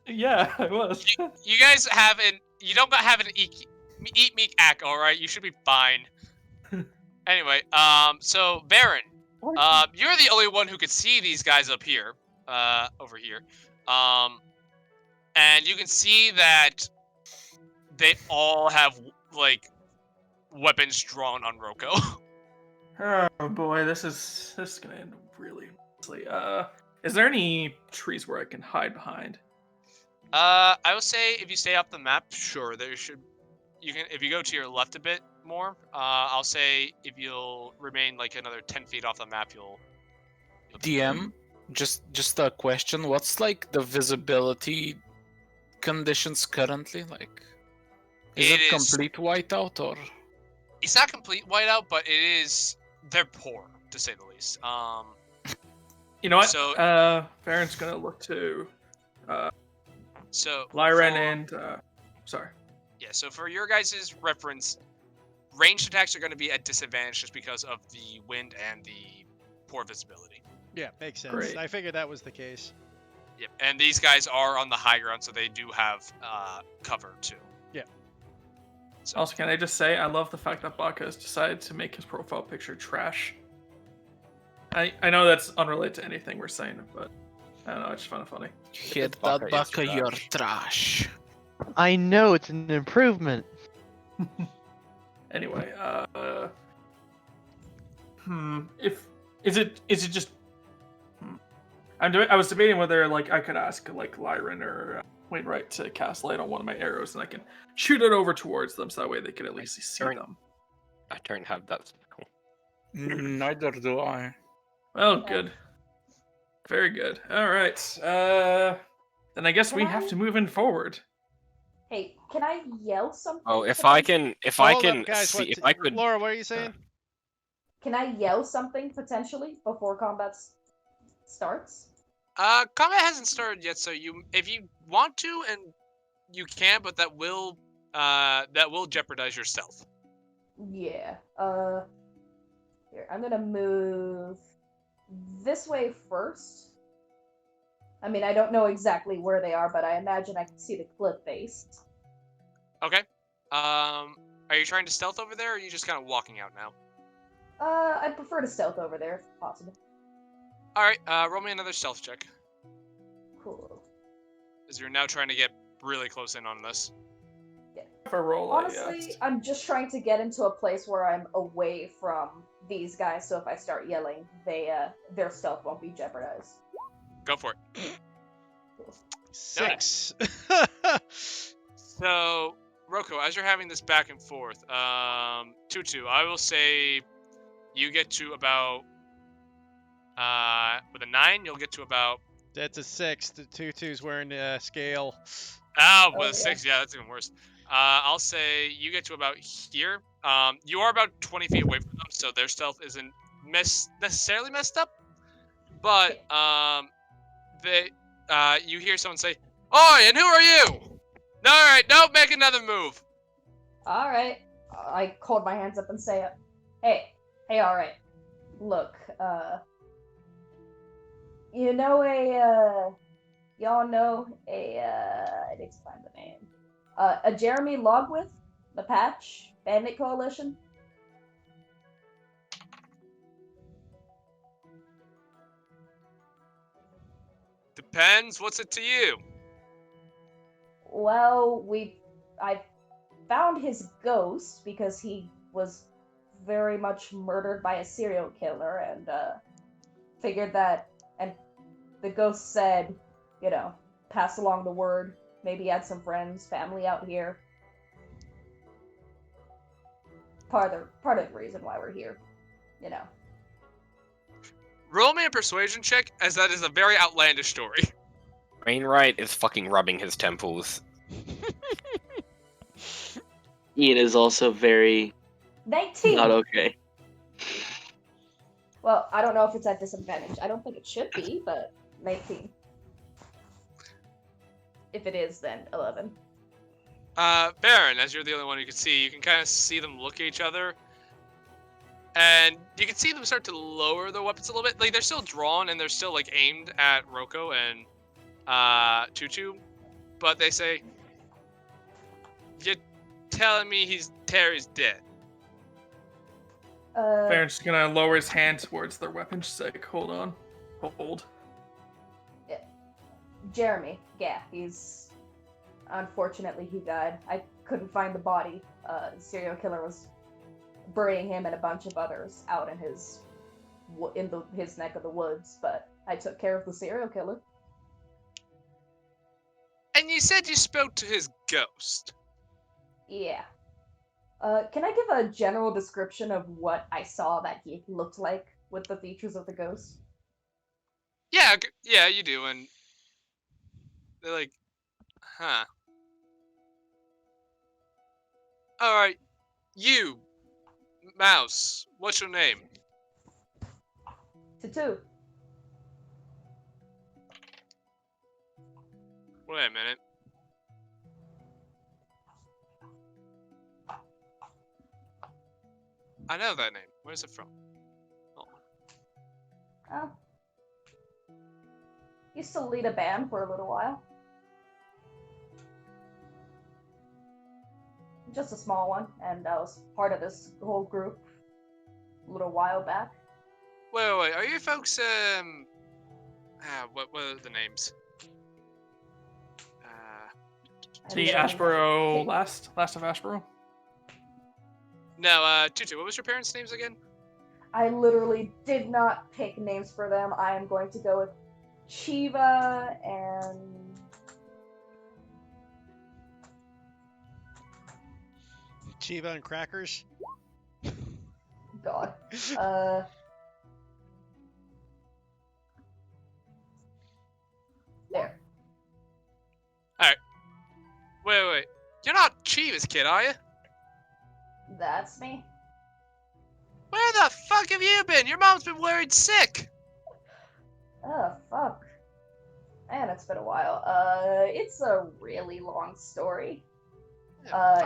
Speaker 9: Yeah, I was.
Speaker 3: You guys haven't. You don't have an eat meat act, all right? You should be fine. Anyway, so Baron, you're the only one who could see these guys up here, over here, and you can see that they all have like weapons drawn on Roko.
Speaker 9: Oh boy, this is gonna end really nicely. Is there any trees where I can hide behind?
Speaker 3: I would say if you stay off the map, sure, there should. You can if you go to your left a bit more. I'll say if you'll remain like another 10 feet off the map, you'll
Speaker 7: DM, just a question. What's like the visibility conditions currently? Like, is it complete whiteout or?
Speaker 3: It's not complete whiteout, but it is. They're poor to say the least.
Speaker 9: You know what?
Speaker 3: So
Speaker 9: Baron's gonna look to.
Speaker 3: So
Speaker 9: Lyran and sorry.
Speaker 3: Yeah, so for your guys' reference, ranged attacks are going to be at disadvantage just because of the wind and the poor visibility.
Speaker 8: Yeah, makes sense.
Speaker 9: Great.
Speaker 8: I figured that was the case.
Speaker 3: Yep, and these guys are on the high ground, so they do have cover too.
Speaker 8: Yeah.
Speaker 3: So,
Speaker 9: Also, can I just say I love the fact that Baka has decided to make his profile picture trash. I know that's unrelated to anything we're saying, but I don't know, I just find it funny.
Speaker 7: Hit that Baka, you're trash.
Speaker 10: I know it's an improvement.
Speaker 9: Anyway, is it just? I was debating whether like I could ask like Lyran or Wainwright to cast light on one of my arrows, and I can shoot it over towards them, so that way they can at least see them.
Speaker 1: I don't have that skill.
Speaker 7: Neither do I.
Speaker 9: Well, good. Very good. All right. Then I guess we have to move in forward.
Speaker 2: Hey, can I yell something?
Speaker 1: Oh, if
Speaker 2: to
Speaker 1: I
Speaker 2: them?
Speaker 1: can
Speaker 8: Guys,
Speaker 1: see, if I could.
Speaker 8: Laura, what are you saying?
Speaker 2: Can I yell something potentially before combat starts?
Speaker 3: Combat hasn't started yet, so if you want to, and you can, but that will jeopardize your stealth.
Speaker 2: Yeah. Here, I'm gonna move this way first. I mean, I don't know exactly where they are, but I imagine I can see the cliff face.
Speaker 3: Okay. Are you trying to stealth over there, or are you just kind of walking out now?
Speaker 2: I prefer to stealth over there if possible.
Speaker 3: All right. Roll me another stealth check.
Speaker 2: Cool.
Speaker 3: As you're now trying to get really close in on this.
Speaker 9: If I roll,
Speaker 2: Honestly, I'm just trying to get into a place where I'm away from these guys, so if I start yelling, their stealth won't be jeopardized.
Speaker 3: Go for it.
Speaker 8: 6.
Speaker 3: So, Roko, as you're having this back and forth, 2-2, I will say you get to about, with a 9, you'll get to about...
Speaker 8: That's a 6. The 2-2's wearing a scale.
Speaker 3: Oh, with a 6, yeah, that's even worse. I'll say you get to about here. You are about 20 feet away from them, so their stealth isn't necessarily messed up. But, you hear someone say, "Oi, and who are you?" Alright, don't make another move.
Speaker 2: Alright. I hold my hands up and say, hey, alright. Look, you know y'all know I need to find the name. A Jeremy Logwith, the Patch, Bandit Coalition?
Speaker 3: Depends. What's it to you?
Speaker 2: Well, I found his ghost because he was very much murdered by a serial killer, and figured that, and the ghost said, pass along the word. Maybe he had some friends, family out here. Part of the reason why we're here,
Speaker 3: Roll me a persuasion check, as that is a very outlandish story.
Speaker 1: Wainwright is fucking rubbing his temples.
Speaker 6: Ian is also very
Speaker 2: 19.
Speaker 6: not okay.
Speaker 2: Well, I don't know if it's at disadvantage. I don't think it should be, but 19. If it is, then 11.
Speaker 3: Baron, as you're the only one who can see, you can kind of see them look at each other. And you can see them start to lower their weapons a little bit. Like, they're still drawn and they're still, like, aimed at Roko and Tutu. But they say, "You're telling me Terry's dead?"
Speaker 4: Baron's just gonna lower his hand towards their weapon, just like, hold on. Hold.
Speaker 2: Jeremy, yeah, unfortunately he died. I couldn't find the body. The serial killer was burying him and a bunch of others out in his neck of the woods, but I took care of the serial killer.
Speaker 3: And you said you spoke to his ghost.
Speaker 2: Yeah. Can I give a general description of what I saw that he looked like with the features of the ghost?
Speaker 3: Yeah, you do, and they're like, huh. Alright, you, Mouse, what's your name?
Speaker 2: Tutu.
Speaker 3: Wait a minute. I know that name. Where's it from?
Speaker 2: Oh. Used to lead a band for a little while. Just a small one, and I was part of this whole group a little while back.
Speaker 3: Wait. Are you folks, what are the names?
Speaker 4: The Ashboro last of Ashboro?
Speaker 3: No, Tutu, what was your parents' names again?
Speaker 2: I literally did not pick names for them. I am going to go with Chiva and...
Speaker 8: Chiva and crackers.
Speaker 2: God. There.
Speaker 3: Alright. Wait. You're not Chiva's kid, are you?
Speaker 2: That's me.
Speaker 3: Where the fuck have you been? Your mom's been worried sick.
Speaker 2: Oh, fuck. Man, it's been a while. It's a really long story.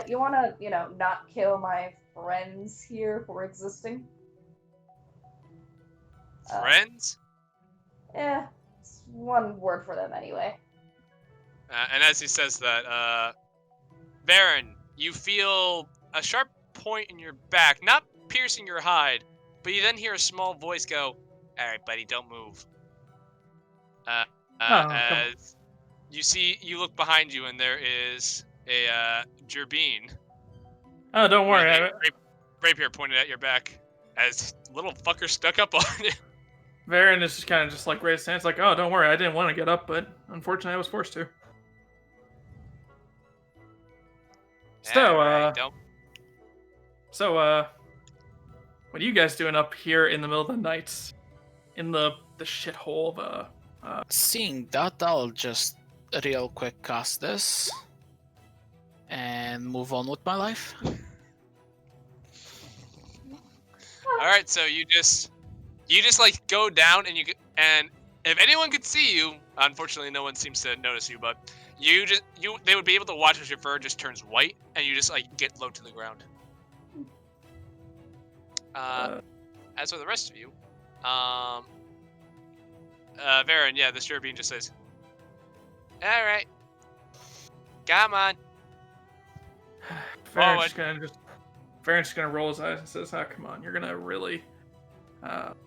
Speaker 2: You wanna, not kill my friends here for existing?
Speaker 3: Friends?
Speaker 2: Yeah, it's one word for them anyway.
Speaker 3: And as he says that, Baron, you feel a sharp point in your back, not piercing your hide, but you then hear a small voice go, "Alright, buddy, don't move." As you look behind you, and there is a Gerbine.
Speaker 4: Oh, don't worry.
Speaker 3: Rapier pointed at your back, as little fucker stuck up on you.
Speaker 4: Varen is just kind of just like raised his hands, like, "Oh, don't worry, I didn't want to get up, but unfortunately I was forced to." So, what are you guys doing up here in the middle of the night, in the shithole of
Speaker 7: Seeing that, I'll just real quick cast this and move on with my life.
Speaker 3: Alright, so you just like go down, and if anyone could see you, unfortunately no one seems to notice you, but they would be able to watch as your fur just turns white, and you just like get low to the ground. As for the rest of you, Varen, yeah, the Sherbine just says, "Alright, come on."
Speaker 4: Varen's just gonna roll his eyes and says, "Ah, come on, you're gonna really." What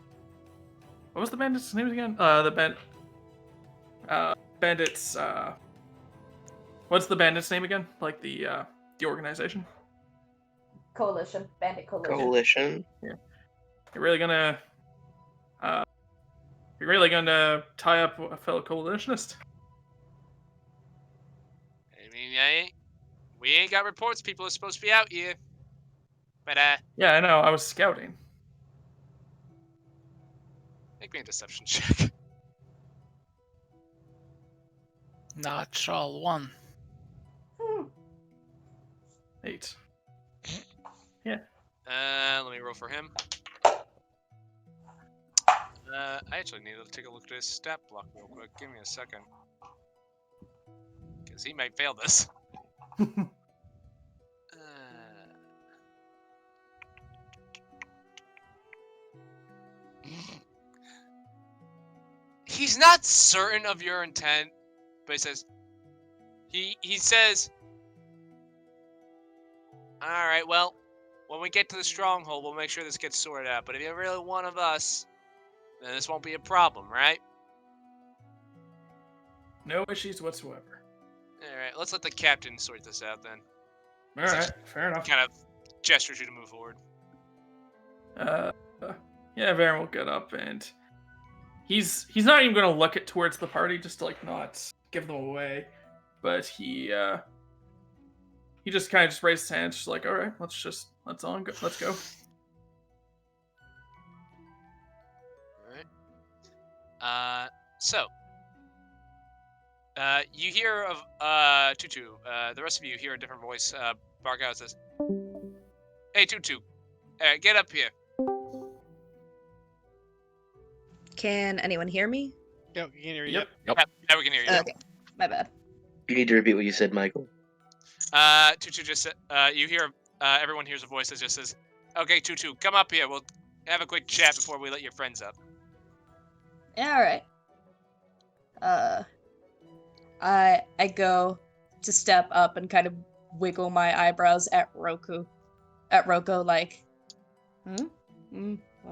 Speaker 4: was the bandit's name again? The band. bandits. What's the bandits' name again? Like the organization.
Speaker 2: Coalition, bandit coalition.
Speaker 6: Coalition.
Speaker 4: You're really gonna tie up a fellow coalitionist?
Speaker 3: I mean, we ain't got reports people are supposed to be out here. But,
Speaker 4: Yeah, I know. I was scouting.
Speaker 3: make me a deception check.
Speaker 7: Natural one.
Speaker 4: 8.
Speaker 3: Let me roll for him. I actually need to take a look at his stat block real quick. Give me a second. Because he might fail this. He's not certain of your intent, but he says, alright, well, when we get to the stronghold, we'll make sure this gets sorted out. But if you're really one of us, then this won't be a problem, right?
Speaker 4: No issues whatsoever.
Speaker 3: Alright, let's let the captain sort this out then.
Speaker 4: All right, fair enough.
Speaker 3: Kind of gestures you to move forward.
Speaker 4: Yeah, Varen will get up and he's not even going to look at towards the party, just to like not give them away. But he just kind of just raised his hand, just like, all right, let's go.
Speaker 3: Alright. You hear of Tutu. The rest of you hear a different voice bark out. Says, "Hey, Tutu, get up here."
Speaker 2: Can anyone hear me?
Speaker 8: Yep, you can hear you.
Speaker 3: Now we can hear you.
Speaker 2: Okay, my bad.
Speaker 6: You need to repeat what you said, Michael.
Speaker 3: Tutu just said, you hear, everyone hears a voice that just says, "Okay, Tutu, come up here. We'll have a quick chat before we let your friends up."
Speaker 2: Yeah, alright. I go to step up and kind of wiggle my eyebrows at Roko, like, well,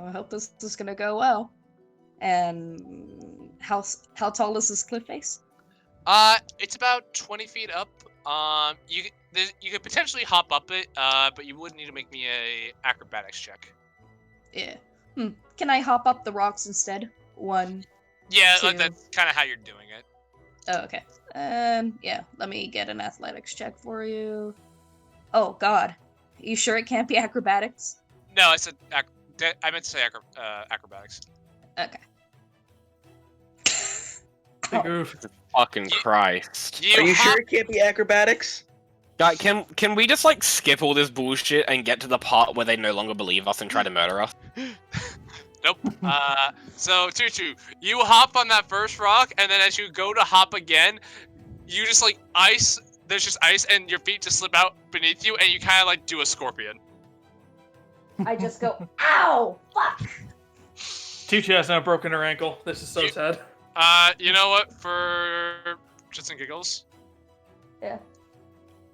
Speaker 2: I hope this is gonna go well. And how tall is this cliff face?
Speaker 3: It's about 20 feet up. You could potentially hop up it, but you would need to make me a acrobatics check.
Speaker 2: Yeah. Can I hop up the rocks instead? 1,
Speaker 3: Yeah,
Speaker 2: 2.
Speaker 3: that's kind of how you're doing it.
Speaker 2: Oh, okay. Yeah, let me get an athletics check for you. Oh, God. You sure it can't be acrobatics?
Speaker 3: No, I said I meant to say acrobatics.
Speaker 2: Okay.
Speaker 4: Big oof.
Speaker 1: Fucking Christ.
Speaker 6: Are you sure it can't be acrobatics?
Speaker 1: Guy, can we just like skip all this bullshit and get to the part where they no longer believe us and try to murder us?
Speaker 3: Nope. So Tutu, you hop on that first rock, and then as you go to hop again, you just like ice. There's just ice, and your feet just slip out beneath you, and you kind of like do a scorpion.
Speaker 2: I just go, ow! Fuck!
Speaker 4: Tutu has now broken her ankle. This is so sad.
Speaker 3: You know what? For shits and giggles,
Speaker 2: Yeah.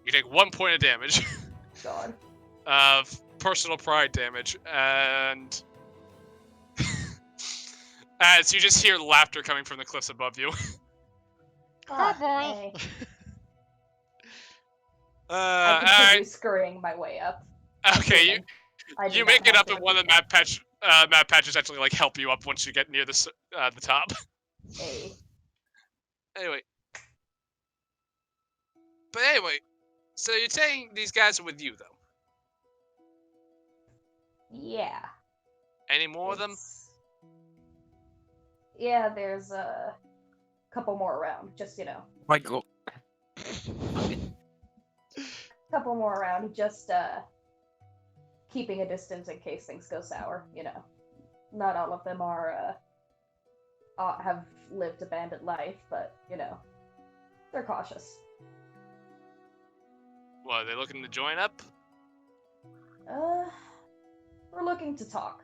Speaker 3: you take 1 point of damage.
Speaker 2: God.
Speaker 3: Of personal pride damage, and as you just hear laughter coming from the cliffs above you.
Speaker 5: Oh boy.
Speaker 2: Hey. I
Speaker 3: All
Speaker 2: continue
Speaker 3: right.
Speaker 2: scurrying my way up.
Speaker 3: Okay,
Speaker 2: I do
Speaker 3: you
Speaker 2: not
Speaker 3: make it
Speaker 2: have
Speaker 3: up,
Speaker 2: to
Speaker 3: and one of the
Speaker 2: repeat
Speaker 3: map patches actually like help you up once you get near the top.
Speaker 2: that. Hey.
Speaker 3: Anyway, so you're saying these guys are with you though?
Speaker 2: Yeah.
Speaker 3: Any more of them?
Speaker 2: Yeah, there's a couple more around. Just,
Speaker 1: Michael.
Speaker 2: couple more around. Just, keeping a distance in case things go sour. Not all of them are, have lived a bandit life, but, they're cautious.
Speaker 3: What, are they looking to join up?
Speaker 2: We're looking to talk.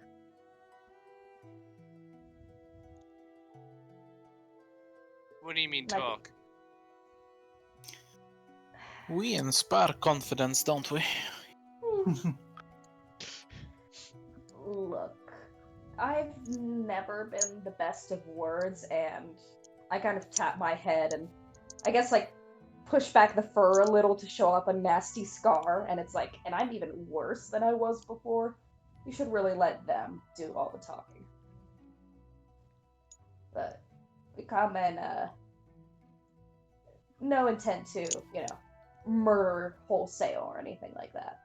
Speaker 3: What do you mean
Speaker 2: Like-
Speaker 3: talk?
Speaker 7: We inspire confidence, don't we?
Speaker 2: Look, I've never been the best of words, and I kind of tap my head and I guess like push back the fur a little to show up a nasty scar, and it's like, and I'm even worse than I was before. You should really let them do all the talking. But we come and no intent to, murder wholesale or anything like that.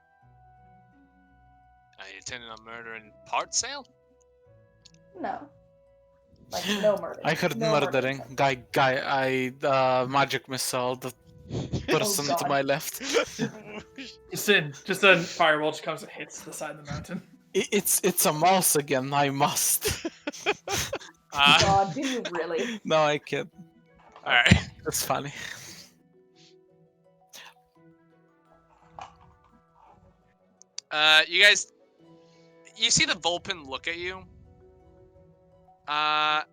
Speaker 3: Are you intending on murdering part sale?
Speaker 2: No. Like, no murder.
Speaker 7: I heard
Speaker 2: No
Speaker 7: murdering.
Speaker 2: murder.
Speaker 7: Magic missile the person to
Speaker 2: God.
Speaker 7: my left.
Speaker 9: Just a fireball just comes and hits the side of the mountain.
Speaker 7: It's a mouse again. I must.
Speaker 2: God, do you really?
Speaker 7: No, I can't.
Speaker 3: Alright.
Speaker 7: That's funny.
Speaker 3: You guys, you see the Vulpin look at you. And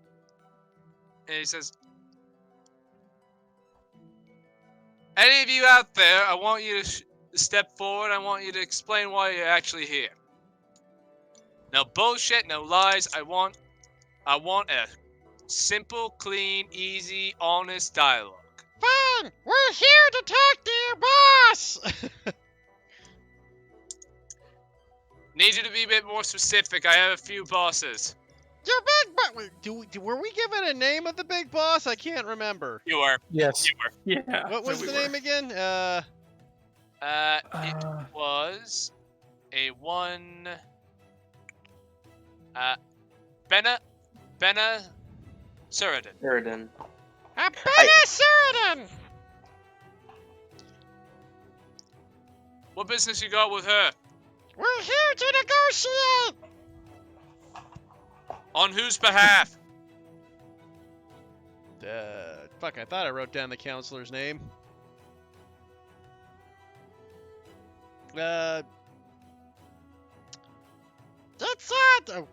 Speaker 3: he says, any of you out there, I want you to step forward. I want you to explain why you're actually here. No bullshit, no lies. I want a simple, clean, easy, honest dialogue.
Speaker 5: Fine, we're here to talk to your boss.
Speaker 3: Need you to be a bit more specific. I have a few bosses.
Speaker 5: Your big boss. Were we given a name of the big boss? I can't remember.
Speaker 3: You are.
Speaker 7: Yes.
Speaker 3: You were.
Speaker 9: Yeah.
Speaker 5: What was the name again?
Speaker 3: It was a one. Benna Suradin.
Speaker 6: Sheridan.
Speaker 5: A Benna Sheridan.
Speaker 3: What business you got with her?
Speaker 5: We're here to negotiate.
Speaker 3: On whose behalf?
Speaker 8: Fuck, I thought I wrote down the counselor's name. It's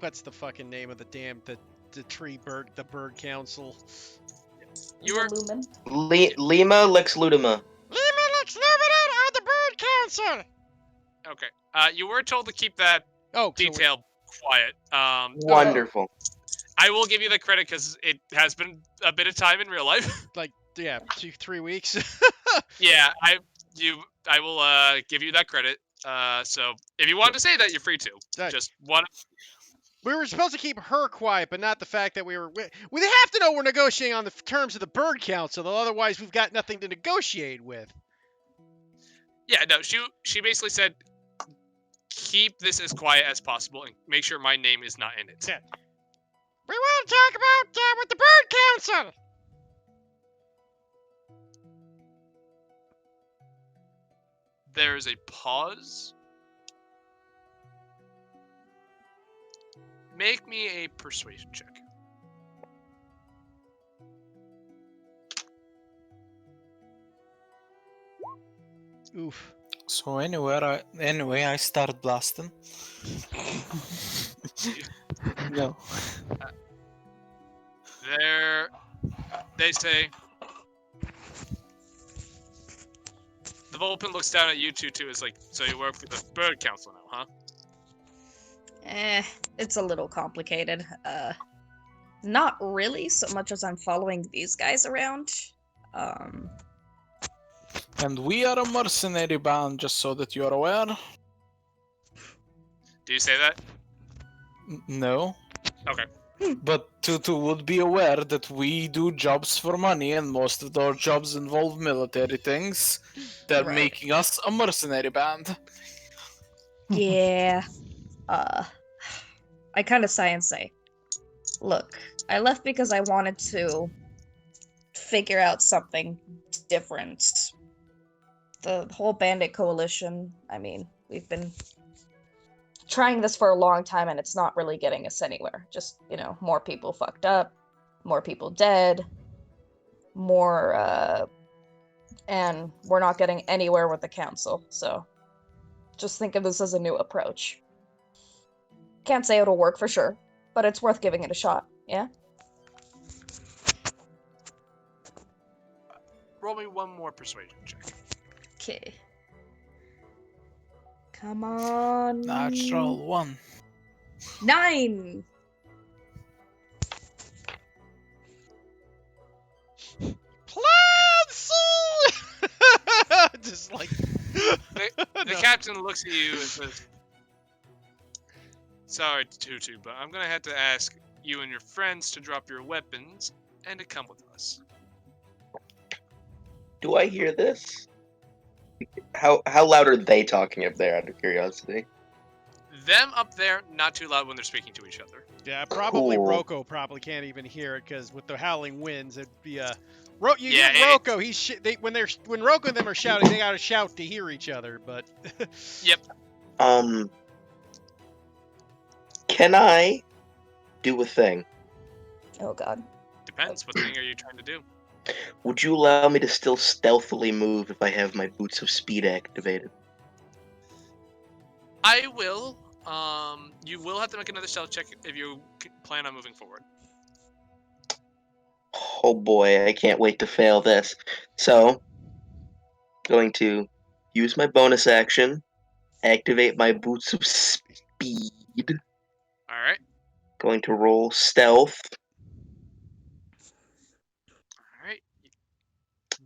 Speaker 8: what's the fucking name of the the bird council?
Speaker 3: You were.
Speaker 2: Lumen?
Speaker 6: Lima Lex Ludima.
Speaker 5: Lima Lex Lumina or the bird council?
Speaker 3: Okay. You were told to keep that detail quiet.
Speaker 6: Wonderful.
Speaker 3: I will give you the credit because it has been a bit of time in real life.
Speaker 8: Like, yeah, 2-3 weeks.
Speaker 3: Yeah, I will give you that credit. So if you want to say that, you're free to.
Speaker 8: Right.
Speaker 3: Just one.
Speaker 8: We were supposed to keep her quiet, but not the fact that we have to know we're negotiating on the terms of the bird council, though otherwise we've got nothing to negotiate with.
Speaker 3: Yeah, no. She basically said, keep this as quiet as possible and make sure my name is not in it.
Speaker 5: Yeah. We want to talk about with the bird council.
Speaker 3: There's a pause. Make me a persuasion check.
Speaker 8: Oof.
Speaker 7: So anyway, I start blasting. No.
Speaker 3: They say. The Vulpin looks down at you two too. Is like, so you work for the Bird Council now, huh?
Speaker 2: It's a little complicated. Not really so much as I'm following these guys around.
Speaker 7: And we are a mercenary band, just so that you're aware.
Speaker 3: Do you say that?
Speaker 7: No.
Speaker 3: Okay.
Speaker 7: But Tutu would be aware that we do jobs for money, and most of our jobs involve military things. They're
Speaker 2: Right.
Speaker 7: making us a mercenary band.
Speaker 2: Yeah. I kind of sigh and say, look, I left because I wanted to figure out something different. The whole bandit coalition, I mean, we've been trying this for a long time and it's not really getting us anywhere. Just, more people fucked up, more people dead, more, and we're not getting anywhere with the council, so just think of this as a new approach. Can't say it'll work for sure, but it's worth giving it a shot, yeah?
Speaker 3: Roll me one more persuasion check.
Speaker 2: Okay. Come on.
Speaker 7: Natural 1.
Speaker 2: 9!
Speaker 3: captain looks at you and says, "Sorry, Tutu, but I'm gonna have to ask you and your friends to drop your weapons and to come with us."
Speaker 6: Do I hear this? How loud are they talking up there, out of curiosity?
Speaker 3: Them up there, not too loud when they're speaking to each other.
Speaker 8: Yeah, probably
Speaker 6: Cool.
Speaker 8: Rocco probably can't even hear it because with the howling winds, it'd be a. You
Speaker 3: Yeah,
Speaker 8: hear Rocco? When Rocco and them are shouting, they gotta shout to hear each other. But
Speaker 3: Yep.
Speaker 6: Can I do a thing?
Speaker 2: Oh god.
Speaker 3: Depends. What thing are you trying to do?
Speaker 6: Would you allow me to still stealthily move if I have my boots of speed activated?
Speaker 3: I will. You will have to make another stealth check if you plan on moving forward.
Speaker 6: Oh boy, I can't wait to fail this. So, going to use my bonus action, activate my boots of speed.
Speaker 3: All right.
Speaker 6: Going to roll stealth.
Speaker 3: All right.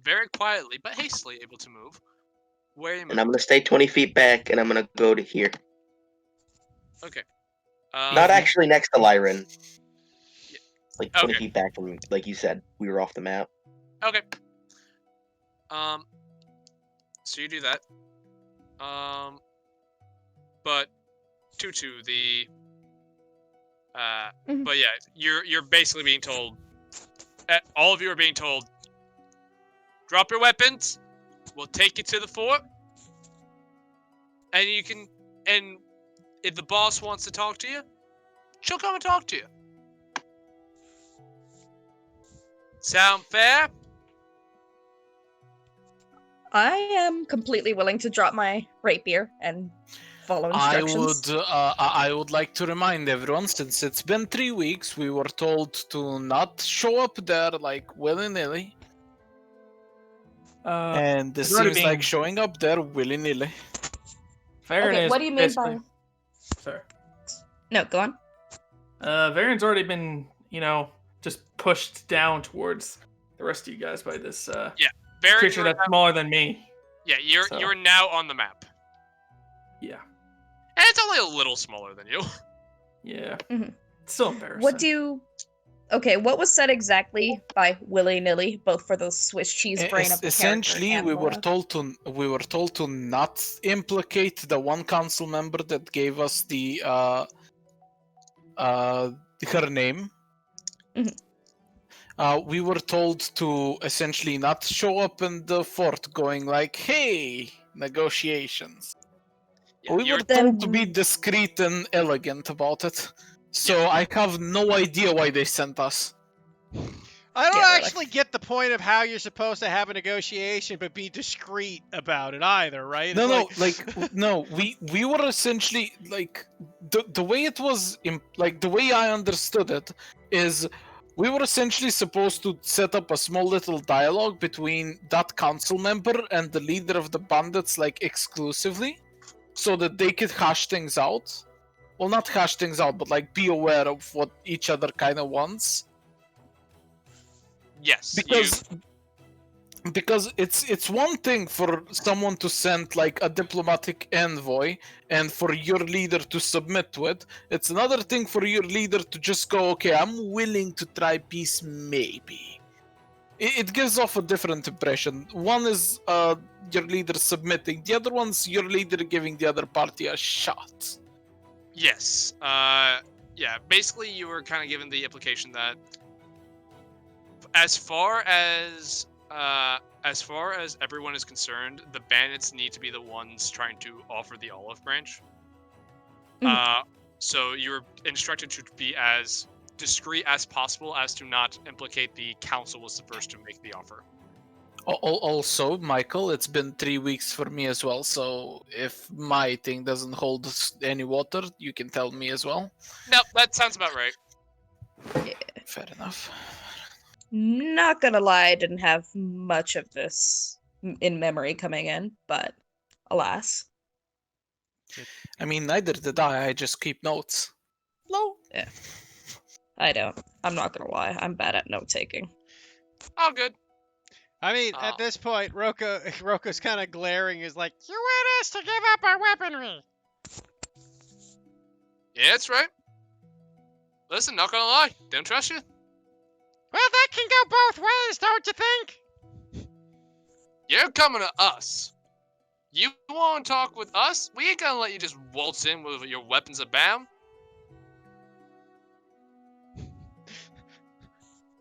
Speaker 3: Very quietly but hastily able to move. Where are you
Speaker 6: And
Speaker 3: moving?
Speaker 6: I'm gonna stay 20 feet back, and I'm gonna go to here.
Speaker 3: Okay.
Speaker 6: Not actually next to Lyran.
Speaker 3: Yeah.
Speaker 6: Like 20
Speaker 3: Okay.
Speaker 6: feet back from, like you said, we were off the map.
Speaker 3: Okay. So you do that. But Tutu,
Speaker 2: Mhm.
Speaker 3: but yeah, you're basically being told. All of you are being told. Drop your weapons. We'll take you to the fort, and you can. And if the boss wants to talk to you, she'll come and talk to you. Sound fair?
Speaker 2: I am completely willing to drop my rapier and follow instructions.
Speaker 7: I would like to remind everyone, since it's been 3 weeks, we were told to not show up there like willy-nilly. And this
Speaker 9: it's already
Speaker 7: seems like
Speaker 9: being-
Speaker 7: showing up there willy-nilly.
Speaker 9: Varen
Speaker 2: Okay,
Speaker 9: is
Speaker 2: what do you mean by?
Speaker 9: basically- Sorry.
Speaker 2: No, go on.
Speaker 9: Varen's already been, just pushed down towards the rest of you guys by this
Speaker 3: Very
Speaker 9: creature that's smaller than me.
Speaker 3: Yeah,
Speaker 9: So-
Speaker 3: you're now on the map,
Speaker 9: Yeah.
Speaker 3: and it's only a little smaller than you.
Speaker 9: Yeah.
Speaker 2: Mhm.
Speaker 9: It's still embarrassing.
Speaker 2: What was said exactly by willy-nilly, both for the Swiss cheese brain of the
Speaker 7: Essentially,
Speaker 2: character
Speaker 7: we
Speaker 2: and
Speaker 7: were told to not implicate the one council member that gave us her name.
Speaker 2: Mhm.
Speaker 7: We were told to essentially not show up in the fort going like, "Hey, negotiations."
Speaker 3: Yeah,
Speaker 7: We
Speaker 3: you're-
Speaker 7: were told to be discreet and elegant about it. So I have no idea why they sent us.
Speaker 8: I don't
Speaker 2: Yeah, really.
Speaker 8: actually get the point of how you're supposed to have a negotiation but be discreet about it either, right?
Speaker 7: We were essentially like the way it was the way I understood it is we were essentially supposed to set up a small little dialogue between that council member and the leader of the bandits like exclusively so that they could hash things out. Well, not hash things out, but like be aware of what each other kind of wants.
Speaker 3: Yes.
Speaker 7: Because it's one thing for someone to send like a diplomatic envoy and for your leader to submit to it. It's another thing for your leader to just go, okay, I'm willing to try peace, maybe. It gives off a different impression. One is your leader submitting, the other one's your leader giving the other party a shot.
Speaker 3: Yes. Yeah. Basically, you were kind of given the implication that as far as everyone is concerned, the bandits need to be the ones trying to offer the olive branch. So you were instructed to be as discreet as possible as to not implicate the council was the first to make the offer.
Speaker 7: Also, Michael, it's been 3 weeks for me as well, so if my thing doesn't hold any water, you can tell me as well.
Speaker 3: No, that sounds about right.
Speaker 7: Fair enough.
Speaker 2: Not gonna lie, I didn't have much of this in memory coming in, but alas.
Speaker 7: I mean, neither did I just keep notes. No.
Speaker 2: Yeah. I don't. I'm not gonna lie, I'm bad at note taking.
Speaker 3: All good.
Speaker 8: I mean,
Speaker 3: Oh.
Speaker 8: at this point, Roko's kind of glaring. Is like, you want us to give up our weaponry?
Speaker 3: Yeah, that's right. Listen, not gonna lie, don't trust you.
Speaker 5: Well, that can go both ways, don't you think?
Speaker 3: You're coming to us. You want to talk with us? We ain't gonna let you just waltz in with your weapons abound.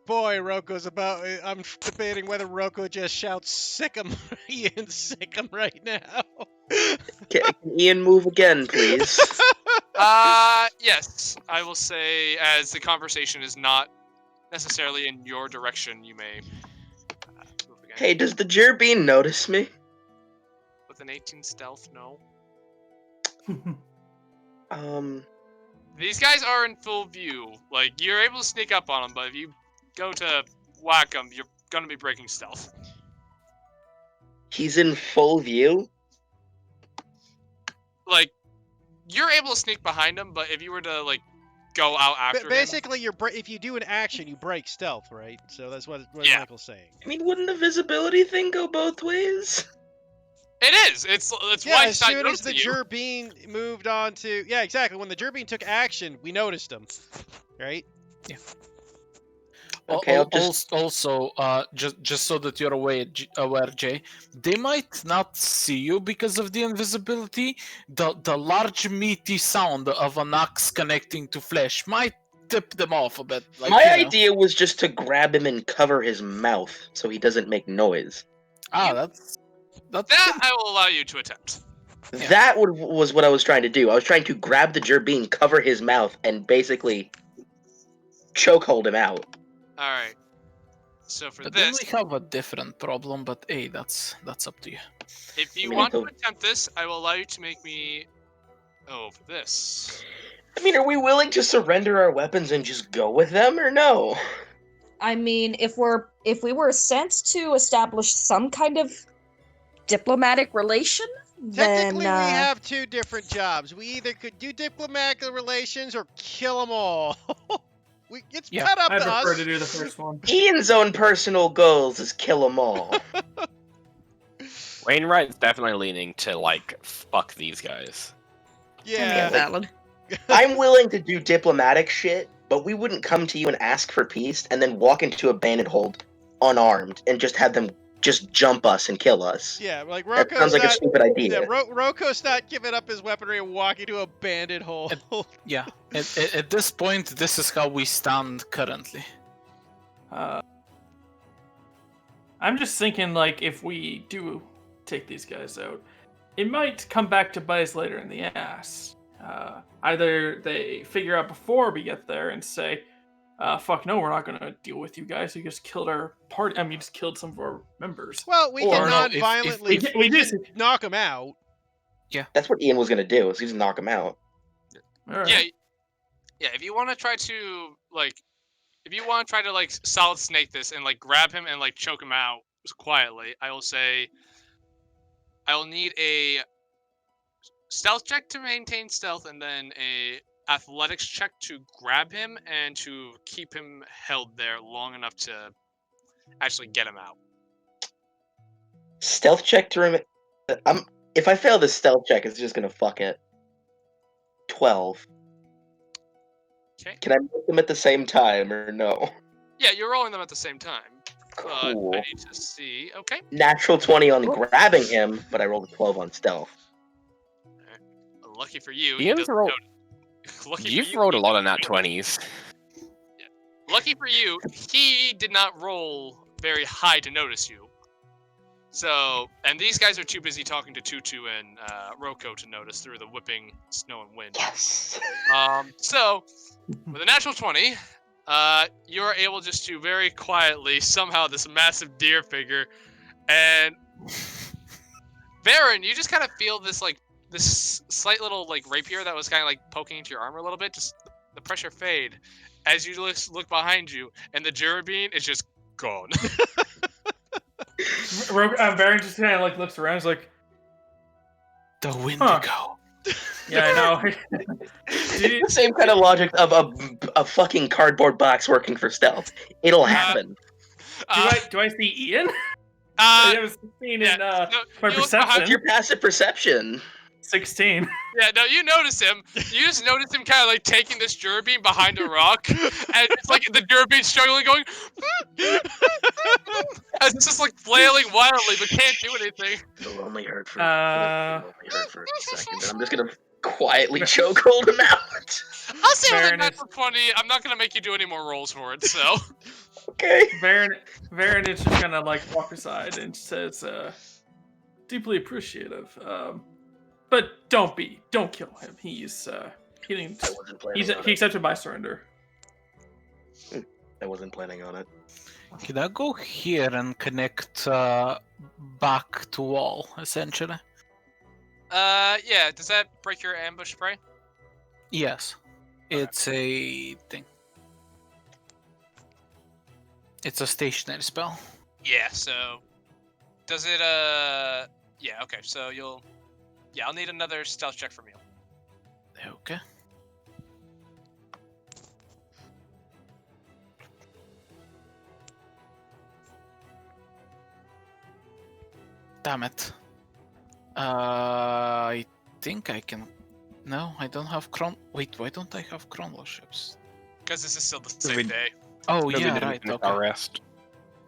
Speaker 8: Boy, Roko's about. I'm debating whether Roko just shouts "sick 'em," Ian, sick 'em right now.
Speaker 6: Can Ian move again, please?
Speaker 3: Yes, I will say, as the conversation is not necessarily in your direction, you may move again.
Speaker 6: Hey, does the Jerbean notice me?
Speaker 3: With an 18 stealth, no. These guys are in full view. Like, you're able to sneak up on them, but if you go to whack them, you're gonna be breaking stealth.
Speaker 6: He's in full view?
Speaker 3: Like, you're able to sneak behind him, but if you were to, like, go out after him...
Speaker 8: Basically, if you do an action, you break stealth, right? So that's what
Speaker 3: Yeah.
Speaker 8: Michael's saying.
Speaker 6: I mean, wouldn't the visibility thing go both ways?
Speaker 3: It is! It's
Speaker 8: Yeah,
Speaker 3: why
Speaker 8: as
Speaker 3: he's not
Speaker 8: soon as the
Speaker 3: noticing you.
Speaker 8: Jerbean moved on to... Yeah, exactly. When the Jerbean took action, we noticed him. Right?
Speaker 6: Okay, I'll just...
Speaker 7: Also, just so that you're aware, Jay, they might not see you because of the invisibility. The large meaty sound of an axe connecting to flesh might tip them off a bit. Like,
Speaker 6: My
Speaker 7: you know.
Speaker 6: idea was just to grab him and cover his mouth so he doesn't make noise.
Speaker 7: That's
Speaker 3: That I will allow you to attempt.
Speaker 7: Yeah.
Speaker 6: That was what I was trying to do. I was trying to grab the Jerbean, cover his mouth, and basically chokehold him out.
Speaker 3: Alright. So for
Speaker 7: But
Speaker 3: this...
Speaker 7: then we have a different problem, but hey, that's up to you.
Speaker 3: If you
Speaker 6: I mean,
Speaker 3: want to attempt this, I will allow you to make me... Oh, for this...
Speaker 6: I mean, are we willing to surrender our weapons and just go with them, or no?
Speaker 2: I mean, if we were sent to establish some kind of diplomatic relation,
Speaker 8: Technically,
Speaker 2: then
Speaker 8: we have two different jobs. We either could do diplomatic relations or kill them all. It's
Speaker 7: Yeah,
Speaker 8: cut up
Speaker 9: I
Speaker 8: to
Speaker 9: prefer
Speaker 8: us.
Speaker 9: to do the first one.
Speaker 6: Ian's own personal goals is kill them all.
Speaker 1: Wainwright's definitely leaning to, like, fuck these guys.
Speaker 8: Yeah.
Speaker 2: valid.
Speaker 6: I'm willing to do diplomatic shit, but we wouldn't come to you and ask for peace and then walk into a bandit hold unarmed and just have them just jump us and kill us.
Speaker 8: Yeah, like
Speaker 6: That
Speaker 8: Roko's
Speaker 6: sounds like a
Speaker 8: not.
Speaker 6: stupid idea.
Speaker 8: Yeah, Roko's not giving up his weaponry and walking to a bandit hole.
Speaker 7: Yeah, at this point, this is how we stand currently.
Speaker 9: I'm just thinking, like, if we do take these guys out, it might come back to bite us later in the ass. Either they figure out before we get there and say, fuck no, we're not gonna deal with you guys. You just killed our party. I mean, you just killed some of our members.
Speaker 8: Well, we
Speaker 9: Or
Speaker 8: can
Speaker 9: no,
Speaker 8: non-violently
Speaker 9: we just
Speaker 8: knock him out.
Speaker 6: That's what Ian was gonna do, is just knock him out.
Speaker 9: all right.
Speaker 3: Yeah, yeah. If you want to try to like solid snake this and like grab him and like choke him out quietly, I will say, I will need a stealth check to maintain stealth, and then a athletics check to grab him and to keep him held there long enough to actually get him out.
Speaker 6: Stealth check to if I fail this stealth check, it's just gonna fuck it. 12.
Speaker 3: Okay.
Speaker 6: Can I make them at the same time, or no?
Speaker 3: Yeah, you're rolling them at the same time. But
Speaker 6: Cool.
Speaker 3: I need to see. Okay.
Speaker 6: Natural 20 on grabbing him, but I rolled a 12 on stealth.
Speaker 3: Lucky for you,
Speaker 1: Ian's rolled.
Speaker 3: Lucky
Speaker 1: You've
Speaker 3: for you,
Speaker 1: rolled a
Speaker 3: he
Speaker 1: lot of
Speaker 3: doesn't
Speaker 1: nat
Speaker 3: notice.
Speaker 1: 20s.
Speaker 3: Lucky for you, he did not roll very high to notice you. So, and these guys are too busy talking to Tutu and Roko to notice through the whipping snow and wind.
Speaker 6: Yes!
Speaker 3: So, with a natural 20, you're able just to very quietly, somehow, this massive deer figure, and Baron, you just kind of feel this, like, this slight little, like, rapier that was kind of, like, poking into your armor a little bit, just the pressure fade as you look behind you, and the Jerbean is just gone.
Speaker 9: Baron just kind of like looks around. He's like,
Speaker 7: The Wendigo.
Speaker 9: "Yeah, I know."
Speaker 6: The same kind of logic of a fucking cardboard box working for stealth. It'll happen.
Speaker 9: Do I see Ian? I was 16 in
Speaker 3: no,
Speaker 9: my
Speaker 3: you look behind
Speaker 6: What's
Speaker 9: perception.
Speaker 6: your passive perception?
Speaker 9: 16.
Speaker 3: Yeah, no, you notice him. You just notice him kind of like taking this Jerbean behind a rock, and it's like the Jerbean struggling, going, as it's just like flailing wildly, but can't do anything.
Speaker 6: You'll only hurt for.
Speaker 9: Uh,
Speaker 6: You'll only hurt for a second. And I'm just gonna quietly chokehold him out.
Speaker 3: I'll say with a
Speaker 9: Baron is-
Speaker 3: natural 20. I'm not gonna make you do any more rolls for it. So
Speaker 6: Okay.
Speaker 9: Varen is just gonna like walk aside and says, deeply appreciative. But don't kill him. He's he didn't,
Speaker 6: I wasn't planning on
Speaker 9: he
Speaker 6: it.
Speaker 9: accepted my surrender.
Speaker 6: I wasn't planning on it.
Speaker 7: Can I go here and connect back to wall, essentially?
Speaker 3: yeah. Does that break your ambush spray?
Speaker 7: Yes. It's a thing. It's a stationary spell.
Speaker 3: Yeah. So does it? Yeah. Okay. So you'll. Yeah, I'll need another stealth check from you.
Speaker 7: Okay. Damn it. I think I can. No, I don't have Wait, why don't I have chrono ships?
Speaker 3: Because this is still the
Speaker 1: We-
Speaker 3: same day.
Speaker 7: Oh
Speaker 1: No, we
Speaker 7: yeah,
Speaker 1: didn't
Speaker 7: right.
Speaker 1: finish
Speaker 7: Okay.
Speaker 1: our rest.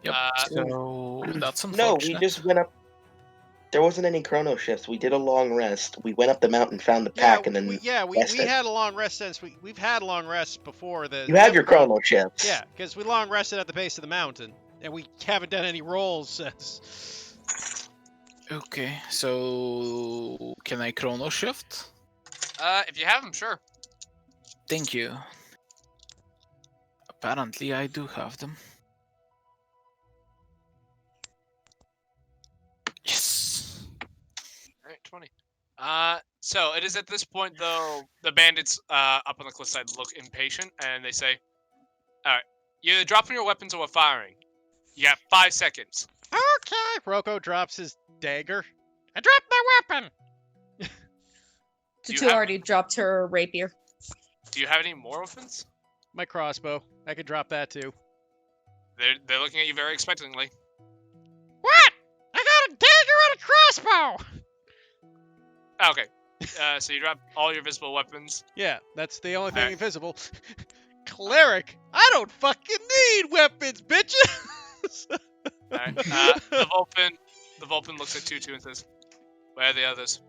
Speaker 7: Yep. So that's
Speaker 6: No,
Speaker 7: unfortunate.
Speaker 6: we just went up. There wasn't any chrono shifts. We did a long rest. We went up the mountain, found the
Speaker 8: Yeah,
Speaker 6: pack, and then
Speaker 8: we
Speaker 6: rested.
Speaker 8: had a long rest since we've had long rests before the.
Speaker 6: You have your chrono shifts.
Speaker 8: Yeah, because we long rested at the base of the mountain, and we haven't done any rolls since.
Speaker 7: Okay, so can I chrono shift?
Speaker 3: If you have them, sure.
Speaker 7: Thank you. Apparently, I do have them. Yes.
Speaker 3: All right, 20. So it is at this point though the bandits up on the cliffside look impatient and they say, "All right, you're either dropping your weapons or we're firing. You got 5 seconds."
Speaker 8: Okay. Rocco drops his dagger. I dropped my weapon.
Speaker 3: Do you
Speaker 2: Tutu
Speaker 3: have-
Speaker 2: already dropped her rapier.
Speaker 3: Do you have any more weapons?
Speaker 8: My crossbow. I could drop that too.
Speaker 3: They're looking at you very expectantly.
Speaker 8: What? I got a dagger and a crossbow.
Speaker 3: Okay. So you drop all your visible weapons.
Speaker 8: Yeah, that's the only thing
Speaker 3: Alright.
Speaker 8: invisible. Cleric. I don't fucking need weapons, bitches.
Speaker 3: All right. The Vulpin looks at Tutu and says, "Where are the others?"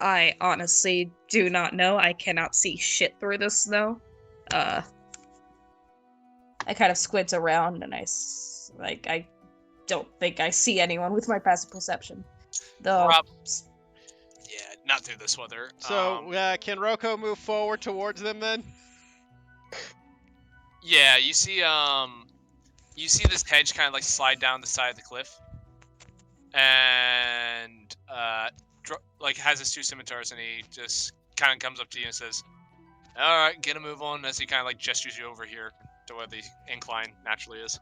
Speaker 2: I honestly do not know. I cannot see shit through the snow. I kind of squint around and I don't think I see anyone with my passive perception. Though,
Speaker 3: Prob- Yeah, not through this weather.
Speaker 8: So, can Rocco move forward towards them then?
Speaker 3: Yeah, you see this hedge kind of like slide down the side of the cliff, and like has his 2 scimitars, and he just kind of comes up to you and says, "All right, get a move on," as he kind of like gestures you over here to where the incline naturally is.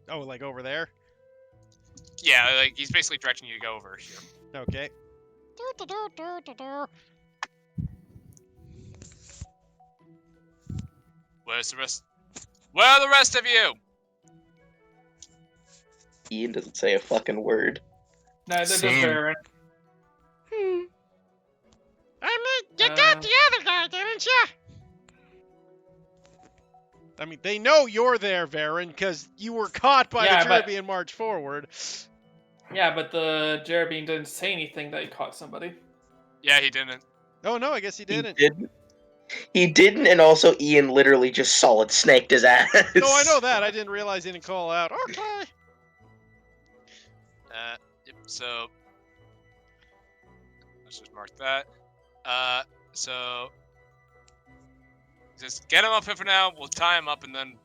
Speaker 8: Oh, like over there?
Speaker 3: Yeah, like he's basically directing you to go over here.
Speaker 8: Okay.
Speaker 3: Where's the rest? Where are the rest of you?
Speaker 6: Ian doesn't say a fucking word.
Speaker 9: Neither does
Speaker 7: Same.
Speaker 9: Varen.
Speaker 5: I mean, you got the other guy, didn't you?
Speaker 8: I mean, they know you're there, Varen, because you were caught by
Speaker 9: Yeah,
Speaker 8: the
Speaker 9: but-
Speaker 8: Derby and marched forward.
Speaker 9: Yeah, but the Jerbean didn't say anything that he caught somebody.
Speaker 3: Yeah, he didn't.
Speaker 8: Oh no, I guess he
Speaker 6: He
Speaker 8: didn't.
Speaker 6: didn't. He didn't, and also Ian literally just solid snaked his ass.
Speaker 8: No, I know that. I didn't realize he didn't call out. Okay.
Speaker 3: Yep, so let's just mark that. So just get him up here for now. We'll tie him up and then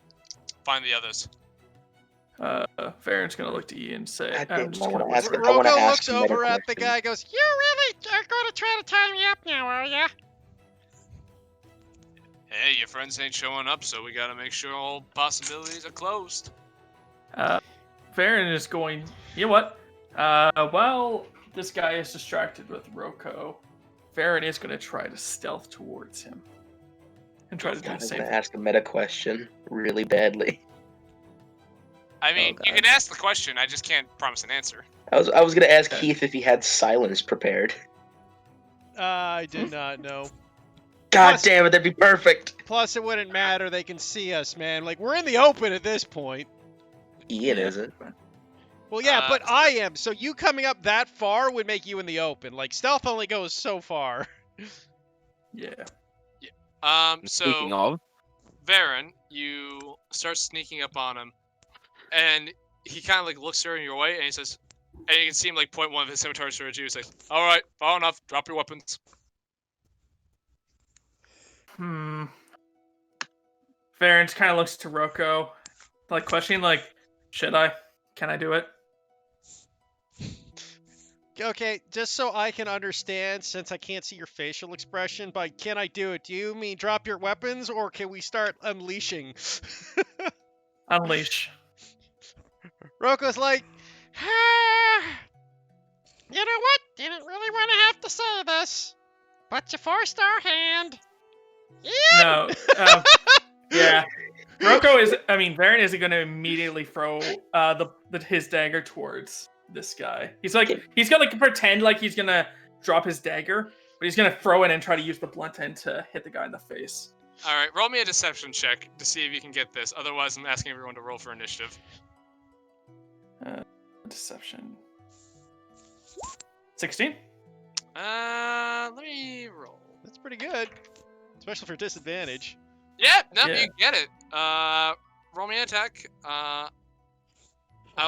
Speaker 3: find the others.
Speaker 9: Varen's gonna look to Ian and say,
Speaker 6: I
Speaker 9: I'm
Speaker 6: didn't
Speaker 9: just
Speaker 6: wanna
Speaker 9: gonna
Speaker 6: ask
Speaker 9: whisper.
Speaker 6: him. I wanna
Speaker 8: Rocco
Speaker 6: ask
Speaker 8: looks
Speaker 6: him better
Speaker 8: over at the
Speaker 6: questions.
Speaker 8: guy, goes,
Speaker 5: You really are going to try to tie me up now, are ya?
Speaker 3: Hey, your friends ain't showing up, so we gotta make sure all possibilities are closed.
Speaker 9: Varen is going, you know what? While this guy is distracted with Rocco, Varen is going to try to stealth towards him.
Speaker 4: and try to do
Speaker 6: God,
Speaker 4: the
Speaker 6: I'm
Speaker 4: same
Speaker 6: gonna
Speaker 4: thing.
Speaker 6: ask a meta question really badly.
Speaker 3: I mean, you
Speaker 6: God.
Speaker 3: can ask the question. I just can't promise an answer.
Speaker 6: I was gonna ask
Speaker 4: Okay.
Speaker 6: Keith if he had silence prepared.
Speaker 8: I did not know.
Speaker 6: God
Speaker 8: Plus-
Speaker 6: damn it, that'd be perfect.
Speaker 8: Plus, it wouldn't matter. They can see us, man. Like, we're in the open at this point.
Speaker 6: Ian
Speaker 4: Yeah.
Speaker 6: isn't.
Speaker 8: Well, yeah,
Speaker 3: Uh,
Speaker 8: but I am. So you coming up that far would make you in the open. Like, stealth only goes so far.
Speaker 4: Yeah.
Speaker 1: Speaking
Speaker 3: So
Speaker 1: of,
Speaker 3: Varen, you start sneaking up on him, and he kind of like looks your way, and he says, and you can see him like point one of his scimitars towards you. He's like, "All right, far enough. Drop your weapons."
Speaker 4: Hmm. Varen kind of looks to Rocco, like questioning, like, should I? Can I do it?
Speaker 8: Okay, just so I can understand, since I can't see your facial expression, by can I do it, do you mean drop your weapons, or can we start unleashing?
Speaker 4: Unleash.
Speaker 5: Roko's like, ah, you know what? Didn't really want to have to say this, but you forced our hand.
Speaker 4: No. Yeah. Rocco is. I mean, Varen isn't going to immediately throw his dagger towards this guy. He's gonna like pretend like he's gonna drop his dagger, but he's gonna throw it and try to use the blunt end to hit the guy in the face.
Speaker 3: All right, roll me a deception check to see if you can get this. Otherwise, I'm asking everyone to roll for initiative.
Speaker 4: Deception. 16.
Speaker 3: Let me roll.
Speaker 8: That's pretty good, especially for disadvantage.
Speaker 3: Yeah, no,
Speaker 4: Yeah.
Speaker 3: you get it. Roll me an attack. I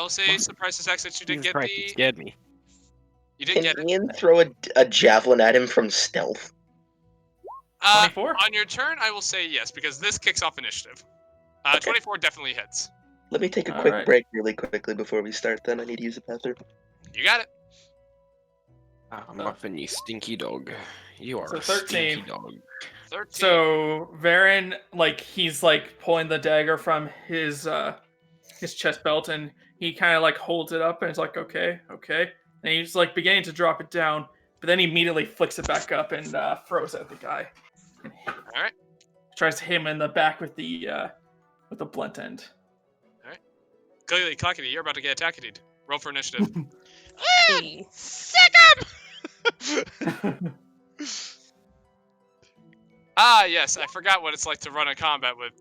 Speaker 3: will say surprise attack since you did
Speaker 1: Jesus
Speaker 3: get
Speaker 1: Christ, it
Speaker 3: the.
Speaker 1: scared me.
Speaker 3: You did
Speaker 6: Can
Speaker 3: get it.
Speaker 6: Ian throw a javelin at him from stealth?
Speaker 4: 24.
Speaker 3: On your turn, I will say yes because this kicks off initiative.
Speaker 6: Okay.
Speaker 3: 24 definitely hits.
Speaker 6: Let me take a
Speaker 4: All
Speaker 6: quick
Speaker 4: right.
Speaker 6: break really quickly before we start then. I need to use the bathroom.
Speaker 3: You got it.
Speaker 1: Muffin, you stinky dog. You are
Speaker 4: So
Speaker 1: a
Speaker 4: 13.
Speaker 1: stinky dog.
Speaker 3: 13.
Speaker 4: So Varen, like, he's like pulling the dagger from his chest belt, and he kind of like holds it up, and it's like, okay, and he's like beginning to drop it down, but then he immediately flicks it back up and throws at the guy.
Speaker 3: All right.
Speaker 4: Tries to hit him in the back with the blunt end.
Speaker 3: Clearly, Cockety, you're about to get attacked. Roll for initiative.
Speaker 2: Hey.
Speaker 5: Sick 'em!
Speaker 3: Ah, yes, I forgot what it's like to run a combat with,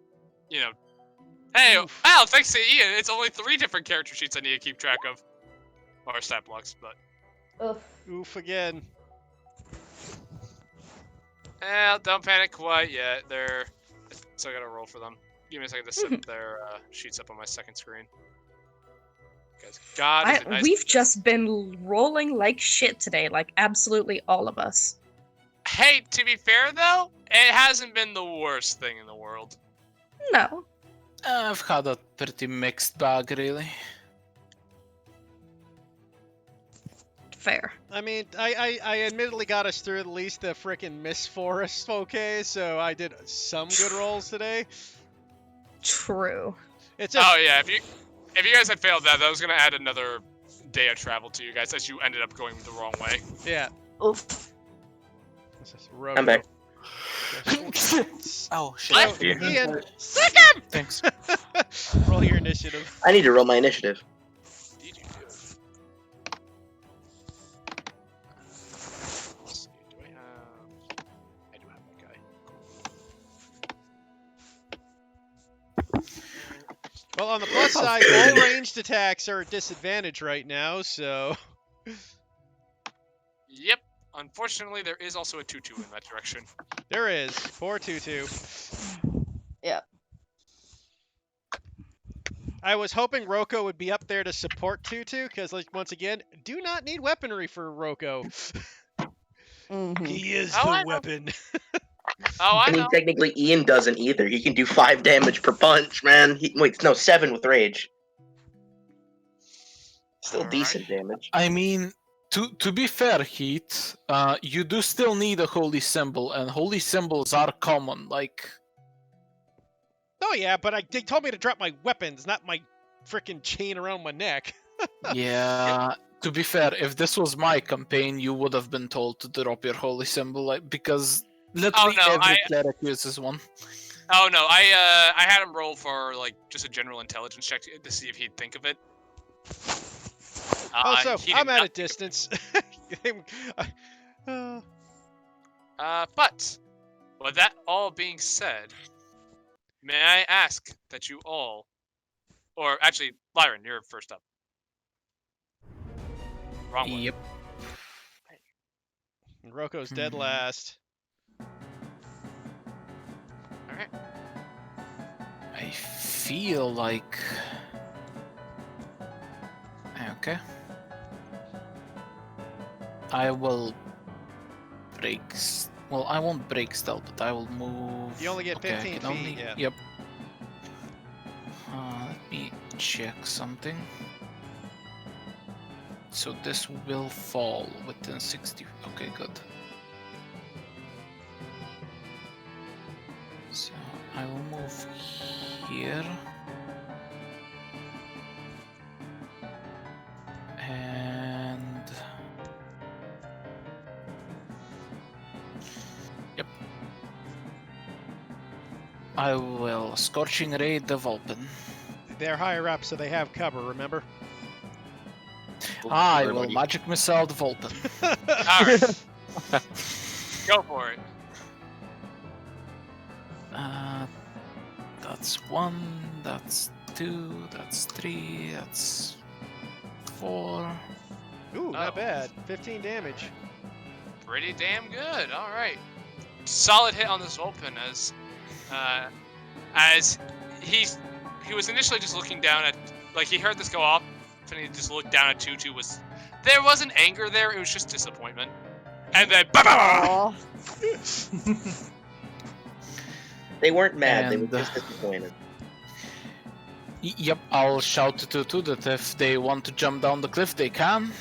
Speaker 3: Hey, wow, thanks to Ian, it's only 3 different character sheets I need to keep track of. Or stat blocks, but.
Speaker 2: Ugh.
Speaker 8: Oof again.
Speaker 3: Don't panic quite yet. They're. So I gotta roll for them. Give me a second to set their sheets up on my second screen. Guys, God, is it nice
Speaker 2: We've
Speaker 3: to-
Speaker 2: just been rolling like shit today, like absolutely all of us.
Speaker 3: Hey, to be fair though, it hasn't been the worst thing in the world.
Speaker 2: No.
Speaker 7: I've had a pretty mixed bag, really.
Speaker 2: Fair.
Speaker 8: I mean, I admittedly got us through at least the frickin' Miss Forest, okay? So I did some good rolls today.
Speaker 2: True.
Speaker 8: It's just,
Speaker 3: Oh yeah, if you guys had failed that was gonna add another day of travel to you guys as you ended up going the wrong way.
Speaker 8: yeah.
Speaker 2: Oof.
Speaker 8: This is
Speaker 6: I'm back.
Speaker 7: Oh, shit.
Speaker 3: What?
Speaker 8: Ian,
Speaker 5: Sick 'em!
Speaker 7: Thanks.
Speaker 8: roll your initiative.
Speaker 6: I need to roll my initiative.
Speaker 3: Did you do? Let's see, do I have? I do have that guy.
Speaker 8: Well, on the plus side, all ranged attacks are at disadvantage right now, so...
Speaker 3: Yep. Unfortunately, there is also a 2-2 in that direction.
Speaker 8: There is. 4-2-2.
Speaker 2: Yep.
Speaker 8: I was hoping Rocco would be up there to support Tutu, because, like, once again, do not need weaponry for Rocco.
Speaker 2: Mhm.
Speaker 8: He is
Speaker 3: Oh, I
Speaker 8: the
Speaker 3: know.
Speaker 8: weapon.
Speaker 3: Oh, I
Speaker 6: I mean,
Speaker 3: know.
Speaker 6: technically, Ian doesn't either. He can do 5 damage per punch, man. Wait, no, 7 with rage. Still
Speaker 3: Alright.
Speaker 6: decent damage.
Speaker 7: I mean, to be fair, Heat, you do still need a holy symbol, and holy symbols are common. Like,
Speaker 8: Oh, yeah, but they told me to drop my weapons, not my frickin' chain around my neck.
Speaker 7: yeah. To be fair, if this was my campaign, you would have been told to drop your holy symbol, like, because Literally
Speaker 3: no,
Speaker 7: every cleric uses one.
Speaker 3: Oh no, I had him roll for like just a general intelligence check to see if he'd think of it.
Speaker 8: Also,
Speaker 3: He did
Speaker 8: I'm at
Speaker 3: not
Speaker 8: a distance.
Speaker 3: But with that all being said, may I ask that you all, or actually, Lyron, you're first up. Wrong one.
Speaker 7: Yep.
Speaker 8: Rocco's dead last.
Speaker 3: All right.
Speaker 7: I feel like. Okay. I will break. Well, I won't break stealth, but I will move.
Speaker 8: You only get
Speaker 7: Okay, I
Speaker 8: 15
Speaker 7: can
Speaker 8: feet,
Speaker 7: only-
Speaker 8: yeah.
Speaker 7: Yep. Let me check something. So this will fall within 60. Okay, good. So I will move here. And yep. I will Scorching Ray the Vulpin.
Speaker 8: They're higher up, so they have cover, remember?
Speaker 7: I will
Speaker 1: Everybody.
Speaker 7: Magic Missile the Vulpin.
Speaker 3: All right. Go for it.
Speaker 7: That's 1, that's 2, that's 3, that's 4.
Speaker 8: Ooh, not
Speaker 3: Oh.
Speaker 8: bad. 15 damage.
Speaker 3: Pretty damn good. All right. Solid hit on this Vulpin as he was initially just looking down at, like, he heard this go off and he just looked down at Tutu. There wasn't anger there, it was just disappointment. And then
Speaker 2: Aw.
Speaker 6: They weren't mad, they
Speaker 7: And,
Speaker 6: were just disappointed.
Speaker 7: Yep, I'll shout to Tutu that if they want to jump down the cliff, they can.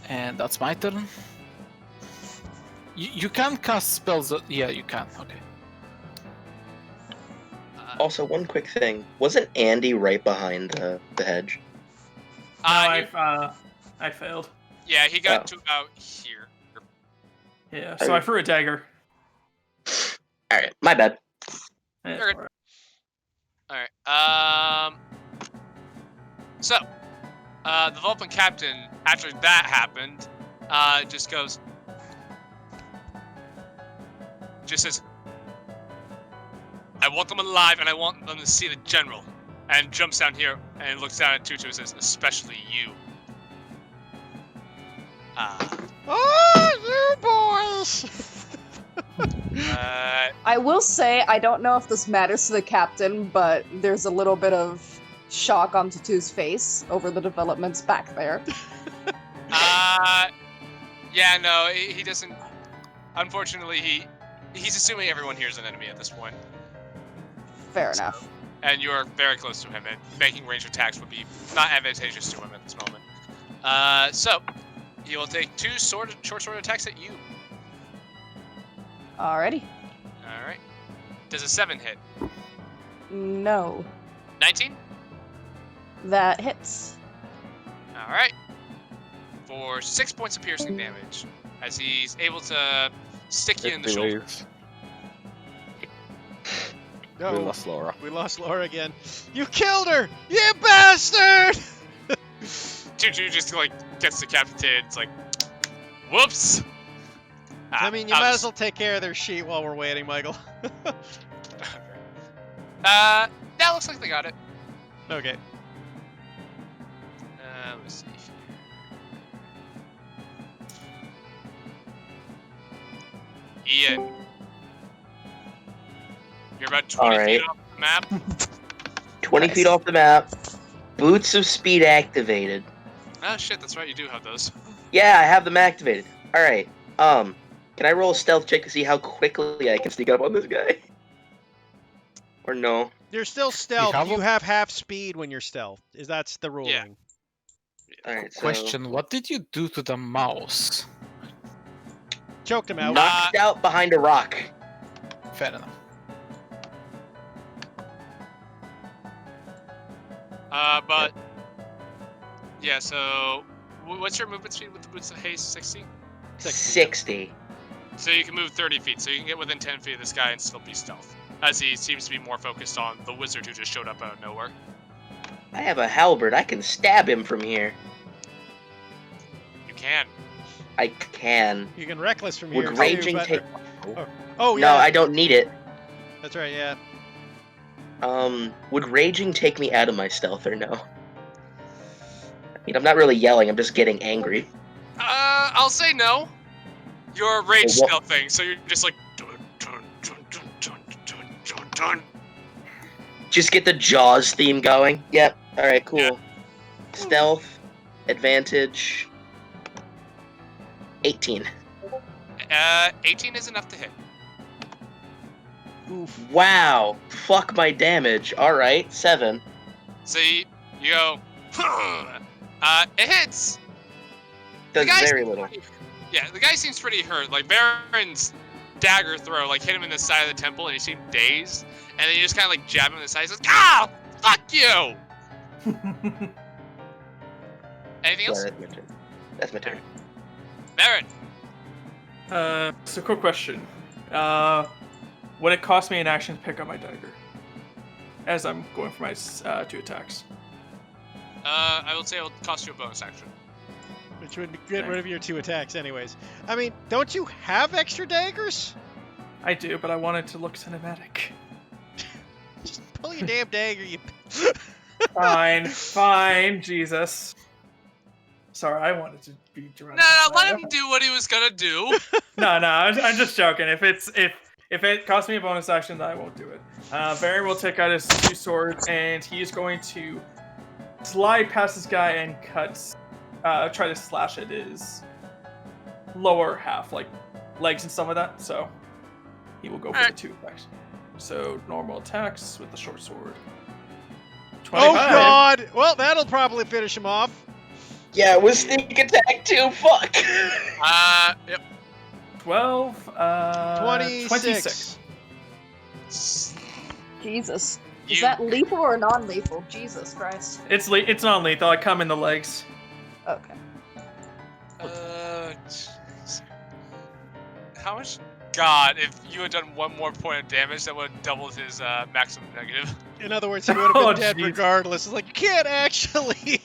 Speaker 7: And that's my turn. You can cast spells. Yeah, you can. Okay.
Speaker 6: Also, one quick thing. Wasn't Andy right behind the hedge?
Speaker 9: No, I failed.
Speaker 3: yeah, he got
Speaker 6: Oh.
Speaker 3: to about here.
Speaker 9: Yeah, so I threw a dagger.
Speaker 6: Alright, my bad.
Speaker 9: Yeah,
Speaker 3: You're good.
Speaker 9: alright.
Speaker 3: All right. So, the Vulpin captain, after that happened, just says, "I want them alive, and I want them to see the general." And jumps down here and looks down at Tutu and says, "Especially you."
Speaker 5: Oh, you boys!
Speaker 2: I will say, I don't know if this matters to the captain, but there's a little bit of shock on Tutu's face over the developments back there.
Speaker 3: Yeah, no, he doesn't. Unfortunately, he's assuming everyone here is an enemy at this point,
Speaker 2: Fair enough.
Speaker 3: and you are very close to him, and making ranged attacks would be not advantageous to him at this moment. So he will take 2 short sword attacks at you.
Speaker 2: Alrighty.
Speaker 3: All right. Does a 7 hit?
Speaker 2: No.
Speaker 3: 19?
Speaker 2: That hits.
Speaker 3: All right. For 6 points of piercing damage, as he's able to stick you in the shoulder.
Speaker 1: Anyways,
Speaker 8: No,
Speaker 1: we lost Laura.
Speaker 8: we lost Laura again. You killed her! You bastard!
Speaker 3: Tutu just like gets decapitated. It's like, whoops.
Speaker 8: I mean, you might as well take care of their sheet while we're waiting, Michael.
Speaker 3: That looks like they got it.
Speaker 8: Okay.
Speaker 3: Let's see here. Ian, you're about 20
Speaker 6: Alright.
Speaker 3: feet off the map.
Speaker 6: 20
Speaker 2: Nice.
Speaker 6: feet off the map. Boots of Speed activated.
Speaker 3: Oh shit, that's right. You do have those.
Speaker 6: Yeah, I have them activated. Alright, can I roll a stealth check to see how quickly I can sneak up on this guy? Or no?
Speaker 8: You're still stealth.
Speaker 7: have
Speaker 8: You
Speaker 7: them?
Speaker 8: have half speed when you're stealth. That's the ruling.
Speaker 6: Alright, so...
Speaker 7: Question: what did you do to the mouse?
Speaker 8: Choked him out.
Speaker 6: Knocked out behind a rock.
Speaker 7: Fair enough.
Speaker 3: But yeah. So, what's your movement speed with the boots of haste? 60.
Speaker 6: 60.
Speaker 3: So you can move 30 feet, so you can get within 10 feet of this guy and still be stealth. As he seems to be more focused on the wizard who just showed up out of nowhere.
Speaker 6: I have a halberd. I can stab him from here.
Speaker 3: You can.
Speaker 6: I can.
Speaker 8: You can reckless from
Speaker 6: Would
Speaker 8: here
Speaker 6: raging
Speaker 8: too, but...
Speaker 6: take?
Speaker 8: Oh,
Speaker 6: No,
Speaker 8: yeah.
Speaker 6: I don't need it.
Speaker 8: That's right, yeah.
Speaker 6: Would raging take me out of my stealth or no? I mean, I'm not really yelling. I'm just getting angry.
Speaker 3: I'll say no. You're rage
Speaker 6: Well,
Speaker 3: stealthing, so you're just like dun, dun, dun, dun, dun, dun, dun, dun.
Speaker 6: Just get the Jaws theme going. Yep. All right. Cool.
Speaker 3: Yeah.
Speaker 6: Stealth, advantage. 18.
Speaker 3: 18 is enough to hit.
Speaker 8: Oof.
Speaker 6: Wow. Fuck my damage. All right. 7.
Speaker 3: So you go. It hits.
Speaker 6: Does
Speaker 3: guy
Speaker 6: very
Speaker 3: seems
Speaker 6: little.
Speaker 3: Yeah, the guy seems pretty hurt. Like Baron's dagger throw, like hit him in the side of the temple, and he seemed dazed. And then you just kind of like jab him in the side. He's like, "Ah, fuck you!" Anything
Speaker 6: Yeah,
Speaker 3: else?
Speaker 6: that's my turn. That's my turn.
Speaker 3: Baron.
Speaker 9: So quick question. Would it cost me an action to pick up my dagger? As I'm going for my 2 attacks.
Speaker 3: I will say it will cost you a bonus action.
Speaker 8: Which would get rid of your 2 attacks anyways. I mean, don't you have extra daggers?
Speaker 9: I do, but I wanted to look cinematic.
Speaker 8: Just pull your damn dagger, you...
Speaker 9: Fine, Jesus. Sorry, I wanted to be dramatic.
Speaker 3: No, let him do what he was gonna do.
Speaker 9: No, I'm just joking. If it costs me a bonus action, then I won't do it. Baron will take out his 2 swords, and he is going to slide past this guy and try to slash at his lower half, like legs and stuff like that. So he will go for the 2 attacks. So normal attacks with the short sword. 25.
Speaker 8: Oh god! Well, that'll probably finish him off.
Speaker 6: Yeah, it was sneak attack too. Fuck.
Speaker 3: Yep.
Speaker 9: 12.
Speaker 8: 26.
Speaker 2: Jesus. Is
Speaker 3: You-
Speaker 2: that lethal or non-lethal? Jesus Christ.
Speaker 9: It's non-lethal. I come in the legs.
Speaker 2: Okay.
Speaker 3: Jeez. How much? God, if you had done 1 more point of damage, that would have doubled his maximum negative.
Speaker 8: In other words, he would have been
Speaker 9: Oh,
Speaker 8: dead
Speaker 9: jeez.
Speaker 8: regardless. It's like, you can't actually.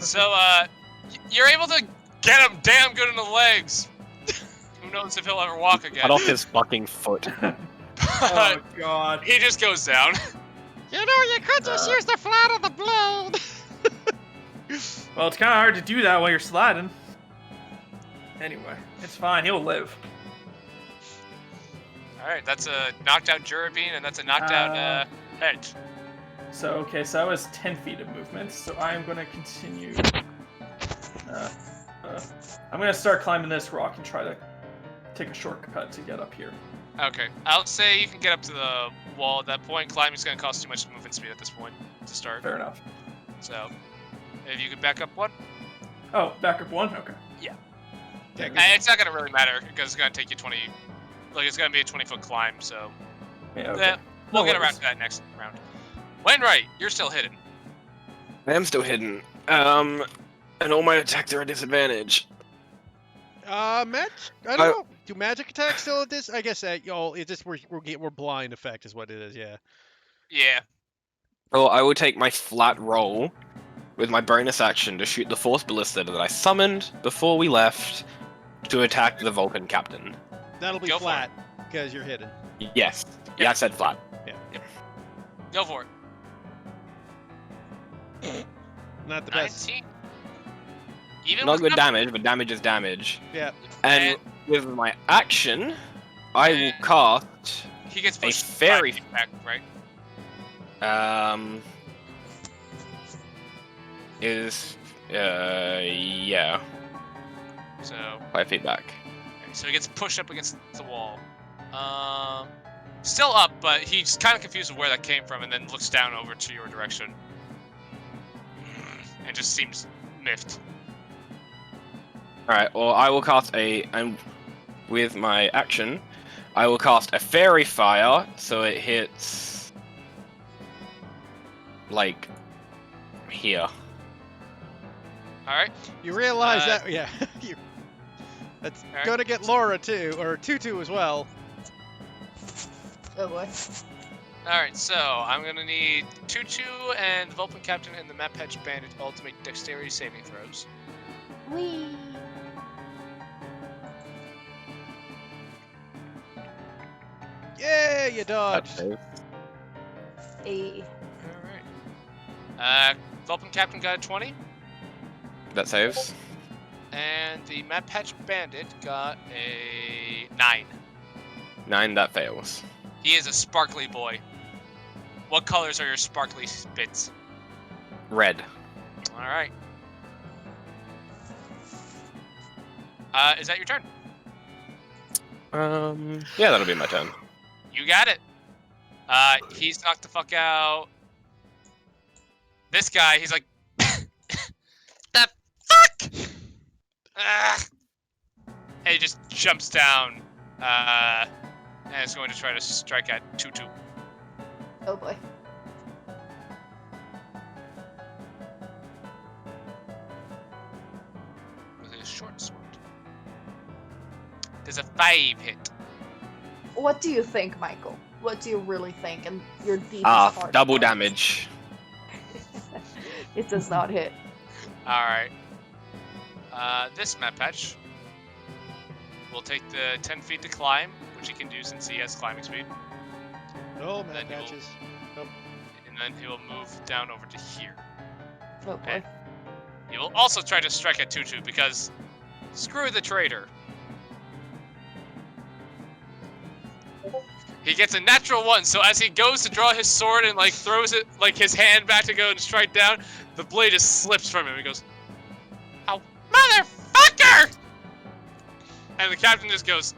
Speaker 3: So, you're able to get him damn good in the legs. Who knows if he'll ever walk again?
Speaker 11: Cut off his fucking foot.
Speaker 9: Oh god.
Speaker 3: He just goes down.
Speaker 5: You know, you could just use the flat of the blade.
Speaker 9: Well, it's kind of hard to do that while you're sliding. Anyway, it's fine. He'll live.
Speaker 3: Alright, that's a knocked out Jurabine, and that's a knocked out Hedge.
Speaker 9: So that was 10 feet of movement. So I am going to continue. I'm going to start climbing this rock and try to take a shortcut to get up here.
Speaker 3: Okay, I'll say you can get up to the wall at that point. Climbing's gonna cost too much movement speed at this point to start.
Speaker 9: Fair enough.
Speaker 3: So, if you could back up 1.
Speaker 9: Oh, back up 1? Okay.
Speaker 3: And it's not gonna really matter because it's gonna take you 20. Like it's gonna be a 20-foot climb. So,
Speaker 9: Yeah, okay.
Speaker 3: yeah, we'll
Speaker 9: No
Speaker 3: get around
Speaker 9: worries.
Speaker 3: to that next round. Wainwright, you're still hidden.
Speaker 1: I am still hidden. And all my attacks are at disadvantage.
Speaker 8: I don't know. Do magic attacks still at this? I guess it's just we're blind effect is what it is. Yeah.
Speaker 3: Yeah.
Speaker 1: Well, I will take my flat roll with my bonus action to shoot the force ballista that I summoned before we left to attack the Vulcan captain.
Speaker 8: That'll be
Speaker 3: Go for
Speaker 8: flat because you're hidden.
Speaker 1: Yes. Yeah, I said flat.
Speaker 3: Go for it.
Speaker 8: Not the best.
Speaker 3: 19. Even
Speaker 1: Not
Speaker 3: with
Speaker 1: good
Speaker 3: enough-
Speaker 1: damage, but damage is damage.
Speaker 8: Yeah.
Speaker 1: And with my action, I will cast
Speaker 3: He gets
Speaker 1: a
Speaker 3: pushed
Speaker 1: fairy.
Speaker 3: 5 feet back, right?
Speaker 1: Yeah,
Speaker 3: So,
Speaker 1: 5 feet back.
Speaker 3: okay, so he gets pushed up against the wall. Still up, but he's kind of confused with where that came from, and then looks down over to your direction, and just seems miffed.
Speaker 1: Alright, well, I will cast and with my action, I will cast a fairy fire, so it hits, like, here.
Speaker 3: All right.
Speaker 8: You realize that, yeah. That's
Speaker 3: Alright.
Speaker 8: gonna get Laura too, or Tutu as well.
Speaker 2: Oh boy.
Speaker 3: Alright, so I'm gonna need Tutu and the Vulcan Captain and the Map Patch Bandit all to make dexterity saving throws.
Speaker 2: Whee!
Speaker 8: Yeah, you
Speaker 1: That
Speaker 8: dodged.
Speaker 1: saves.
Speaker 2: A.
Speaker 3: Alright. Vulcan Captain got a 20,
Speaker 1: That saves.
Speaker 3: and the Map Patch Bandit got a 9.
Speaker 1: 9, that fails.
Speaker 3: He is a sparkly boy. What colors are your sparkly bits?
Speaker 1: Red.
Speaker 3: Alright. Is that your turn?
Speaker 1: Yeah, that'll be my turn.
Speaker 3: You got it. He's knocked the fuck out. This guy, he's like, the fuck! And he just jumps down, and is going to try to strike at Tutu.
Speaker 2: Oh boy.
Speaker 3: With his short sword. Does a 5 hit?
Speaker 2: What do you think, Michael? What do you really think? And your deepest heart.
Speaker 1: Double damage.
Speaker 2: It does not hit.
Speaker 3: Alright. This map patch will take the 10 feet to climb, which he can do since he has climbing speed.
Speaker 8: No,
Speaker 3: Then
Speaker 8: man
Speaker 3: he will-
Speaker 8: matches.
Speaker 3: And then he will move down over to here.
Speaker 2: Oh boy.
Speaker 3: And he will also try to strike at Tutu because screw the traitor. He gets a natural 1, so as he goes to draw his sword and like throws it like his hand back to go and strike down, the blade just slips from him. He goes, "Oh, motherfucker!" And the captain just goes,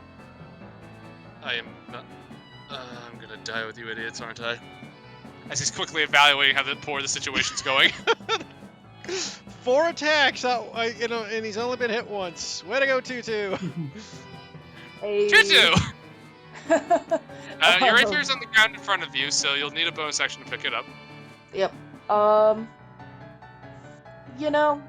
Speaker 3: "I am not. I'm gonna die with you idiots, aren't I?" As he's quickly evaluating how poor the situation's going.
Speaker 8: 4 attacks, and he's only been hit once. Way to go, Tutu.
Speaker 2: A...
Speaker 3: Tutu! Your
Speaker 2: Oh.
Speaker 3: rapier's on the ground in front of you, so you'll need a bonus action to pick it up.
Speaker 2: Yep. You know,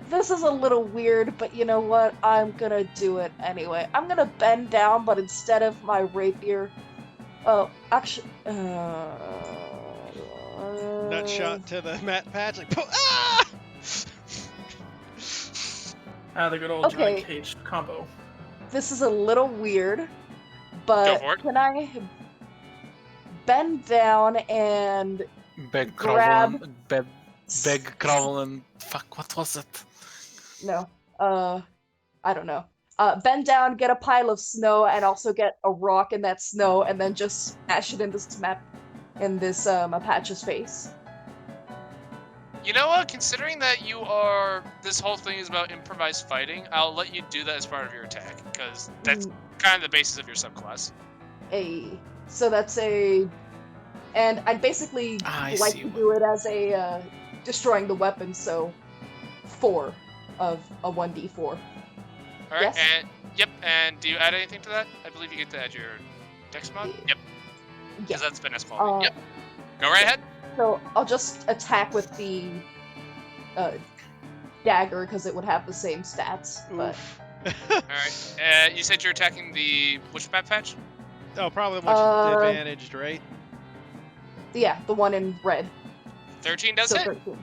Speaker 2: this is a little weird, but you know what? I'm gonna do it anyway. I'm gonna bend down, but instead of my rapier, actually,
Speaker 8: Nut shot to the mat patch, like, ah!
Speaker 9: The good old
Speaker 2: Okay.
Speaker 9: Johnny Cage combo.
Speaker 2: This is a little weird,
Speaker 3: Go
Speaker 2: but
Speaker 3: for it.
Speaker 2: can I bend down and
Speaker 7: Beg,
Speaker 2: Grab-
Speaker 7: grovel, and beg, grovel, and fuck. What was it?
Speaker 2: no, I don't know. Bend down, get a pile of snow, and also get a rock in that snow, and then just smash it in this Apache's face.
Speaker 3: You know what? Considering that this whole thing is about improvised fighting, I'll let you do that as part of your attack, because that's kind of the basis of your subclass.
Speaker 2: So that's a, and I'd basically
Speaker 7: I
Speaker 2: like
Speaker 7: see
Speaker 2: to
Speaker 7: what-
Speaker 2: do it as a destroying the weapon, so 4 of a 1d4.
Speaker 3: All right,
Speaker 2: Yes.
Speaker 3: and do you add anything to that? I believe you get to add your dex mod. Yep,
Speaker 2: Yeah.
Speaker 3: because that's finesse quality.
Speaker 2: Uh,
Speaker 3: Yep. Go right ahead.
Speaker 2: So I'll just attack with the dagger because it would have the same stats. But
Speaker 8: Oof.
Speaker 3: All right. You said you're attacking which map patch?
Speaker 8: Oh, probably the much advantaged, right?
Speaker 2: yeah, the one in red.
Speaker 3: 13 does
Speaker 2: So
Speaker 3: hit.
Speaker 2: 13.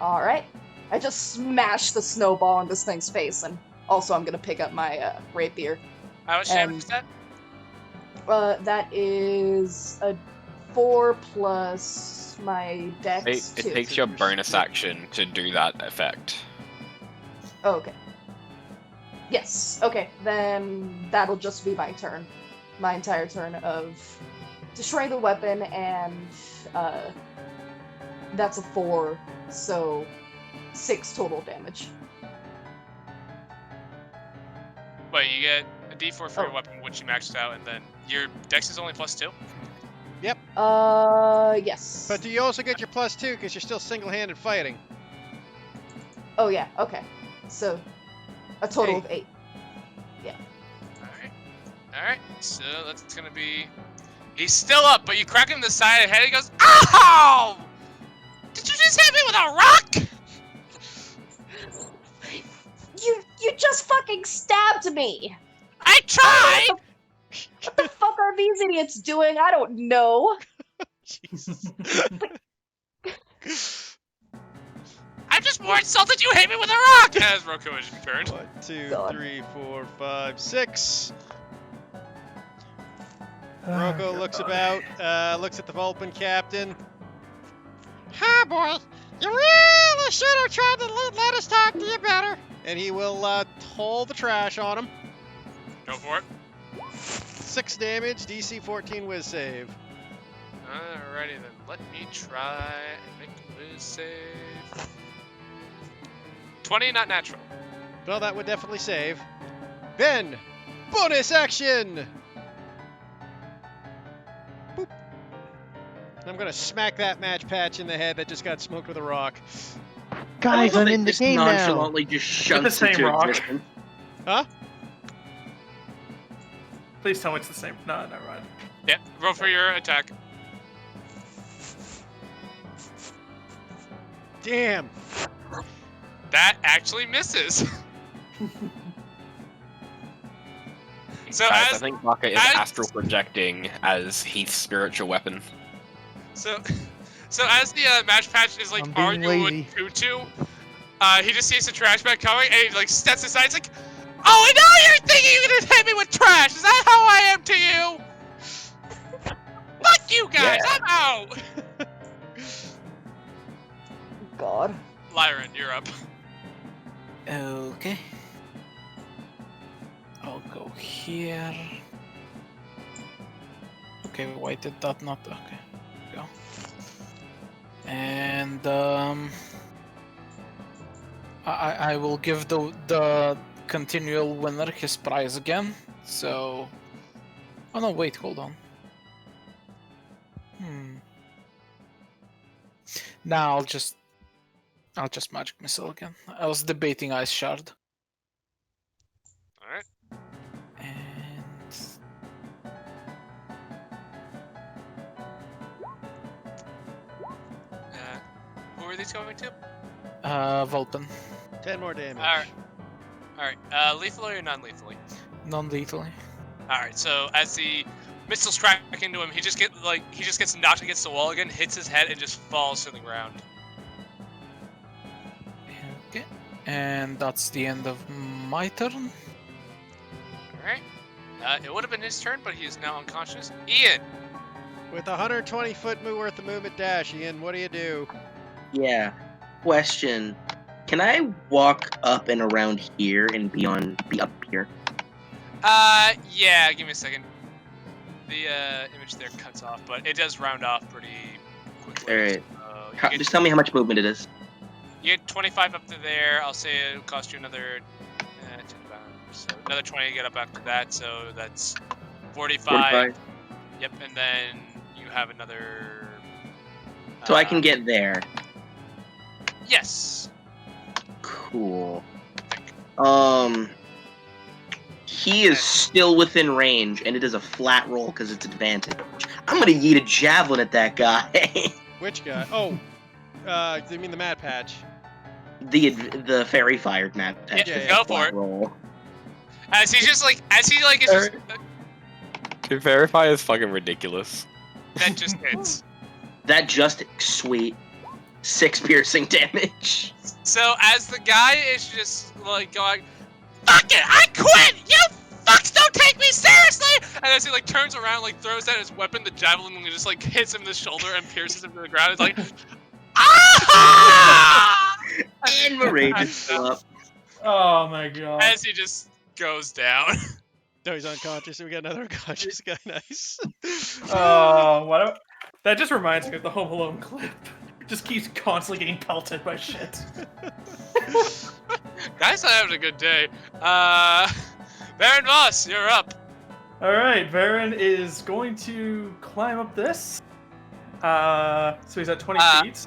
Speaker 2: All right. I just smashed the snowball in this thing's face, and also I'm gonna pick up my rapier.
Speaker 3: How much damage is that?
Speaker 2: That is a 4 plus my dex.
Speaker 1: It
Speaker 2: 2.
Speaker 1: takes your bonus action to do that effect.
Speaker 2: Oh, okay. Yes. Okay. Then that'll just be my turn. My entire turn of destroying the weapon, and that's a 4, so 6 total damage.
Speaker 3: Wait, you get a D4 for your
Speaker 2: Oh.
Speaker 3: weapon, which you maxed out, and then your dex is only +2.
Speaker 2: Yes.
Speaker 8: But do you also get your +2 because you're still single-handed fighting?
Speaker 2: Oh yeah. Okay. So a total of 8.
Speaker 3: All right. So that's gonna be. He's still up, but you crack him in the side of the head. He goes, "Ow! Did you just hit me with a rock?"
Speaker 2: just fucking stabbed me!
Speaker 3: I tried!
Speaker 2: What the fuck are these idiots doing? I don't know.
Speaker 8: Jesus.
Speaker 3: I'm just more insulted you hit me with a rock! As Roko is turned.
Speaker 8: 1, 2,
Speaker 2: God.
Speaker 8: 3, 4, 5, 6.
Speaker 9: Oh,
Speaker 8: Rocco looks
Speaker 9: God.
Speaker 8: about, looks at the Vulpin captain.
Speaker 5: Ha, boy. You really should have tried to let us talk to you better.
Speaker 8: And he will toll the trash on him.
Speaker 3: Go for it.
Speaker 8: 6 damage, DC 14 whiz save.
Speaker 3: Alrighty then, let me try and make a whiz save. 20, not natural.
Speaker 8: Well, that would definitely save. Then, bonus action! Boop. I'm gonna smack that match patch in the head that just got smoked with a rock.
Speaker 10: Guys, I'm in the game now.
Speaker 6: Nonchalantly just
Speaker 9: With the
Speaker 6: shunts
Speaker 9: same
Speaker 6: into
Speaker 9: rock.
Speaker 6: existence.
Speaker 8: Huh?
Speaker 9: Please tell me it's the same. No, never mind.
Speaker 3: Yeah, roll for your attack.
Speaker 8: Damn.
Speaker 3: That actually misses. So
Speaker 1: Guys, I
Speaker 3: as
Speaker 1: think Baka is
Speaker 3: as-
Speaker 1: astral projecting as Heath's spiritual weapon.
Speaker 3: so as the match patch is like
Speaker 10: I'm being
Speaker 3: arguing
Speaker 10: lazy.
Speaker 3: with Tutu, he just sees the trash bag coming and he like steps aside. It's like, oh, and now you're thinking you're gonna hit me with trash. Is that how I am to you? Fuck you guys.
Speaker 1: Yeah.
Speaker 3: I'm out.
Speaker 2: God.
Speaker 3: Lyran, you're up.
Speaker 7: Okay. I'll go here. Okay, why did that not? Okay, go. And I will give the continual winner his prize again. So, oh no, wait, hold on. Now I'll just magic missile again. I was debating ice shard.
Speaker 3: All right.
Speaker 7: And
Speaker 3: Who are these going to?
Speaker 7: Vulpin,
Speaker 8: 10 more damage.
Speaker 3: Alright, lethally or non-lethally?
Speaker 7: non-lethally.
Speaker 3: Alright, so as the missiles crack into him, he just gets knocked against the wall again, hits his head, and just falls to the ground.
Speaker 7: Okay, and that's the end of my turn.
Speaker 3: Alright. It would have been his turn, but he is now unconscious. Ian!
Speaker 8: With a 120-foot worth of movement dash, Ian, what do you do?
Speaker 6: Yeah. Question. Can I walk up and around here and be up here?
Speaker 3: Yeah, give me a second. The image there cuts off, but it does round off pretty quickly.
Speaker 6: Alright.
Speaker 3: So
Speaker 6: Just tell me how much movement it is.
Speaker 3: you get 25 up to there. I'll say it'll cost you another 10 pounds. So another 20 to get up after that, so that's 45.
Speaker 6: 45.
Speaker 3: Yep, and then you have another...
Speaker 6: So I can get there.
Speaker 3: Yes!
Speaker 6: Cool. He is still within range, and it is a flat roll because it's advantage. I'm gonna yeet a javelin at that guy.
Speaker 8: Which guy? Oh, you mean the Mad Patch?
Speaker 6: the fairy fired map.
Speaker 3: Yeah, go for it.
Speaker 6: Roll.
Speaker 3: As he just like, is just...
Speaker 1: To verify is fucking ridiculous.
Speaker 3: that just hits.
Speaker 6: That just sweet. 6 piercing damage.
Speaker 3: So as the guy is just like going, fuck it, I quit! You fucks don't take me seriously! And as he like turns around, like throws out his weapon, the javelin, and just like hits him in the shoulder and pierces him to the ground. It's like, ah!
Speaker 6: And Marae just still up.
Speaker 9: Oh my god.
Speaker 3: As he just goes down.
Speaker 8: No, he's unconscious, and we got another unconscious guy. Nice.
Speaker 9: Oh, that just reminds me of the Home Alone clip. Just keeps constantly getting pelted by shit.
Speaker 3: Guys, I'm having a good day. Baron Voss, you're up.
Speaker 9: Alright, Varen is going to climb up this. So he's at 20 feet.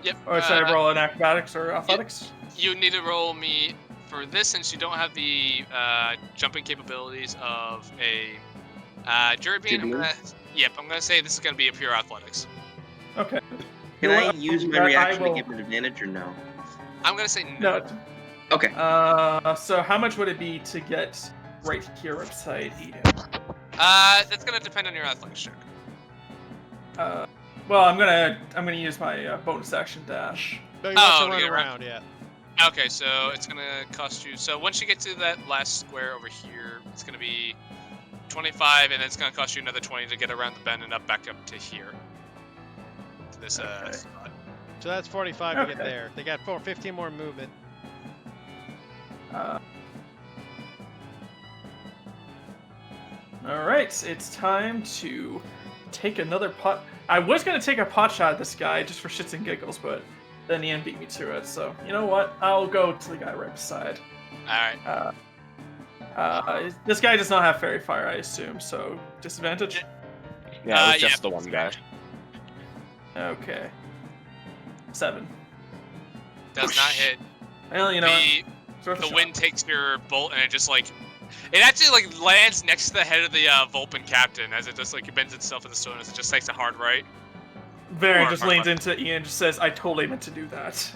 Speaker 3: Yep.
Speaker 9: Or should I roll an acrobatics or athletics?
Speaker 3: You need to roll me for this since you don't have the jumping capabilities of a jury bean. I'm gonna say this is gonna be a pure athletics.
Speaker 9: Okay.
Speaker 6: Can I use my reaction to
Speaker 9: will-
Speaker 6: give an advantage or no?
Speaker 3: I'm gonna say no.
Speaker 6: Okay.
Speaker 9: So how much would it be to get right here beside Ian?
Speaker 3: That's gonna depend on your athletics check.
Speaker 9: Well, I'm gonna use my bonus action dash.
Speaker 8: No, you want
Speaker 3: Oh,
Speaker 8: to
Speaker 3: to
Speaker 8: run
Speaker 3: get
Speaker 8: around, yeah.
Speaker 3: Okay, so it's gonna cost you. So once you get to that last square over here, it's gonna be 25, and then it's gonna cost you another 20 to get around the bend and back up to here. To this
Speaker 9: Okay.
Speaker 3: spot.
Speaker 8: So that's 45 to get
Speaker 9: Okay.
Speaker 8: there. They got 15 more movement.
Speaker 9: All right, it's time to take another pot. I was gonna take a pot shot at this guy just for shits and giggles, but then Ian beat me to it. So you know what? I'll go to the guy right beside.
Speaker 3: All right.
Speaker 9: This guy does not have fairy fire, I assume. So disadvantage.
Speaker 1: Yeah, it was
Speaker 3: yeah.
Speaker 1: just the one guy.
Speaker 9: Okay. 7.
Speaker 3: Does not hit.
Speaker 9: Well, you know what?
Speaker 3: The
Speaker 9: It's worth a
Speaker 3: the
Speaker 9: shot.
Speaker 3: wind takes your bolt and it just like it actually like lands next to the head of the Vulpin captain as it just like bends itself in the stone as it just takes a hard right.
Speaker 9: Varian
Speaker 3: Or
Speaker 9: just
Speaker 3: hard
Speaker 9: leans
Speaker 3: left.
Speaker 9: into Ian and just says, I totally meant to do that.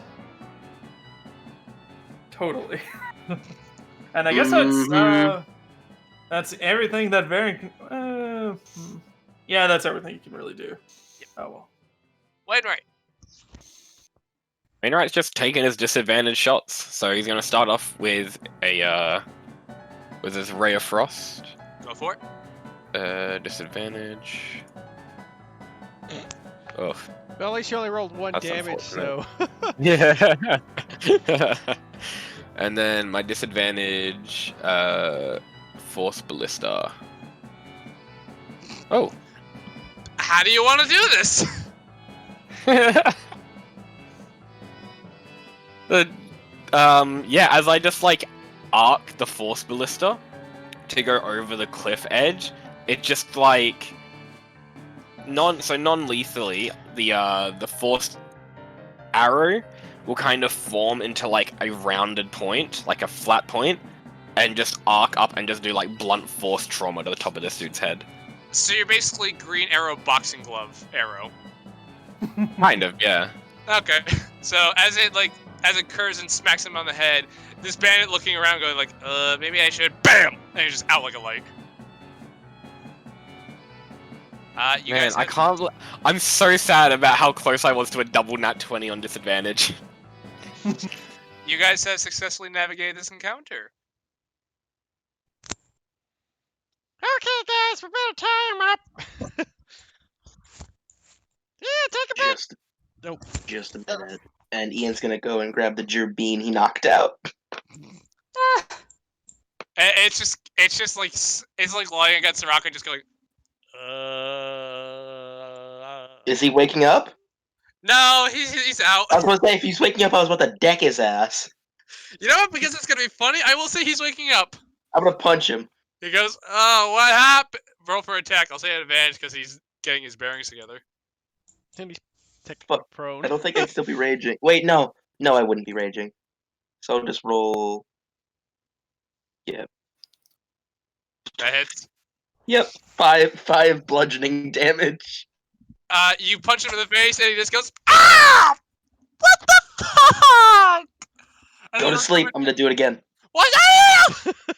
Speaker 9: Totally. And I guess that's everything that Varian can... yeah, that's everything you can really do. Oh, well.
Speaker 3: Wait, right.
Speaker 1: Wainwright's just taking his disadvantage shots, so he's gonna start off with a with his Ray of Frost.
Speaker 3: Go for it.
Speaker 1: Disadvantage. Oh,
Speaker 8: Well, at least you only rolled 1
Speaker 1: That's
Speaker 8: damage, so...
Speaker 1: yeah. And then my disadvantage, Force Ballista. Oh.
Speaker 3: How do you want to do this?
Speaker 1: Yeah, as I just like arc the Force Ballista to go over the cliff edge, it just like non-lethally the Force arrow will kind of form into like a rounded point, like a flat point, and just arc up and just do like blunt force trauma to the top of this dude's head.
Speaker 3: So you're basically Green Arrow boxing glove arrow.
Speaker 1: Kind of, yeah.
Speaker 3: Okay. So as it curves and smacks him on the head, this bandit looking around going like, maybe I should BAM! And he's just out like a light. You
Speaker 1: Man,
Speaker 3: guys
Speaker 1: I
Speaker 3: have-
Speaker 1: can't. I'm so sad about how close I was to a double nat 20 on disadvantage.
Speaker 3: You guys have successfully navigated this encounter.
Speaker 5: Okay, guys, we better tie him up. Yeah, take a break.
Speaker 6: Just a minute. And Ian's gonna go and grab the gerbine he knocked out.
Speaker 3: It's just like it's like lying against the rock and just going.
Speaker 6: Is he waking up?
Speaker 3: No, he's out.
Speaker 6: I was gonna say, if he's waking up, I was about to deck his ass.
Speaker 3: You know what? Because it's gonna be funny, I will say he's waking up.
Speaker 6: I'm gonna punch him.
Speaker 3: He goes, "Oh, what happened?" Roll for attack. I'll say an advantage because he's getting his bearings together.
Speaker 8: And he's technically
Speaker 6: Fuck.
Speaker 8: prone.
Speaker 6: I don't think I'd still be raging. Wait, no. No, I wouldn't be raging. So I'll just roll...
Speaker 3: That hits.
Speaker 6: Yep, 5 bludgeoning damage.
Speaker 3: You punch him in the face, and he just goes, "Ah! What the fuck?" And
Speaker 6: Go
Speaker 3: then
Speaker 6: to sleep. I'm gonna do it again.
Speaker 3: What? Ah!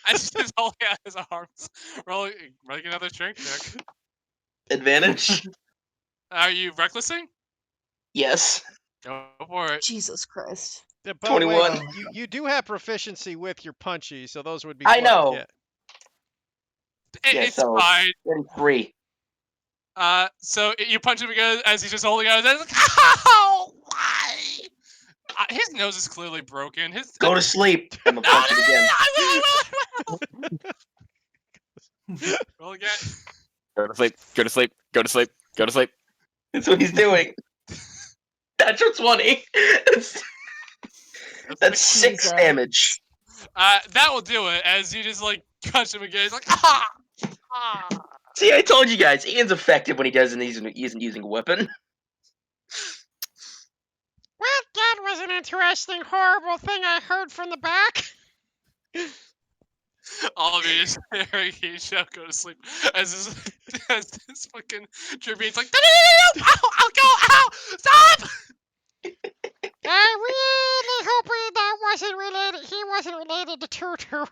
Speaker 3: I just he's holding out his arms, rolling another strength check.
Speaker 6: Advantage?
Speaker 3: Are you recklessing?
Speaker 6: Yes.
Speaker 3: Go for it.
Speaker 2: Jesus Christ.
Speaker 8: Yeah, by the way,
Speaker 6: 21.
Speaker 8: you do have proficiency with your punchy, so those would be
Speaker 6: I
Speaker 8: fun,
Speaker 6: know.
Speaker 8: Yeah.
Speaker 6: Yeah,
Speaker 3: It's
Speaker 6: so-
Speaker 3: fine.
Speaker 6: 33.
Speaker 3: So you punch him again as he's just holding out his head. Like, "Ow! Why?" His nose is clearly broken. His
Speaker 6: Go to sleep. I'm gonna
Speaker 3: No,
Speaker 6: punch him again.
Speaker 3: I will. Roll again.
Speaker 1: Go to sleep. Go to sleep. Go to sleep. Go to sleep.
Speaker 6: That's what he's doing. Natural 20. That's 6
Speaker 2: Jesus.
Speaker 6: damage.
Speaker 3: That will do it. As you just like punch him again, he's like, "Ah, ah."
Speaker 6: See, I told you guys, Ian's effective when he isn't using a weapon.
Speaker 5: Well, that was an interesting, horrible thing I heard from the back.
Speaker 3: All of you just hearing Keisha go to sleep as this fucking Tribune's like, "No, I'll go, ow, stop!"
Speaker 5: I really hope we don't wasn't related to Tutu.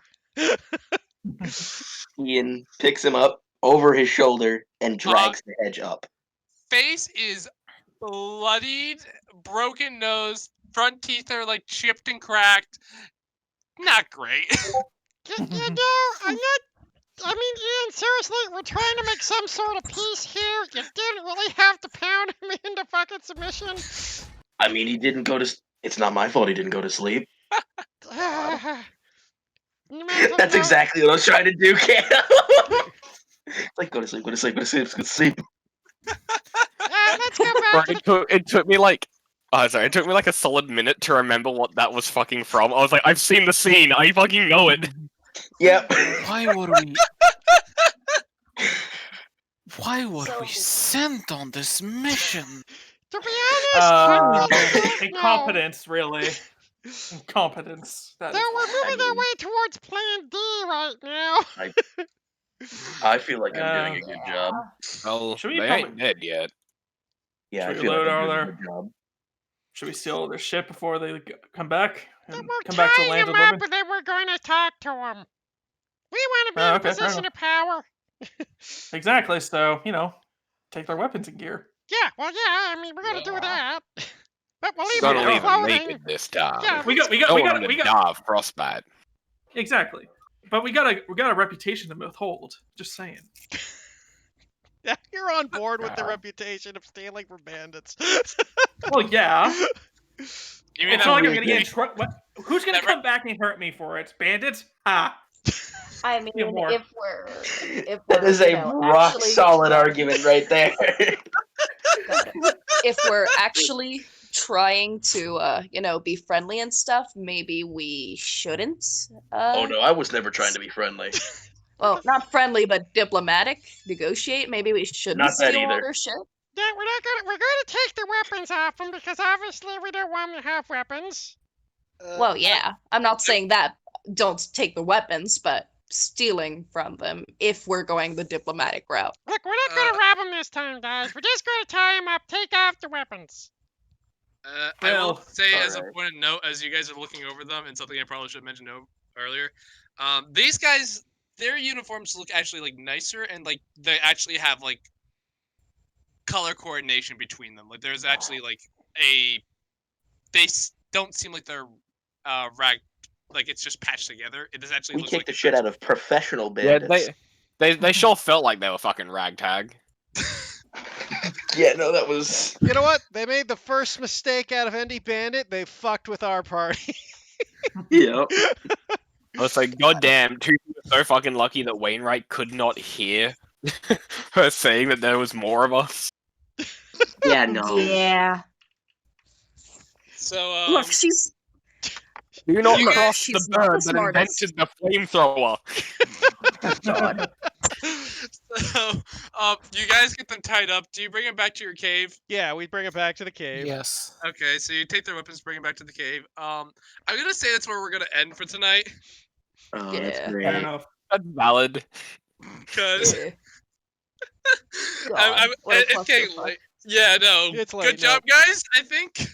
Speaker 6: Ian picks him up over his shoulder and drags the hedge up.
Speaker 3: Face is bloodied, broken nose, front teeth are like chipped and cracked. Not great.
Speaker 5: You know, I mean, Ian, seriously, we're trying to make some sort of peace here. You didn't really have to pound him into fucking submission.
Speaker 6: I mean, he didn't go to. It's not my fault he didn't go to sleep. That's exactly what I was trying to do, Cam. Like, go to sleep, go to sleep, go to sleep, go to sleep.
Speaker 5: Let's go back to the...
Speaker 1: It took me like. Oh, sorry. It took me like a solid minute to remember what that was fucking from. I was like, I've seen the scene. I fucking know it.
Speaker 6: Yep.
Speaker 7: Why were we? Why were we sent on this mission?
Speaker 5: To be honest,
Speaker 9: Incompetence, really. Incompetence.
Speaker 5: No, we're moving our way towards Plan D right now.
Speaker 6: I feel like I'm doing a good job.
Speaker 1: Well,
Speaker 9: Should we
Speaker 1: they
Speaker 9: probably-
Speaker 1: ain't dead yet.
Speaker 6: Yeah, I
Speaker 9: Should we
Speaker 6: feel like
Speaker 9: load
Speaker 6: I'm
Speaker 9: all
Speaker 6: doing a
Speaker 9: their-
Speaker 6: good job.
Speaker 9: Should we steal their ship before they come back? And
Speaker 5: We're
Speaker 9: come back to the
Speaker 5: tying
Speaker 9: land
Speaker 5: him
Speaker 9: of
Speaker 5: up,
Speaker 9: living?
Speaker 5: and then we're going to talk to him. We want to be
Speaker 9: Oh,
Speaker 5: in a
Speaker 9: okay, fair
Speaker 5: position of power.
Speaker 9: Exactly, so, take their weapons and gear.
Speaker 5: Yeah, well, yeah, I mean, we're going to do that. But we'll leave
Speaker 1: Gonna
Speaker 5: them
Speaker 1: leave them
Speaker 5: floating.
Speaker 1: naked this time.
Speaker 5: Yeah,
Speaker 9: We got
Speaker 1: Don't want them to die of frostbite.
Speaker 9: Exactly. But we got a reputation to withhold. Just saying.
Speaker 8: Yeah, you're on board with the reputation of stealing from bandits.
Speaker 9: Well, yeah.
Speaker 3: You mean
Speaker 9: It's
Speaker 3: that
Speaker 9: not like I'm gonna
Speaker 3: we-
Speaker 9: get in trouble. Who's gonna
Speaker 3: That
Speaker 9: come back and hurt me for it? Bandits? Ha!
Speaker 2: I mean,
Speaker 9: Give more.
Speaker 2: if we're
Speaker 6: That is a rock
Speaker 2: actually
Speaker 6: solid argument right there.
Speaker 2: if we're actually trying to be friendly and stuff, maybe we shouldn't.
Speaker 6: Oh no, I was never trying to be friendly.
Speaker 2: Well, not friendly, but diplomatic. Negotiate. Maybe we shouldn't
Speaker 6: Not that
Speaker 2: steal all
Speaker 6: either.
Speaker 2: their shit.
Speaker 5: Yeah, we're gonna take the weapons off them because obviously we don't want them to have weapons.
Speaker 2: Well, yeah. I'm not saying that. Don't take the weapons, but stealing from them if we're going the diplomatic route.
Speaker 5: Look, we're not gonna rob them this time, guys. We're just gonna tie them up, take off the weapons.
Speaker 3: I will
Speaker 9: Well,
Speaker 3: say as a
Speaker 6: alright.
Speaker 3: point of note, as you guys are looking over them, and something I probably should have mentioned earlier, these guys, their uniforms look actually like nicer, and like they actually have like color coordination between them. Like there's actually like don't seem like they're rag, like it's just patched together. It does actually
Speaker 6: We
Speaker 3: look
Speaker 6: kicked
Speaker 3: like
Speaker 6: the shit out of professional
Speaker 1: Yeah,
Speaker 6: bandits.
Speaker 1: they sure felt like they were fucking ragtag.
Speaker 6: Yeah, no, that was.
Speaker 8: You know what? They made the first mistake out of any bandit. They fucked with our party.
Speaker 6: Yeah.
Speaker 1: I was like, goddamn, two were so fucking lucky that Wainwright could not hear her saying that there was more of us.
Speaker 6: Yeah, no.
Speaker 2: Yeah.
Speaker 3: so.
Speaker 2: Look, she's
Speaker 1: Do not
Speaker 3: You guys-
Speaker 1: cross
Speaker 2: she's
Speaker 1: the
Speaker 2: not the
Speaker 1: bird that
Speaker 2: smartest.
Speaker 1: invented the flamethrower.
Speaker 2: God.
Speaker 3: So, you guys get them tied up. Do you bring them back to your cave?
Speaker 8: Yeah, we bring it back to the cave.
Speaker 7: Yes.
Speaker 3: Okay, so you take their weapons, bring them back to the cave. I'm gonna say that's where we're gonna end for tonight,
Speaker 6: Oh,
Speaker 2: Yeah.
Speaker 6: that's
Speaker 9: Fair
Speaker 6: great.
Speaker 9: enough.
Speaker 1: That's valid.
Speaker 3: because
Speaker 2: Yeah.
Speaker 3: it's
Speaker 2: What a
Speaker 3: getting
Speaker 2: clusterfuck.
Speaker 3: late. Yeah, no.
Speaker 8: It's late
Speaker 3: Good job, guys. I think.